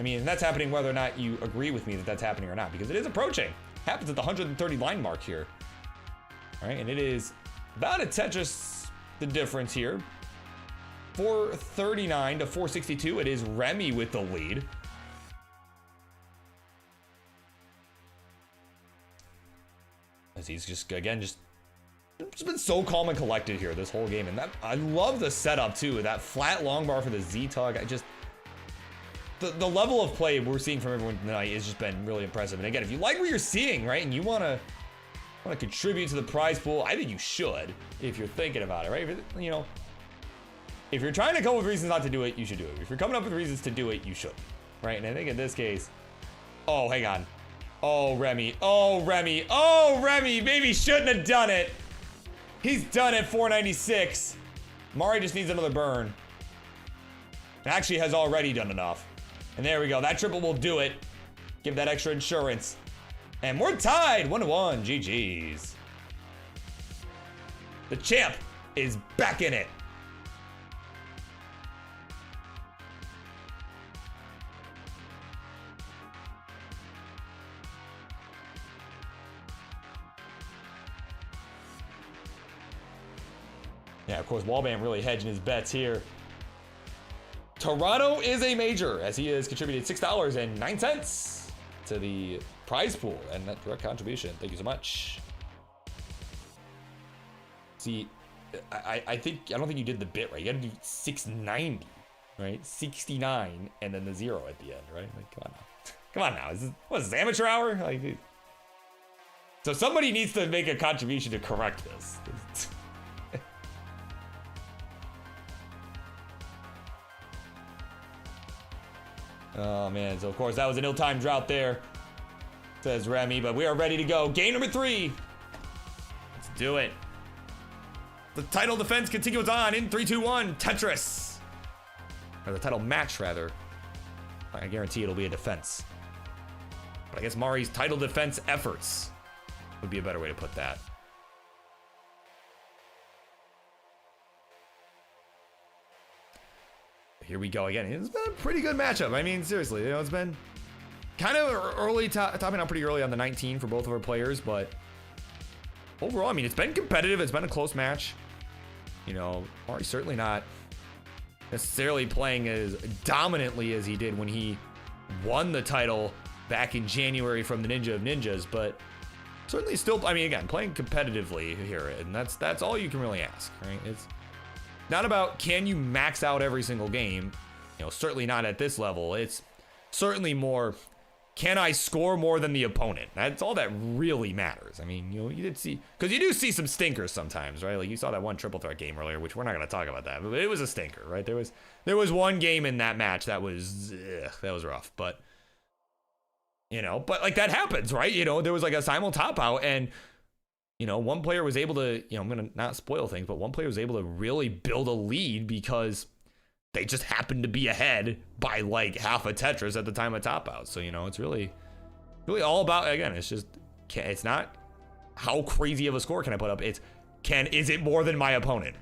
I mean, that's happening whether or not you agree with me that that's happening or not, because it is approaching. Happens at the 130 line mark here. All right, and it is about a Tetris the difference here. 439 to 462. It is Remmy with the lead. As he's just, again, just been so calm and collected here this whole game. And that, I love the setup too. That flat long bar for the Z-Tug. The level of play we're seeing from everyone tonight has just been really impressive. And again, if you like what you're seeing, right, and you want to contribute to the prize pool, I think you should, if you're thinking about it, right? You know, if you're trying to come up with reasons not to do it, you should do it. If you're coming up with reasons to do it, you should, right? And I think in this case, oh, hang on. Oh, Remmy. Oh, Remmy. Oh, Remmy. Maybe shouldn't have done it. He's done it, 496. Mari just needs another burn. Actually has already done enough. And there we go. That triple will do it. Give that extra insurance. And we're tied. 1-1. GG's. The champ is back in it. Yeah, of course, Wallbant really hedging his bets here. Toronto is a major, as he has contributed $6.09 to the prize pool and that direct contribution. Thank you so much. See, I don't think you did the bit right. You got to do 690, right? 69 and then the 0 at the end, right? Like, come on now. Come on now. What is this, amateur hour? Like, dude. So somebody needs to make a contribution to correct this. Oh man, so of course that was an ill-timed drought there, says Remmy, but we are ready to go. Game number 3. Let's do it. The title defense continues on in 3, 2, 1. Tetris. Or the title match, rather. I guarantee it'll be a defense. But I guess Mari's title defense efforts would be a better way to put that. Here we go again. It's been a pretty good matchup. I mean, seriously, you know, it's been kind of early, topping out pretty early on the 19 for both of our players, but overall, I mean, it's been competitive. It's been a close match. You know, Mari's certainly not necessarily playing as dominantly as he did when he won the title back in January from the Ninja of Ninjas, but certainly still, I mean, again, playing competitively here, and that's all you can really ask, right? It's not about can you max out every single game, you know, certainly not at this level. It's certainly more, can I score more than the opponent? That's all that really matters. I mean, you know, you did see, because you do see some stinkers sometimes, right? Like you saw that one triple threat game earlier, which we're not going to talk about that, but it was a stinker, right? There was one game in that match that was rough, but you know, but like that happens, right? You know, there was like a simul top out and you know, one player was able to, you know, I'm going to not spoil things, but one player was able to really build a lead because they just happened to be ahead by like half a Tetris at the time of top out. So, you know, it's really all about, again, it's just, it's not how crazy of a score can I put up. It's, is it more than my opponent?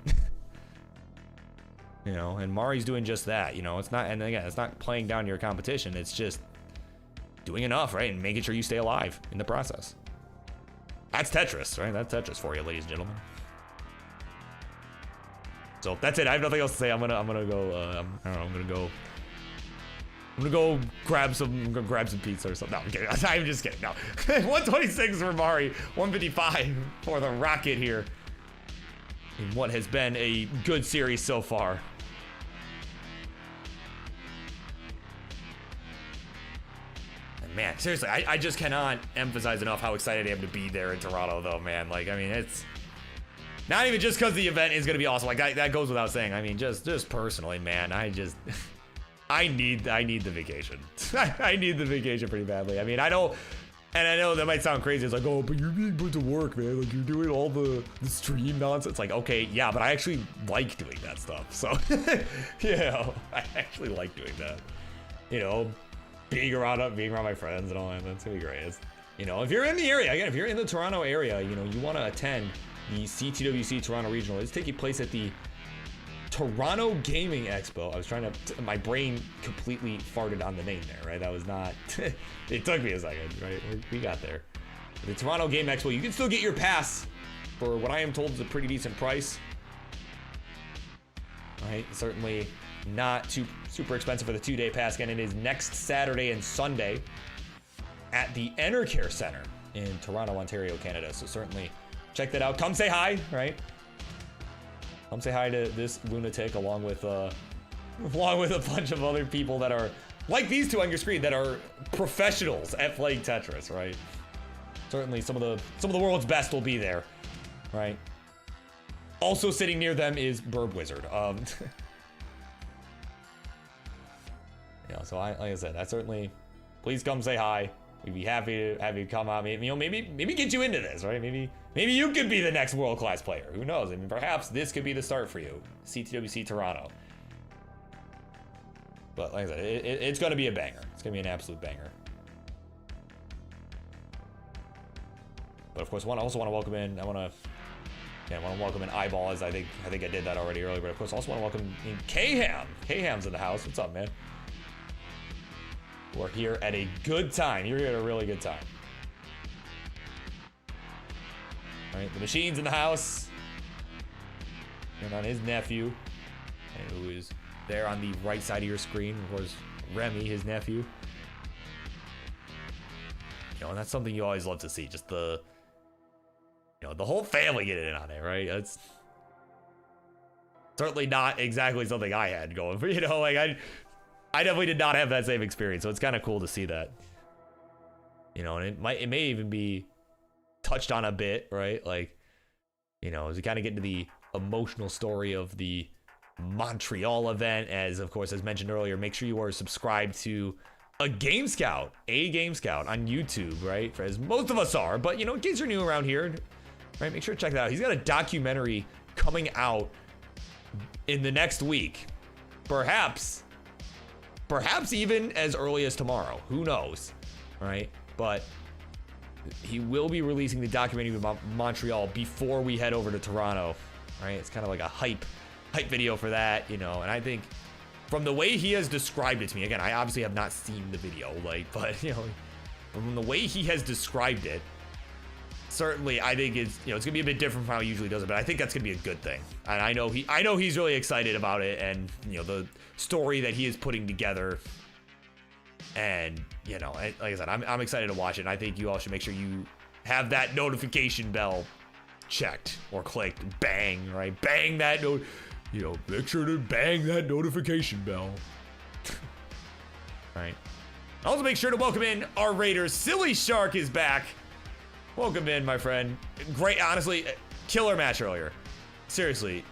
You know, and Mari's doing just that, you know, it's not, and again, it's not playing down your competition. It's just doing enough, right? And making sure you stay alive in the process. That's Tetris, right? That's Tetris for you, ladies and gentlemen. So that's it. I have nothing else to say. I'm gonna go. I don't know. I'm gonna go grab some pizza or something. No, I'm kidding. I'm just kidding. No, 126 for Mari, 155 for the Rocket here in what has been a good series so far. And man, seriously, I just cannot emphasize enough how excited I am to be there in Toronto, though, man. Like, I mean, it's not even just because the event is gonna be awesome. Like that goes without saying. I mean, just personally, man, I need the vacation. I need the vacation pretty badly. I mean, I know that might sound crazy. It's like, oh, but you're being put to work, man. Like, you're doing all the stream nonsense. Like, okay, yeah, but I actually like doing that stuff. So, you know, I actually like doing that. You know, being around my friends and all that. That's gonna be great. It's, you know, if you're in the area, again, if you're in the Toronto area, you know, you want to attend the CTWC Toronto Regional. It's taking place at the Toronto Gaming Expo. I was trying to, my brain completely farted on the name there, right? That was not, it took me a second, right? We got there. The Toronto Game Expo, you can still get your pass for what I am told is a pretty decent price. Right? Certainly not too super expensive for the 2-day pass. Again, it is next Saturday and Sunday at the Enercare Center in Toronto, Ontario, Canada. So certainly check that out. Come say hi, right? Come say hi to this lunatic along with a bunch of other people that are like these two on your screen that are professionals at playing Tetris, right? Certainly some of the world's best will be there, right? Also sitting near them is Birbwizard. Yeah, so like I said, I certainly, please come say hi. We'd be happy to have you come out. Maybe, you know, maybe get you into this, right? Maybe you could be the next world-class player. Who knows? I mean, perhaps this could be the start for you. CTWC Toronto. But like I said, it's going to be a banger. It's going to be an absolute banger. But of course, I also want to welcome in. I want to welcome in iBall, as I think I did that already earlier. But of course, I also want to welcome in K-Ham. K-Ham's in the house. What's up, man? We're here at a good time. You're here at a really good time. All right, the machine's in the house. And on his nephew, who is there on the right side of your screen, of course, Remmy, his nephew. You know, and that's something you always love to see. Just the whole family getting in on it, right? That's certainly not exactly something I had going, but you know, like I definitely did not have that same experience, so it's kind of cool to see that. You know, and it may even be touched on a bit, right? Like, you know, as we kind of get into the emotional story of the Montreal event, as of course, as mentioned earlier, make sure you are subscribed to a Game Scout on YouTube, right? As most of us are, but you know, in case you're new around here, right? Make sure to check that out. He's got a documentary coming out in the next week, perhaps even as early as tomorrow. Who knows, right? But he will be releasing the documentary about Montreal before we head over to Toronto, right? It's kind of like a hype video for that, you know. And I think from the way he has described it to me, again, I obviously have not seen the video, like, but you know, from the way he has described it, certainly I think it's, you know, it's gonna be a bit different from how he usually does it, but I think that's gonna be a good thing. And I know he's really excited about it, and you know, the story that he is putting together. And you know, like I said, I'm excited to watch it, and I think you all should make sure you have that notification bell checked or clicked. Bang, right? Bang that note. You know, make sure to bang that notification bell. Right. Also, make sure to welcome in our Raiders. SillyShark is back. Welcome in, my friend. Great, honestly, killer match earlier. Seriously,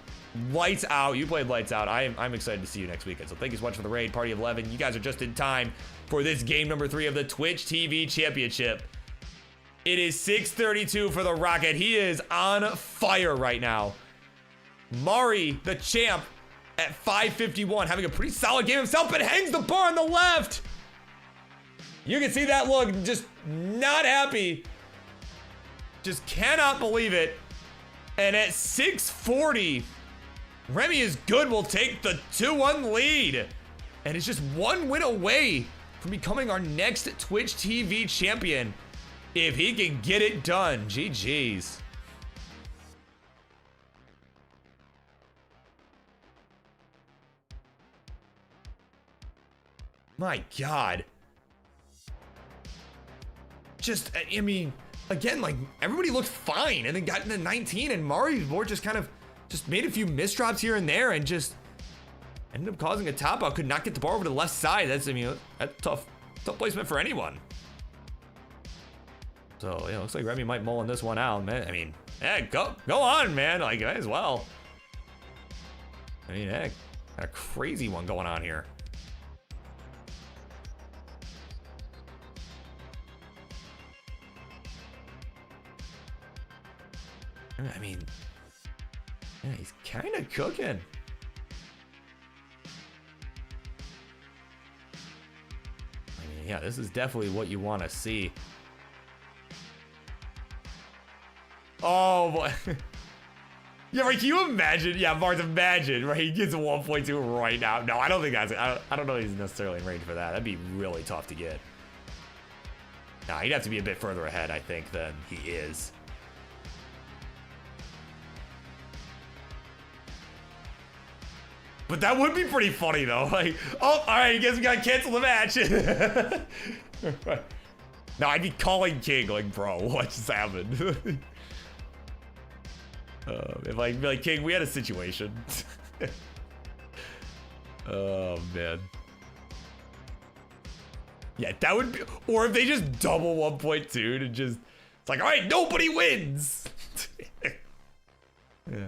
lights out. You played lights out. I'm excited to see you next weekend. So thank you so much for the raid, Party of 11. You guys are just in time for this game number 3 of the Twitch TV Championship. It is 6:32 for the Rocket. He is on fire right now. Mari, the champ, at 5:51, having a pretty solid game himself, but hangs the bar on the left. You can see that look, just not happy. Just cannot believe it. And at 6:40, Remmy is good. Will take the 2-1 lead. And it's just one win away from becoming our next Twitch TV champion. If he can get it done, GG's. My God. Just, I mean, again, like, everybody looked fine and then got into 19, and Mari's board just kind of just made a few misdrops here and there and just ended up causing a top out. Could not get the ball over to the left side. That's, I mean, that's tough placement for anyone. So, yeah, looks like Remmy might mull in this one out, man. I mean, heck, go on, man. Like, might as well. I mean, heck, got a crazy one going on here. I mean, yeah, he's kind of cooking. I mean, yeah, this is definitely what you want to see. Oh, boy. Yeah, right, can you imagine? Yeah, Marts, imagine, right? He gets a 1.2 right now. No, I don't think that's, I don't know if he's necessarily in range for that. That'd be really tough to get. Nah, he'd have to be a bit further ahead, I think, than he is. But that would be pretty funny, though. Like, oh, all right, I guess we gotta cancel the match. No, I'd be calling King, like, bro, what just happened? If I be like, King, we had a situation. Oh, man. Yeah, that would be, or if they just double 1.2 and just, it's like, all right, nobody wins. Yeah.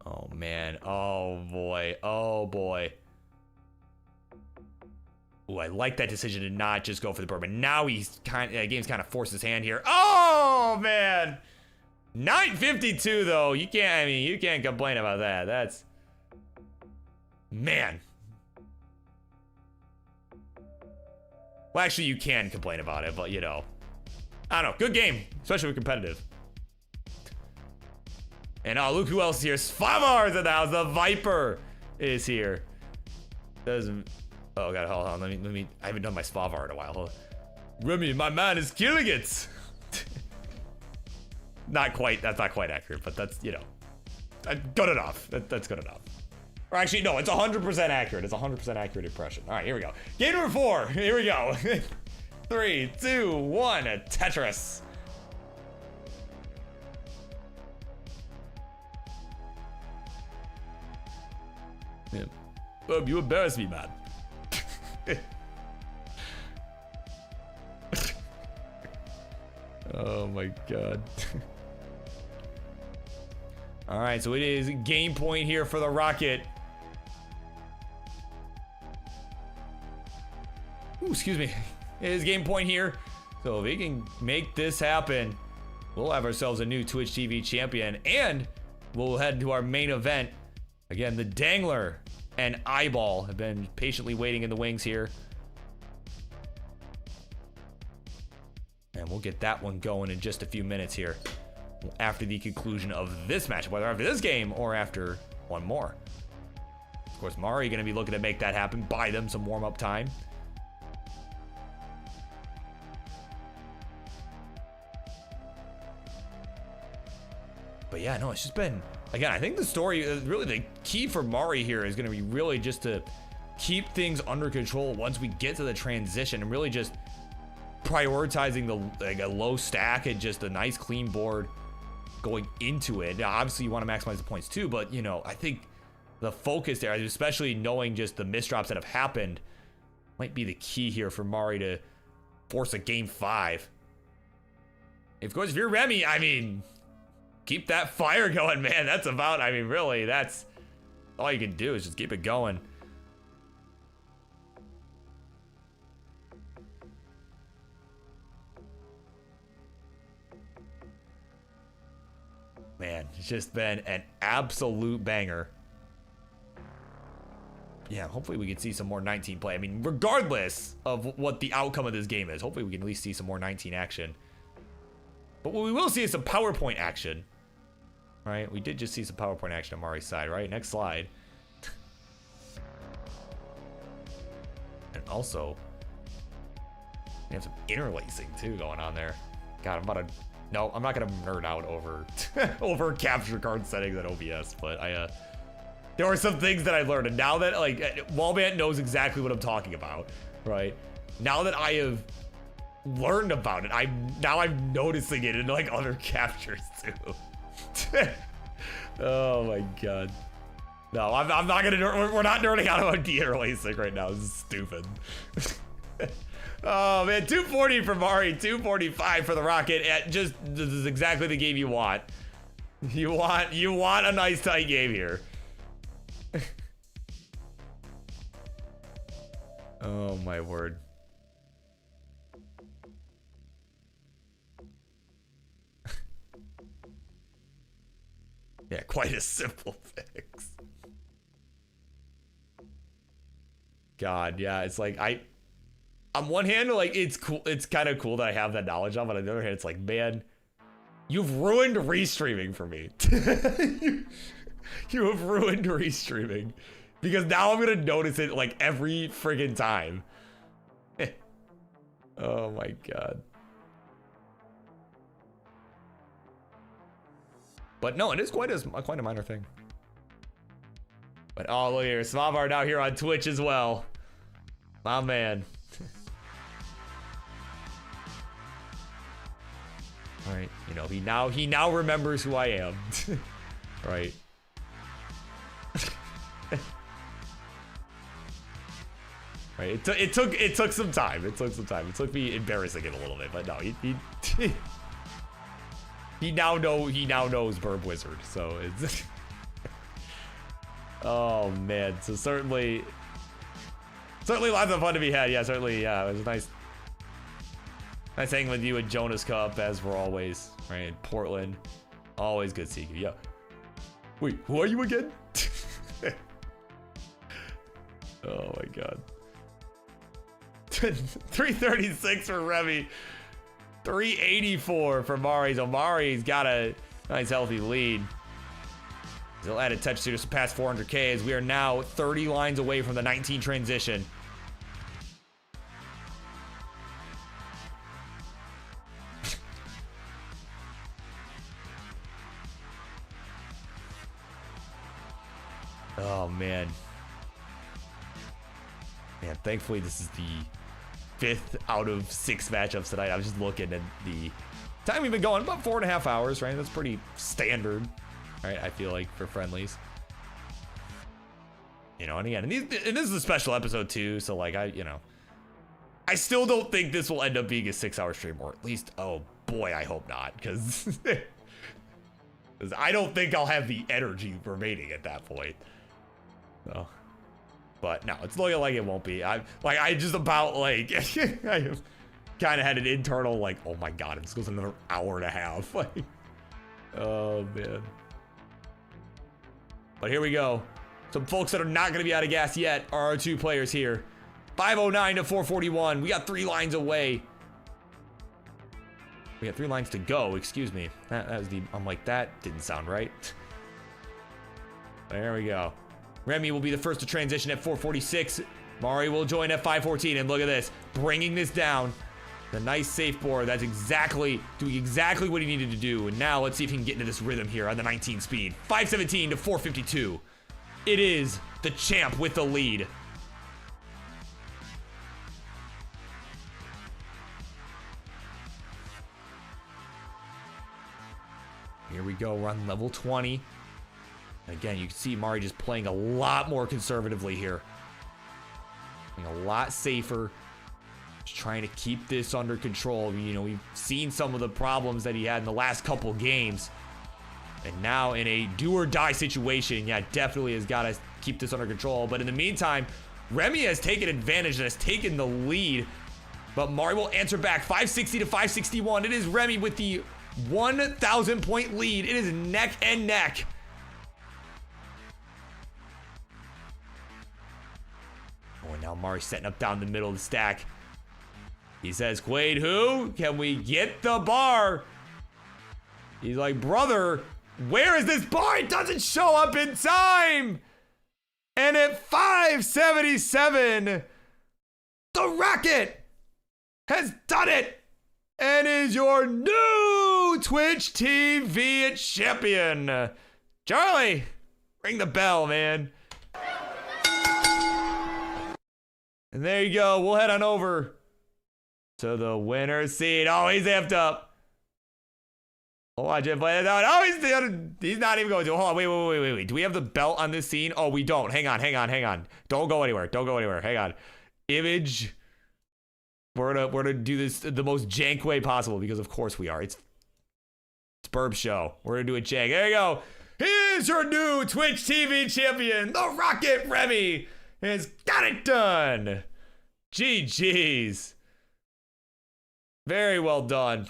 Oh man, oh boy, oh boy. Ooh, I like that decision to not just go for the bourbon. Now he's game's kind of forced his hand here. Oh man! 952 though, you can't, I mean, you can't complain about that. That's, man. Well, actually you can complain about it, but you know. I don't know, good game, especially with competitive. And oh, look who else is here. Svavar's in the house. The Viper is here. Doesn't. Oh god, hold on. Let me. I haven't done my Svavar in a while. Remmy, my man is killing it. Not quite. That's not quite accurate, but that's, you know, good enough. That's good enough. Or actually, no, it's 100% accurate. It's 100% accurate impression. All right, here we go. Game number 4. Here we go. 3, 2, 1. Tetris. Yeah. You embarrass me, man. Oh my god. All right, so it is game point here for the Rocket. Ooh, excuse me. It is game point here. So if he can make this happen, we'll have ourselves a new Twitch TV champion, and we'll head to our main event. Again, the Dengler and iBall have been patiently waiting in the wings here. And we'll get that one going in just a few minutes here after the conclusion of this match, whether after this game or after one more. Of course, Mari going to be looking to make that happen, buy them some warm-up time. But yeah, no, it's just been, again, I think the story, really the key for Mari here is going to be really just to keep things under control once we get to the transition, and really just prioritizing the, like, a low stack and just a nice clean board going into it. Now, obviously you want to maximize the points too, but you know, I think the focus there, especially knowing just the misdrops that have happened, might be the key here for Mari to force a game 5. Of course, if you're Remmy, I mean, keep that fire going, man. That's about, I mean, really, that's all you can do is just keep it going. Man, it's just been an absolute banger. Yeah, hopefully we can see some more 19 play. I mean, regardless of what the outcome of this game is, hopefully we can at least see some more 19 action. But what we will see is some PowerPoint action. Right? We did just see some PowerPoint action on Mari's side, right? Next slide. And also, we have some interlacing too going on there. God, I'm not gonna nerd out over over capture card settings at OBS, but there are some things that I learned, and now that like Wallbant knows exactly what I'm talking about, right? Now that I have learned about it, I'm noticing it in like other captures too. Oh my god. No, I'm not gonna. We're not nerding out about de-interlacing right now. This is stupid. Oh man, 240 for Mari, 245 for the Rocket. This is exactly the game you want. You want a nice tight game here. Oh my word. Yeah, quite a simple fix. God, yeah, it's like on one hand, like it's cool, it's kind of cool that I have that knowledge of, but on the other hand, it's like, man, you've ruined restreaming for me. You have ruined restreaming because now I'm gonna notice it like every friggin' time. Oh my god. But no, it is quite a minor thing. But oh, look here, Svavar now here on Twitch as well. My man. All right, you know, he now remembers who I am. Right. Right. It took some time. It took me embarrassing it a little bit, but no, he now knows Birbwizard, so it's oh man, so certainly lots of fun to be had. Yeah, certainly, yeah, it was nice hanging with you at Jonas Cup, as we're always, right, in Portland. Always good seeing you. Yeah. Wait, who are you again? Oh my god. 336 for Remmy. 384 for Mari. So Mari's got a nice healthy lead. He'll add a touch to just past 400k as we are now 30 lines away from the 19 transition. Oh man. Man, thankfully this is the 5th out of 6 matchups tonight. I was just looking at the time we've been going, about 4.5 hours, right? That's pretty standard, right? I feel like for friendlies. You know, and again, and this is a special episode too, so like I still don't think this will end up being a 6-hour stream, or at least, oh boy, I hope not, because I don't think I'll have the energy remaining at that point. So. But no, it's looking like it won't be. I just about like I have kind of had an internal like, oh my god, this goes another hour and a half. Like, oh man. But here we go. Some folks that are not going to be out of gas yet are our 2 players here. 509 to 441. We got 3 lines away. We got 3 lines to go. Excuse me. That was the. I'm like, that didn't sound right. There we go. Remmy will be the first to transition at 446. Mari will join at 514, and look at this, bringing this down. The nice safe board. That's doing exactly what he needed to do. And now let's see if he can get into this rhythm here on the 19 speed. 517 to 452. It is the champ with the lead. Here we go. We're on level 20. Again, you can see Mari just playing a lot more conservatively here. Playing a lot safer. Just trying to keep this under control. You know, we've seen some of the problems that he had in the last couple games. And now in a do or die situation, yeah, definitely has got to keep this under control. But in the meantime, Remmy has taken advantage and has taken the lead. But Mari will answer back. 560 to 561. It is Remmy with the 1,000 point lead. It is neck and neck. Oh, and now Mari's setting up down the middle of the stack. He says, Quaid, who? Can we get the bar? He's like, brother, where is this bar? It doesn't show up in time. And at 577, the Rocket has done it and is your new Twitch TV champion. Charlie, ring the bell, man. And there you go. We'll head on over to the winner's seat. Oh, he's amped up. Hold on, Jim, play that out. Oh, he's not even going to. Hold on, wait. Do we have the belt on this scene? Oh, we don't. Hang on. Don't go anywhere. Hang on. Image. We're gonna do this the most jank way possible because of course we are. It's Burb Show. We're gonna do it jank. There you go. Here's your new Twitch TV champion, the Rocket Remmy, has got it done. GG's. Very well done.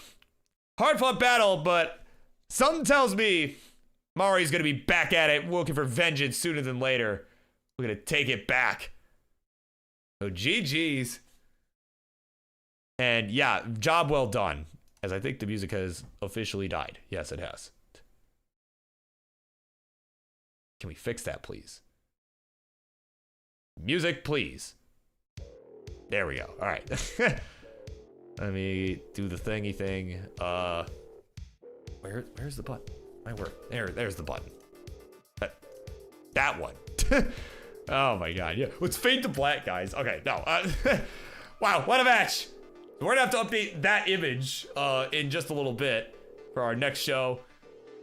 Hard fought battle, but something tells me Mari's gonna be back at it, looking for vengeance sooner than later. We're gonna take it back. So GG's. And yeah, job well done. As I think the music has officially died. Yes, it has. Can we fix that, please? Music, please. There we go. All right. Let me do the thingy thing. Where's the button? There's the button. That one. Oh my god. Yeah. Let's fade to black, guys. Okay. No. Wow. What a match. We're gonna have to update that image in just a little bit for our next show.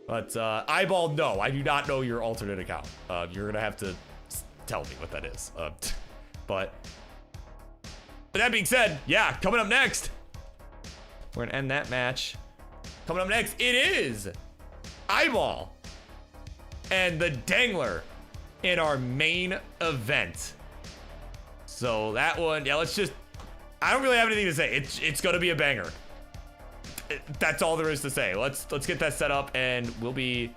But iBall, no, I do not know your alternate account. You're gonna have to tell me what that is. But that being said, yeah, coming up next, we're gonna end that match. Coming up next, it is iBall and the Dengler in our main event. So that one, yeah, I don't really have anything to say. It's gonna be a banger. That's all there is to say. Let's get that set up and we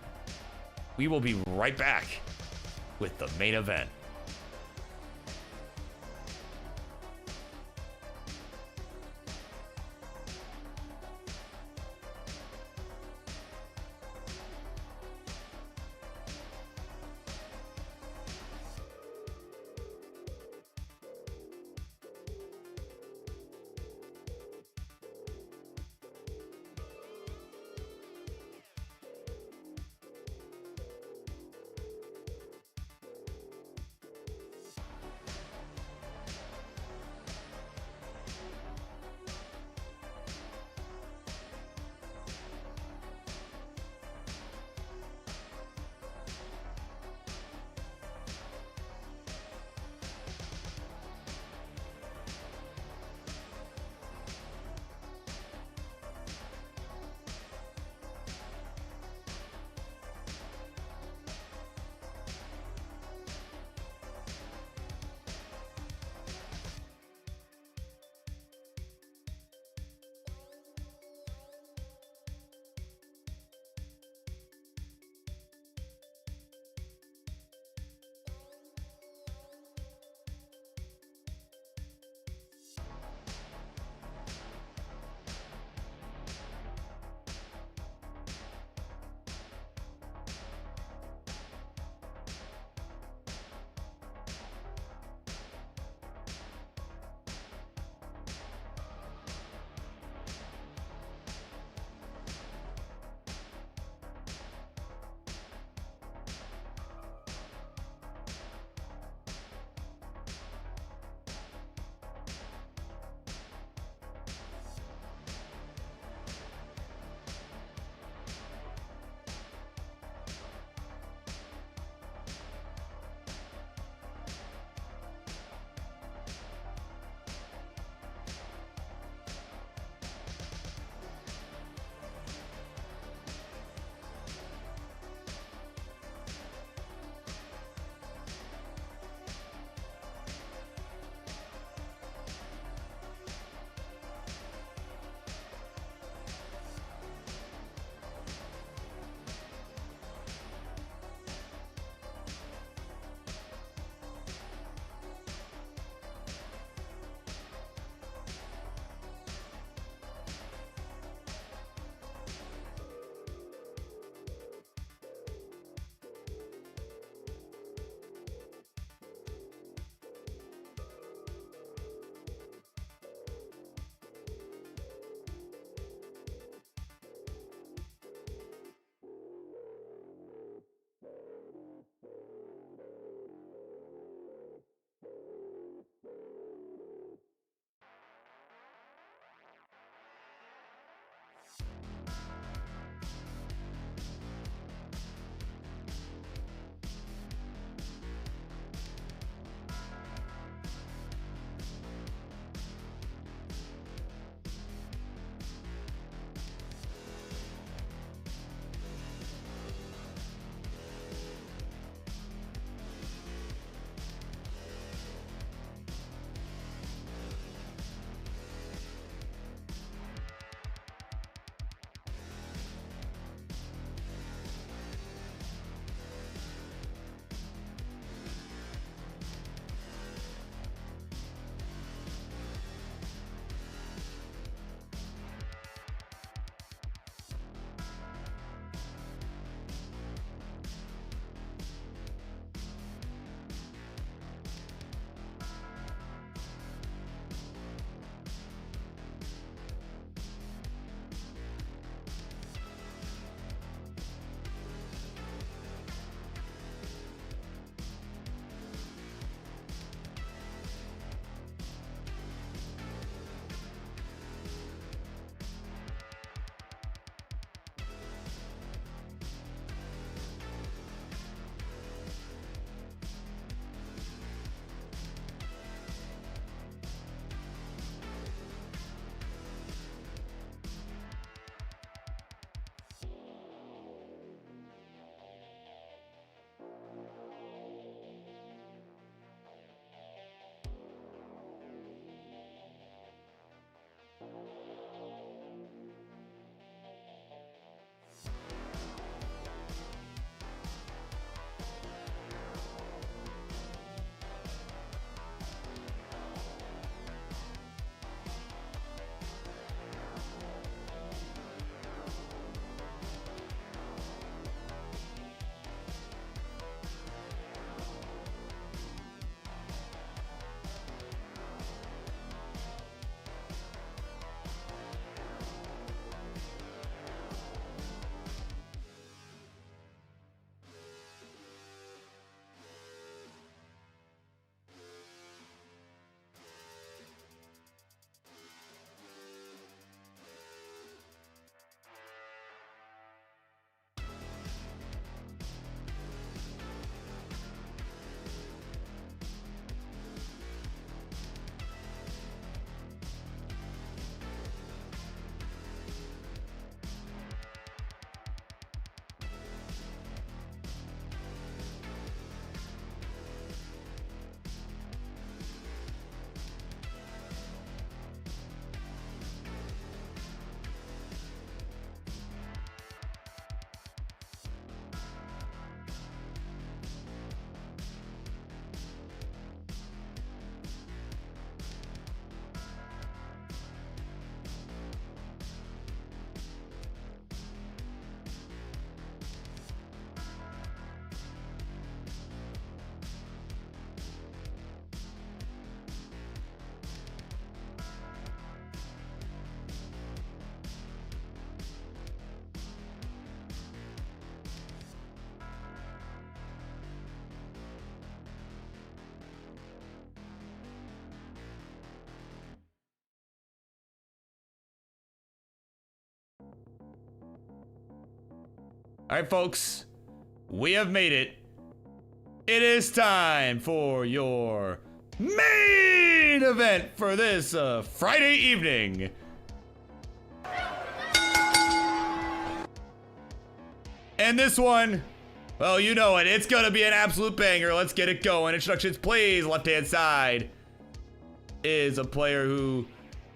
will be right back with the main event. All right, folks, we have made it. It is time for your main event for this Friday evening. And this one, well, you know it. It's gonna be an absolute banger. Let's get it going. Introductions, please. Left-hand side is a player who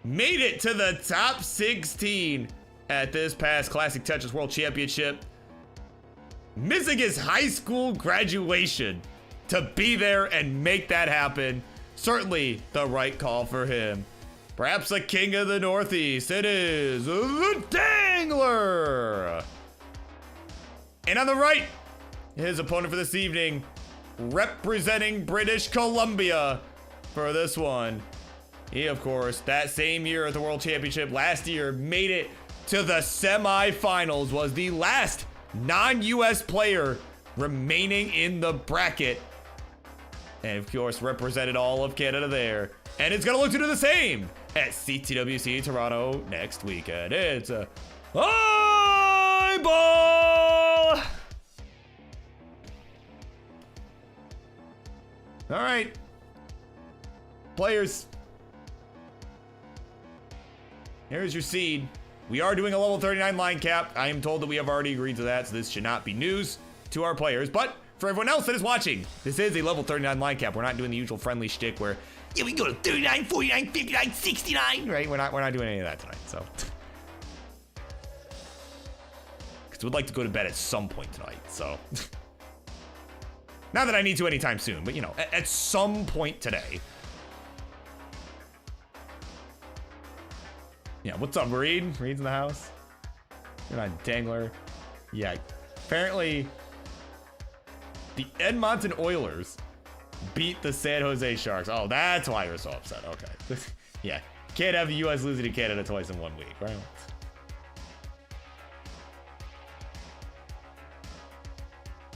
made it to the top 16 at this past Classic Tetris World Championship, missing his high school graduation to be there and make that happen. Certainly the right call for him. Perhaps the king of the Northeast. It is the Dengler. And on the right, his opponent for this evening, representing British Columbia for this one. He, of course, that same year at the World Championship last year, made it to the semifinals, was the last non-US player remaining in the bracket. And of course, represented all of Canada there. And it's gonna look to do the same at CTWC Toronto next weekend. It's a iBall! All right, players. Here's your seed. We are doing a level 39 line cap. I am told that we have already agreed to that, so this should not be news to our players. But for everyone else that is watching, this is a level 39 line cap. We're not doing the usual friendly shtick where, yeah, we go to 39, 49, 59, 69, right? We're not doing any of that tonight, so. Because we'd like to go to bed at some point tonight, so. Not that I need to anytime soon, but you know, at some point today. Yeah, what's up, Reed? Reed's in the house. You're not Dengler. Yeah, apparently the Edmonton Oilers beat the San Jose Sharks. Oh, that's why you're so upset. Okay. Yeah, can't have the U.S. losing to Canada twice in 1 week, right?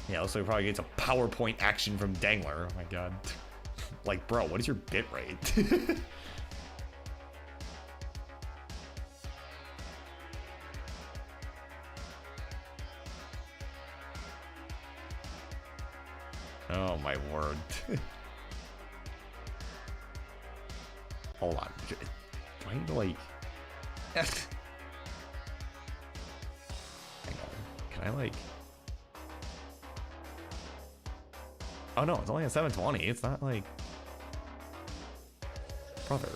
Yeah, also we probably get some PowerPoint action from Dengler. Oh my god. Like, bro, what is your bit rate? Oh my word. Hold on. Do I need to like... Hang on. Can I like... Oh no, it's only a 720. It's not like... Brother.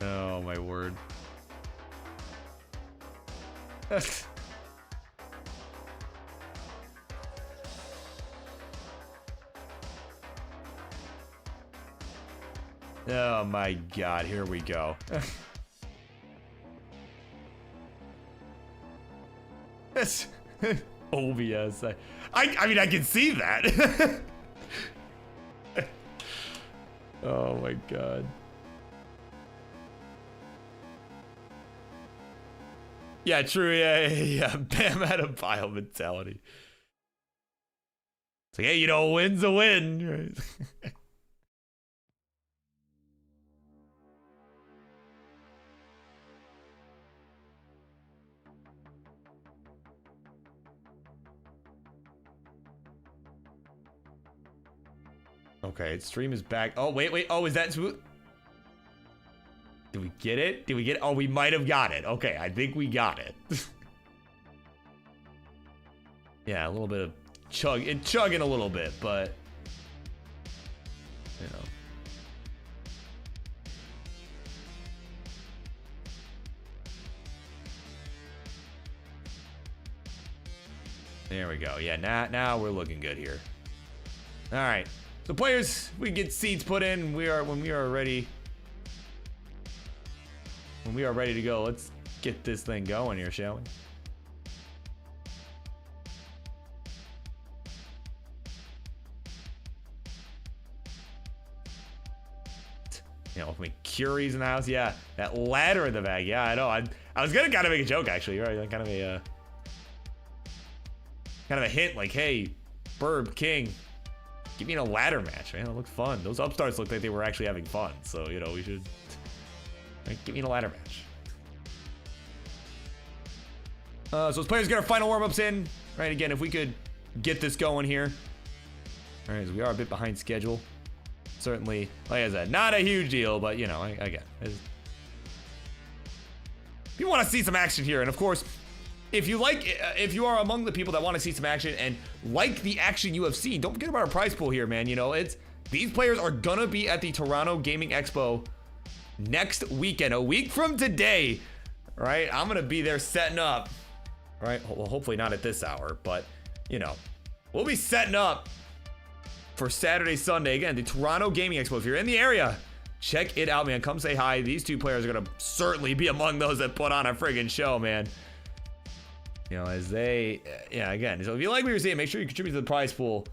Oh my word. Oh my god, here we go. Yes. OBS. I mean, I can see that. Oh my god. Yeah, true. Yeah. Bam had a bio mentality. It's like, hey, you know, a win's a win. Right? Okay, stream is back. Oh, wait. Oh, is that smooth? Did we get it? Did we get it? Oh, we might have got it. Okay, I think we got it. Yeah, a little bit of chugging a little bit, but you know. There we go. Yeah, now we're looking good here. All right. So players, we get seats put in. When we are ready to go, let's get this thing going here, shall we? You know, I mean, Curie's in the house. Yeah, that ladder in the bag. Yeah, I know. I was gonna kind of make a joke actually, right? Kind of a hint, like, hey, Burb King, Give me a ladder match, man. It looked fun. Those upstarts looked like they were actually having fun. So, you know, we should... Right, give me a ladder match. So as players get our final warm-ups in. Right, again, if we could get this going here. All right, so we are a bit behind schedule. Certainly, like I said, not a huge deal, but, you know, again. We want to see some action here. And, of course... If you are among the people that want to see some action and like the action you have seen, don't forget about our prize pool here, man. You know, these players are gonna be at the Toronto Gaming Expo next weekend, a week from today, right? I'm gonna be there setting up, right? Well, hopefully not at this hour, but you know, we'll be setting up for Saturday, Sunday. Again, the Toronto Gaming Expo. If you're in the area, check it out, man. Come say hi. These two players are gonna certainly be among those that put on a friggin' show, man. You know, as they, yeah, again, so if you like what you're seeing, make sure you contribute to the prize pool.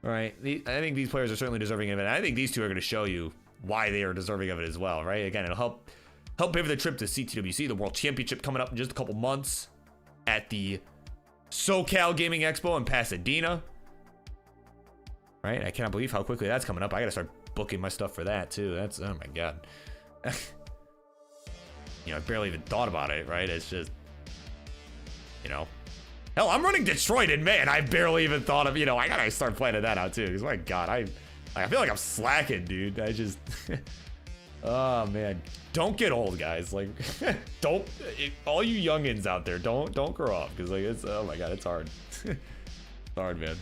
All right, I think these players are certainly deserving of it. I think these two are going to show you why they are deserving of it as well, right? Again, it'll help pay for the trip to CTWC, the World Championship coming up in just a couple months at the SoCal Gaming Expo in Pasadena. Right, I cannot believe how quickly that's coming up. I got to start booking my stuff for that too. That's, oh my God. You know, I barely even thought about it, right? It's just... You know, hell, I'm running Detroit in May, and I barely even thought of, you know, I gotta start planning that out too. Because my God, I feel like I'm slacking, dude. I just, oh man, don't get old, guys. Like, all you youngins out there, don't grow up, because like it's, oh my God, it's hard. It's hard, man.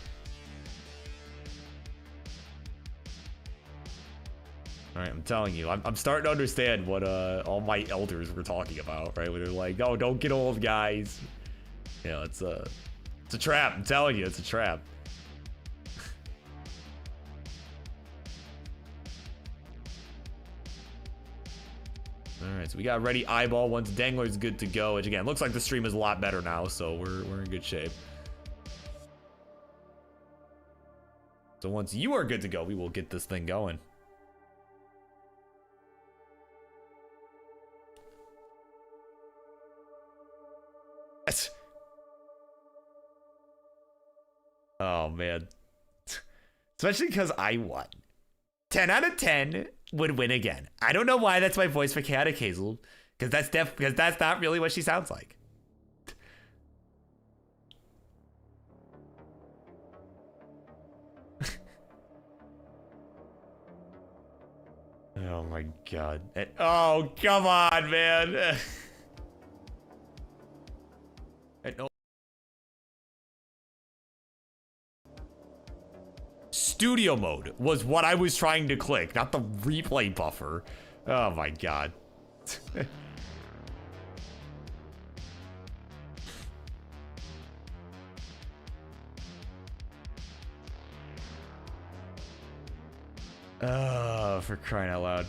All right, I'm telling you, I'm starting to understand what all my elders were talking about, right? When they're like, "Oh, don't get old, guys." You know, it's a trap. I'm telling you, it's a trap. All right, so we got ready iBall once Dengler's good to go, which again looks like the stream is a lot better now, so we're in good shape. So once you are good to go, we will get this thing going. Yes. Oh man, especially because I won. 10 out of 10 would win again. I don't know why that's my voice for Chaotic Hazel, because that's not really what she sounds like. Oh my God. Oh, come on, man. No. Studio mode was what I was trying to click, not the replay buffer. Oh my God. Oh, for crying out loud.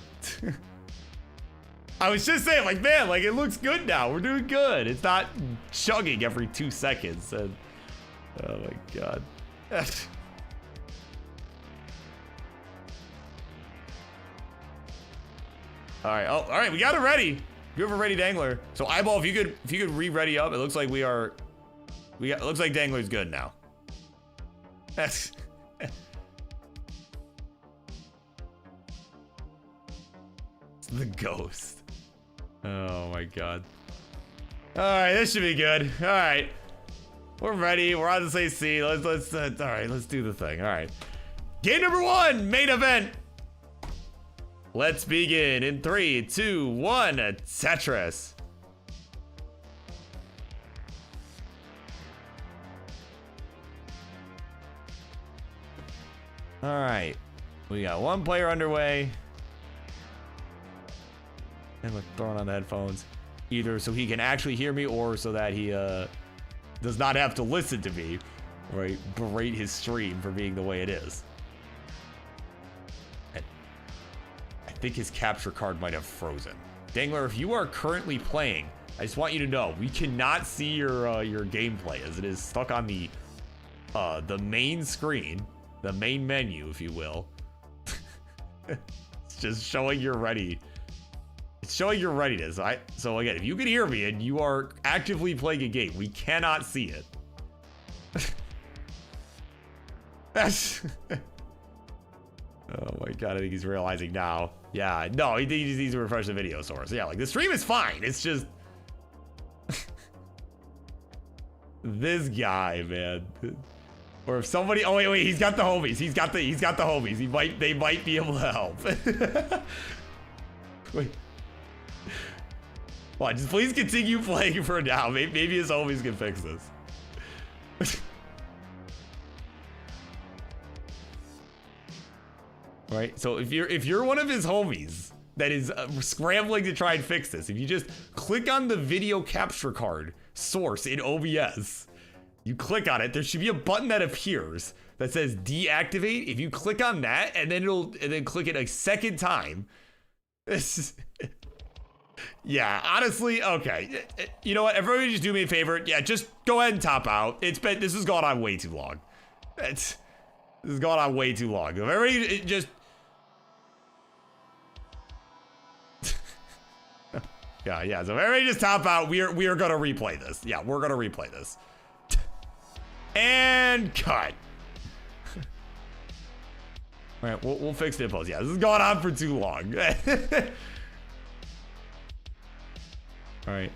I was just saying, like, man, like, it looks good now. We're doing good. It's not chugging every 2 seconds. And, oh my God. All right. Oh, all right. We got it ready. You have a ready Dengler. So iBall, if you could re-ready up, it looks like it looks like Dengler's good now. That's the ghost. Oh my God. All right, this should be good. All right, we're ready. We're on the same scene. Let's all right, let's do the thing. All right, game number 1, main event. Let's begin in 3, 2, 1. Tetris. All right, we got 1 player underway. And we're throwing on the headphones, either so he can actually hear me or so that he does not have to listen to me, right? Berate his stream for being the way it is. And I think his capture card might have frozen. Dengler, if you are currently playing, I just want you to know we cannot see your gameplay as it is stuck on the main screen, the main menu, if you will. It's just showing you're ready. It's showing your readiness. So again, if you can hear me and you are actively playing a game, we cannot see it. That's Oh my god, I think he's realizing now. Yeah, no, he just needs to refresh the video source. Yeah, like the stream is fine. It's just this guy, man. Or if somebody, oh wait, he's got the homies. He's got the homies. They might be able to help. Wait. Come on, just please continue playing for now. Maybe his homies can fix this. Right, so if you're one of his homies that is scrambling to try and fix this, if you just click on the video capture card source in OBS, you click on it, there should be a button that appears that says deactivate. If you click on that and then click it a second time, yeah, honestly, okay. You know what? Everybody just do me a favor. Yeah, just go ahead and top out. This has gone on way too long. This has gone on way too long. If everybody just yeah. So if everybody just top out. We are gonna replay this. Yeah, we're gonna replay this. And cut. All right, we'll fix the impulse. Yeah, this has gone on for too long. All right.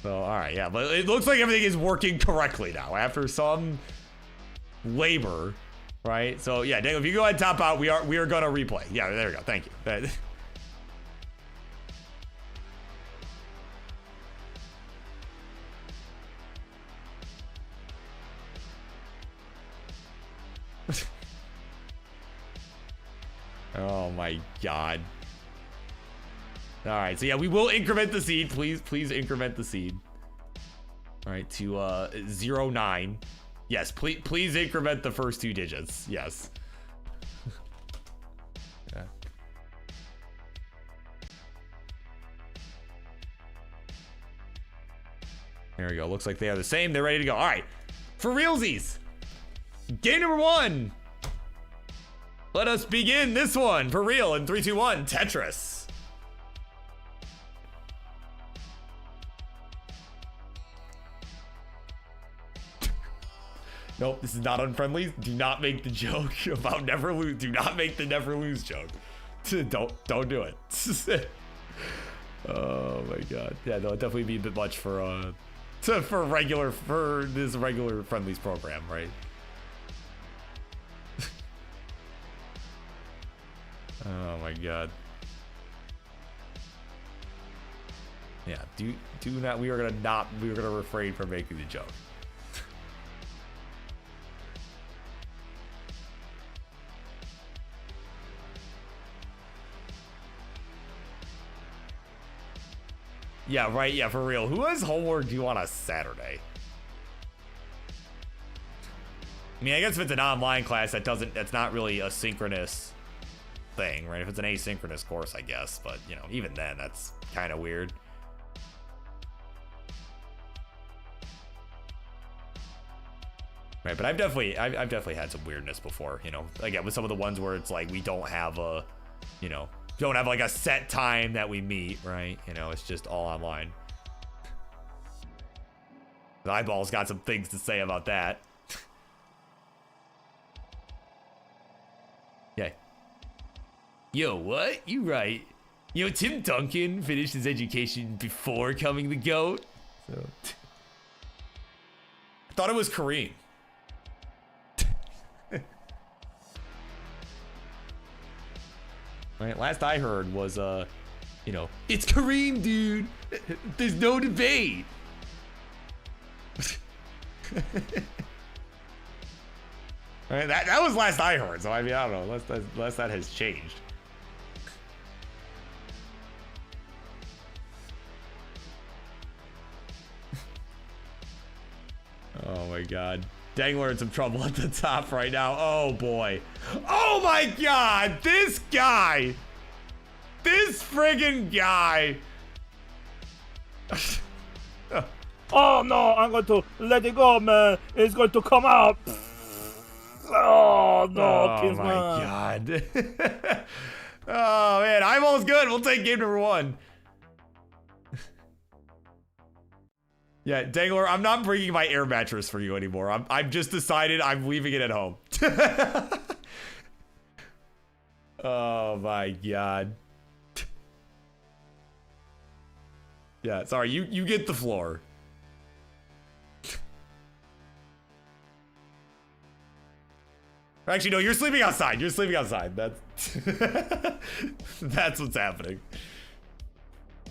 So, all right, yeah, but it looks like everything is working correctly now after some labor, right? So, yeah, Daniel, if you go ahead and top out, we are gonna replay. Yeah, there we go. Thank you. Oh my god. All right, so yeah, we will increment the seed. Please increment the seed. All right, to 09. Yes, please increment the first 2 digits. Yes. Yeah. There we go. Looks like they are the same. They're ready to go. All right, for realsies. Game number 1. Let us begin this one for real in 3, 2, 1. Tetris. Nope, this is not unfriendly. Do not make the joke about never lose. Do not make the never lose joke. Don't do it. Oh my god. Yeah, that'll definitely be a bit much for this regular friendlies program, right? Oh my god. Yeah, do not. We are gonna refrain from making the joke. Yeah, right. Yeah, for real. Who has homework due on a Saturday? I mean, I guess if it's an online class, that's not really a synchronous thing, right? If it's an asynchronous course, I guess, but you know, even then, that's kind of weird. Right, but I've definitely had some weirdness before, you know. Again, with some of the ones where it's like we don't have a, you know, don't have like a set time that we meet, right? You know, it's just all online. The iBall's got some things to say about that. Yeah. Yo, what? You right. Yo, Tim Duncan finished his education before becoming the GOAT. So I thought it was Kareem. Right, last I heard was, you know, it's Kareem, dude. There's no debate. Right, that was last I heard. So I mean, I don't know, unless that has changed. Oh my god. Dengler in some trouble at the top right now. Oh boy. Oh my god! This guy! This friggin' guy! Oh no, I'm going to let it go, man. It's going to come out. Oh no, oh my god. Oh man, iBall's good. We'll take game number 1. Yeah, Dengler, I'm not bringing my air mattress for you anymore. I've just decided I'm leaving it at home. Oh my god. Yeah, sorry, you get the floor. Actually, no, you're sleeping outside. You're sleeping outside. That's that's what's happening.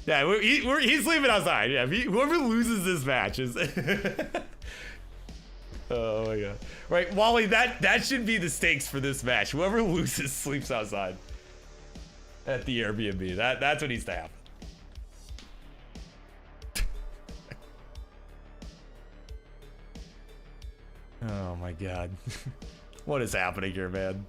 Yeah, he's sleeping outside. Yeah, whoever loses this match is. Oh my god. Right, Wally, that should be the stakes for this match. Whoever loses sleeps outside at the Airbnb. That's what needs to happen. Oh my god. What is happening here, man?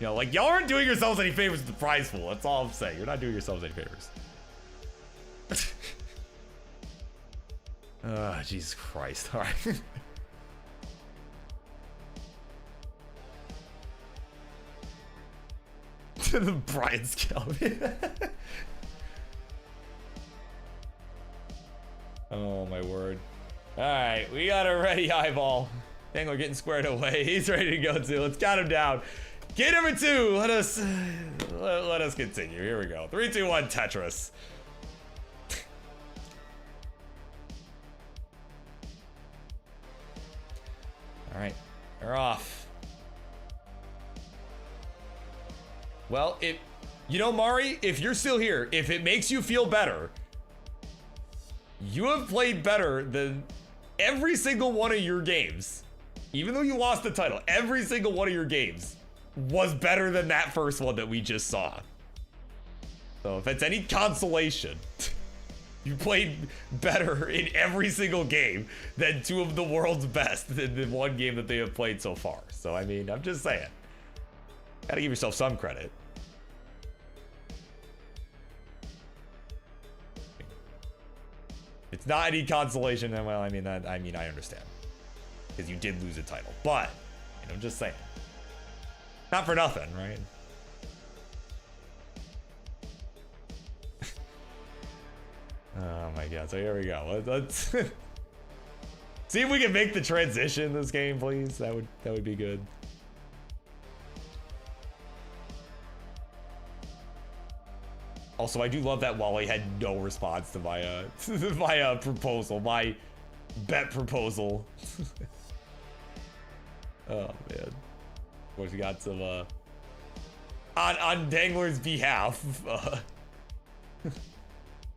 You know, like, y'all aren't doing yourselves any favors with the prize pool. That's all I'm saying. You're not doing yourselves any favors. Jesus Christ. All right. The Brian Skeleton. Oh, my word. All right, we got a ready iBall. Dengler getting squared away. He's ready to go too. Let's count him down. Game number 2. Let us continue. Here we go. 3, 2, 1. Tetris. All right, we're off. Well, you know, Mari, if you're still here, if it makes you feel better, you have played better than every single one of your games. Even though you lost the title, every single one of your games was better than that first one that we just saw. So if it's any consolation, you played better in every single game than 2 of the world's best in the one game that they have played so far. So, I mean, I'm just saying. Gotta give yourself some credit. It's not any consolation, and well, I mean, I understand. Because you did lose a title. But, you know, I'm just saying. Not for nothing, right? Oh my god, so here we go. Let's see if we can make the transition in this game, please. That would be good. Also, I do love that Wally had no response to my my proposal, my bet proposal. Oh man. Of course, we got some on Dengler's behalf.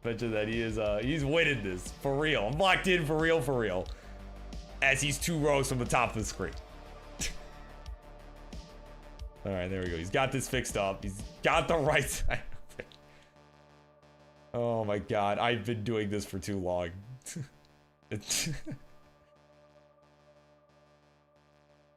Mention that he's winning this for real. I'm locked in for real. As he's 2 rows from the top of the screen. All right, there we go. He's got this fixed up. He's got the right side. Oh my god, I've been doing this for too long.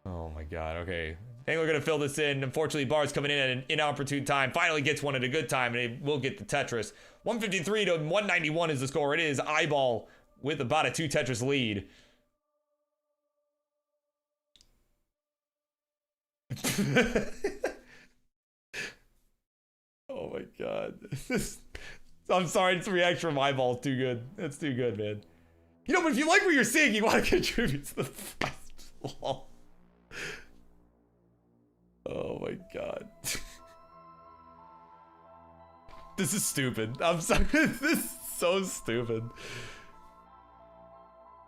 Oh my god, okay. I think we're gonna fill this in. Unfortunately, Bar's coming in at an inopportune time. Finally gets one at a good time, and it will get the Tetris. 153 to 191 is the score. It is iBall with about a 2 Tetris lead. Oh my god. I'm sorry, it's a reaction from iBall. Too good. It's too good, man. You know, but if you like what you're seeing, you want to contribute to the festival. Oh my god. This is stupid. I'm sorry. This is so stupid.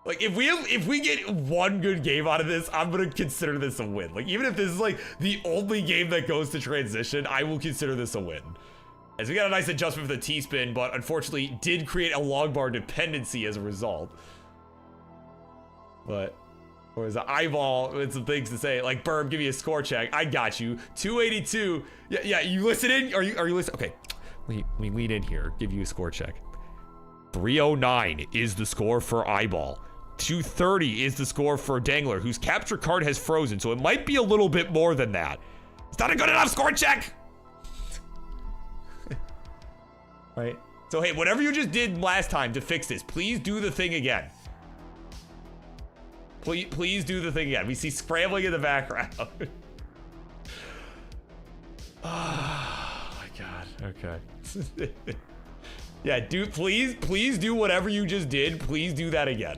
Like, if we get one good game out of this, I'm gonna consider this a win. Like, even if this is like the only game that goes to transition, I will consider this a win. As we got a nice adjustment for the T-spin, but unfortunately did create a log bar dependency as a result. But, or is an iBall with some things to say, like, Burb, give me a score check. I got you. 282. Yeah, you listening? Are you listening? Okay, let me lean in here, give you a score check. 309 is the score for iBall. 230 is the score for Dengler, whose capture card has frozen, so it might be a little bit more than that. It's not a good enough score check! Right? So hey, whatever you just did last time to fix this, please do the thing again. Please do the thing again. We see scrambling in the background. Oh my god, okay. Yeah, dude, please do whatever you just did. Please do that again.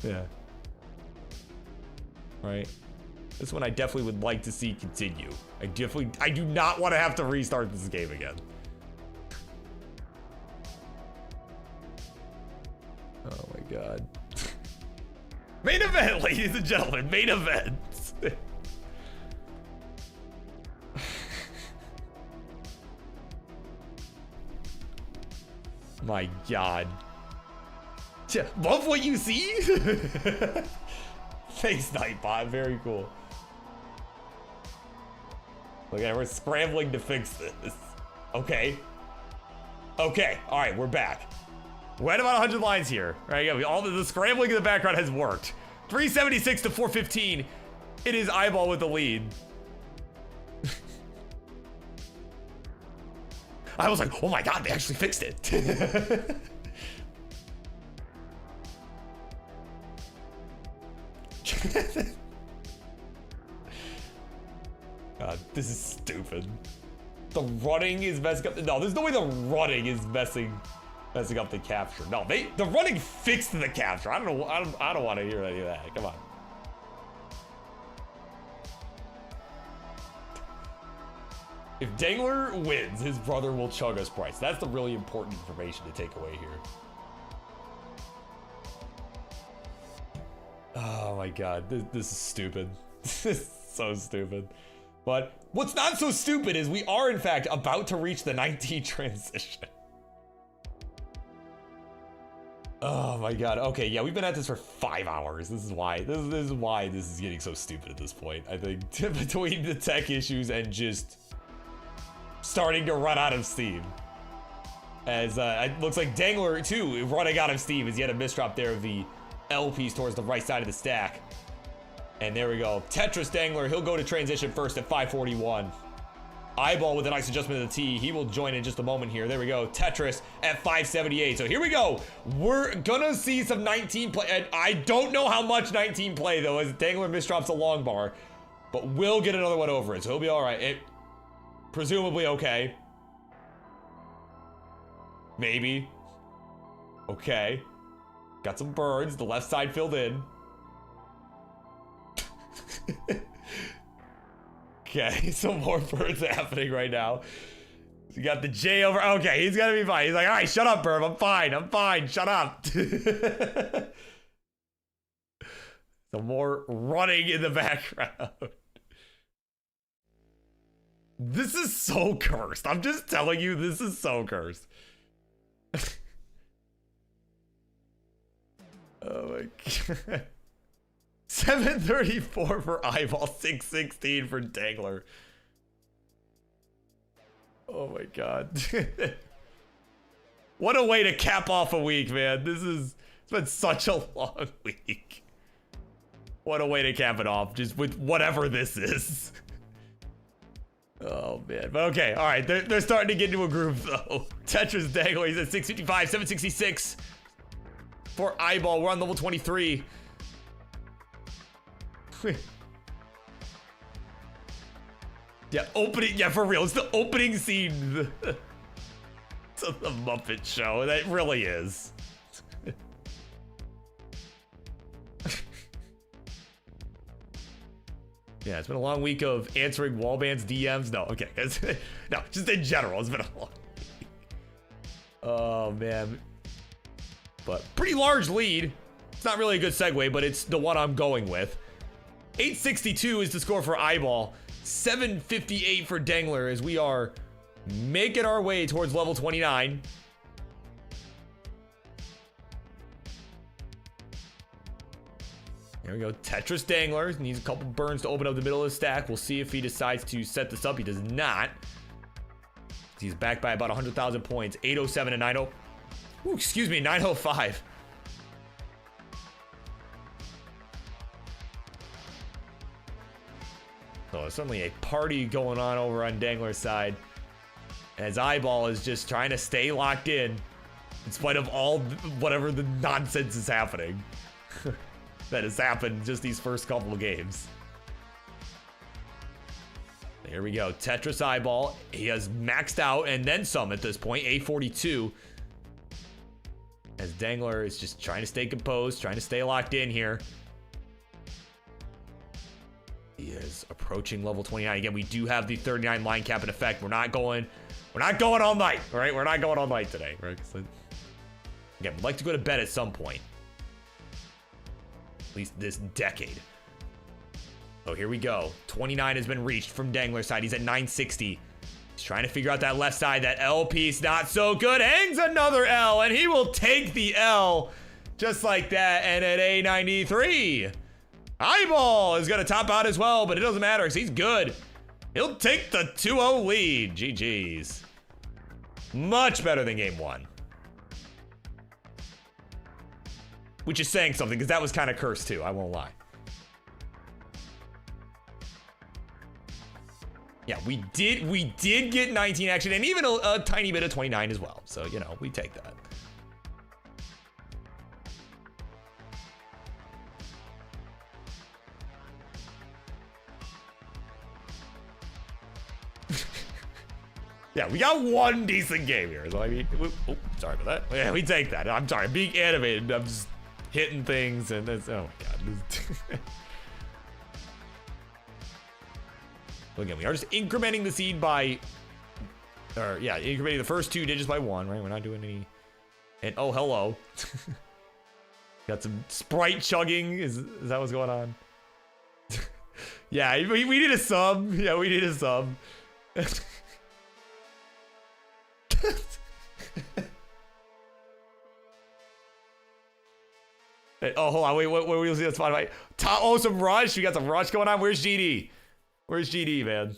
Yeah. right? This one I definitely would like to see continue. I do not want to have to restart this game again. Oh my god. Main event, ladies and gentlemen, main event. My god. Love what you see? Thanks, Nightbot. Very cool. Okay, we're scrambling to fix this. Okay. Okay, alright, we're back. We're at about 100 lines here. Right, yeah, all the scrambling in the background has worked. 376 to 415. It is iBall with the lead. I was like, oh my god, they actually fixed it. God, this is stupid. The running is messing up. No, there's no way the running is messing up the capture. No, the running fixed the capture. I don't know. I don't want to hear any of that. Come on. If Dengler wins, his brother will chug us price. That's the really important information to take away here. Oh my god, this is stupid. This is so stupid. But what's not so stupid is we are in fact about to reach the 19 transition. Oh my god. Okay, yeah, we've been at this for 5 hours. This is why. This is why this is getting so stupid at this point. I think between the tech issues and just starting to run out of steam. As it looks like Dengler too running out of steam as he had a misdrop there of the L piece towards the right side of the stack. And there we go. Tetris Dengler, he'll go to transition first at 541. iBall with a nice adjustment of the T. He will join in just a moment here. There we go. Tetris at 578. So here we go. We're gonna see some 19 play. And I don't know how much 19 play though, as Dengler misdrops a long bar. But we'll get another one over it. So he'll be all right. Presumably okay. Maybe. Okay. Got some birds. The left side filled in. Okay, some more birds happening right now. You got the J over. Okay, he's gonna be fine. He's like, all right, shut up, Burb. I'm fine. I'm fine. Shut up. Some more running in the background. This is so cursed. I'm just telling you, this is so cursed. Oh my god. 734 for iBall, 616 for Dengler. Oh my god. What a way to cap off a week, man. It's been such a long week. What a way to cap it off, just with whatever this is. Oh man, but okay, all right, they're starting to get into a groove though. Tetris Dengler, he's at 655, 766 for iBall. We're on level 23. Yeah, opening, yeah, for real, it's the opening scene to the Muppet Show. That really is. Yeah, it's been a long week of answering Wallbant's DMs. No, okay. No, just in general, it's been a long week. Oh, man. But pretty large lead. It's not really a good segue, but it's the one I'm going with. 862 is the score for iBall. 758 for Dengler as we are making our way towards level 29. There we go. Tetris Dengler needs a couple burns to open up the middle of the stack. We'll see if he decides to set this up. He does not. He's back by about 100,000 points. 807 and 90. Ooh, excuse me, 905. So there's certainly a party going on over on Dengler's side. As iBall is just trying to stay locked in spite of all whatever the nonsense is happening. That has happened just these first couple of games. Here we go. Tetris iBall. He has maxed out and then some at this point. 842. As Dengler is just trying to stay composed, trying to stay locked in here. He is approaching level 29. Again, we do have the 39 line cap in effect. We're not going all night, all right? We're not going all night today, right? Again, we'd like to go to bed at some point. At least this decade. Oh, here we go. 29 has been reached from Dengler's side. He's at 960. He's trying to figure out that left side. That L piece, not so good. Hangs another L, and he will take the L just like that. And at A93, iBall is going to top out as well, but it doesn't matter because he's good. He'll take the 2-0 lead. GG's. Much better than game one. Which is saying something because that was kind of cursed too, I won't lie. Yeah, we did get 19 action and even a tiny bit of 29 as well. So, you know, we take that. Yeah, we got one decent game here. So, I mean, oh, sorry about that. Yeah, we take that. I'm sorry, I'm being animated. I'm just hitting things and that's, oh my God. Well, again, we are just incrementing the seed by, or yeah, incrementing the first 2 digits by 1, right? We're not doing any, and oh, hello. Got some Sprite chugging. Is that what's going on? Yeah, we need a sub. Yeah, we need a sub. Oh, hold on. Wait, what do we see that spot? Oh, some rush. We got some rush going on. Where's GD? Where's GD, man?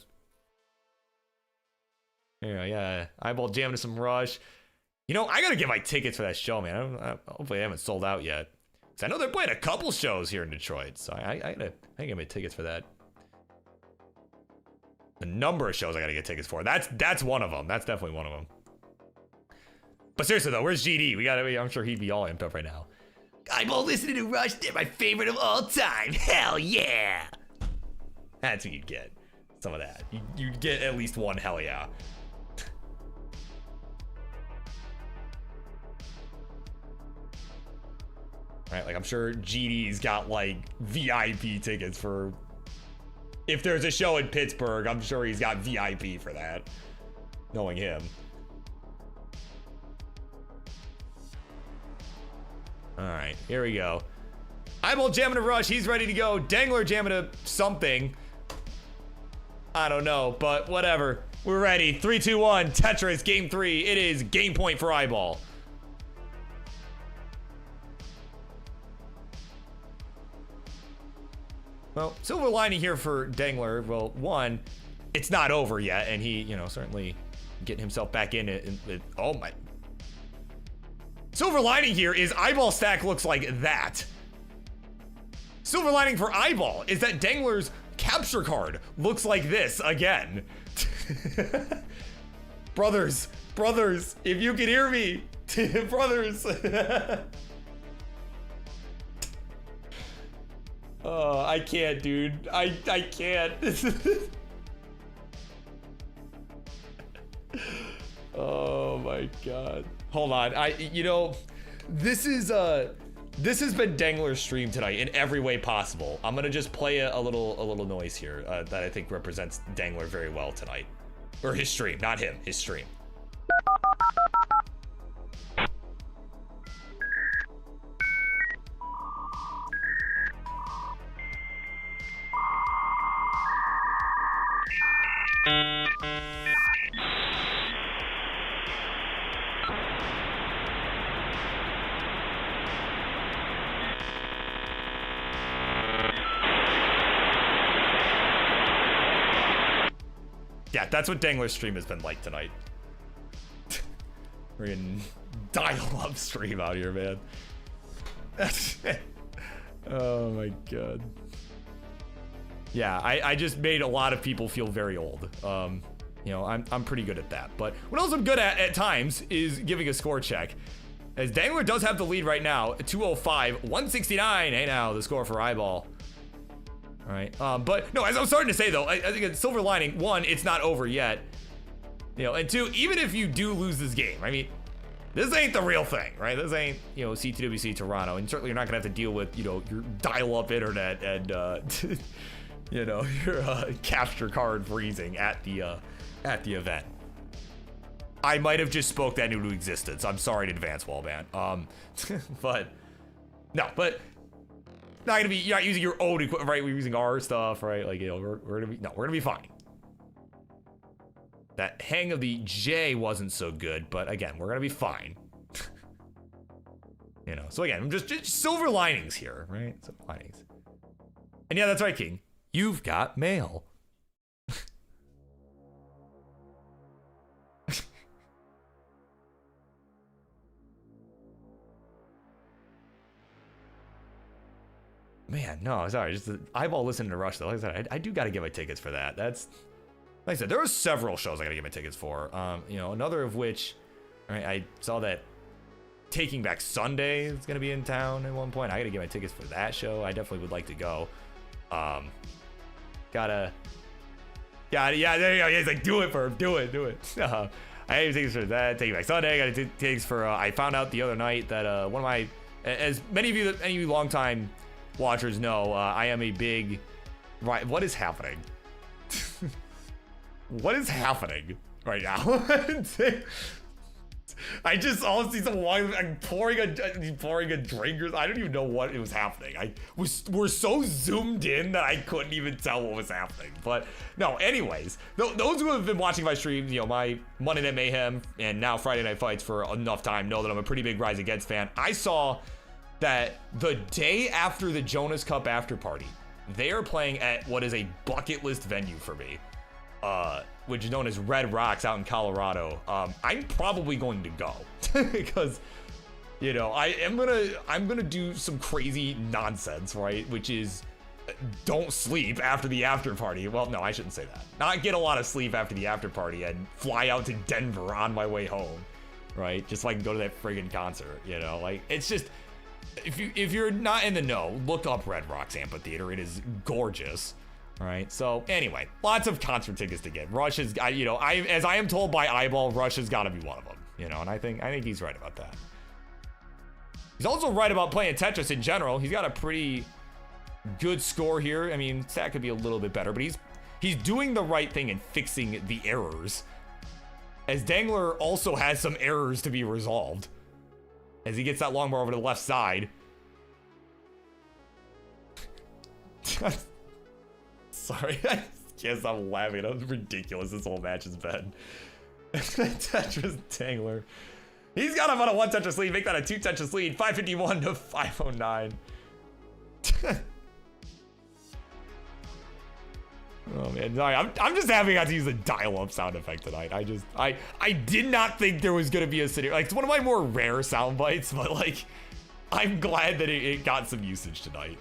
Yeah. iBall jamming to some rush. You know, I gotta get my tickets for that show, man. Hopefully, I haven't sold out yet. Cause I know they're playing a couple shows here in Detroit, so I gotta get my tickets for that. The number of shows I gotta get tickets for. That's one of them. That's definitely one of them. But seriously though, where's GD? I'm sure he'd be all amped up right now. iBall listening to Rush. They're my favorite of all time. Hell yeah. That's what you'd get. Some of that. You'd get at least one hell yeah. Right, like I'm sure GD's got like VIP tickets for if there's a show in Pittsburgh, I'm sure he's got VIP for that. Knowing him. Alright, here we go. iBall jamming to rush, he's ready to go. Dengler jamming to something. I don't know, but whatever. We're ready. 3, 2, 1. Tetris, game 3. It is game point for iBall. Well, silver lining here for Dengler. Well, one, it's not over yet, and he, you know, certainly getting himself back in it. Oh my. Silver lining here is iBall stack looks like that. Silver lining for iBall is that Dengler's capture card looks like this again. Brothers, if you can hear me, brothers. Oh, I can't, dude. I can't. Oh my God. Hold on. This has been Dengler's stream tonight in every way possible. I'm gonna just play a little noise here that I think represents Dengler very well tonight, or his stream, not him, his stream. Yeah, that's what Dengler's stream has been like tonight. We're in dial-up stream out here, man. Oh my God. Yeah, I just made a lot of people feel very old. You know, I'm pretty good at that. But what else I'm good at times is giving a score check. As Dengler does have the lead right now, 205, 169. Hey now, the score for iBall. All right, but no, as I was starting to say though, I think it's silver lining. One, it's not over yet. You know, and two, even if you do lose this game, I mean, this ain't the real thing, right? This ain't, you know, CTWC Toronto, and certainly you're not gonna have to deal with, you know, your dial-up internet and, you know, your capture card freezing at the event. I might have just spoke that into existence. I'm sorry in advance, Wallbant. But no, but not gonna be. You're not using your own equipment, right? We're using our stuff, right? Like, you know, we're gonna be fine. That hang of the J wasn't so good, but again, we're gonna be fine. You know, so again, I'm just silver linings here, right? Silver linings. And yeah, that's right, King. You've got mail. Man, no, sorry. Just the iBall listening to Rush, though. Like I said, I do got to get my tickets for that. That's, like I said, there are several shows I got to get my tickets for. You know, another of which, I saw that Taking Back Sunday is going to be in town at one point. I got to get my tickets for that show. I definitely would like to go. Yeah, there you go. He's like, do it. I have tickets for that. Taking Back Sunday. I got tickets for, I found out the other night that one of my, as many of you longtime watchers know, I am a big, right, what is happening? What is happening right now? I just all see someone walking, like, pouring a drink. I don't even know what it was happening. We're so zoomed in that I couldn't even tell what was happening. But no, anyways, those who have been watching my streams, you know, my Monday Night Mayhem and now Friday Night Fights for enough time, know that I'm a pretty big Rise Against fan. I saw that the day after the Jonas Cup after party, they are playing at what is a bucket list venue for me, which is known as Red Rocks out in Colorado. I'm probably going to go because, you know, I'm gonna do some crazy nonsense, right? Which is don't sleep after the after party. Well, no, I shouldn't say that. Not get a lot of sleep after the after party and fly out to Denver on my way home, right? Just so I can go to that friggin' concert, you know? Like, it's just, if you're not in the know, look up Red Rocks Amphitheater. It is gorgeous. All right. So anyway, lots of concert tickets to get. Rush is, you know, as I am told by iBall, Rush has got to be one of them. You know, and I think he's right about that. He's also right about playing Tetris in general. He's got a pretty good score here. I mean, stat could be a little bit better, but he's doing the right thing and fixing the errors. As Dengler also has some errors to be resolved. As he gets that long bar over to the left side. Sorry, I can't stop laughing. How ridiculous this whole match has been. Tetris Dengler. He's got him on a 1 Tetris lead. Make that a 2 Tetris lead. 551 to 509. Oh man, sorry. I'm just happy I got to use the dial-up sound effect tonight. I did not think there was gonna be a scenario. Like, it's one of my more rare sound bites, but like, I'm glad that it got some usage tonight.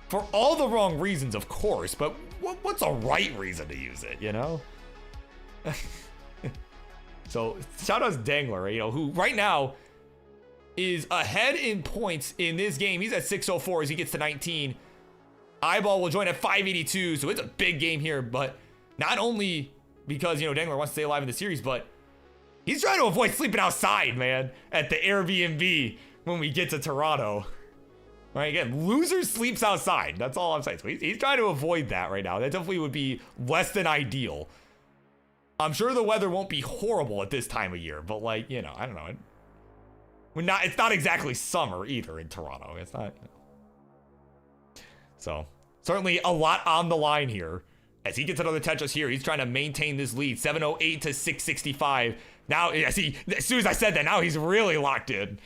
For all the wrong reasons, of course, but what's a right reason to use it, you know? So, shout out to Dengler, you know, who right now is ahead in points in this game. He's at 604 as he gets to 19. iBall will join at 582, so it's a big game here, but not only because, you know, Dengler wants to stay alive in the series, but he's trying to avoid sleeping outside, man, at the Airbnb when we get to Toronto. All right, again, loser sleeps outside. That's all I'm saying. So he's trying to avoid that right now. That definitely would be less than ideal. I'm sure the weather won't be horrible at this time of year, but like, you know, I don't know. It's not exactly summer either in Toronto. It's not. So certainly a lot on the line here. As he gets another Tetris here, he's trying to maintain this lead. 708 to 665. Now, I see, as soon as I said that, now he's really locked in.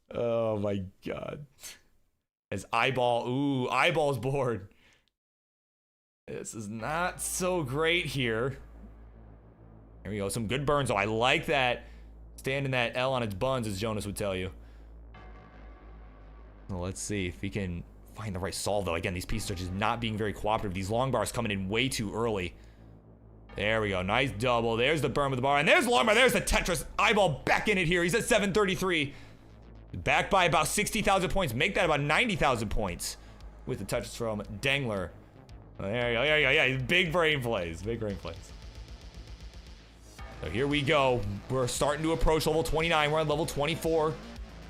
Oh my God. As iBall's bored. This is not so great here. Here we go, some good burns. Oh, I like that. Standing that L on its buns, as Jonas would tell you. Well, let's see if we can find the right solve, though. Again, these pieces are just not being very cooperative. These long bars coming in way too early. There we go. Nice double. There's the burn with the bar. And there's the long bar. There's the Tetris. iBall back in it here. He's at 733. Back by about 60,000 points. Make that about 90,000 points with the Tetris from Dengler. There you go. There you go. Yeah, big brain plays. Big brain plays. So here we go. We're starting to approach level 29. We're on level 24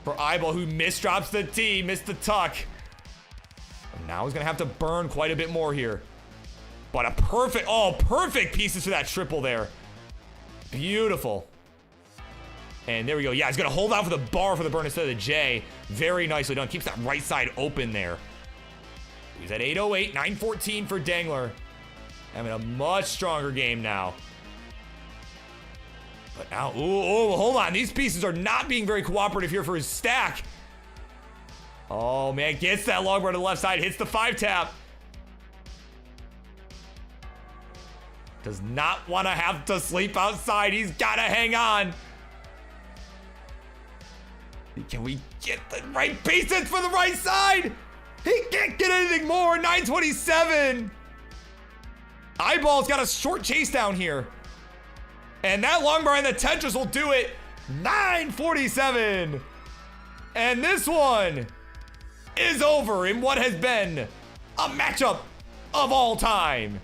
for iBall, who misdrops the T, missed the tuck. Now he's gonna have to burn quite a bit more here. But a perfect pieces for that triple there. Beautiful. And there we go. Yeah, he's gonna hold out for the bar for the burn instead of the J. Very nicely done. Keeps that right side open there. He's at 808, 914 for Dengler. Having a much stronger game now. But now, ooh, hold on. These pieces are not being very cooperative here for his stack. Oh, man, gets that long bar to the left side. Hits the 5-tap. Does not want to have to sleep outside. He's got to hang on. Can we get the right pieces for the right side? He can't get anything more. 927. iBall's got a short chase down here. And that long bar and the Tetris will do it. 947. And this one is over in what has been a matchup of all time.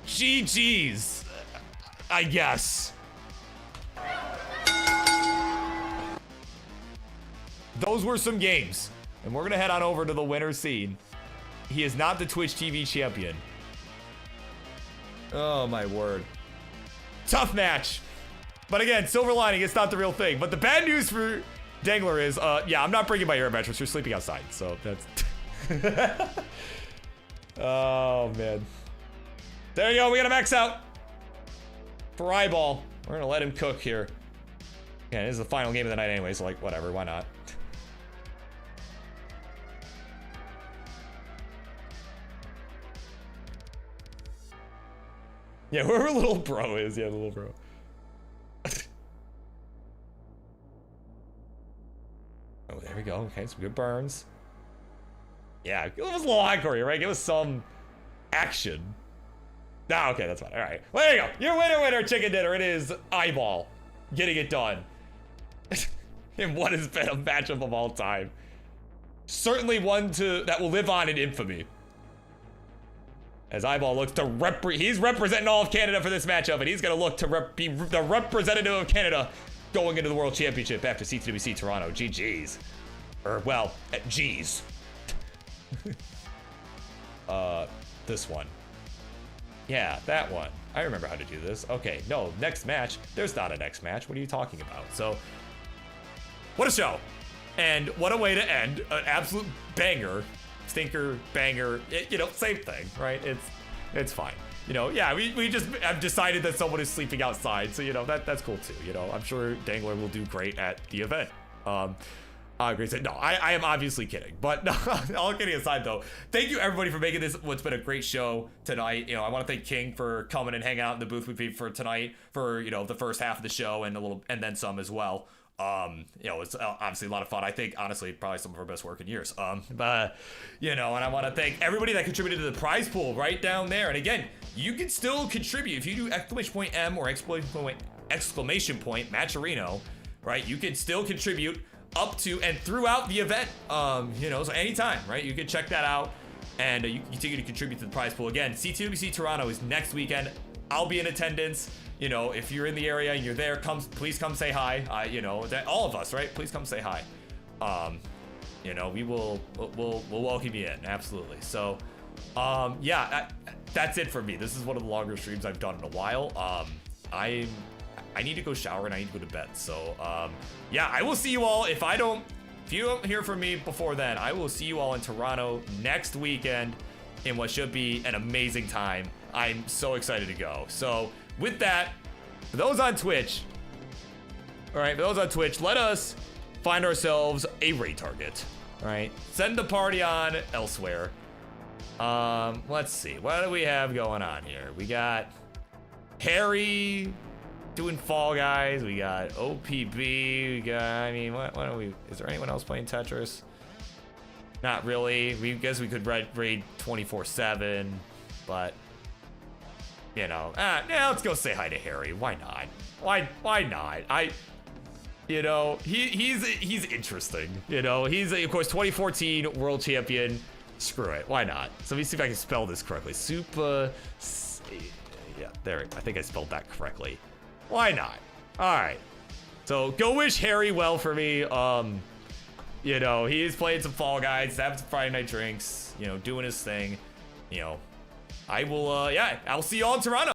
GG's, I guess. Those were some games. And we're gonna head on over to the winner's scene. He is not the Twitch TV champion. Oh my word. Tough match. But again, silver lining, it's not the real thing. But the bad news for Dengler is, yeah, I'm not bringing my air mattress. You're sleeping outside, so that's... Oh, man. There you go, we got a max out. For iBall. We're gonna let him cook here. Yeah, this is the final game of the night anyway, so like, whatever, why not? Yeah, whoever little bro is, yeah, the little bro. Oh, there we go. Okay, some good burns. Yeah, give us a little encore here, right? Give us some action. Ah, okay, that's fine. All right. Well, there you go. Your winner, chicken dinner. It is iBall getting it done. In what has been a matchup of all time. Certainly one that will live on in infamy. As iBall looks to he's representing all of Canada for this matchup, and he's gonna look to be the representative of Canada going into the World Championship after CTWC Toronto. GG's. Or, well, G's. This one. Yeah, that one. I remember how to do this. Okay, no, next match. There's not a next match. What are you talking about? So, what a show. And what a way to end an absolute banger. Stinker, banger, you know, same thing, right? It's fine. You know, yeah, we just have decided that someone is sleeping outside, so, you know, that's cool too. You know, I'm sure Dengler will do great at the event. Great. No, I am obviously kidding, but no, all kidding aside though, thank you everybody for making this what's been a great show tonight. You know, I want to thank King for coming and hanging out in the booth with me for tonight for, you know, the first half of the show and then some as well. You know, it's obviously a lot of fun. I think, honestly, probably some of our best work in years. But, you know, and I want to thank everybody that contributed to the prize pool right down there. And again, you can still contribute. If you do !M or exclamation point Matcherino, right, you can still contribute up to and throughout the event. You know, so anytime, right, you can check that out. And you continue to contribute to the prize pool. Again, CTWC Toronto is next weekend. I'll be in attendance. You know, if you're in the area and you're there, please come say hi. You know, all of us, right? Please come say hi. You know, we'll welcome you in, absolutely. So, yeah, that's it for me. This is one of the longer streams I've done in a while. I need to go shower and I need to go to bed. So, yeah, I will see you all. If you don't hear from me before then, I will see you all in Toronto next weekend in what should be an amazing time. I'm so excited to go. So, with that, for those on Twitch, all right, for those on Twitch, let us find ourselves a raid target, all right? Send the party on elsewhere. Let's see, what do we have going on here? We got Harry doing Fall Guys. We got OPB. We got, I mean, what are we, is there anyone else playing Tetris? Not really. We guess we could raid 24/7, but you know, yeah, let's go say hi to Harry. Why not? Why not? You know, he's interesting. You know, he's of course 2014 world champion. Screw it. Why not? So let me see if I can spell this correctly. Yeah, there. I think I spelled that correctly. Why not? All right. So go wish Harry well for me. You know, he is playing some Fall Guys, having some Friday night drinks, you know, doing his thing. You know, I will, yeah, I'll see you all in Toronto.